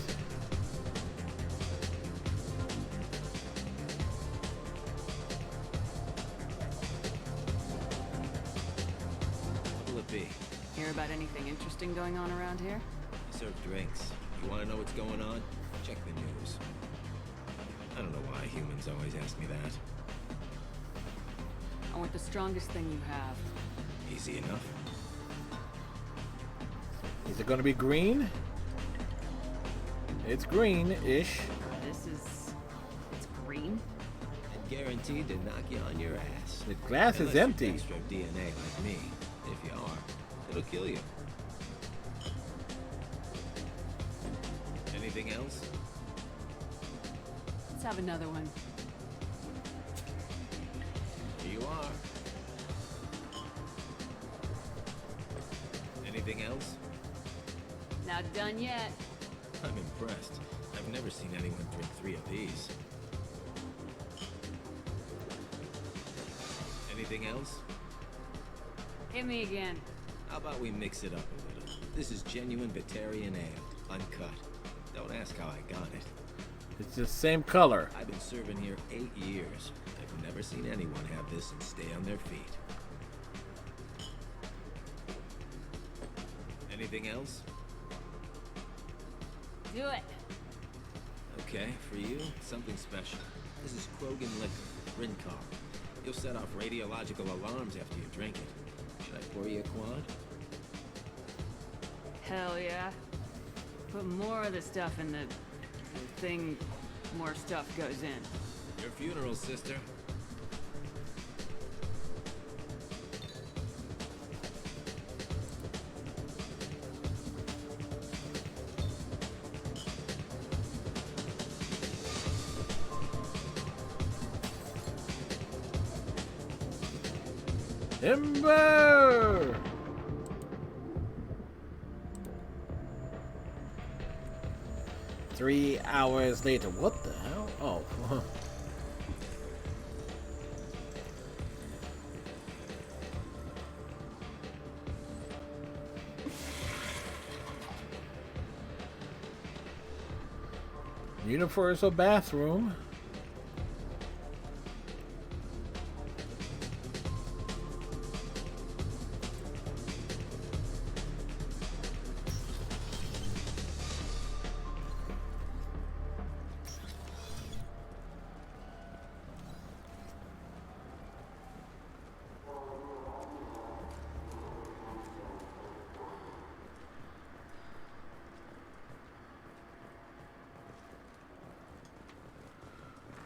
What will it be? Hear about anything interesting going on around here? I serve drinks. You want to know what's going on? Check the news. I don't know why humans always ask me that. I want the strongest thing you have. Easy enough. Is it going to be green? It's green-ish. It's green? And guaranteed to knock you on your ass. The glass is Unless you're empty. extra DNA like me. If you are, it'll kill you. Anything else? Let's have another one. Here you are. Anything else? Not done yet. I'm impressed. I've never seen anyone drink 3 of these. Anything else? Hit me again. How about we mix it up a little? This is genuine Batarian ale, uncut. Don't ask how I got it. It's the same color. I've been serving here 8 years. I've never seen anyone have this and stay on their feet. Anything else? Do it. Okay, for you, something special. This is Krogan liquor, Rincar. You'll set off radiological alarms after you drink it. Should I pour you a quad? Hell yeah. Put more of the stuff in the thing, more stuff goes in. Your funeral, sister. Timber! 3 hours later. What the hell? Oh. Universal bathroom.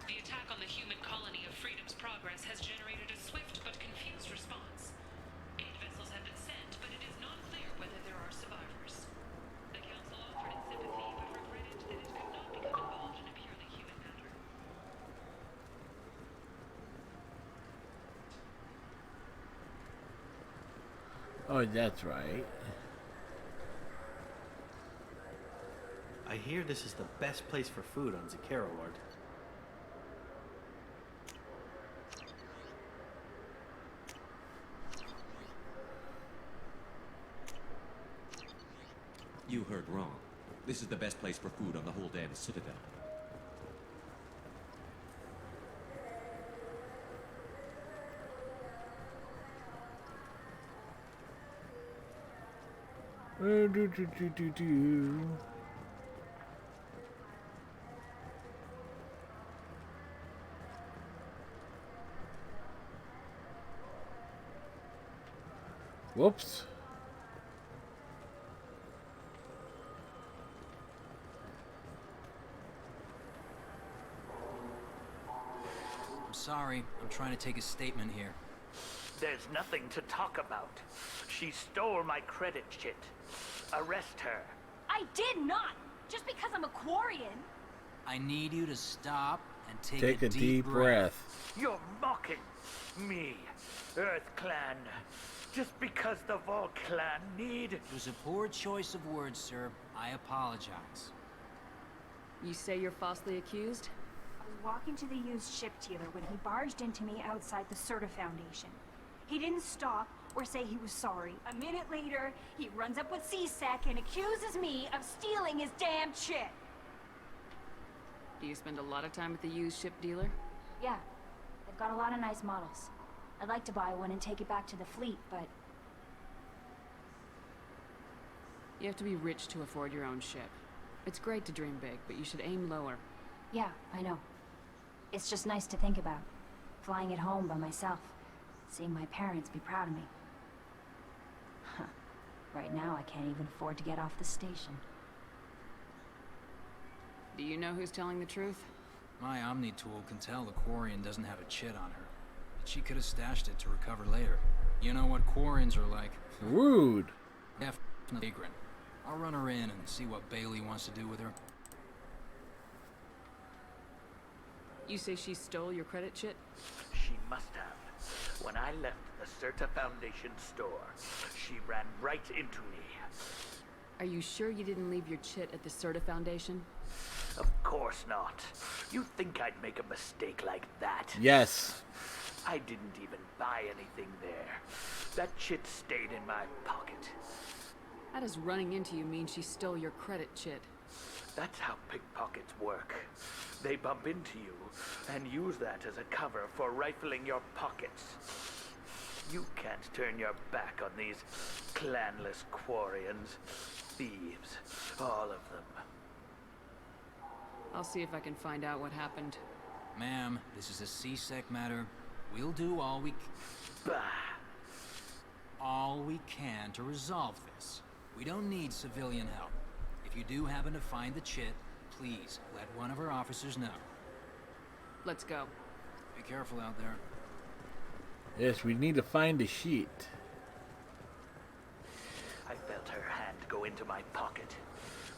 The attack on the human colony of Freedom's Progress has generated a swift but confused response. 8 vessels have been sent, but it is not clear whether there are survivors. The Council offered its sympathy, but regretted that it could not become involved in a purely human matter. Oh, that's right. I hear this is the best place for food on Zakera, Lord. You heard wrong. This is the best place for food on the whole damn Citadel. Whoops. I'm sorry. I'm trying to take a statement here. There's nothing to talk about. She stole my credit chit. Arrest her. I did not! Just because I'm a Quarian! I need you to stop and Take a deep breath. You're mocking me, Earth Clan. Just because the Vol Clan need... It was a poor choice of words, sir. I apologize. You say you're falsely accused? I was walking to the used ship dealer when he barged into me outside the Serta Foundation. He didn't stop or say he was sorry. A minute later, he runs up with C-Sec and accuses me of stealing his damn shit. Do you spend a lot of time at the used ship dealer? Yeah, they've got a lot of nice models. I'd like to buy one and take it back to the fleet, but... You have to be rich to afford your own ship. It's great to dream big, but you should aim lower. Yeah, I know. It's just nice to think about. Flying it home by myself. Seeing my parents be proud of me. Huh. Right now, I can't even afford to get off the station. Do you know who's telling the truth? My Omni tool can tell the Quarian doesn't have a chit on her. But she could have stashed it to recover later. You know what Quarians are like. Rude. Definitely vagrant. I'll run her in and see what Bailey wants to do with her. You say she stole your credit chit? She must have. When I left the Serta Foundation store, she ran right into me. Are you sure you didn't leave your chit at the Serta Foundation? Of course not. You think I'd make a mistake like that? Yes. I didn't even buy anything there. That chit stayed in my pocket. How does running into you mean she stole your credit chit? That's how pickpockets work. They bump into you and use that as a cover for rifling your pockets. You can't turn your back on these clanless Quarians. Thieves, all of them. I'll see if I can find out what happened. Ma'am, this is a C-Sec matter. We'll do all we can to resolve this. We don't need civilian help. If you do happen to find the chit, please let one of our officers know. Let's go. Be careful out there. Yes, we need to find the sheet. I felt her hand go into my pocket.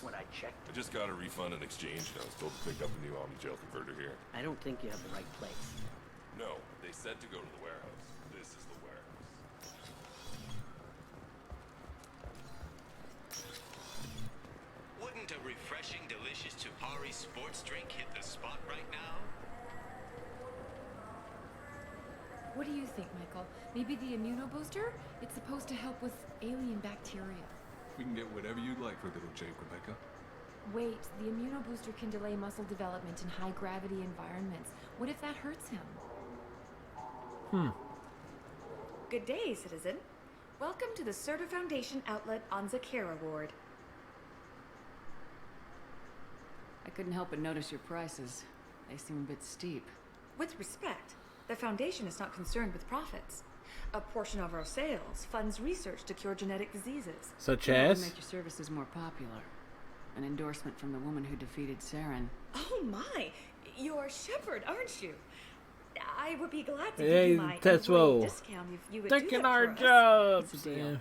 When I checked... I just got a refund and exchange, and I was told to pick up a new Omni Jail converter here. I don't think you have the right place. No, they said to go to the warehouse. This is the warehouse. Wouldn't a refreshing, delicious Tupari sports drink hit the spot right now? What do you think, Michael? Maybe the immunobooster? It's supposed to help with alien bacteria. We can get whatever you'd like for little Jake, Rebecca. Wait, the immunobooster can delay muscle development in high-gravity environments. What if that hurts him? Good day, citizen. Welcome to the Serta Foundation outlet on Zakera Ward. I couldn't help but notice your prices. They seem a bit steep. With respect, the Foundation is not concerned with profits. A portion of our sales funds research to cure genetic diseases. Such You know, as? to make your services more popular. An endorsement from the woman who defeated Saren. Oh my! You're Shepard, aren't you? I would be glad to give Hey, you my Tetsuo. employee discount if you would do Taking that our for us. jobs. It's a deal. Yeah.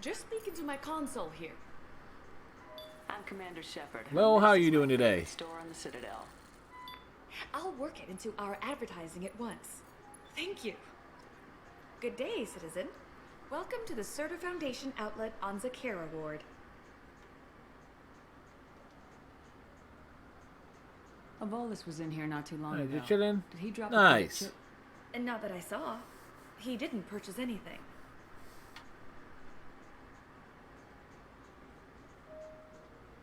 Just speak into my console here. I'm Commander Shepard. Well, how are you doing today? Store on the Citadel. I'll work it into our advertising at once. Thank you. Good day, citizen. Welcome to the Serta Foundation outlet on Zakera Ward. Avolis was in here not too long Hey, ago. you chilling? Did he drop Nice. a chip? And not that I saw. He didn't purchase anything.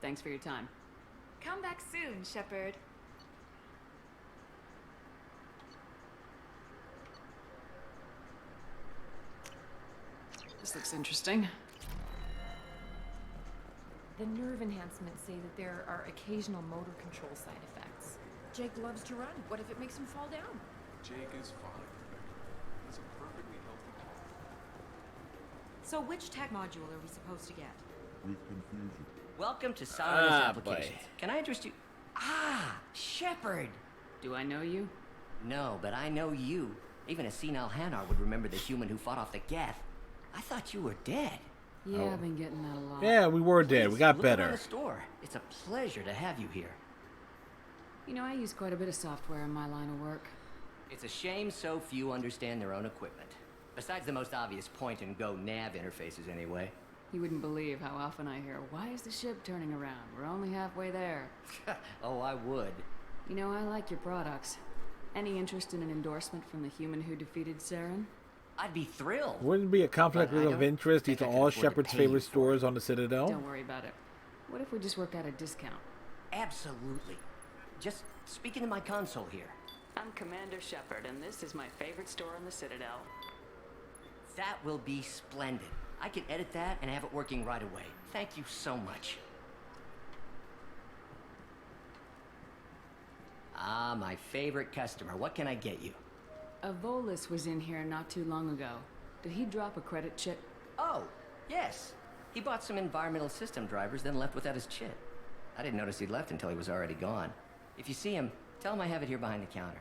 Thanks for your time. Come back soon, Shepard. This looks interesting. The nerve enhancements say that there are occasional motor control side effects. Jake loves to run. What if it makes him fall down? Jake is fine, Rebecca. He's a perfectly healthy dog. So which tech module are we supposed to get? With confusion. Welcome to Cyrus Ah, Applications. boy. Can I interest you? Ah, Shepard. Do I know you? No, but I know you. Even a senile Hanar would remember the human who fought off the Geth. I thought you were dead. Yeah, Oh. I've been getting that a lot. Yeah, we were dead. We got Look around better. the store. It's a pleasure to have you here. You know, I use quite a bit of software in my line of work. It's a shame so few understand their own equipment. Besides the most obvious point-and-go nav interfaces, anyway. You wouldn't believe how often I hear, "Why is the ship turning around? We're only halfway there." Oh, I would. You know, I like your products. Any interest in an endorsement from the human who defeated Saren? I'd be thrilled. Wouldn't it be a conflict But I of don't interest think to I can all afford to Shepard's pay you favorite for it. stores on the Citadel? Don't worry about it. What if we just work out a discount? Absolutely. Just speak into my console here. I'm Commander Shepard, and this is my favorite store on the Citadel. That will be splendid. I can edit that and have it working right away. Thank you so much. Ah, my favorite customer. What can I get you? Avolis was in here not too long ago. Did he drop a credit chip? Oh, yes. He bought some environmental system drivers, then left without his chip. I didn't notice he'd left until he was already gone. If you see him, tell him I have it here behind the counter.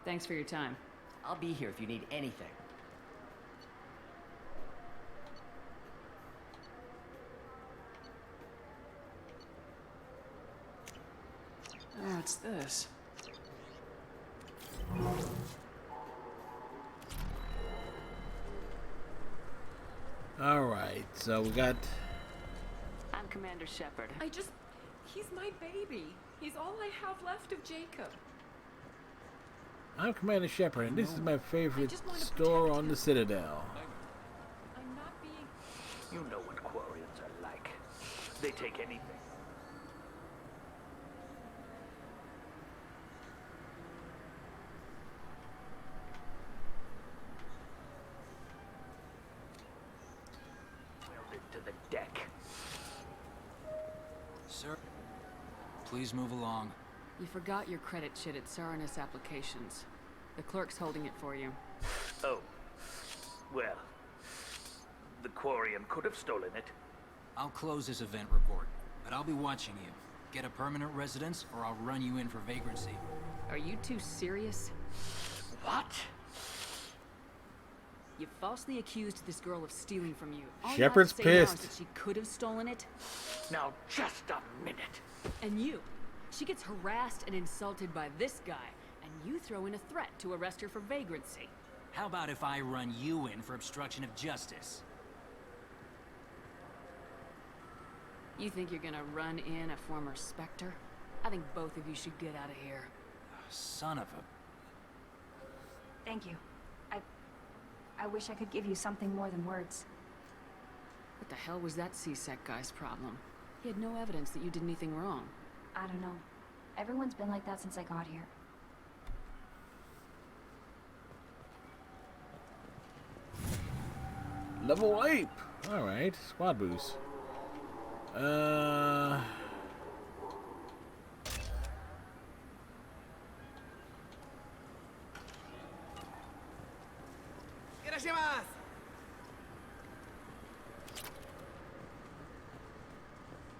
Thanks for your time. I'll be here if you need anything. Oh, what's this? All right, so we got. I'm Commander Shepard. He's my baby. He's all I have left of Jacob. I'm Commander Shepard, and this is my favorite just wanna store protect on the him. Citadel. I'm not being... You know what Quarians are like. They take anything. Welded to the deck. Sir, please move along. You forgot your credit shit at Saranus Applications. The clerk's holding it for you. Oh. Well. The Quarian could have stolen it. I'll close this event report, but I'll be watching you. Get a permanent residence, or I'll run you in for vagrancy. Are you two serious? What? You falsely accused this girl of stealing from you. All Shepard's you have to say now is pissed. that she could have stolen it. Now, just a minute. And you. She gets harassed and insulted by this guy, and you throw in a threat to arrest her for vagrancy. How about if I run you in for obstruction of justice? You think you're gonna run in a former Spectre? I think both of you should get out of here. Son of a... Thank you. I wish I could give you something more than words. What the hell was that CSEC guy's problem? He had no evidence that you did anything wrong. I don't know. Everyone's been like that since I got here. Level 8! Alright, squad boost.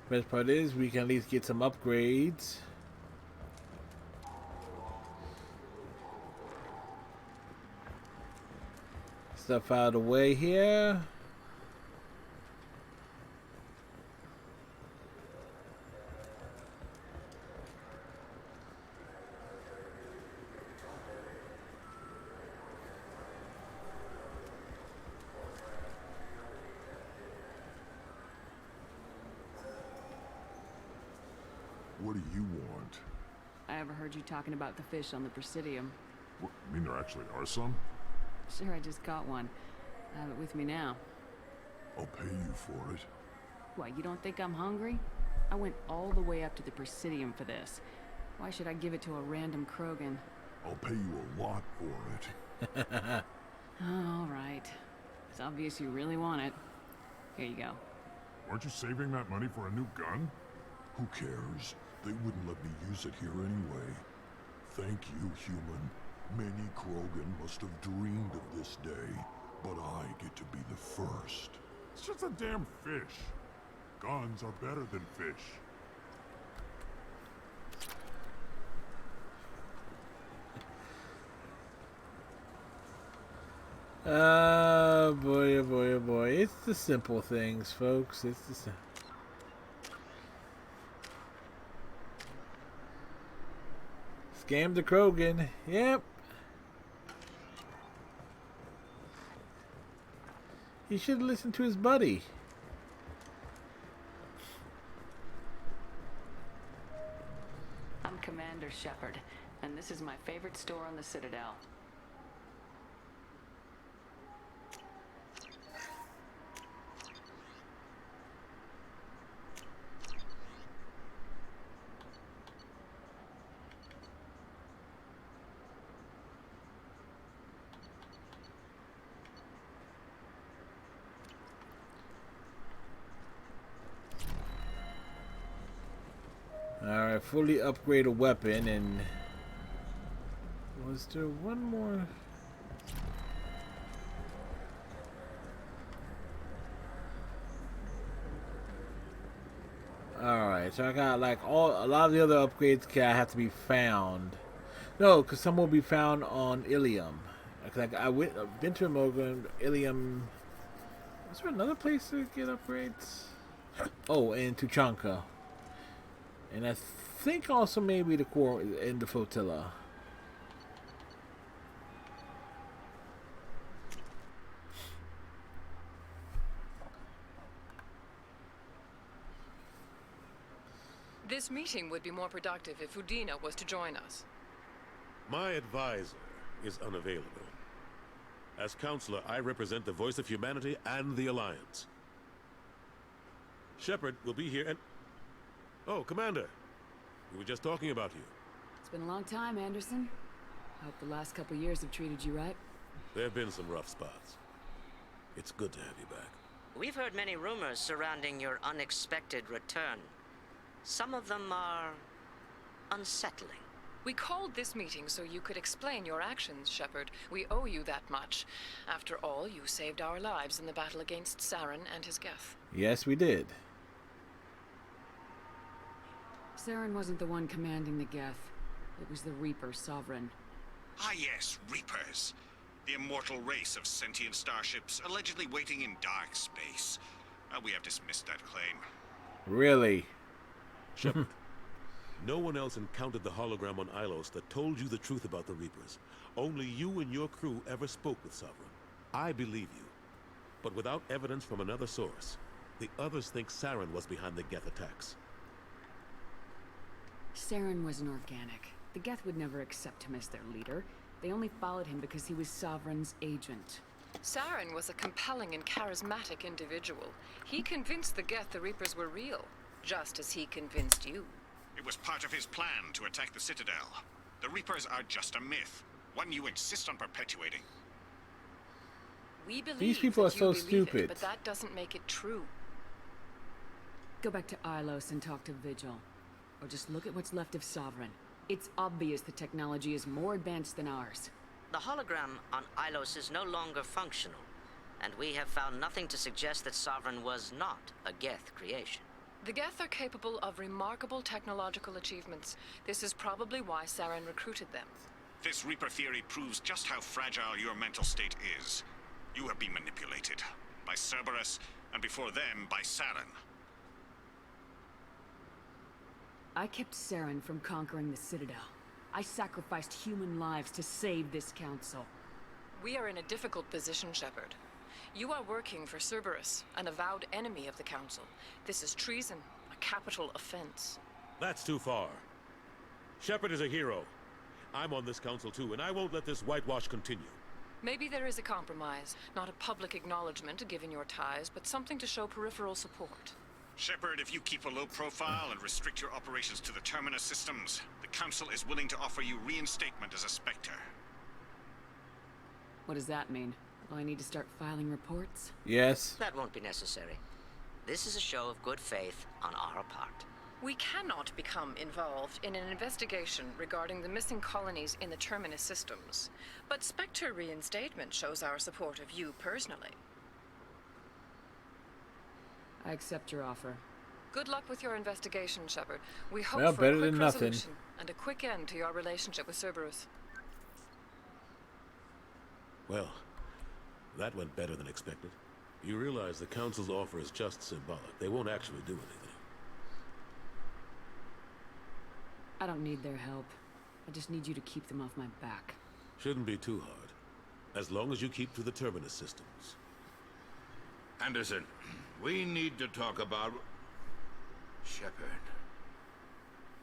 Best part is we can at least get some upgrades. Stuff out of the way here. What do you want? I overheard you talking about the fish on the Presidium. What, you mean there actually are some? Sure, I just caught one. I have it with me now. I'll pay you for it. What, you don't think I'm hungry? I went all the way up to the Presidium for this. Why should I give it to a random Krogan? I'll pay you a lot for it. All right. It's obvious you really want it. Here you go. Aren't you saving that money for a new gun? Who cares? They wouldn't let me use it here anyway. Thank you, human. Many Krogan must have dreamed of this day, but I get to be the first. It's just a damn fish. Guns are better than fish. Boy, oh boy, oh boy. It's the simple things, folks. It's the scam the Krogan. Yep. He should listen to his buddy. I'm Commander Shepard, and this is my favorite store on the Citadel. Alright, fully upgrade a weapon, and was there one more? Alright, so I got like a lot of the other upgrades have to be found. No, because some will be found on Ilium. Like I've been to Imogan, Ilium. Is there another place to get upgrades? Oh, and Tuchanka. And I think also maybe the core in the flotilla. This meeting would be more productive if Udina was to join us. My advisor is unavailable. As counselor, I represent the voice of humanity and the Alliance. Shepard will be here and... Oh, Commander. We were just talking about you. It's been a long time, Anderson. I hope the last couple years have treated you right. There have been some rough spots. It's good to have you back. We've heard many rumors surrounding your unexpected return. Some of them are unsettling. We called this meeting so you could explain your actions, Shepard. We owe you that much. After all, you saved our lives in the battle against Saren and his Geth. Yes, we did. Saren wasn't the one commanding the Geth. It was the Reaper Sovereign. Ah yes, Reapers. The immortal race of sentient starships allegedly waiting in dark space. We have dismissed that claim. Really? Shepard, no one else encountered the hologram on Ilos that told you the truth about the Reapers. Only you and your crew ever spoke with Sovereign. I believe you. But without evidence from another source, The others think Saren was behind the Geth attacks. Saren was an organic. The Geth would never accept him as their leader. They only followed him because he was Sovereign's agent. Saren was a compelling and charismatic individual. He convinced the Geth the Reapers were real, just as he convinced you. It was part of his plan to attack the Citadel. The Reapers are just a myth, one you insist on perpetuating. We believe These people are that you so believe stupid. it, but that doesn't make it true. Go back to Ilos and talk to Vigil. Or just look at what's left of Sovereign. It's obvious the technology is more advanced than ours. The hologram on Ilos is no longer functional, and we have found nothing to suggest that Sovereign was not a Geth creation. The Geth are capable of remarkable technological achievements. This is probably why Saren recruited them. This Reaper theory proves just how fragile your mental state is. You have been manipulated by Cerberus, and before them, by Saren. I kept Saren from conquering the Citadel. I sacrificed human lives to save this council. We are in a difficult position, Shepard. You are working for Cerberus, an avowed enemy of the Council. This is treason, a capital offense. That's too far. Shepard is a hero. I'm on this council too, and I won't let this whitewash continue. Maybe there is a compromise. Not a public acknowledgement given your ties, but something to show peripheral support. Shepard, if you keep a low profile and restrict your operations to the Terminus systems, the Council is willing to offer you reinstatement as a Spectre. What does that mean? Will I need to start filing reports? Yes. That won't be necessary. This is a show of good faith on our part. We cannot become involved in an investigation regarding the missing colonies in the Terminus systems. But Spectre reinstatement shows our support of you personally. I accept your offer. Good luck with your investigation, Shepard. We hope Well, for better a quick than nothing. resolution and a quick end to your relationship with Cerberus. Well, that went better than expected. You realize the Council's offer is just symbolic. They won't actually do anything. I don't need their help. I just need you to keep them off my back. Shouldn't be too hard. As long as you keep to the Terminus systems. Anderson, we need to talk about... Shepard.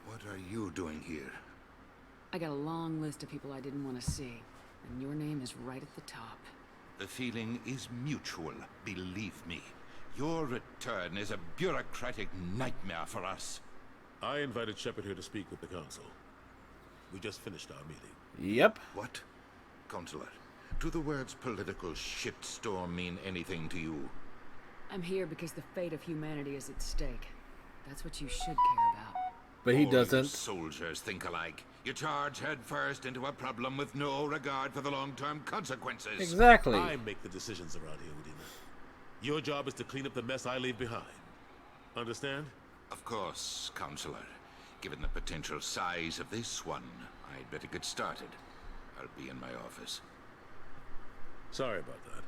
What are you doing here? I got a long list of people I didn't want to see, and your name is right at the top. The feeling is mutual, believe me. Your return is a bureaucratic nightmare for us. I invited Shepard here to speak with the Council. We just finished our meeting. Yep. What? Counselor, do the words political shitstorm mean anything to you? I'm here because the fate of humanity is at stake. That's what you should care about. But he All doesn't. You soldiers think alike. You charge headfirst into a problem with no regard for the long-term consequences. Exactly. I make the decisions around here, Udina. Your job is to clean up the mess I leave behind. Understand? Of course, Counselor. Given the potential size of this one, I'd better get started. I'll be in my office. Sorry about that.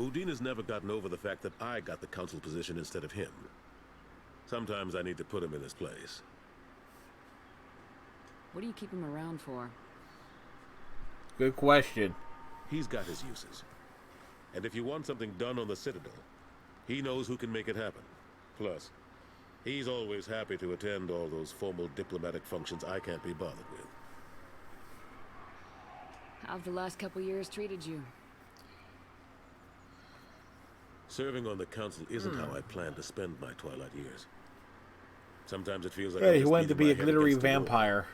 Udina's never gotten over the fact that I got the Council position instead of him. Sometimes I need to put him in his place. What do you keep him around for? Good question. He's got his uses. And if you want something done on the Citadel, he knows who can make it happen. Plus, he's always happy to attend all those formal diplomatic functions I can't be bothered with. How have the last couple years treated you? Serving on the Council isn't how I plan to spend my twilight years. Sometimes it feels like Yeah, I'm he just wanted to beating be my a head glittery against the wall. vampire.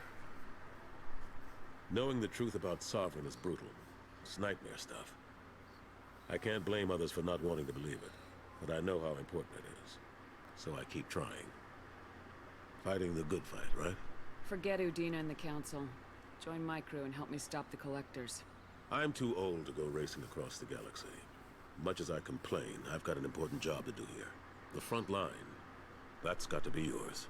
Knowing the truth about Sovereign is brutal. It's nightmare stuff. I can't blame others for not wanting to believe it, but I know how important it is. So I keep trying. Fighting the good fight, right? Forget Udina and the Council. Join my crew and help me stop the Collectors. I'm too old to go racing across the galaxy. Much as I complain, I've got an important job to do here. The front line. That's got to be yours.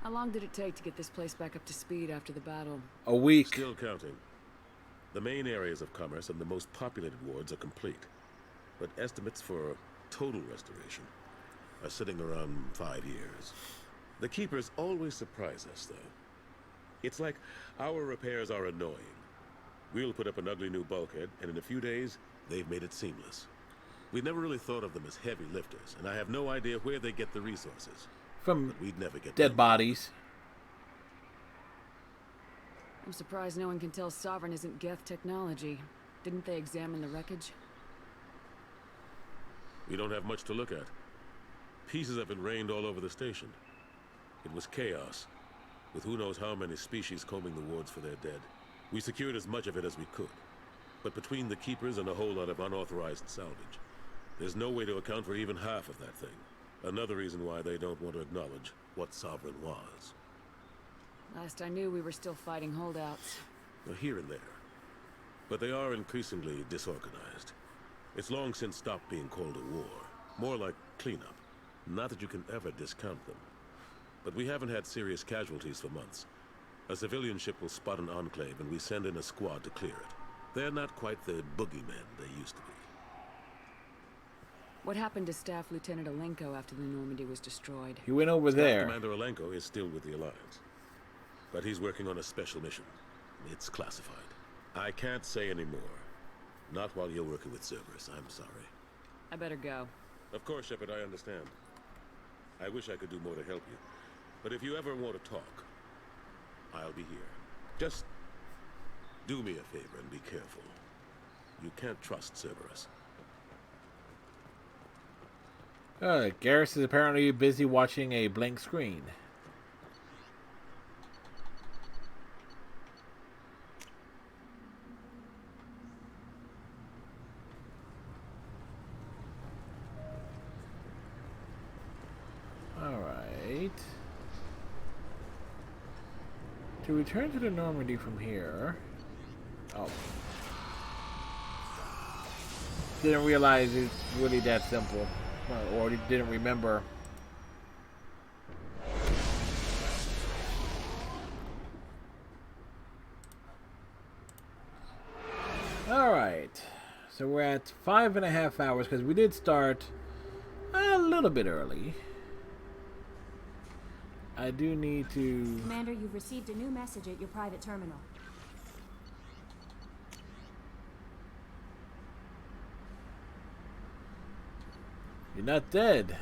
How long did it take to get this place back up to speed after the battle? A week. Still counting. The main areas of commerce and the most populated wards are complete. But estimates for total restoration are sitting around 5 years. The Keepers always surprise us, though. It's like our repairs are annoying. We'll put up an ugly new bulkhead, and in a few days, they've made it seamless. We never really thought of them as heavy lifters, and I have no idea where they get the resources. From but we'd never get dead them. bodies. I'm surprised no one can tell Sovereign isn't Geth technology. Didn't they examine the wreckage? We don't have much to look at. Pieces of it rained all over the station. It was chaos, with who knows how many species combing the wards for their dead. We secured as much of it as we could. But between the Keepers and a whole lot of unauthorized salvage, there's no way to account for even half of that thing. Another reason why they don't want to acknowledge what Sovereign was. Last I knew, we were still fighting holdouts. Well, here and there. But they are increasingly disorganized. It's long since stopped being called a war. More like cleanup. Not that you can ever discount them. But we haven't had serious casualties for months. A civilian ship will spot an enclave and we send in a squad to clear it. They're not quite the boogeymen they used to be. What happened to Staff Lieutenant Alenko after the Normandy was destroyed? He went over Staff there. Commander Alenko is still with the Alliance. But he's working on a special mission. It's classified. I can't say any more. Not while you're working with Cerberus, I'm sorry. I better go. Of course, Shepard, I understand. I wish I could do more to help you. But if you ever want to talk, I'll be here. Just do me a favor and be careful. You can't trust Cerberus. Garrus is apparently busy watching a blank screen. Alright. To return to the Normandy from here... Oh. Didn't realize it's really that simple. Or didn't remember. Alright. So we're at 5.5 hours because we did start a little bit early. I do need to... Commander, you've received a new message at your private terminal. You're not dead.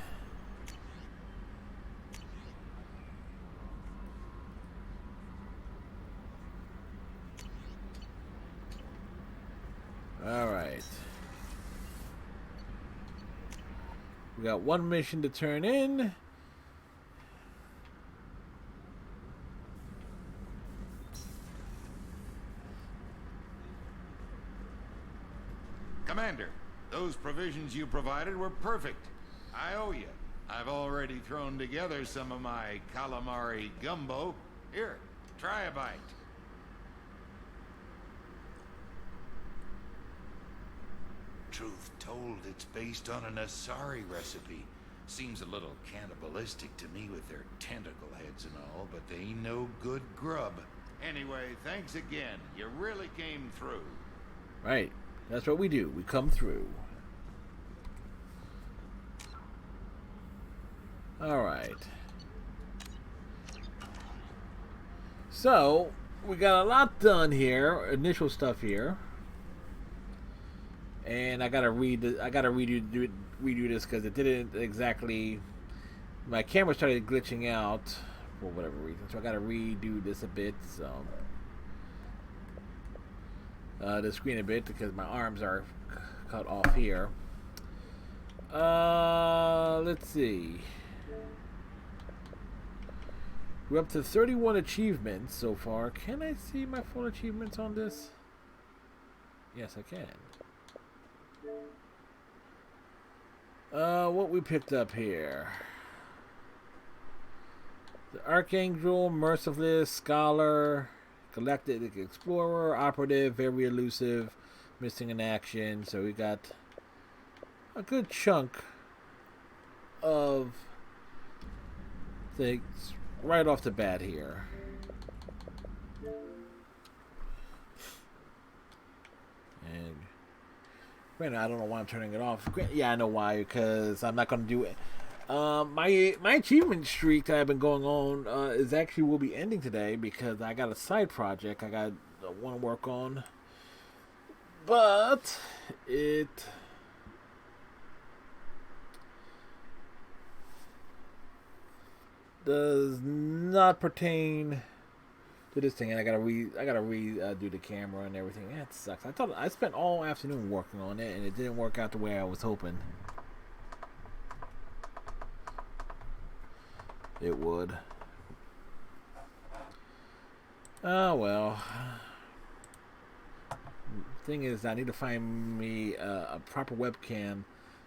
Alright. We got one mission to turn in. Commander, those provisions you provided were perfect. I owe you. I've already thrown together some of my calamari gumbo. Here, try a bite. Truth told, it's based on an Asari recipe. Seems a little cannibalistic to me with their tentacle heads and all, but they ain't no good grub. Anyway, thanks again. You really came through. Right. That's what we do. We come through. Alright. So, we got a lot done here. Initial stuff here. And I gotta redo this because it didn't exactly... My camera started glitching out for whatever reason. So I gotta redo this a bit. So... the screen a bit because my arms are cut off here. Let's see. We're up to 31 achievements so far. Can I see my full achievements on this? Yes, I can. What we picked up here. The Archangel, Merciless, Scholar, Galactic Explorer, Operative, Very Elusive, Missing in Action. So we got a good chunk of things right off the bat here. And granted, I don't know why I'm turning it off. Yeah, I know why, because I'm not going to do it. My achievement streak that I've been going on is actually will be ending today because I got a side project I got want to work on, but it does not pertain to this thing, and I gotta redo the camera and everything. That sucks. I spent all afternoon working on it, and it didn't work out the way I was hoping it would. Oh well. Thing is, I need to find me a proper webcam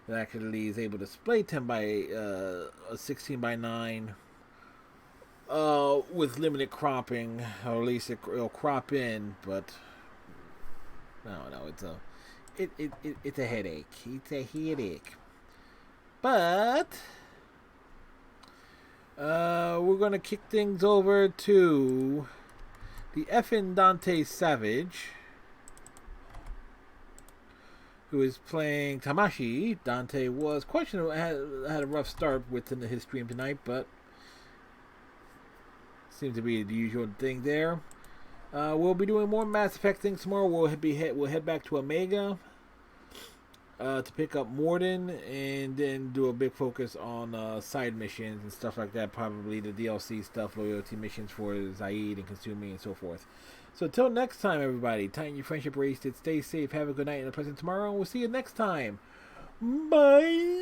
that actually is able to display 10 by a 16 by 9 with limited cropping, or at least it'll crop in. But no, it's a headache. It's a headache. But we're gonna kick things over to the effing Dante Savage, who is playing Tamashii. Dante was questionable, had a rough start within his stream tonight, but seems to be the usual thing there. We'll be doing more Mass Effect things tomorrow. We'll head back to Omega to pick up Morden, and then do a big focus on side missions and stuff like that. Probably the DLC stuff, loyalty missions for Zaid and Kasumi and so forth. So until next time, everybody, tighten your friendship bracelet, stay safe, have a good night and a pleasant tomorrow, and we'll see you next time. Bye!